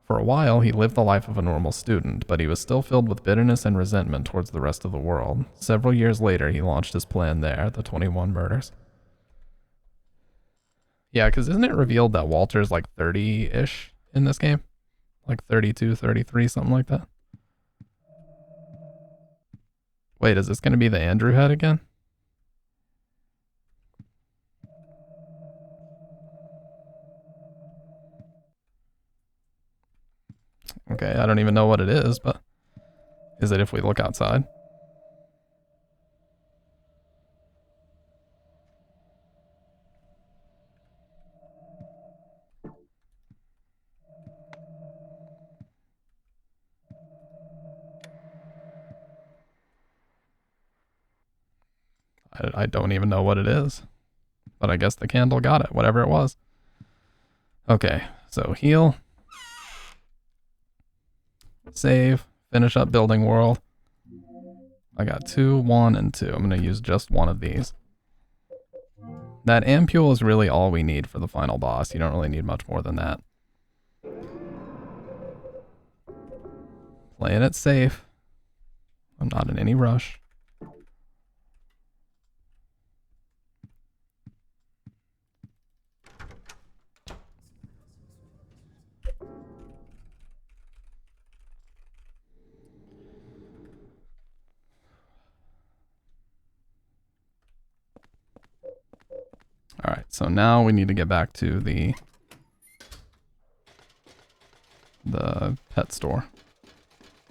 For a while, he lived the life of a normal student, but he was still filled with bitterness and resentment towards the rest of the world. Several years later, he launched his plan there, the 21 Murders. Yeah, because isn't it revealed that Walter's like 30-ish in this game? Like 32, 33, something like that? Wait, is this going to be the Andrew head again? Okay, I don't even know what it is, but Is it if we look outside? I don't even know what it is. But I guess the candle got it, whatever it was. Okay, so heal. Save. Finish up building world. I got 2, 1, and 2. I'm going to use just one of these. That ampule is really all we need for the final boss. You don't really need much more than that. Playing it safe. I'm not in any rush. Alright, so now we need to get back to the pet store.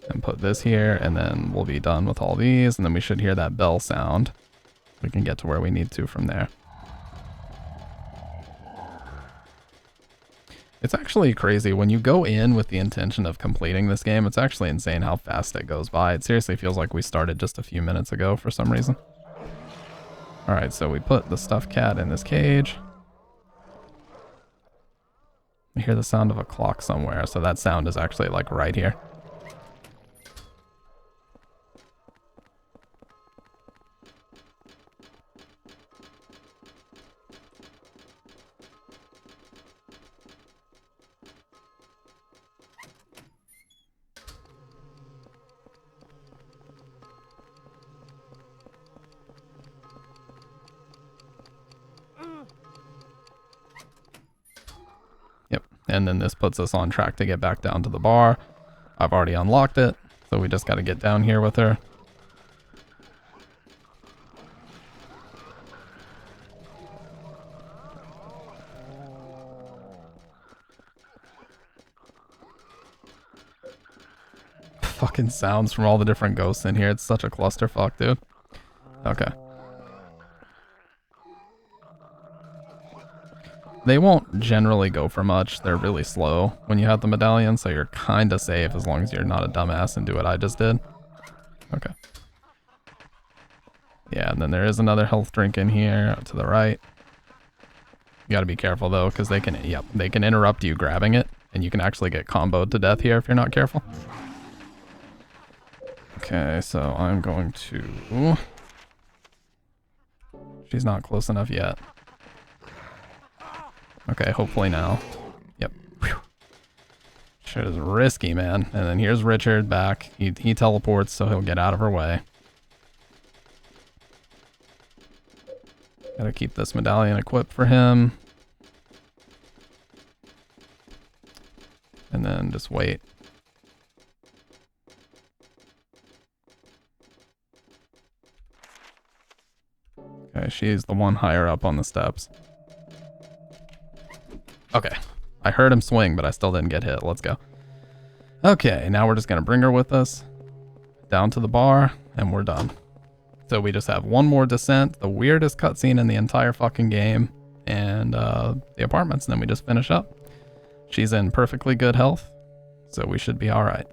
And put this here, and then we'll be done with all these, and then we should hear that bell sound. We can get to where we need to from there. It's actually crazy. When you go in with the intention of completing this game, it's actually insane how fast it goes by. It seriously feels like we started just a few minutes ago for some reason. Alright, so we put the stuffed cat in this cage. I hear the sound of a clock somewhere, so that sound is actually like right here. And then this puts us on track to get back down to the bar. I've already unlocked it, so we just got to get down here with her. Fucking sounds from all the different ghosts in here. It's such a clusterfuck, dude. Okay. They won't generally go for much. They're really slow when you have the medallion, so you're kind of safe as long as you're not a dumbass and do what I just did. Okay. Yeah, and then there is another health drink in here to the right. You gotta be careful though, because they can interrupt you grabbing it, and you can actually get comboed to death here if you're not careful. Okay, so I'm going to... She's not close enough yet. Okay, hopefully now. Yep. Whew. Shit is risky, man. And then here's Richard back. He teleports, so he'll get out of her way. Gotta keep this medallion equipped for him. And then just wait. Okay, she's the one higher up on the steps. Okay, I heard him swing, but I still didn't get hit. Let's go. Okay, now we're just going to bring her with us down to the bar, and we're done. So we just have one more descent, the weirdest cutscene in the entire fucking game, and the apartments, and then we just finish up. She's in perfectly good health, so we should be alright.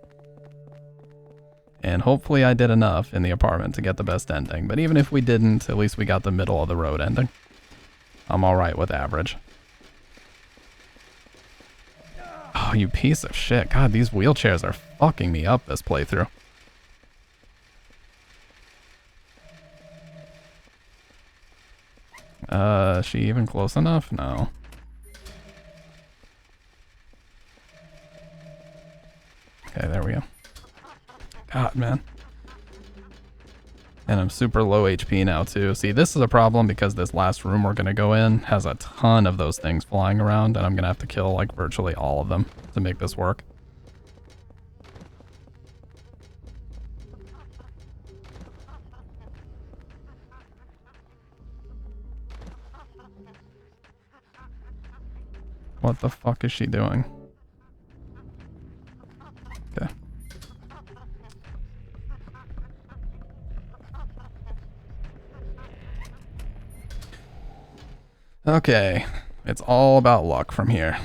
And hopefully I did enough in the apartment to get the best ending, but even if we didn't, at least we got the middle of the road ending. I'm alright with average. Oh, you piece of shit. God, these wheelchairs are fucking me up this playthrough. Is she even close enough? No. Okay, there we go. God, man. And I'm super low HP now, too. See, this is a problem because this last room we're going to go in has a ton of those things flying around, and I'm going to have to kill, like, virtually all of them to make this work. What the fuck is she doing? Okay. Okay, it's all about luck from here.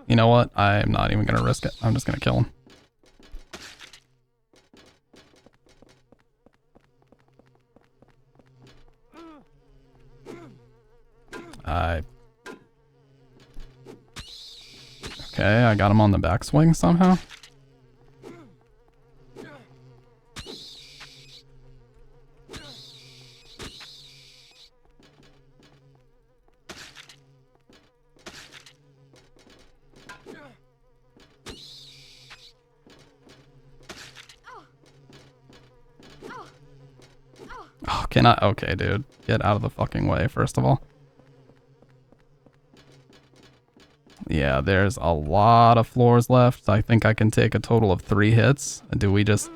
You know what? I'm not even gonna risk it. I'm just gonna kill him. Okay, I got him on the backswing somehow. Oh, can I? Okay, dude. Get out of the fucking way, first of all. Yeah, there's a lot of floors left. I think I can take a total of 3 hits. Do we just...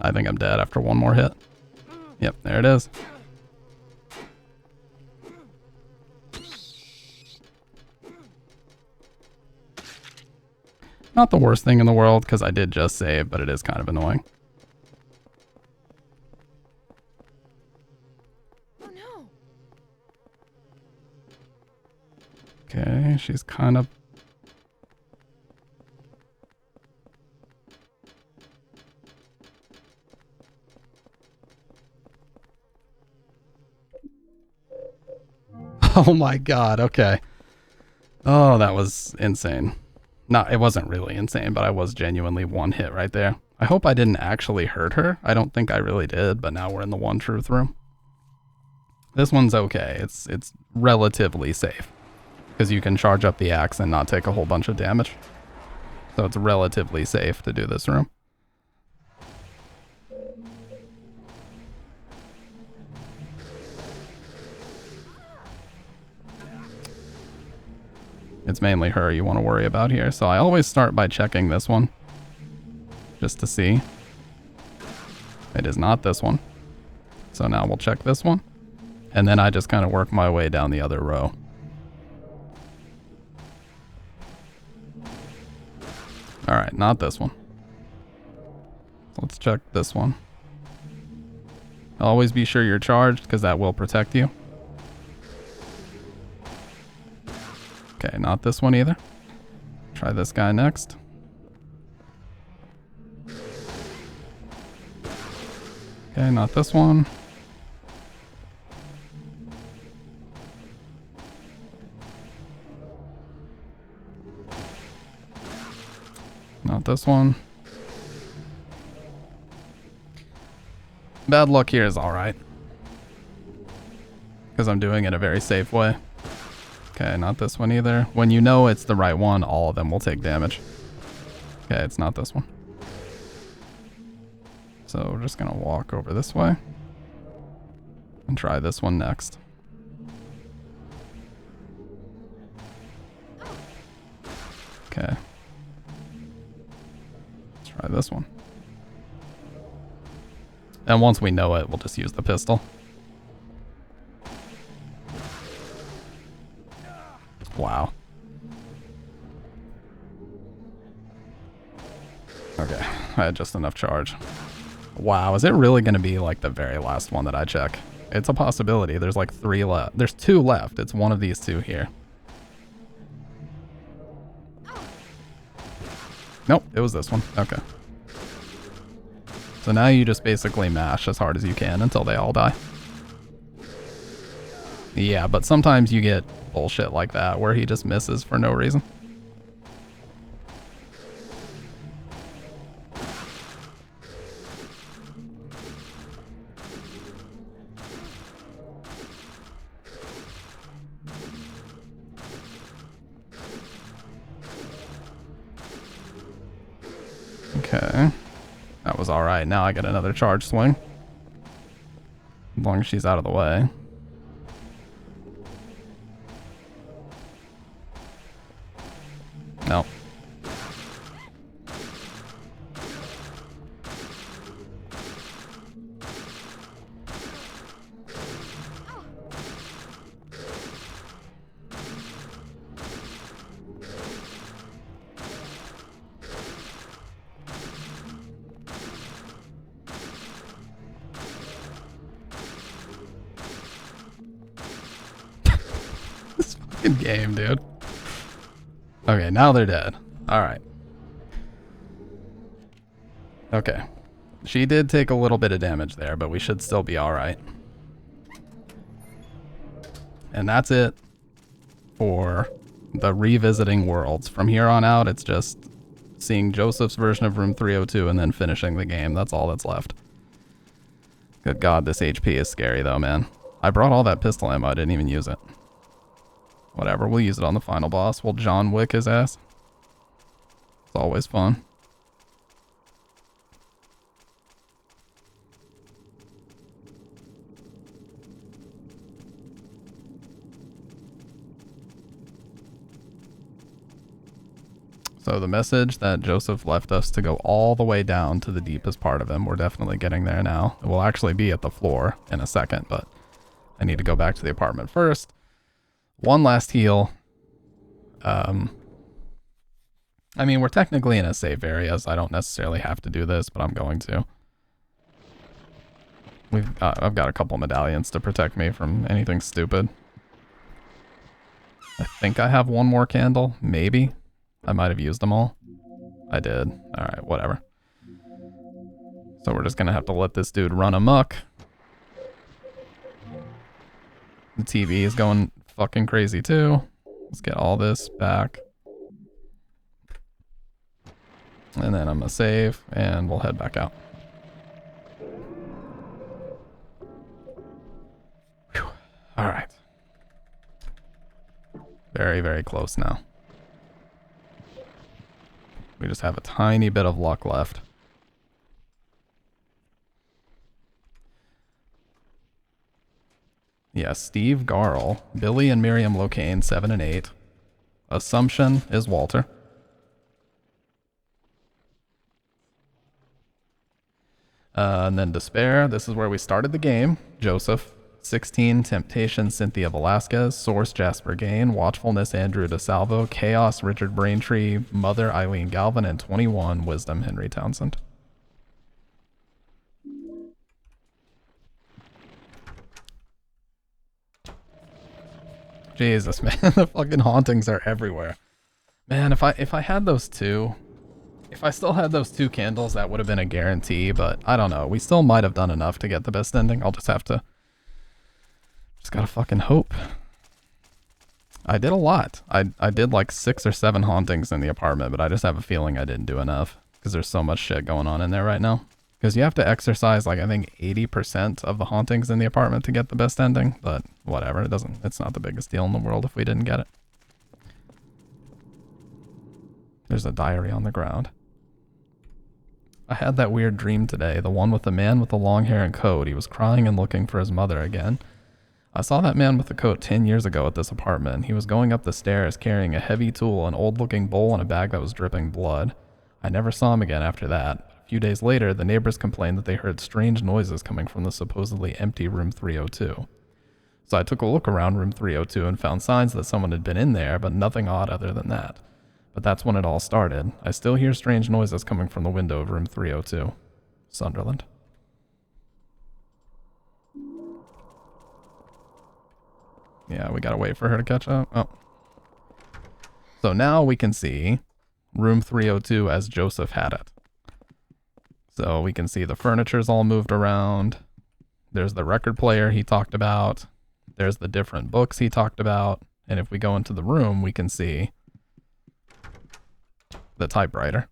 I think I'm dead after one more hit. Yep, there it is. Not the worst thing in the world, because I did just save, but it is kind of annoying. Oh no. Okay, she's kind of... Oh my god, okay. Oh, that was insane. No, it wasn't really insane, but I was genuinely one hit right there. I hope I didn't actually hurt her. I don't think I really did, but now we're in the one truth room. This one's okay. It's relatively safe, because you can charge up the axe and not take a whole bunch of damage. So it's relatively safe to do this room. It's mainly her you want to worry about here, so I always start by checking this one, just to see. It is not this one. So now we'll check this one, and then I just kind of work my way down the other row. Alright, not this one. Let's check this one. Always be sure you're charged, because that will protect you. Okay, not this one either. Try this guy next. Okay, not this one. Not this one. Bad luck here is alright, because I'm doing it a very safe way. Okay, not this one either. When you know it's the right one, all of them will take damage. Okay, it's not this one. So we're just gonna walk over this way and try this one next. Okay. Let's try this one. And once we know it, we'll just use the pistol. Wow. Okay, I had just enough charge. Wow, is it really going to be like the very last one that I check? It's a possibility. There's like 3 left. There's 2 left. It's one of these 2 here. Nope, it was this one. Okay. So now you just basically mash as hard as you can until they all die. Yeah, but sometimes you get bullshit like that where he just misses for no reason. Okay. That was alright. Now I get another charge swing. As long as she's out of the way. No. Good game, dude. Okay, now they're dead. Alright. Okay. She did take a little bit of damage there, but we should still be alright. And that's it for the revisiting worlds. From here on out, it's just seeing Joseph's version of room 302 and then finishing the game. That's all that's left. Good God, this HP is scary though, man. I brought all that pistol ammo, I didn't even use it. Whatever, we'll use it on the final boss. We'll John Wick his ass. It's always fun. So the message that Joseph left us to go all the way down to the deepest part of him, we're definitely getting there now. We'll actually be at the floor in a second, but I need to go back to the apartment first. One last heal. I mean, we're technically in a safe area, so I don't necessarily have to do this, but I'm going to. I've got a couple medallions to protect me from anything stupid. I think I have one more candle, maybe. I might have used them all. I did. Alright, whatever. So we're just gonna have to let this dude run amok. The TV is going fucking crazy too. Let's get all this back. And then I'm gonna save and we'll head back out. Alright. Very, very close now. We just have a tiny bit of luck left. Yeah, Steve Garl, Billy and Miriam Locane, 7 and 8. Assumption is Walter. And then Despair, this is where we started the game. Joseph. 16, Temptation, Cynthia Velasquez. Source, Jasper Gain. Watchfulness, Andrew DeSalvo. Chaos, Richard Braintree. Mother, Eileen Galvin. And 21, Wisdom, Henry Townsend. Jesus, man, the fucking hauntings are everywhere. Man, if I had those two, if I still had those two candles, that would have been a guarantee, but I don't know. We still might have done enough to get the best ending. I'll just have to, just gotta fucking hope. I did a lot. I did like 6 or 7 hauntings in the apartment, but I just have a feeling I didn't do enough because there's so much shit going on in there right now. Because you have to exercise like I think 80% of the hauntings in the apartment to get the best ending, but whatever, it's not the biggest deal in the world if we didn't get it. There's a diary on the ground. I had that weird dream today, the one with the man with the long hair and coat. He was crying and looking for his mother again. I saw that man with the coat 10 years ago at this apartment. He was going up the stairs carrying a heavy tool, an old-looking bowl, and a bag that was dripping blood. I never saw him again after that. A few days later, the neighbors complained that they heard strange noises coming from the supposedly empty room 302. So I took a look around room 302 and found signs that someone had been in there, but nothing odd other than that. But that's when it all started. I still hear strange noises coming from the window of room 302. Sunderland. Yeah, we gotta wait for her to catch up. Oh. So now we can see room 302 as Joseph had it. So we can see the furniture's all moved around. There's the record player he talked about. There's the different books he talked about. And if we go into the room, we can see the typewriter,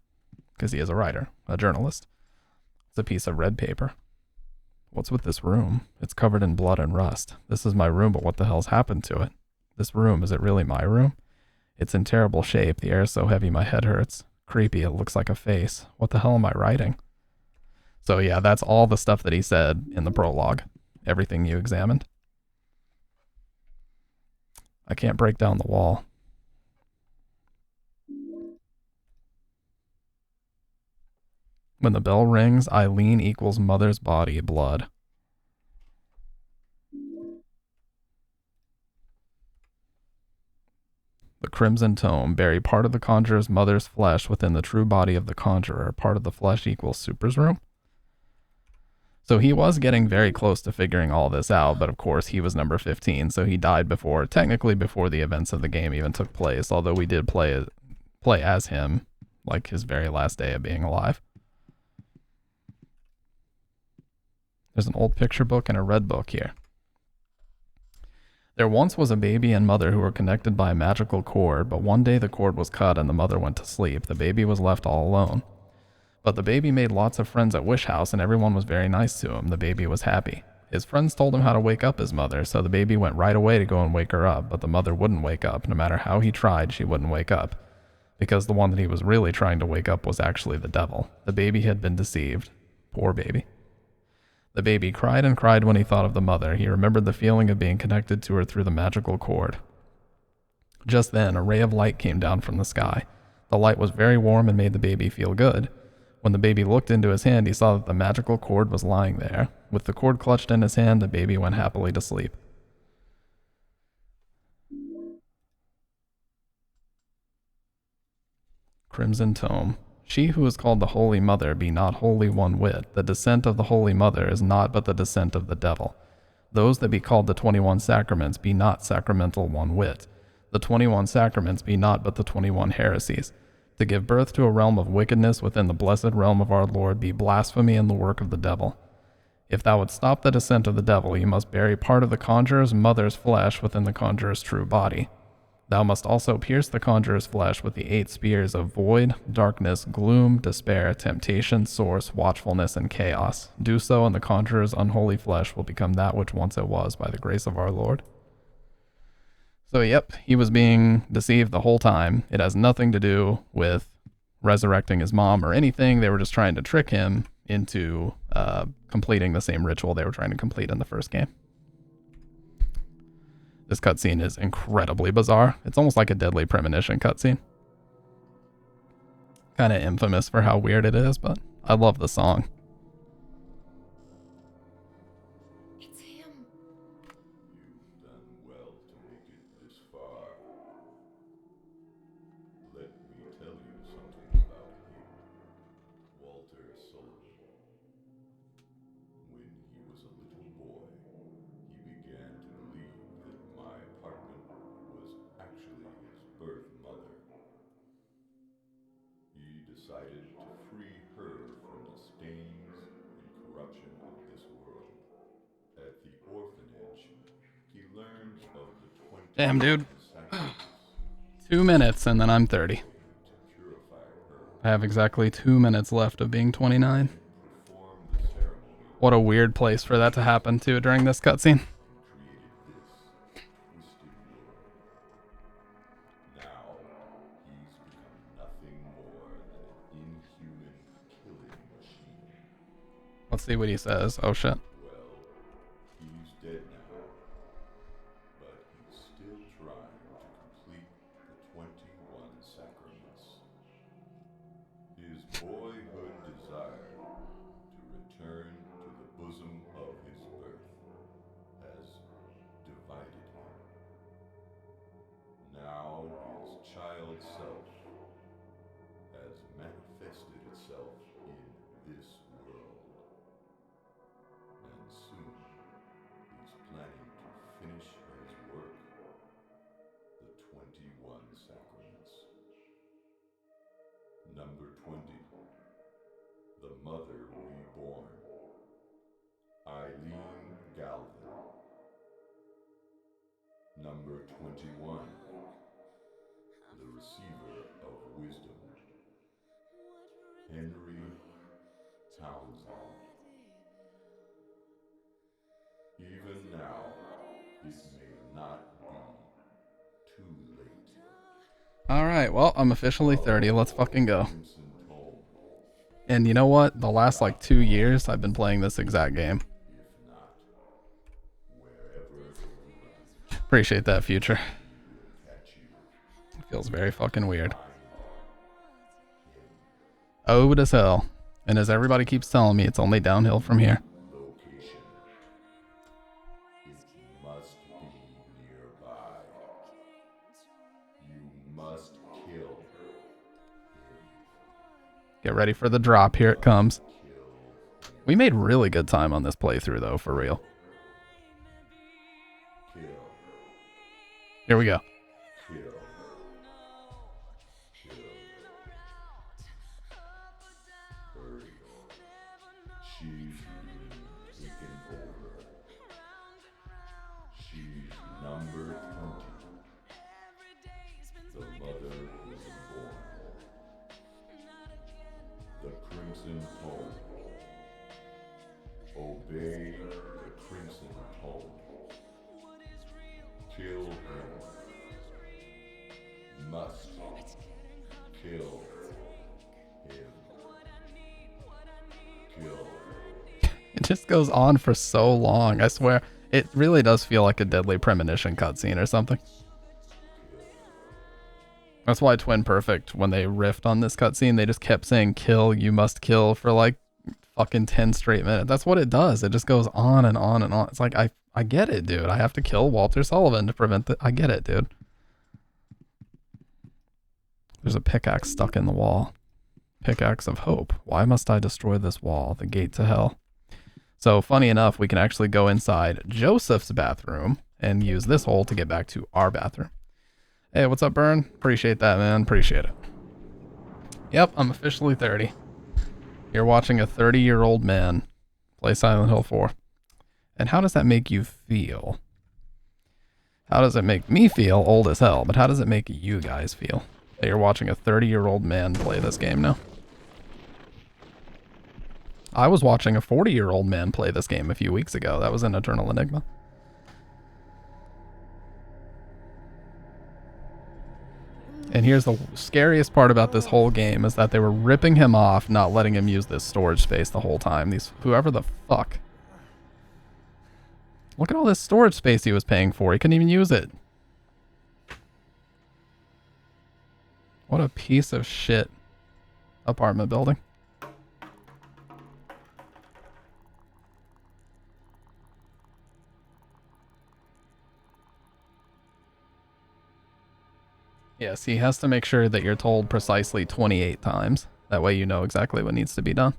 because he is a writer, a journalist. It's a piece of red paper. What's with this room? It's covered in blood and rust. This is my room, but what the hell's happened to it? This room, is it really my room? It's in terrible shape. The air is so heavy my head hurts. Creepy, it looks like a face. What the hell am I writing? So yeah, that's all the stuff that he said in the prologue. Everything you examined. I can't break down the wall. When the bell rings, Eileen equals mother's body, blood. The Crimson Tome. Bury part of the conjurer's mother's flesh within the true body of the conjurer. Part of the flesh equals Super's room. So he was getting very close to figuring all this out, but of course he was number 15, so he died technically before the events of the game even took place, although we did play as him, like his very last day of being alive. There's an old picture book and a red book here. There once was a baby and mother who were connected by a magical cord, but one day the cord was cut and the mother went to sleep. The baby was left all alone. But the baby made lots of friends at Wish House and everyone was very nice to him. The baby was happy. His friends told him how to wake up his mother, so the baby went right away to go and wake her up, but the mother wouldn't wake up. No matter how he tried, she wouldn't wake up. Because the one that he was really trying to wake up was actually the devil. The baby had been deceived. Poor baby. The baby cried and cried when he thought of the mother. He remembered the feeling of being connected to her through the magical cord. Just then, a ray of light came down from the sky. The light was very warm and made the baby feel good. When the baby looked into his hand, he saw that the magical cord was lying there. With the cord clutched in his hand, the baby went happily to sleep. Crimson Tome. She who is called the Holy Mother be not holy one whit. The descent of the Holy Mother is not but the descent of the devil. Those that be called the 21 sacraments be not sacramental one whit. The 21 sacraments be not but the 21 heresies. To give birth to a realm of wickedness within the blessed realm of our Lord be blasphemy and the work of the devil. If thou would stop the descent of the devil, you must bury part of the conjurer's mother's flesh within the conjurer's true body. Thou must also pierce the conjurer's flesh with the 8 spears of void, darkness, gloom, despair, temptation, source, watchfulness, and chaos. Do so, and the conjurer's unholy flesh will become that which once it was by the grace of our Lord. So, yep, he was being deceived the whole time. It has nothing to do with resurrecting his mom or anything. They were just trying to trick him into completing the same ritual they were trying to complete in the first game. This cutscene is incredibly bizarre. It's almost like a Deadly Premonition cutscene. Kind of infamous for how weird it is, but I love the song. It's him. You've done well to make it this far. Let me tell you something about him, Walter Sullivan. When he was a little boy, he began to believe that my apartment was actually his birth mother. He decided to free her from the stains and corruption of this world. At the orphanage, he learns of the 20 Damn, dude. sacraments. 2 minutes and then I'm 30. I have exactly 2 minutes left of being 29. What a weird place for that to happen to during this cutscene. Now, he's become nothing more than an inhuman killing machine. Let's see what he says. Oh shit. Well, he's dead now, but he's still trying to complete the 21 sacraments. His boyhood desire to return to the bosom of his birth has divided him. Now his child self has manifested itself in this world. And soon he's planning to finish his work, the 21 sacraments. Number 20, the Mother Reborn, Eileen Galvin. Number 21, the Receiver of Wisdom, Henry Townsend. Even now, it may not be too late. Alright, well, I'm officially 30. Let's fucking go. And you know what? The last like 2 years, I've been playing this exact game. Appreciate that, Future. It feels very fucking weird. Ode as hell. And as everybody keeps telling me, it's only downhill from here. Location. It must be nearby. You must kill him. Get ready for the drop. Here it comes. Kill him. We made really good time on this playthrough, though, for real. Here we go. She's taking over. She's number 20. The mother isn't born. The Crimson Tome. Obey the Crimson Tome. Kill him. Must kill him. Kill. It just goes on for so long. I swear, it really does feel like a Deadly Premonition cutscene or something. That's why Twin Perfect, when they riffed on this cutscene, they just kept saying kill, you must kill for like fucking 10 straight minutes. That's what it does. It just goes on and on and on. It's like, I get it, dude. I have to kill Walter Sullivan to prevent the... I get it, dude. There's a pickaxe stuck in the wall. Pickaxe of hope. Why must I destroy this wall? The gate to hell. So, funny enough, we can actually go inside Joseph's bathroom and use this hole to get back to our bathroom. Hey, what's up, Burn? Appreciate that, man. Appreciate it. Yep, I'm officially 30. You're watching a 30-year-old man play Silent Hill 4. And how does that make you feel? How does it make me feel? Old as hell. But how does it make you guys feel that you're watching a 30-year-old man play this game now? I was watching a 40-year-old man play this game a few weeks ago. That was an Eternal Enigma. And here's the scariest part about this whole game is that they were ripping him off, not letting him use this storage space the whole time. These, whoever the fuck. Look at all this storage space he was paying for. He couldn't even use it. What a piece of shit apartment building. Yes, he has to make sure that you're told precisely 28 times. That way you know exactly what needs to be done.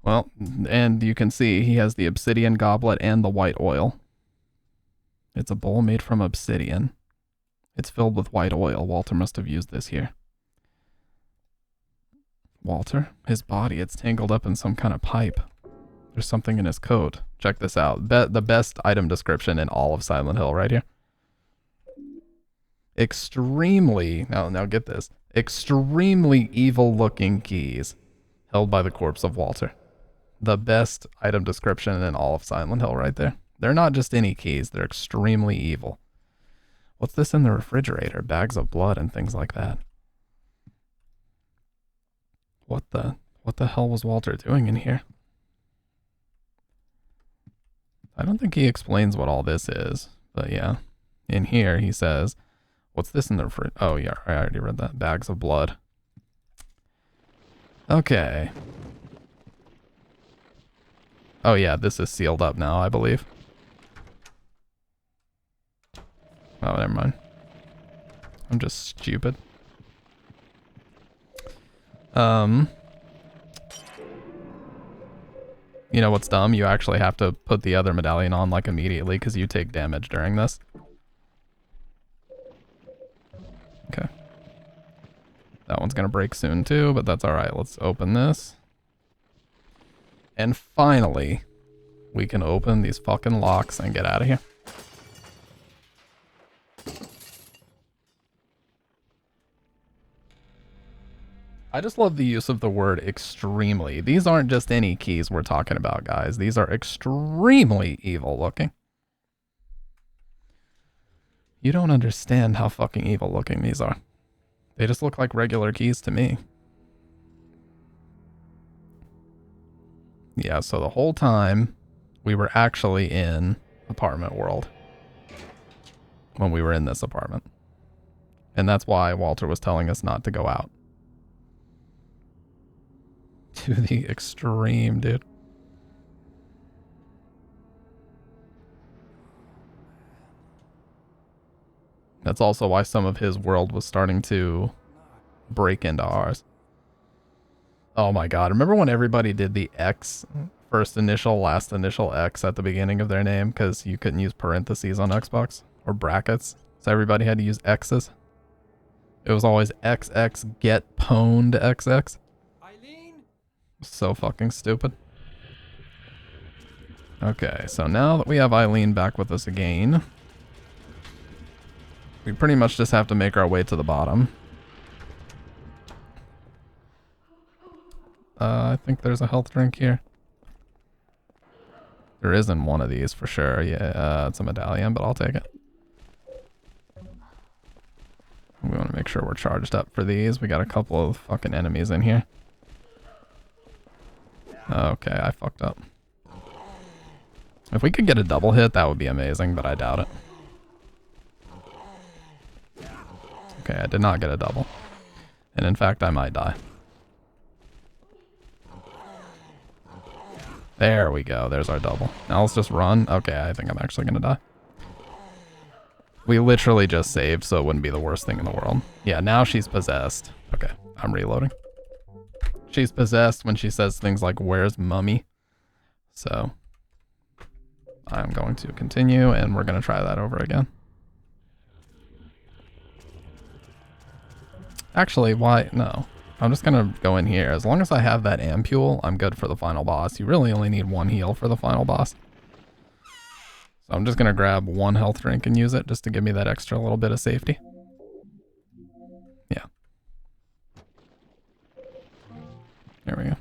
Well, and you can see he has the obsidian goblet and the white oil. It's a bowl made from obsidian. It's filled with white oil. Walter must have used this here. Walter? His body, it's tangled up in some kind of pipe. There's something in his coat. Check this out. The best item description in all of Silent Hill right here. Extremely, now get this, extremely evil looking keys held by the corpse of Walter. The best item description in all of Silent Hill right there. They're not just any keys, they're extremely evil. What's this in the refrigerator? Bags of blood and things like that. What the hell was Walter doing in here? I don't think he explains what all this is, but yeah. In here he says, what's this in the refrigerator? Oh yeah, I already read that. Bags of blood. Okay. Oh yeah, this is sealed up now, I believe. Oh, never mind. I'm just stupid. You know what's dumb? You actually have to put the other medallion on like immediately because you take damage during this. Okay. That one's gonna break soon too, but that's alright. Let's open this. And finally, we can open these fucking locks and get out of here. I just love the use of the word extremely. These aren't just any keys we're talking about, guys. These are extremely evil looking. You don't understand how fucking evil looking these are. They just look like regular keys to me. Yeah, so the whole time we were actually in apartment world. When we were in this apartment. And that's why Walter was telling us not to go out. To the extreme, dude. That's also why some of his world was starting to break into ours. Oh my god, remember when everybody did the X, first initial, last initial X at the beginning of their name because you couldn't use parentheses on Xbox or brackets, so everybody had to use X's. It was always XX get pwned XX. So fucking stupid. Okay, so now that we have Eileen back with us again, we pretty much just have to make our way to the bottom. I think there's a health drink here. There isn't one of these for sure. Yeah, it's a medallion, but I'll take it. We want to make sure we're charged up for these. We got a couple of fucking enemies in here. Okay, I fucked up. If we could get a double hit, that would be amazing, but I doubt it. Okay, I did not get a double. And in fact, I might die. There we go. There's our double. Now let's just run. Okay, I think I'm actually going to die. We literally just saved, so it wouldn't be the worst thing in the world. Yeah, now she's possessed. Okay, I'm reloading. She's possessed when she says things like, "Where's Mummy?" So, I'm going to continue, and we're going to try that over again. Actually, why? No. I'm just going to go in here. As long as I have that ampule, I'm good for the final boss. You really only need one heal for the final boss. So I'm just going to grab one health drink and use it just to give me that extra little bit of safety. Yeah. There we go.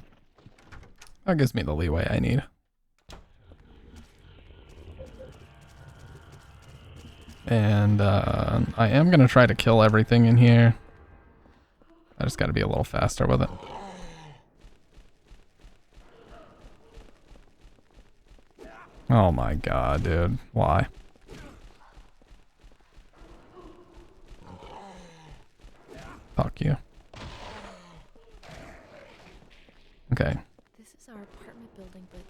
That gives me the leeway I need. And I am going to try to kill everything in here. I just got to be a little faster with it. Oh my god, dude. Why? Fuck you. Okay. This is our apartment building, but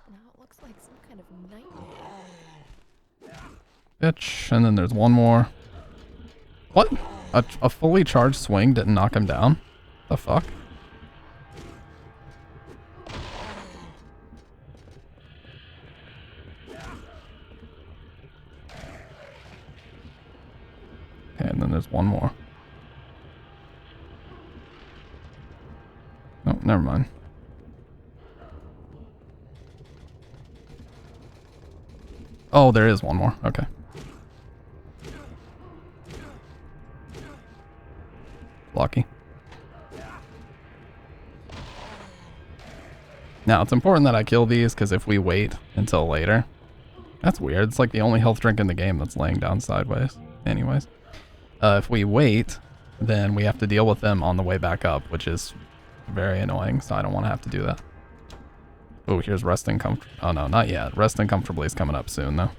now it looks like some kind of nightmare. Bitch. And then there's one more. What? A fully charged swing didn't knock him down? The fuck? Okay, and then there's one more. Oh, never mind. Oh, there is one more. Okay. Lucky. Now, it's important that I kill these, because if we wait until later... That's weird. It's like the only health drink in the game that's laying down sideways. Anyways. If we wait, then we have to deal with them on the way back up, which is very annoying, so I don't want to have to do that. Oh, here's resting comfortably. Oh, no, not yet. Resting comfortably is coming up soon, though.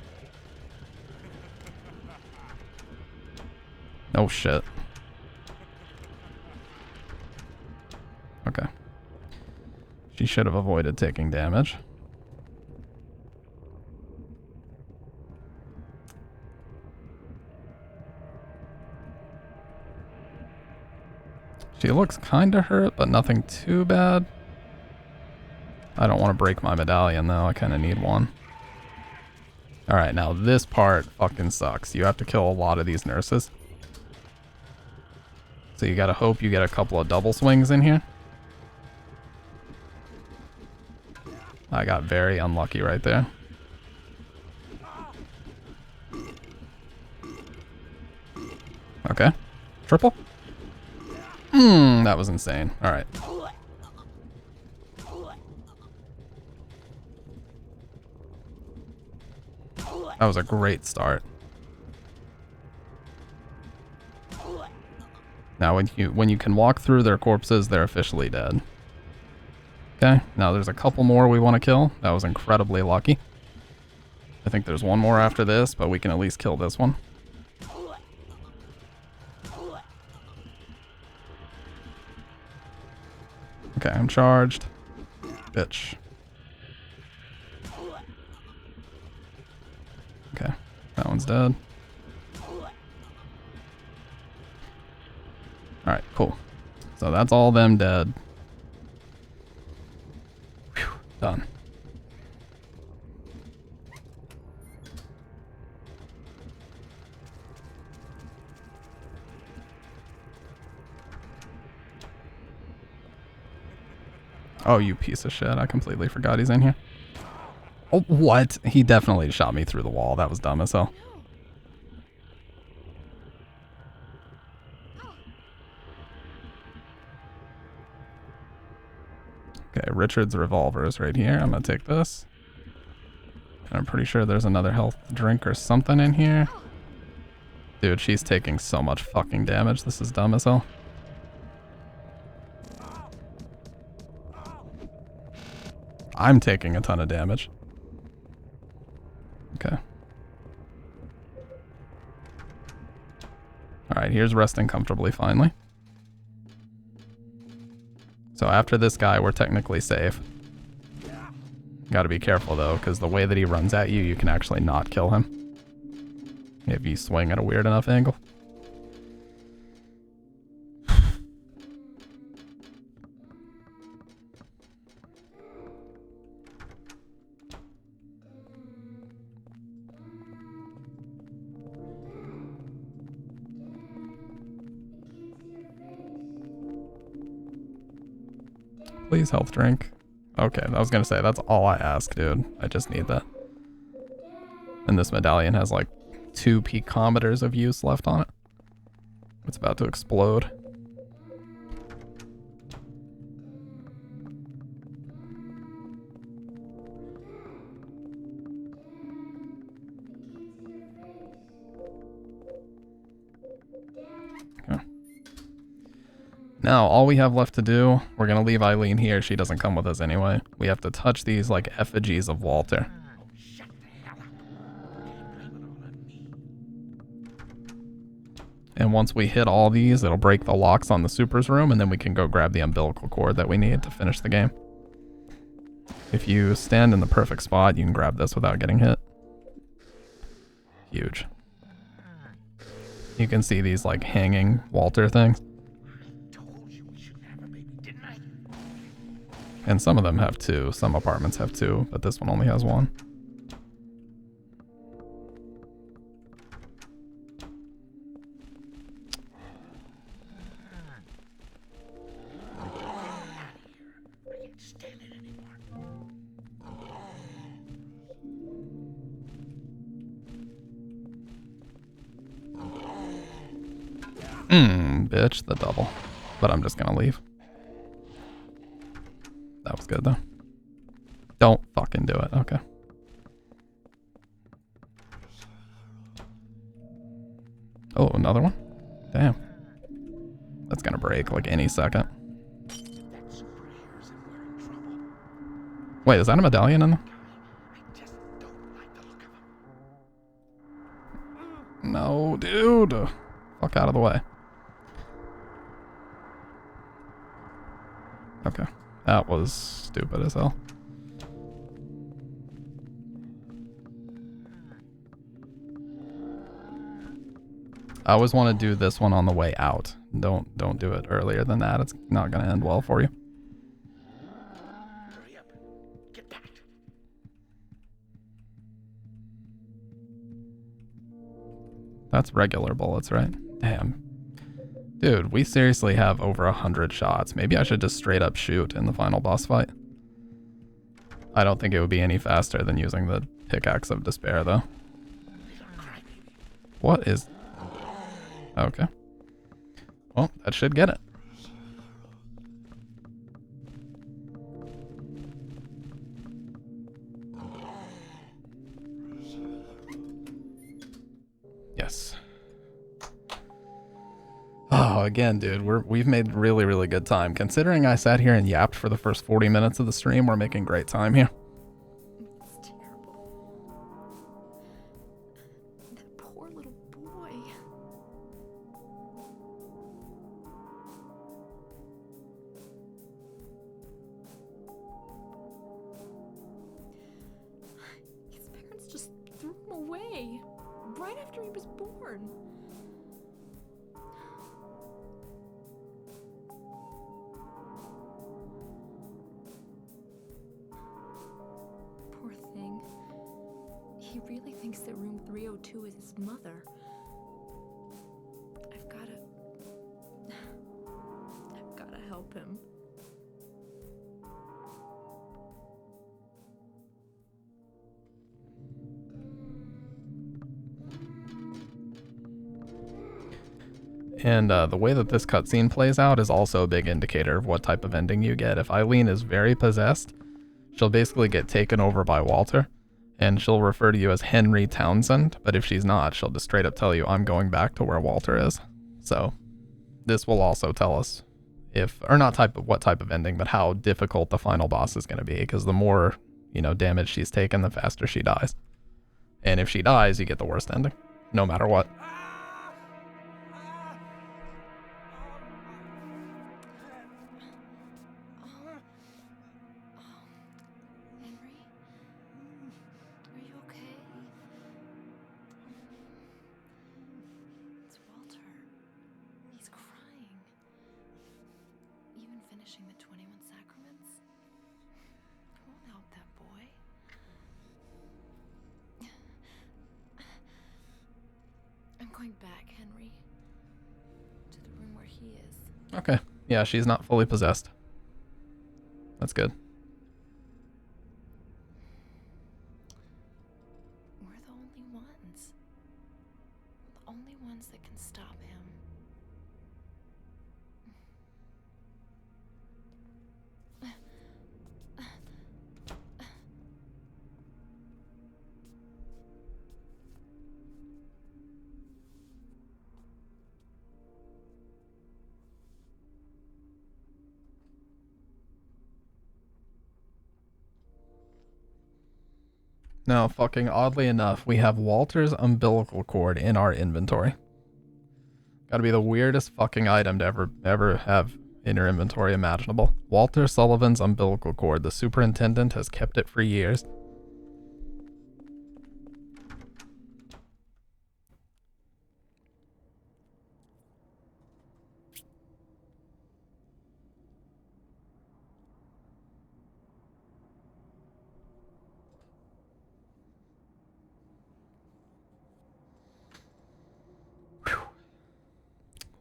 Oh, shit. Okay. She should have avoided taking damage. She looks kinda hurt, but nothing too bad. I don't want to break my medallion, though. I kinda need one. Alright, now this part fucking sucks. You have to kill a lot of these nurses. So you gotta hope you get a couple of double swings in here. I got very unlucky right there. Okay. Triple? That was insane. Alright. That was a great start. Now when you can walk through their corpses, they're officially dead. Okay, now there's a couple more we want to kill. That was incredibly lucky. I think there's one more after this, but we can at least kill this one. Okay, I'm charged. Bitch. Okay, that one's dead. Alright, cool. So that's all them dead. Whew, done. Oh, you piece of shit. I completely forgot he's in here. Oh, what? He definitely shot me through the wall. That was dumb as hell. Okay, Richard's revolver is right here. I'm gonna take this. And I'm pretty sure there's another health drink or something in here. Dude, she's taking so much fucking damage. This is dumb as hell. I'm taking a ton of damage. Okay. Alright, here's resting comfortably finally. So after this guy, we're technically safe. Gotta be careful though, because the way that he runs at you, you can actually not kill him. If you swing at a weird enough angle. Please health drink. Okay, I was gonna say, that's all I ask, dude. I just need that. And this medallion has like 2 picometers of use left on it. It's about to explode. Okay. Now, all we have left to do, we're gonna leave Eileen here. She doesn't come with us anyway. We have to touch these like effigies of Walter. And once we hit all these, it'll break the locks on the Super's room, and then we can go grab the umbilical cord that we need to finish the game. If you stand in the perfect spot, you can grab this without getting hit. Huge. You can see these like hanging Walter things. And some of them have 2. Some apartments have 2, but this one only has 1. Bitch, the double. But I'm just gonna leave. That was good though. Don't fucking do it. Okay. Oh, another one? Damn. That's gonna break like any second. Wait, is that a medallion in there? No, dude. Fuck out of the way. Okay. That was stupid as hell. I always want to do this one on the way out. Don't do it earlier than that. It's not going to end well for you. Hurry up. Get back. That's regular bullets, right? Damn. Dude, we seriously have over 100 shots. Maybe I should just straight up shoot in the final boss fight. I don't think it would be any faster than using the pickaxe of despair, though. What is... Okay. Well, that should get it. Yes. Oh, again, dude, we've made really, really good time. Considering I sat here and yapped for the first 40 minutes of the stream, we're making great time here. It's terrible. just threw him away. Right after he was born. Poor thing. He really thinks that room 302 is his mother. I've gotta help him. And the way that this cutscene plays out is also a big indicator of what type of ending you get. If Eileen is very possessed, she'll basically get taken over by Walter, and she'll refer to you as Henry Townsend, but if she's not, she'll just straight up tell you, I'm going back to where Walter is. So, this will also tell us what type of ending, but how difficult the final boss is going to be, because the more, damage she's taken, the faster she dies. And if she dies, you get the worst ending, no matter what. Henry? Are you okay? It's Walter. He's crying. Even finishing the 21 sacraments won't help that boy. I'm going back, Henry. To the room where he is. Okay. Yeah, she's not fully possessed. That's good. We're the only ones. The only ones that can stop him. Now, fucking oddly enough, we have Walter's umbilical cord in our inventory. Gotta be the weirdest fucking item to ever have in your inventory imaginable. Walter Sullivan's umbilical cord. The superintendent has kept it for years.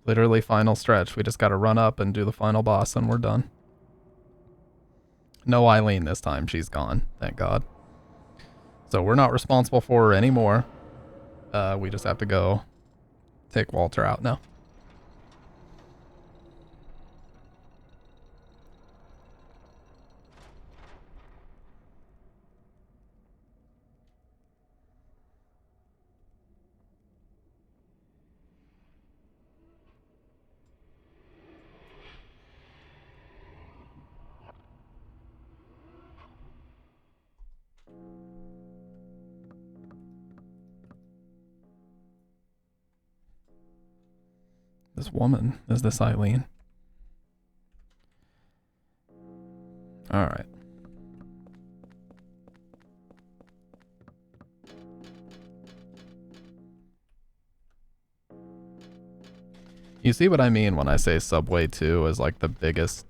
Literally final stretch. We just gotta run up and do the final boss and we're done. No Eileen this time. She's gone. Thank God. So we're not responsible for her anymore. We just have to go take Walter out now. This woman, is this Eileen? Alright. You see what I mean when I say Subway 2 is like the biggest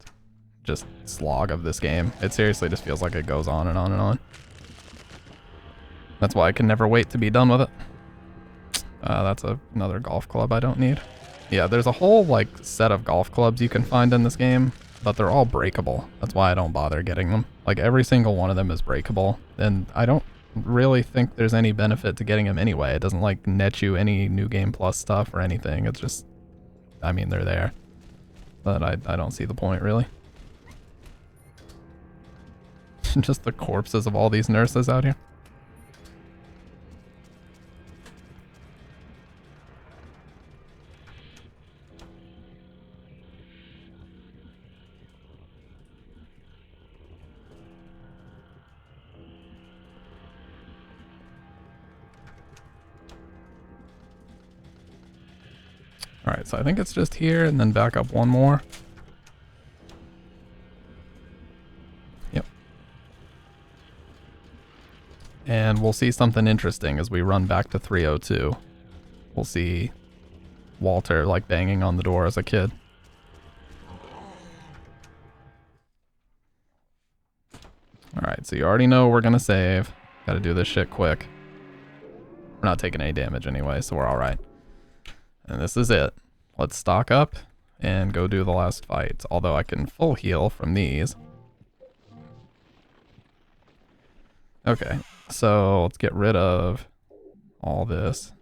just slog of this game. It seriously just feels like it goes on and on and on. That's why I can never wait to be done with it. That's another golf club I don't need. Yeah, there's a whole like set of golf clubs you can find in this game, but they're all breakable. That's why I don't bother getting them. Like every single one of them is breakable, and I don't really think there's any benefit to getting them anyway. It doesn't like net you any New Game Plus stuff or anything. It's just, I mean, they're there, but I don't see the point really. Just the corpses of all these nurses out here. Alright, so I think it's just here and then back up one more. Yep. And we'll see something interesting as we run back to 302. We'll see Walter like banging on the door as a kid. Alright, so you already know we're gonna save. Gotta do this shit quick. We're not taking any damage anyway, so we're alright. And this is it. Let's stock up and go do the last fight. Although I can full heal from these. Okay, so let's get rid of all this.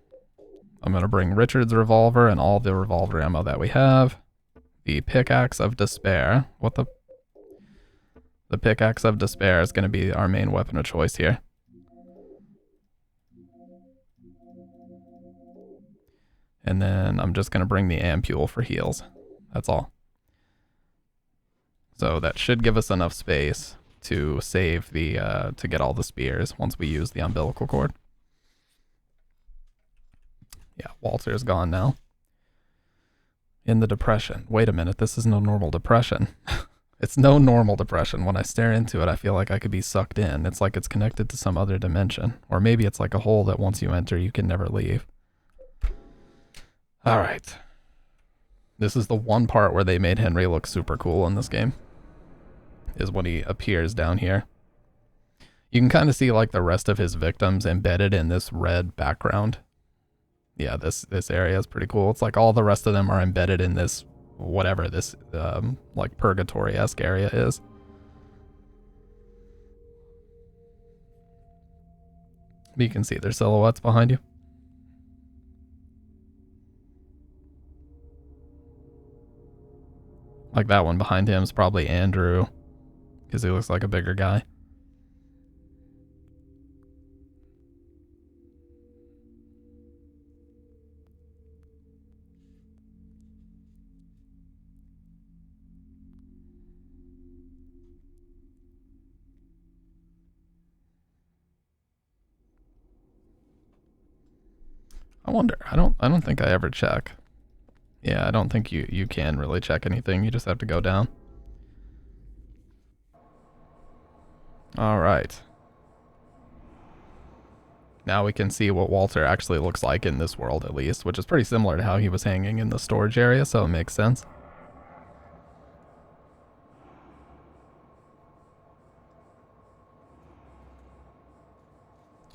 I'm gonna bring Richard's revolver and all the revolver ammo that we have. The pickaxe of despair. What the? The pickaxe of despair is gonna be our main weapon of choice here. And then I'm just gonna bring the ampule for heals. That's all. So that should give us enough space to save the, to get all the spears once we use the umbilical cord. Yeah, Walter's gone now. In the depression. Wait a minute, this is no normal depression. It's no normal depression. When I stare into it, I feel like I could be sucked in. It's like it's connected to some other dimension. Or maybe it's like a hole that once you enter, you can never leave. Alright. This is the one part where they made Henry look super cool in this game. Is when he appears down here. You can kind of see like the rest of his victims embedded in this red background. Yeah, this area is pretty cool. It's like all the rest of them are embedded in this, whatever this like purgatory-esque area is. But you can see their silhouettes behind you. Like that one behind him is probably Andrew, because he looks like a bigger guy. I wonder. I don't think I ever check. Yeah, I don't think you can really check anything. You just have to go down. All right. Now we can see what Walter actually looks like in this world, at least, which is pretty similar to how he was hanging in the storage area, so it makes sense.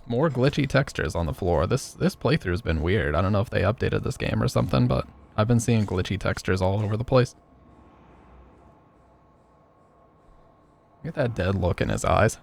More glitchy textures on the floor. This playthrough's been weird. I don't know if they updated this game or something, but I've been seeing glitchy textures all over the place. Look at that dead look in his eyes.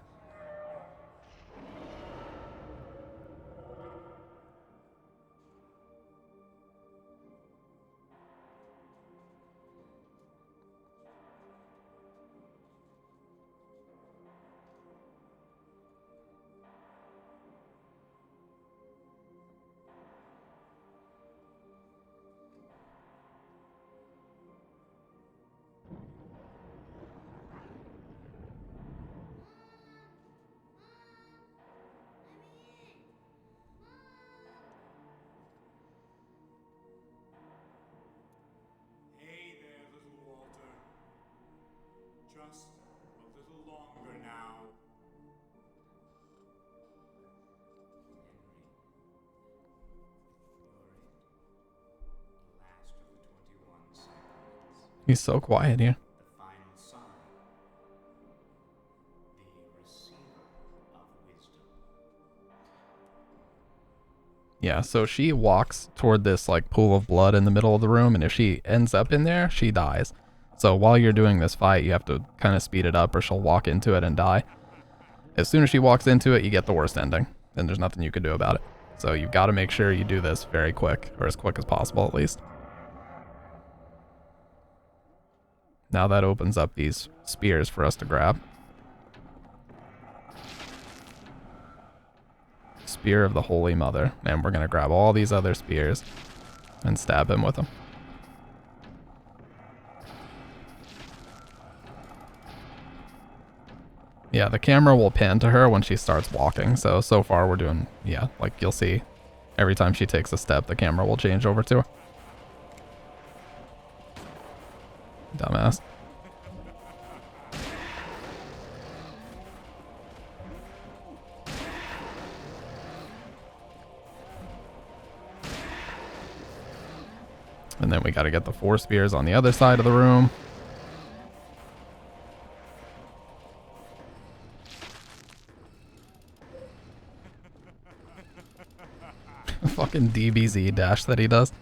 Hey there, little Walter. Just a little longer now. He's so quiet here. The final sign. The receiver of wisdom. Yeah, so she walks toward this like pool of blood in the middle of the room, and if she ends up in there, she dies. So while you're doing this fight, you have to kind of speed it up or she'll walk into it and die. As soon as she walks into it, you get the worst ending, and there's nothing you can do about it. So you've got to make sure you do this very quick, or as quick as possible at least. Now that opens up these spears for us to grab. Spear of the Holy Mother. And we're going to grab all these other spears and stab him with them. Yeah, the camera will pan to her when she starts walking. So far we're doing, yeah, like you'll see every time she takes a step, the camera will change over to her. Dumbass. And then we got to get the 4 spears on the other side of the room. Fucking DBZ dash that he does.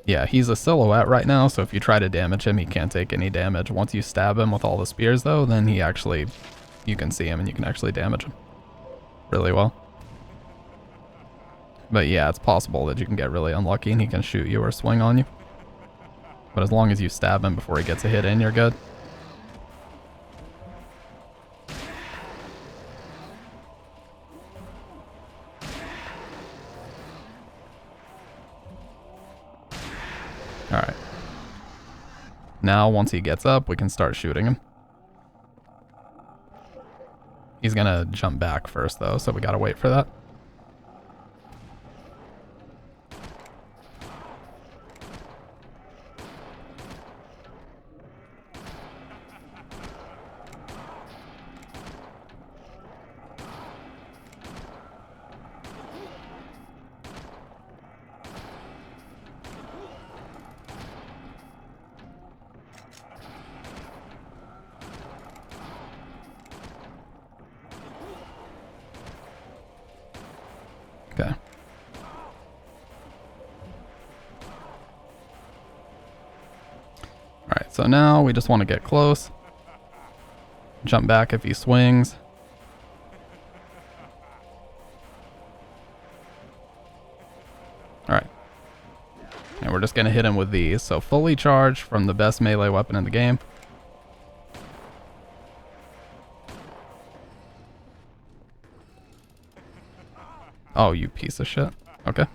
Yeah, he's a silhouette right now, so if you try to damage him, he can't take any damage. Once you stab him with all the spears, though, then he actually... You can see him and you can actually damage him really well. But yeah, it's possible that you can get really unlucky and he can shoot you or swing on you. But as long as you stab him before he gets a hit in, you're good. Alright. Now, once he gets up, we can start shooting him. He's gonna jump back first, though, so we gotta wait for that. Okay. Alright, so now we just want to get close. Jump back if he swings. Alright. And we're just going to hit him with these. So fully charged from the best melee weapon in the game. Oh, you piece of shit. Okay.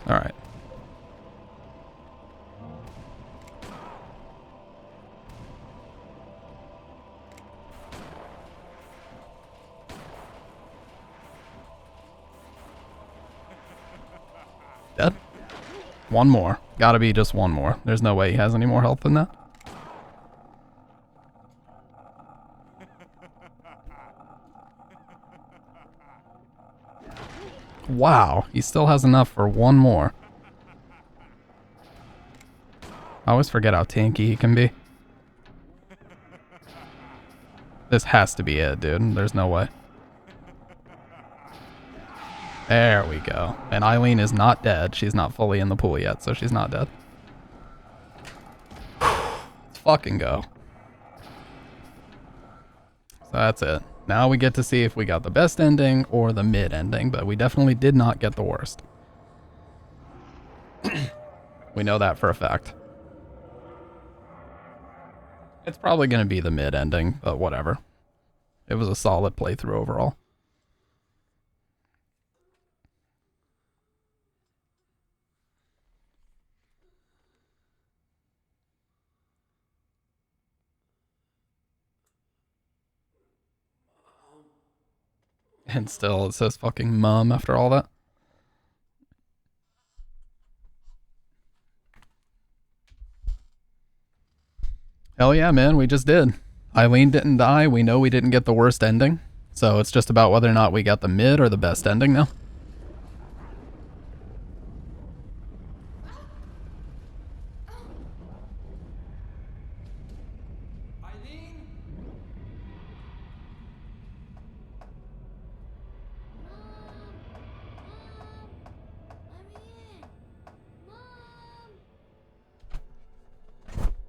All right. Dead? One more. Gotta be just one more. There's no way he has any more health than that. Wow, he still has enough for one more. I always forget how tanky he can be. This has to be it, dude. There's no way. There we go. And Eileen is not dead. She's not fully in the pool yet, so she's not dead. Let's fucking go. So that's it. Now we get to see if we got the best ending or the mid ending, but we definitely did not get the worst. We know that for a fact. It's probably going to be the mid ending, but whatever. It was a solid playthrough overall. And still it says fucking mom after all that. Hell yeah, man, we just did. Eileen didn't die. We know we didn't get the worst ending. So it's just about whether or not we got the mid or the best ending now.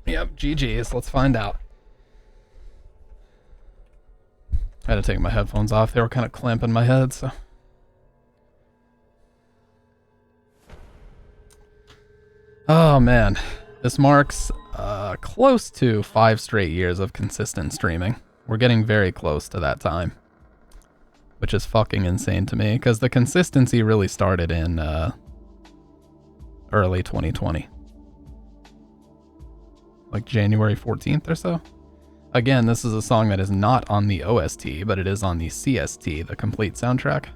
Yep, GG's. Let's find out. I had to take my headphones off. They were kind of clamping my head, so. Oh, man. This marks close to 5 straight years of consistent streaming. We're getting very close to that time. Which is fucking insane to me, because the consistency really started in early 2020. Like January 14th or so. Again, this is a song that is not on the OST, but it is on the CST, the complete soundtrack.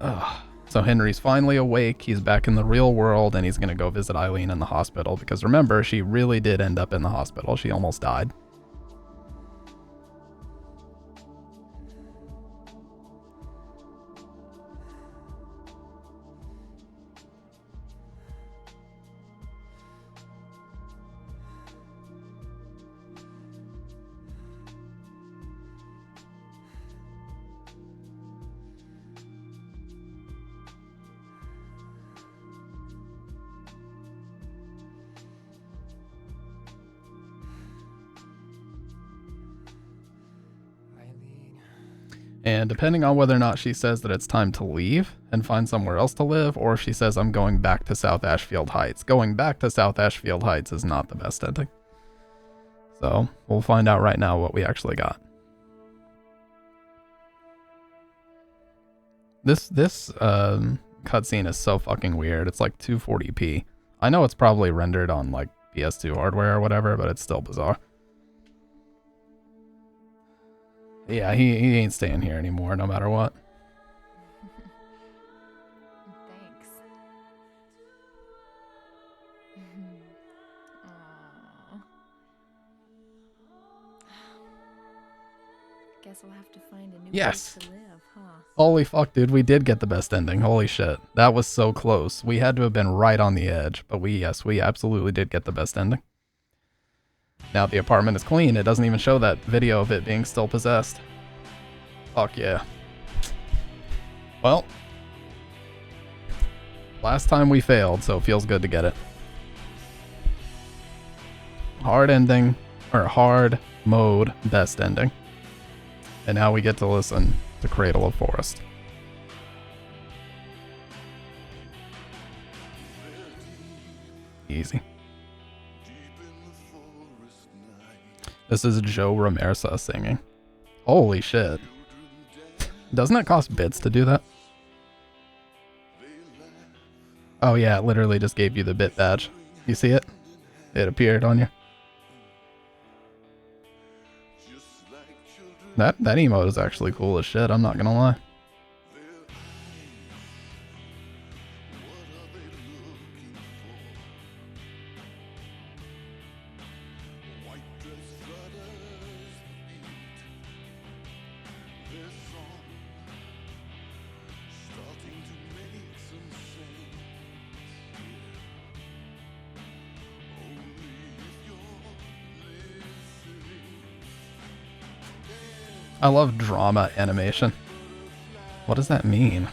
Ugh. So Henry's finally awake, he's back in the real world, and he's gonna go visit Eileen in the hospital, because remember, she really did end up in the hospital. She almost died. And depending on whether or not she says that it's time to leave and find somewhere else to live, or if she says I'm going back to South Ashfield Heights. Going back to South Ashfield Heights is not the best ending. So we'll find out right now what we actually got. This cutscene is so fucking weird. It's like 240p. I know it's probably rendered on like PS2 hardware or whatever, but it's still bizarre. Yeah, he ain't staying here anymore, no matter what. Thanks. Aw. Guess we'll have to find a new Yes. place to live, huh? Holy fuck, dude, we did get the best ending. Holy shit. That was so close. We had to have been right on the edge, but we absolutely did get the best ending. Now the apartment is clean. It doesn't even show that video of it being still possessed. Fuck yeah. Well, last time we failed, so it feels good to get it. Hard ending, or hard mode, best ending. And now we get to listen to Cradle of Forest. Easy. This is Joe Ramirez singing. Holy shit. Doesn't it cost bits to do that? Oh yeah, it literally just gave you the bit badge. You see it? It appeared on you. That emote is actually cool as shit, I'm not gonna lie. I love drama animation. What does that mean?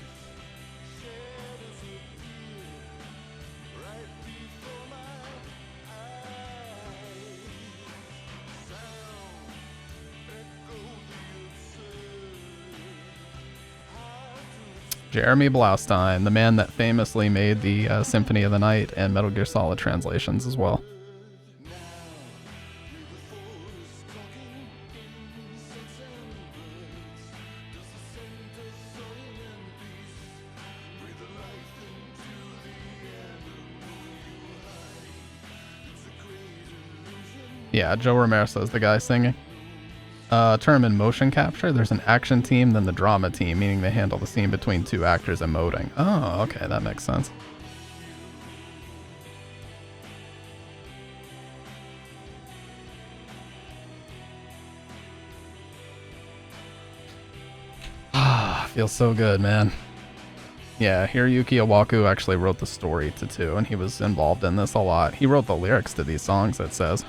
Jeremy Blaustein, the man that famously made the Symphony of the Night and Metal Gear Solid translations as well. Yeah, Joe Ramirez is the guy singing. Term in motion capture, there's an action team, then the drama team, meaning they handle the scene between two actors emoting. Oh, okay, that makes sense. Ah, feels so good, man. Yeah, Hiroyuki Iwaku actually wrote the story to 2, and he was involved in this a lot. He wrote the lyrics to these songs, it says.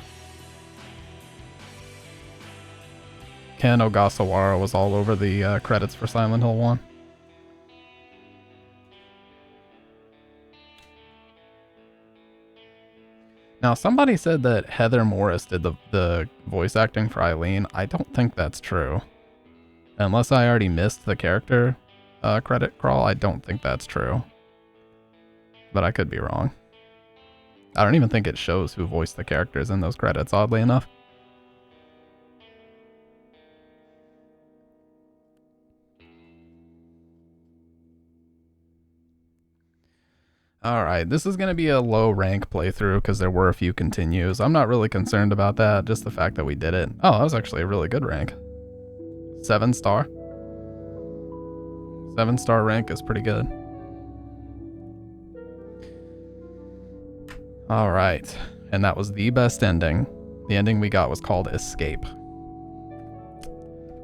Ken Ogasawara was all over the credits for Silent Hill 1. Now, somebody said that Heather Morris did the voice acting for Eileen. I don't think that's true. Unless I already missed the character credit crawl, I don't think that's true. But I could be wrong. I don't even think it shows who voiced the characters in those credits, oddly enough. Alright, this is going to be a low rank playthrough because there were a few continues. I'm not really concerned about that, just the fact that we did it. Oh, that was actually a really good rank. 7-star. 7-star rank is pretty good. All right. And that was the best ending. The ending we got was called Escape.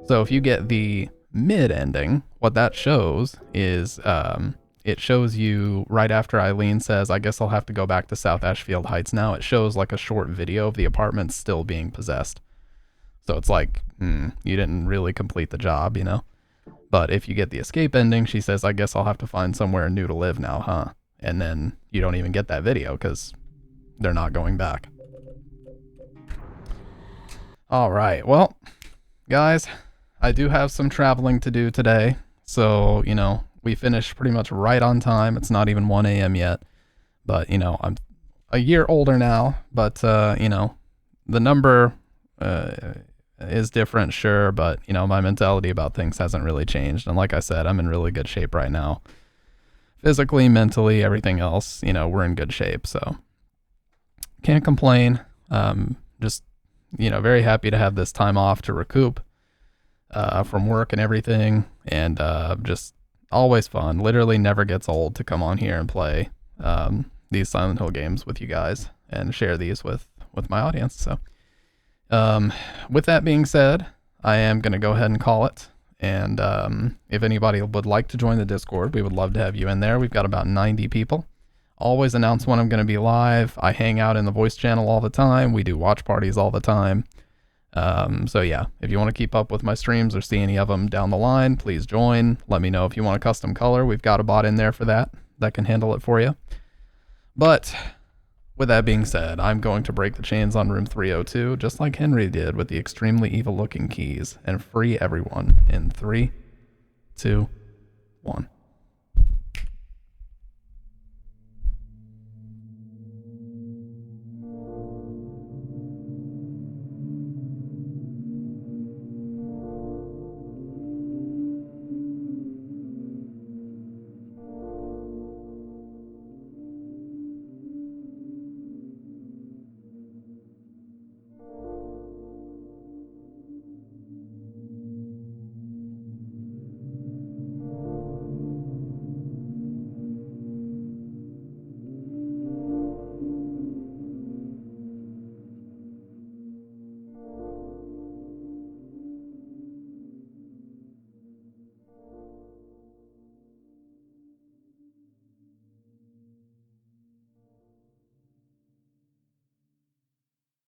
So if you get the mid ending, what that shows is it shows you right after Eileen says, I guess I'll have to go back to South Ashfield Heights now. It shows like a short video of the apartment still being possessed. So it's like, you didn't really complete the job, you know? But if you get the escape ending, she says, I guess I'll have to find somewhere new to live now, huh? And then you don't even get that video because they're not going back. All right, well, guys, I do have some traveling to do today. So, you know, we finished pretty much right on time. It's not even 1 a.m. yet. But, you know, I'm a year older now. But, you know, the number is different, sure. But, you know, my mentality about things hasn't really changed. And like I said, I'm in really good shape right now. Physically, mentally, everything else, you know, we're in good shape. So can't complain. Just, you know, very happy to have this time off to recoup from work and everything. And just always fun. Literally never gets old to come on here and play these Silent Hill games with you guys and share these with my audience. So with that being said, I am going to go ahead and call it. And if anybody would like to join the Discord, we would love to have you in there. We've got about 90 people. Always announce when I'm going to be live. I hang out in the voice channel all the time. We do watch parties all the time. So yeah, if you want to keep up with my streams or see any of them down the line, please join. Let me know if you want a custom color. We've got a bot in there for that can handle it for you. But with that being said, I'm going to break the chains on room 302, just like Henry did with the extremely evil looking keys, and free everyone in 3, 2, 1.